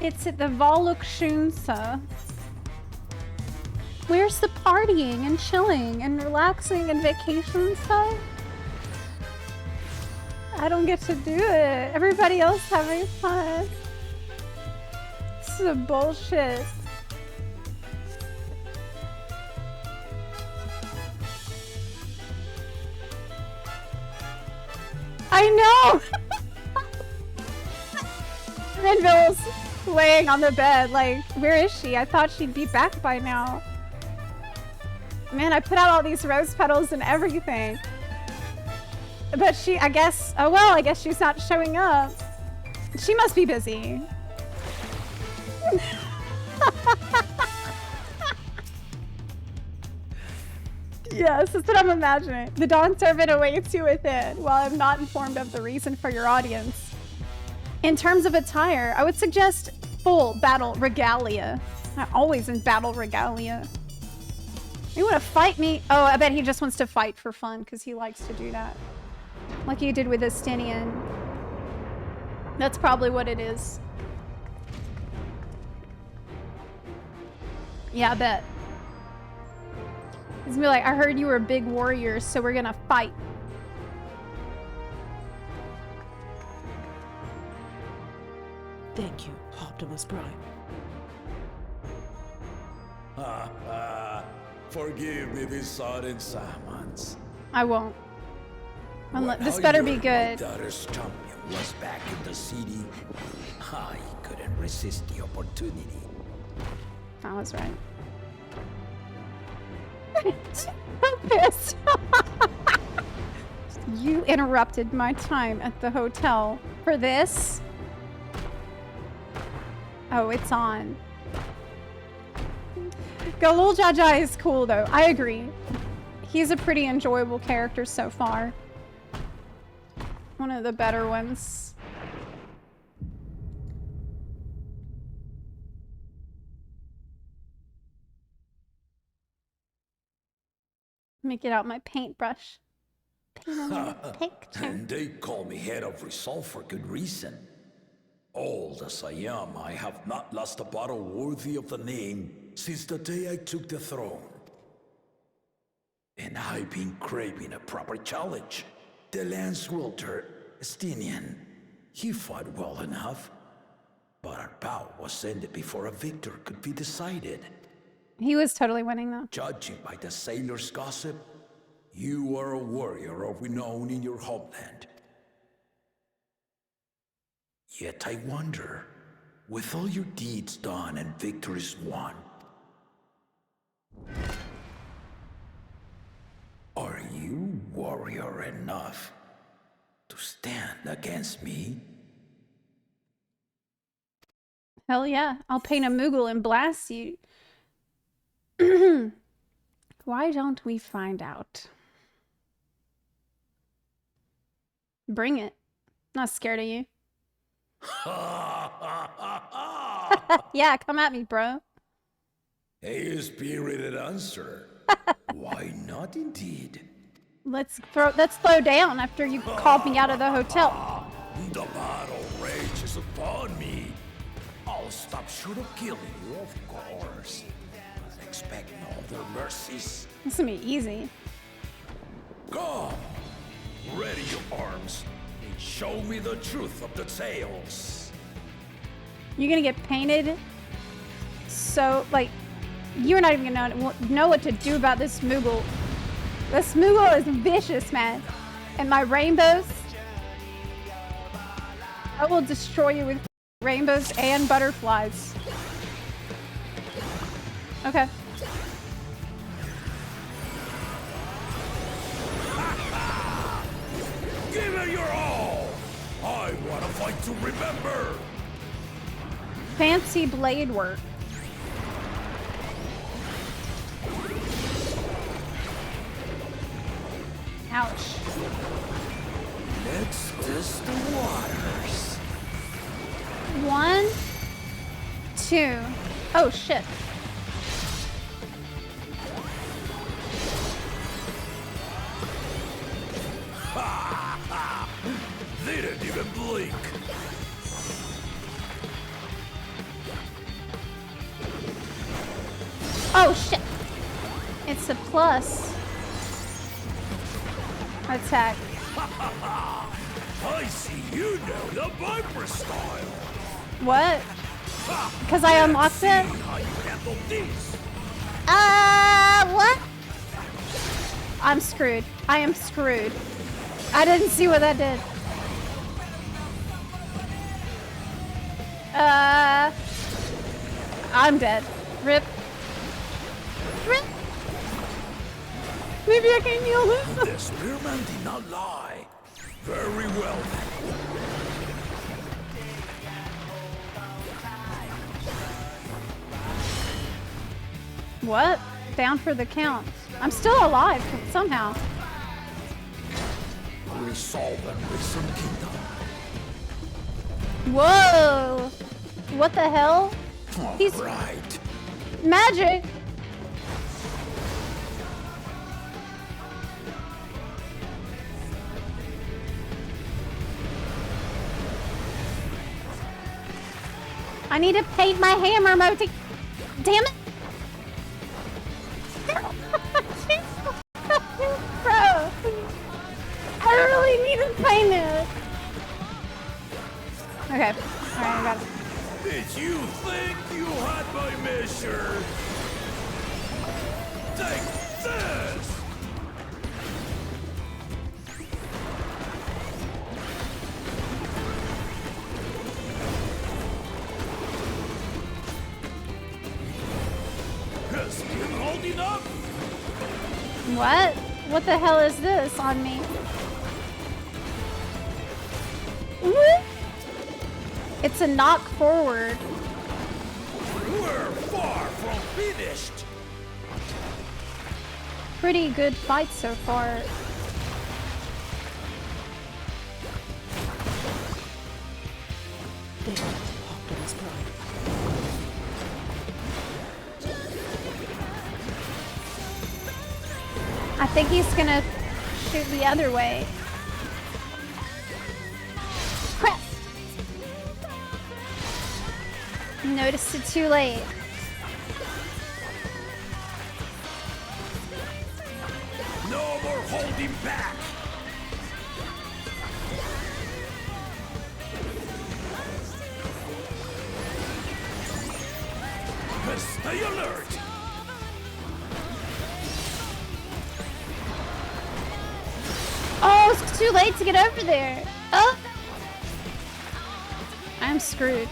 It's at the Wachumechiimeqi. Where's the partying and chilling and relaxing and vacation stuff? I don't get to do it. Everybody else having fun. This is a bullshit. I know! Renville's laying on the bed, like, where is she? I thought she'd be back by now. Man, I put out all these rose petals and everything. But she, I guess, oh well, I guess she's not showing up. She must be busy. Yes, that's what I'm imagining. The Dawn Servant awaits you within. While I'm not informed of the reason for your audience. In terms of attire, I would suggest full battle regalia. I'm always in battle regalia. You want to fight me? Oh, I bet he just wants to fight for fun because he likes to do that. Like he did with Estinian. That's probably what it is. Yeah, I bet. He's gonna be like, I heard you were a big warrior, so we're gonna fight. Thank you, Optimus Prime. Forgive me these sudden summons. I won't. This better be good. My daughter's champion was back in the city. I couldn't resist the opportunity. I was right. I'm pissed. You interrupted my time at the hotel for this. Oh, it's on. Galul Jaja is cool though. I agree. He's a pretty enjoyable character so far. One of the better ones. Let me get out my paintbrush. Paint on my picture. And they call me head of resolve for good reason. Old as I am, I have not lost a battle worthy of the name since the day I took the throne. And I've been craving a proper challenge. The Lance Wilter Estinian. He fought well enough. But our bout was ended before a victor could be decided. He was totally winning, though. Judging by the sailors' gossip, you are a warrior of renown in your homeland. Yet I wonder, with all your deeds done and victories won, are you warrior enough to stand against me? Hell yeah. I'll paint a Moogle and blast you. Why don't we find out? Bring it. Not scared of you. Yeah, come at me, bro. A spirited answer. Why not indeed? Let's slow down after you called me out of the hotel. The battle rages upon me. I'll stop short of killing you, of course. But expect no other mercies. This is gonna be easy. Come, ready your arms, and show me the truth of the tales. You're gonna get painted so, like, you're not even gonna know what to do about this Moogle. This Moogle is vicious, man. And my rainbows, I will destroy you with rainbows and butterflies. Okay. Give it your all! I want to fight to remember! Fancy blade work. Ouch. Let's test the waters. 1, 2. Oh shit. They didn't even blink. Oh shit. It's a plus attack. I see you know the Viper style. What? Because I unlocked it? How you handle this? What? I'm screwed. I am screwed. I didn't see what that did. I'm dead. Rip. Rip. Maybe I can heal this. The spearman did not lie. Very well. What? Down for the count. I'm still alive somehow. Resolve and Risen Kingdom. Whoa! What the hell? He's right. Magic. I need to paint my hammer, Moti. Damn it! Bro, I really need to paint it. Okay, alright, I got it. Did you think you had my measure? Take this! Has been holding up? What? What the hell is this on me? What? It's a knock forward. We're far from finished. Pretty good fight so far. I think he's gonna shoot the other way. Crap! Noticed it too late. No more holding back. stay alert! Oh, it's too late to get over there. Oh, I'm screwed.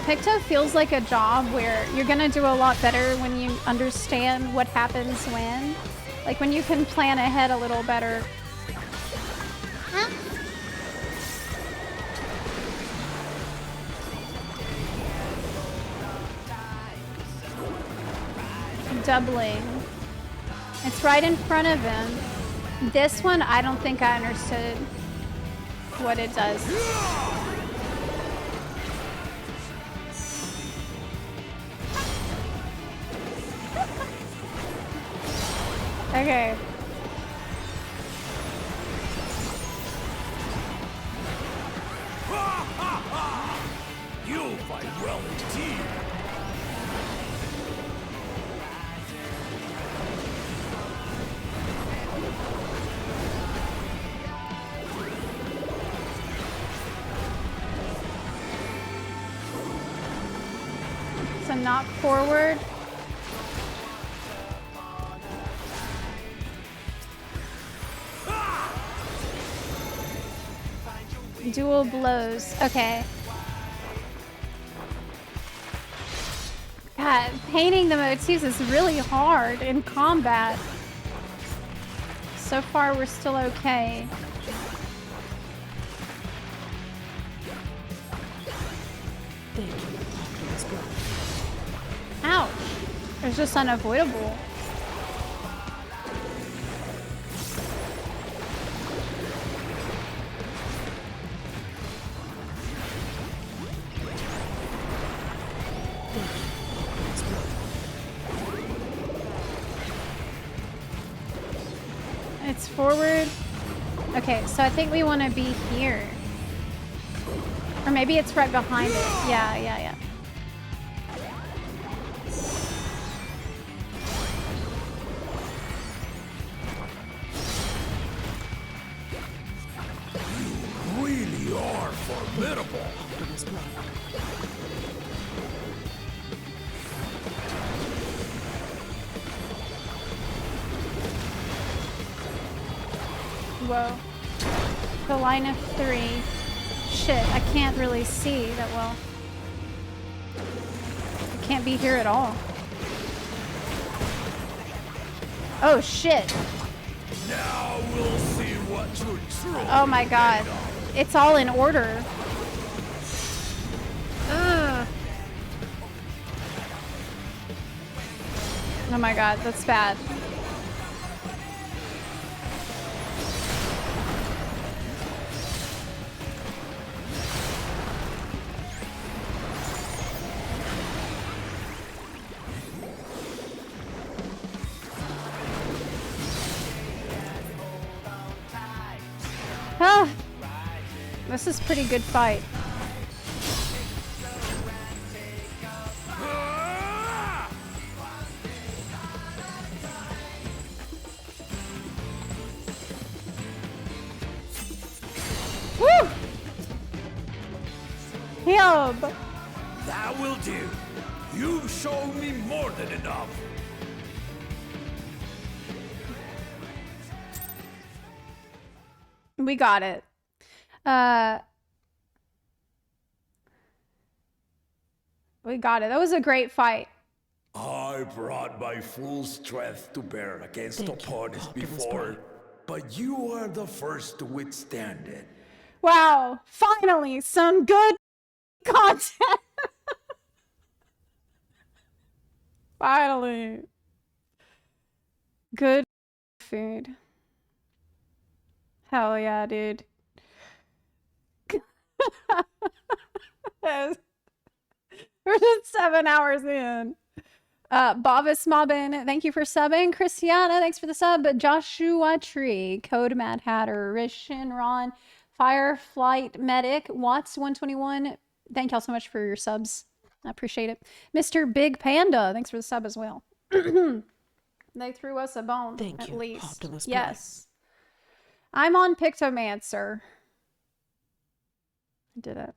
Picto feels like a job where you're gonna do a lot better when you understand what happens when. Like when you can plan ahead a little better. Doubling. It's right in front of him. This one, I don't think I understood what it does. Okay. You fight well indeed. So knock forward. Dual blows. Okay. God, painting the motifs is really hard in combat. So far, we're still okay. Thank you. Optimus Prime. Ouch. It's just unavoidable. It's forward. Okay, so I think we want to be here. Or maybe it's right behind it. Yeah. You really are formidable. Optimus Prime. Whoa. The line of 3. Shit, I can't really see that well. I can't be here at all. Oh shit. Now we'll see what you're truly Oh my god. made of. It's all in order. Ugh. Oh my god, that's bad. Ah, this is pretty good fight. Woo! Healed. That will do. You've shown me more than enough. We got it. We got it. That was a great fight. I brought my full strength to bear against opponents before, but you are the first to withstand it. Wow, finally, some good content. Finally. Good food. Hell yeah, dude. We're just 7 hours in. Bavis Mobbin, thank you for subbing. Christiana, thanks for the sub. Joshua Tree, Code Mad Hatter, Rishin Ron, Fireflight Medic, Watts 121. Thank y'all so much for your subs. I appreciate it. Mr. Big Panda, thanks for the sub as well. They threw us a bone. Thank at you, least. Optimus Prime. Yes. I'm on Pictomancer. I did it.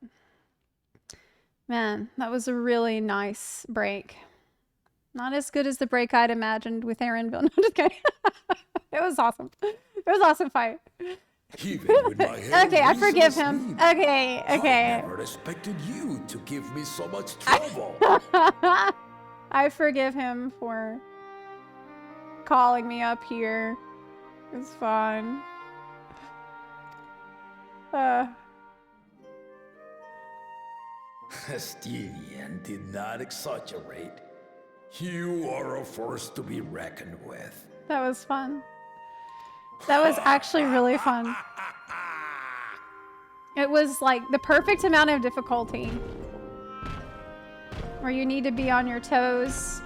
Man, that was a really nice break. Not as good as the break I'd imagined with Aaronville. No, just kidding. It was awesome. It was an awesome fight. Even with my hair Okay, I forgive him. asleep, Okay, okay. I never expected you to give me so much trouble. I forgive him for calling me up here. It's fine. Estinian did not exaggerate. You are a force to be reckoned with. That was fun. That was actually really fun. It was like the perfect amount of difficulty where you need to be on your toes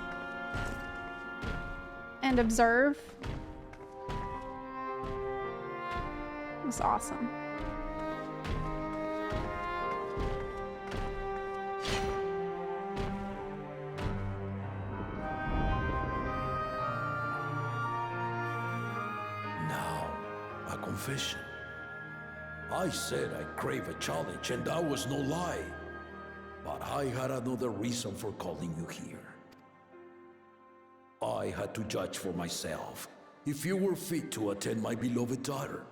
and observe. It was awesome. Confession. I said I crave a challenge, and that was no lie. But I had another reason for calling you here. I had to judge for myself if you were fit to attend my beloved daughter.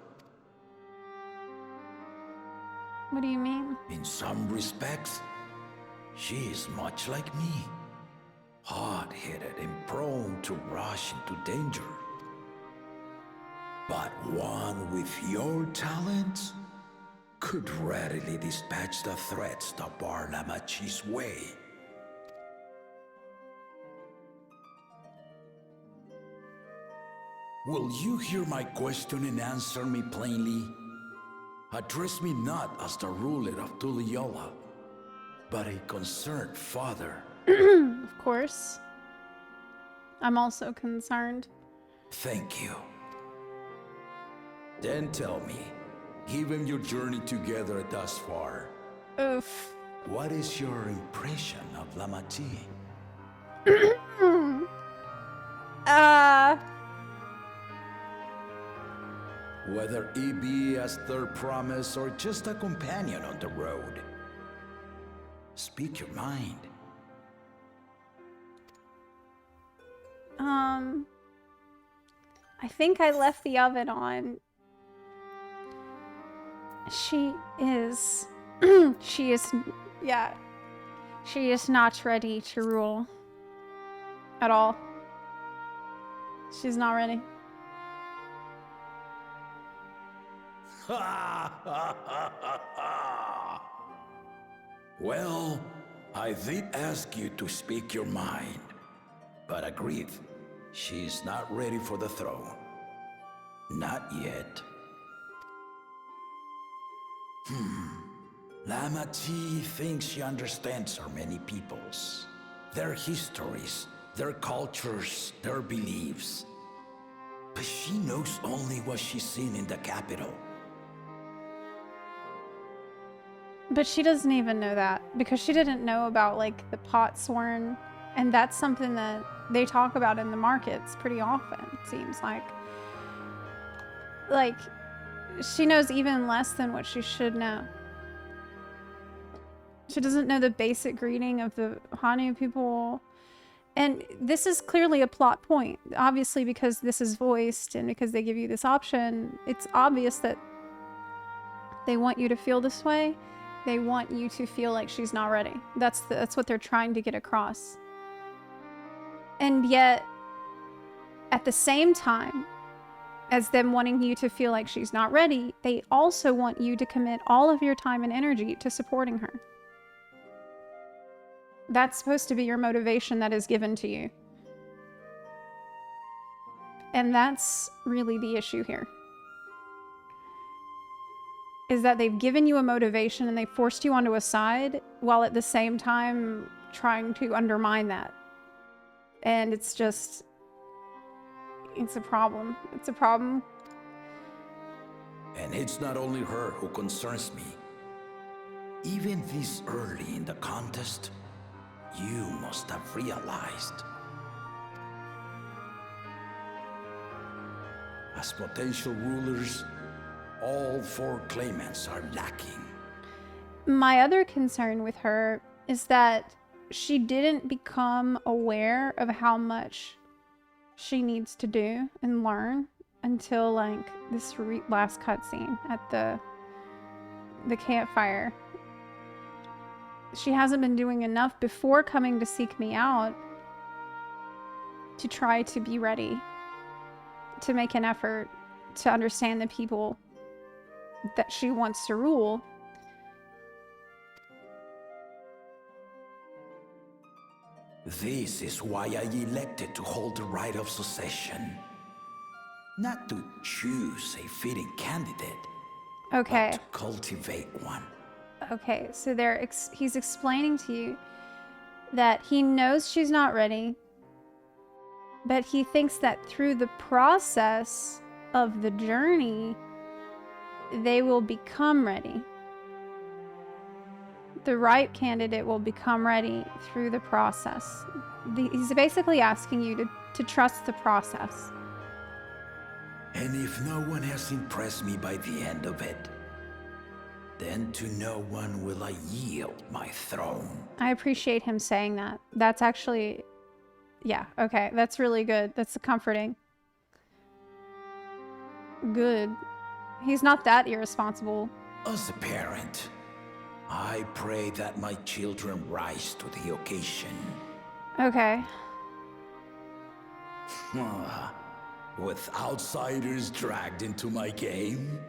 What do you mean? In some respects, she is much like me. Hot-headed and prone to rush into danger. But one with your talents could readily dispatch the threats that bar Lamachi's way. Will you hear my question and answer me plainly? Address me not as the ruler of Tuliola, but a concerned father. Of course. I'm also concerned. Thank you. Then tell me, given your journey together thus far, Oof. what is your impression of Lamachi? Whether it be as their promise or just a companion on the road, speak your mind. I think I left the oven on. She is not ready to rule at all. She's not ready. Well, I did ask you to speak your mind, but agreed, she's not ready for the throne. Not yet. Lamachi thinks she understands our many peoples, their histories, their cultures, their beliefs. But she knows only what she's seen in the capital. But she doesn't even know that, because she didn't know about, like, the potsworn, and that's something that they talk about in the markets pretty often, it seems like. Like, she knows even less than what she should know. She doesn't know the basic greeting of the Hanu people. And this is clearly a plot point. Obviously, because this is voiced and because they give you this option, it's obvious that they want you to feel this way. They want you to feel like she's not ready. That's what they're trying to get across. And yet, at the same time as them wanting you to feel like she's not ready, they also want you to commit all of your time and energy to supporting her. That's supposed to be your motivation that is given to you. And that's really the issue here. Is that they've given you a motivation and they forced you onto a side while at the same time trying to undermine that. And it's just... it's a problem. It's a problem. And it's not only her who concerns me. Even this early in the contest, you must have realized. As potential rulers, all four claimants are lacking. My other concern with her is that she didn't become aware of how much she needs to do and learn until like this last cutscene at the campfire. She hasn't been doing enough before coming to seek me out to try to be ready, to make an effort to understand the people that she wants to rule. This is why I elected to hold the right of succession. Not to choose a fitting candidate, okay, but to cultivate one. Okay, so he's explaining to you that he knows she's not ready, but he thinks that through the process of the journey, they will become ready. The right candidate will become ready through the process. He's basically asking you to trust the process. And if no one has impressed me by the end of it, then to no one will I yield my throne. I appreciate him saying that. That's actually, yeah, okay, that's really good. That's comforting. Good. He's not that irresponsible. As a parent, I pray that my children rise to the occasion. Okay. With outsiders dragged into my game,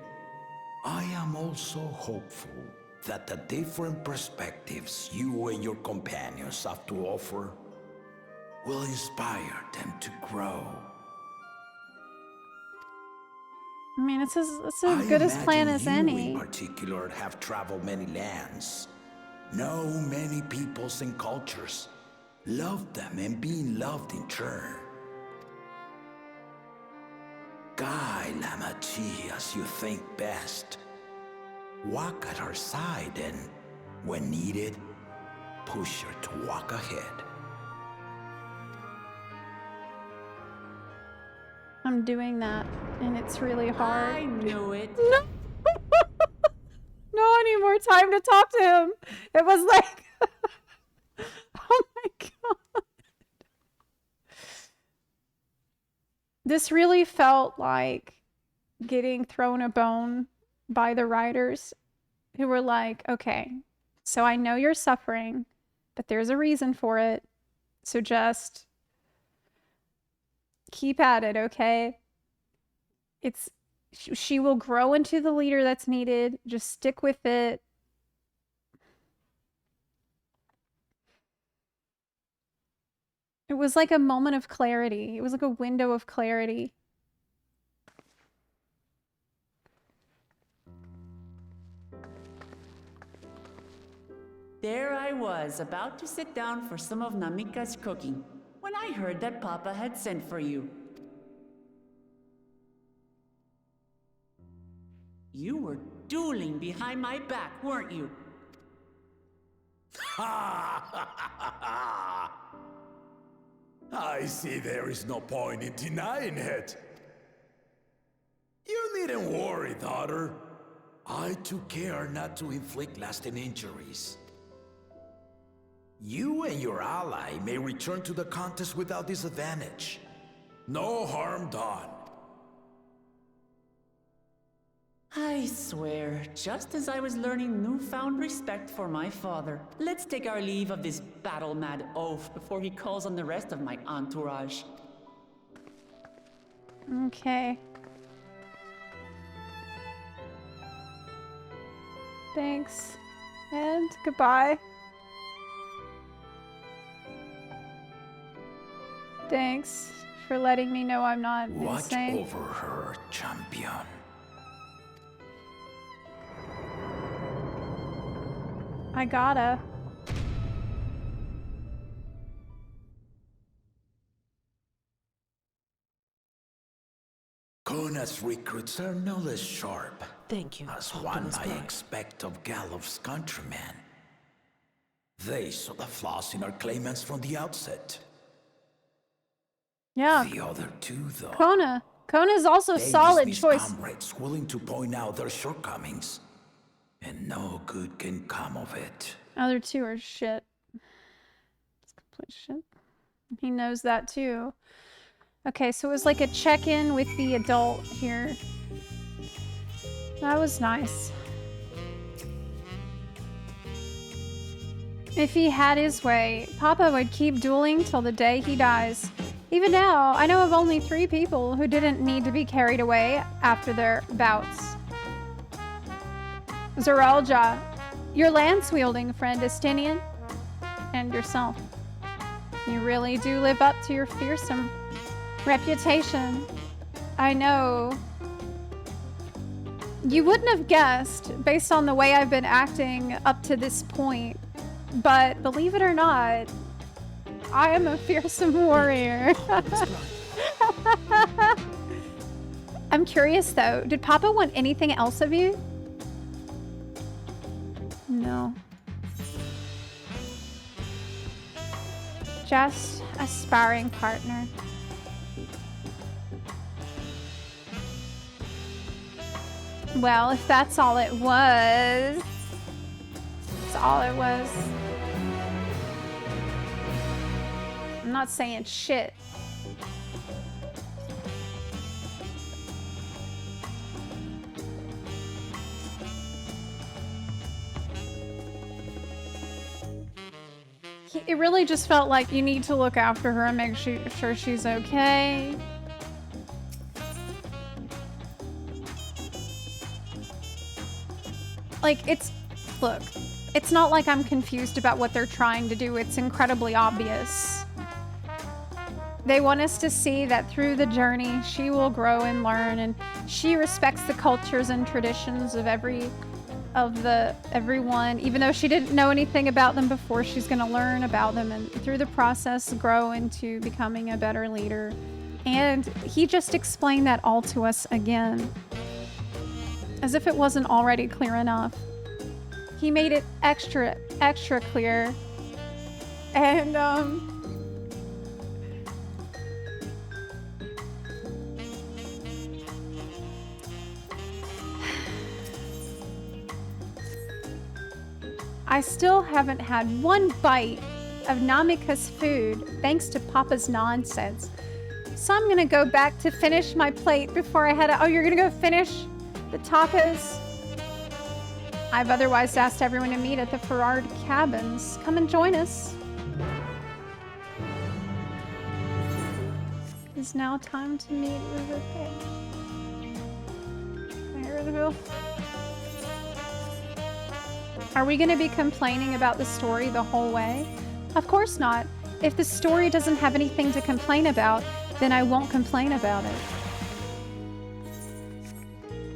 I am also hopeful that the different perspectives you and your companions have to offer will inspire them to grow. I mean, it's as good a plan as any. You in particular have traveled many lands, know many peoples and cultures, love them and being loved in turn. Guide Lamachi as you think best. Walk at her side and, when needed, push her to walk ahead. I'm doing that, and it's really hard. I knew it. No. No, I need more time to talk to him. It was like, oh my god. This really felt like getting thrown a bone by the writers who were like, okay, so I know you're suffering, but there's a reason for it. So just keep at it, okay? She will grow into the leader that's needed. Just stick with it. It was like a moment of clarity. It was like a window of clarity. There I was, about to sit down for some of Namika's cooking, when I heard that Papa had sent for you. You were dueling behind my back, weren't you? I see there is no point in denying it. You needn't worry, daughter. I took care not to inflict lasting injuries. You and your ally may return to the contest without disadvantage. No harm done. I swear, just as I was learning newfound respect for my father. Let's take our leave of this battle-mad oaf before he calls on the rest of my entourage. Okay. Thanks. And goodbye. Thanks for letting me know I'm not insane. Watch over her, champion. I gotta. Kona's recruits are no less sharp. Thank you. As one I expect of Galloff's countrymen. They saw the flaws in our claimants from the outset. Yeah. The other two, though. Kona's also a solid choice. Comrades willing to point out their shortcomings. And no good can come of it. Other two are shit. It's complete shit. He knows that too. Okay, so it was like a check-in with the adult here. That was nice. If he had his way, Papa would keep dueling till the day he dies. Even now, I know of only 3 people who didn't need to be carried away after their bouts. Zeralja, your lance-wielding friend Estinian, and yourself. You really do live up to your fearsome reputation. I know. You wouldn't have guessed, based on the way I've been acting up to this point, but believe it or not, I am a fearsome warrior. I'm curious though, did Papa want anything else of you? No. Just a sparring partner. Well, if that's all it was, that's all it was. I'm not saying shit. It really just felt like you need to look after her and make sure she's okay. Like, look, it's not like I'm confused about what they're trying to do. It's incredibly obvious. They want us to see that through the journey, she will grow and learn, and she respects the cultures and traditions of everyone. Even though she didn't know anything about them before, she's going to learn about them, and through the process, grow into becoming a better leader. And he just explained that all to us again, as if it wasn't already clear enough. He made it extra clear. And, I still haven't had one bite of Namika's food, thanks to Papa's nonsense. So I'm gonna go back to finish my plate before I head out. Oh, you're gonna go finish the tacos? I've otherwise asked everyone to meet at the Ferrard cabins. Come and join us. It's now time to meet with the pig. Are we going to be complaining about the story the whole way? Of course not. If the story doesn't have anything to complain about, then I won't complain about it.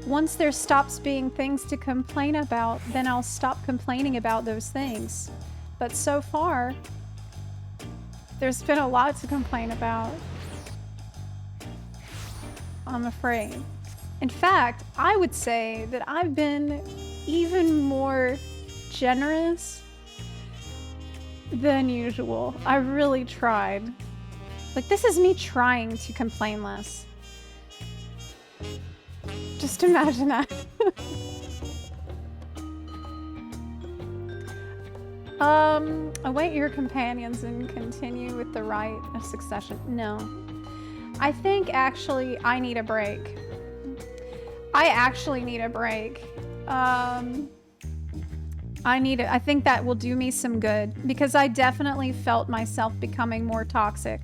Once there stops being things to complain about, then I'll stop complaining about those things. But so far, there's been a lot to complain about, I'm afraid. In fact, I would say that I've been even more generous than usual. I really tried. Like, this is me trying to complain less. Just imagine that. Await your companions and continue with the rite of succession. No. I think actually I need a break. I actually need a break. I think that will do me some good, because I definitely felt myself becoming more toxic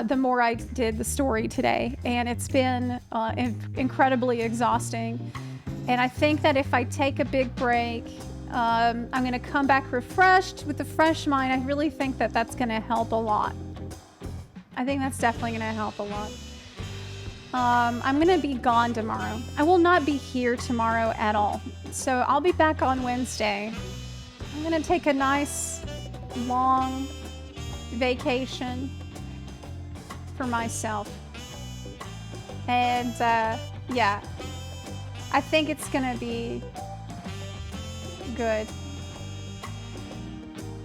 the more I did the story today, and it's been incredibly exhausting. And I think that if I take a big break, I'm gonna come back refreshed with a fresh mind. I really think that that's gonna help a lot. I think that's definitely gonna help a lot. I'm gonna be gone tomorrow. I will not be here tomorrow at all. So I'll be back on Wednesday. I'm gonna take a nice long vacation for myself. And yeah, I think it's gonna be good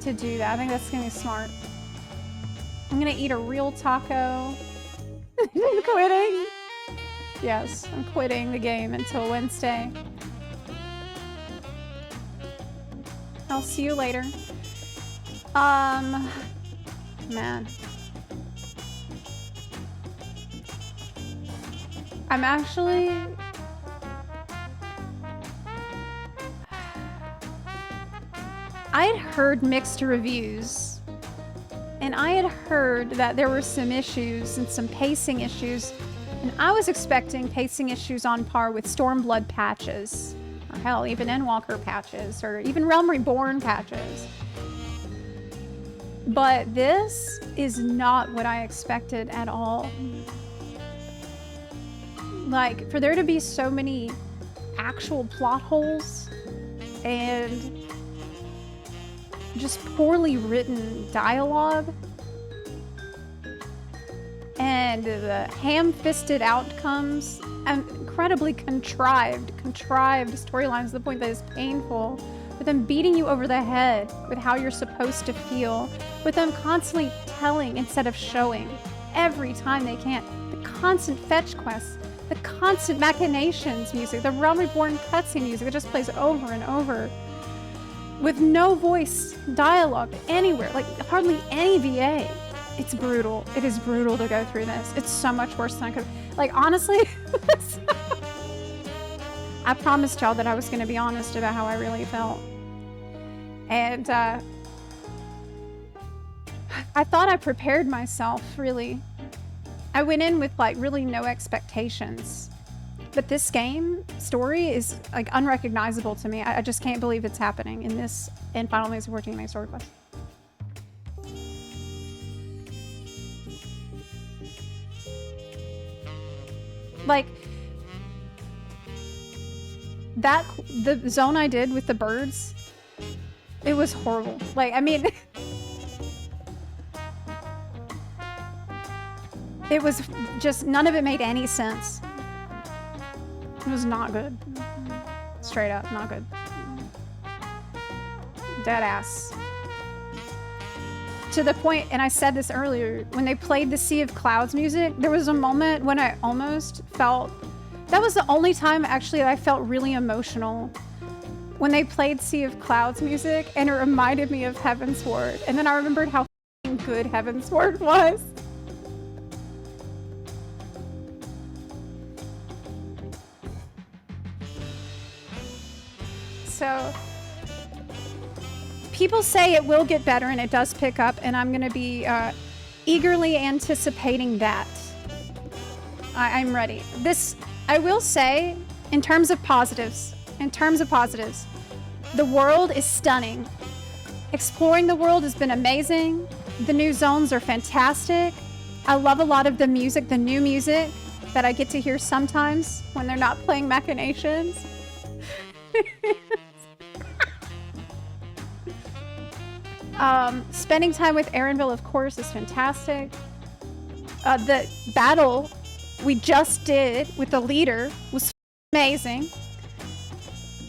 to do that. I think that's gonna be smart. I'm gonna eat a real taco. I'm quitting. Yes, I'm quitting the game until Wednesday. I'll see you later. Man. I'm actually... I had heard mixed reviews, and I had heard that there were some issues and some pacing issues, and I was expecting pacing issues on par with Stormblood patches, or hell, even Endwalker patches, or even Realm Reborn patches. But this is not what I expected at all. Like, for there to be so many actual plot holes and just poorly written dialogue and the ham-fisted outcomes and incredibly contrived storylines to the point that it's painful, with them beating you over the head with how you're supposed to feel, with them constantly telling instead of showing every time they can, the constant fetch quests, the constant machinations music, the Realm Reborn cutscene music that just plays over and over, with no voice dialogue anywhere, like hardly any VA. It's brutal. It is brutal to go through this. It's so much worse than I could. Like, honestly, I promised y'all that I was going to be honest about how I really felt. And I thought I prepared myself, really. I went in with like really no expectations. But this game story is like unrecognizable to me. I just can't believe it's happening in this in Final Fantasy XIV main story quest. Like that, the zone I did with the birds, it was horrible. Like, I mean, it was just, none of it made any sense. It was not good. Straight up, not good. Dead ass. To the point, and I said this earlier, when they played the Sea of Clouds music, there was a moment when I almost felt, that was the only time actually I felt really emotional, when they played Sea of Clouds music, and it reminded me of Heavensward. And then I remembered how good Heavensward was. So, people say it will get better, and it does pick up, and I'm going to be eagerly anticipating that. I'm ready. This, I will say, in terms of positives, the world is stunning. Exploring the world has been amazing. The new zones are fantastic. I love a lot of the music, the new music that I get to hear sometimes when they're not playing Machinations. Spending time with Erenville, of course, is fantastic. The battle we just did with the leader was amazing.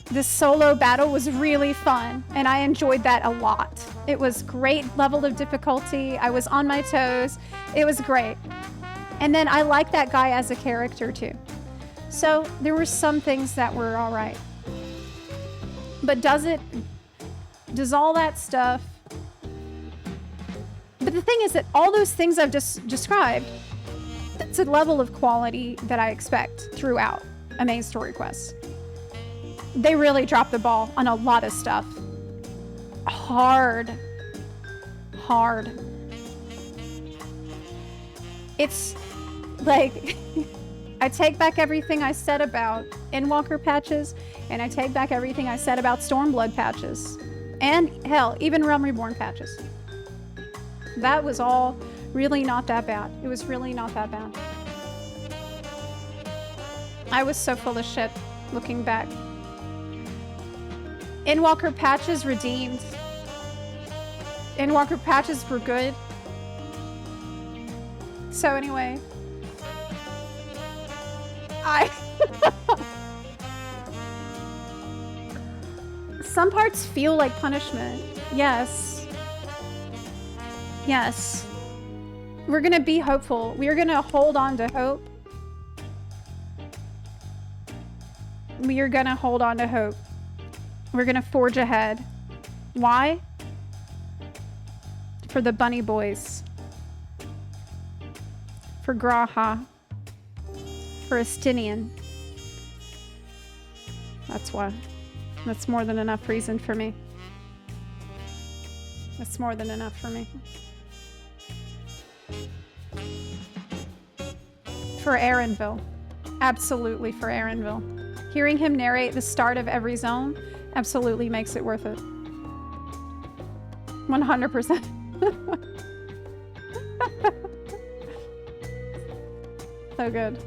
The solo battle was really fun, and I enjoyed that a lot. It was great level of difficulty. I was on my toes. It was great. And then I like that guy as a character too. So there were some things that were all right. But does all that stuff... But the thing is that all those things I've just described, that's a level of quality that I expect throughout a main story quest. They really dropped the ball on a lot of stuff. Hard. It's like, I take back everything I said about Endwalker patches, and I take back everything I said about Stormblood patches. And hell, even Realm Reborn patches. That was all really not that bad. It was really not that bad. I was so full of shit looking back. Endwalker patches redeemed. Endwalker patches were good. So anyway, some parts feel like punishment. Yes. Yes. We're gonna be hopeful. We're gonna hold on to hope. We are gonna hold on to hope. We're gonna forge ahead. Why? For the bunny boys. For Graha. For Estinian. That's why. That's more than enough reason for me. That's more than enough for me. For Aaronville. Absolutely for Aaronville. Hearing him narrate the start of every zone absolutely makes it worth it. 100%. So good.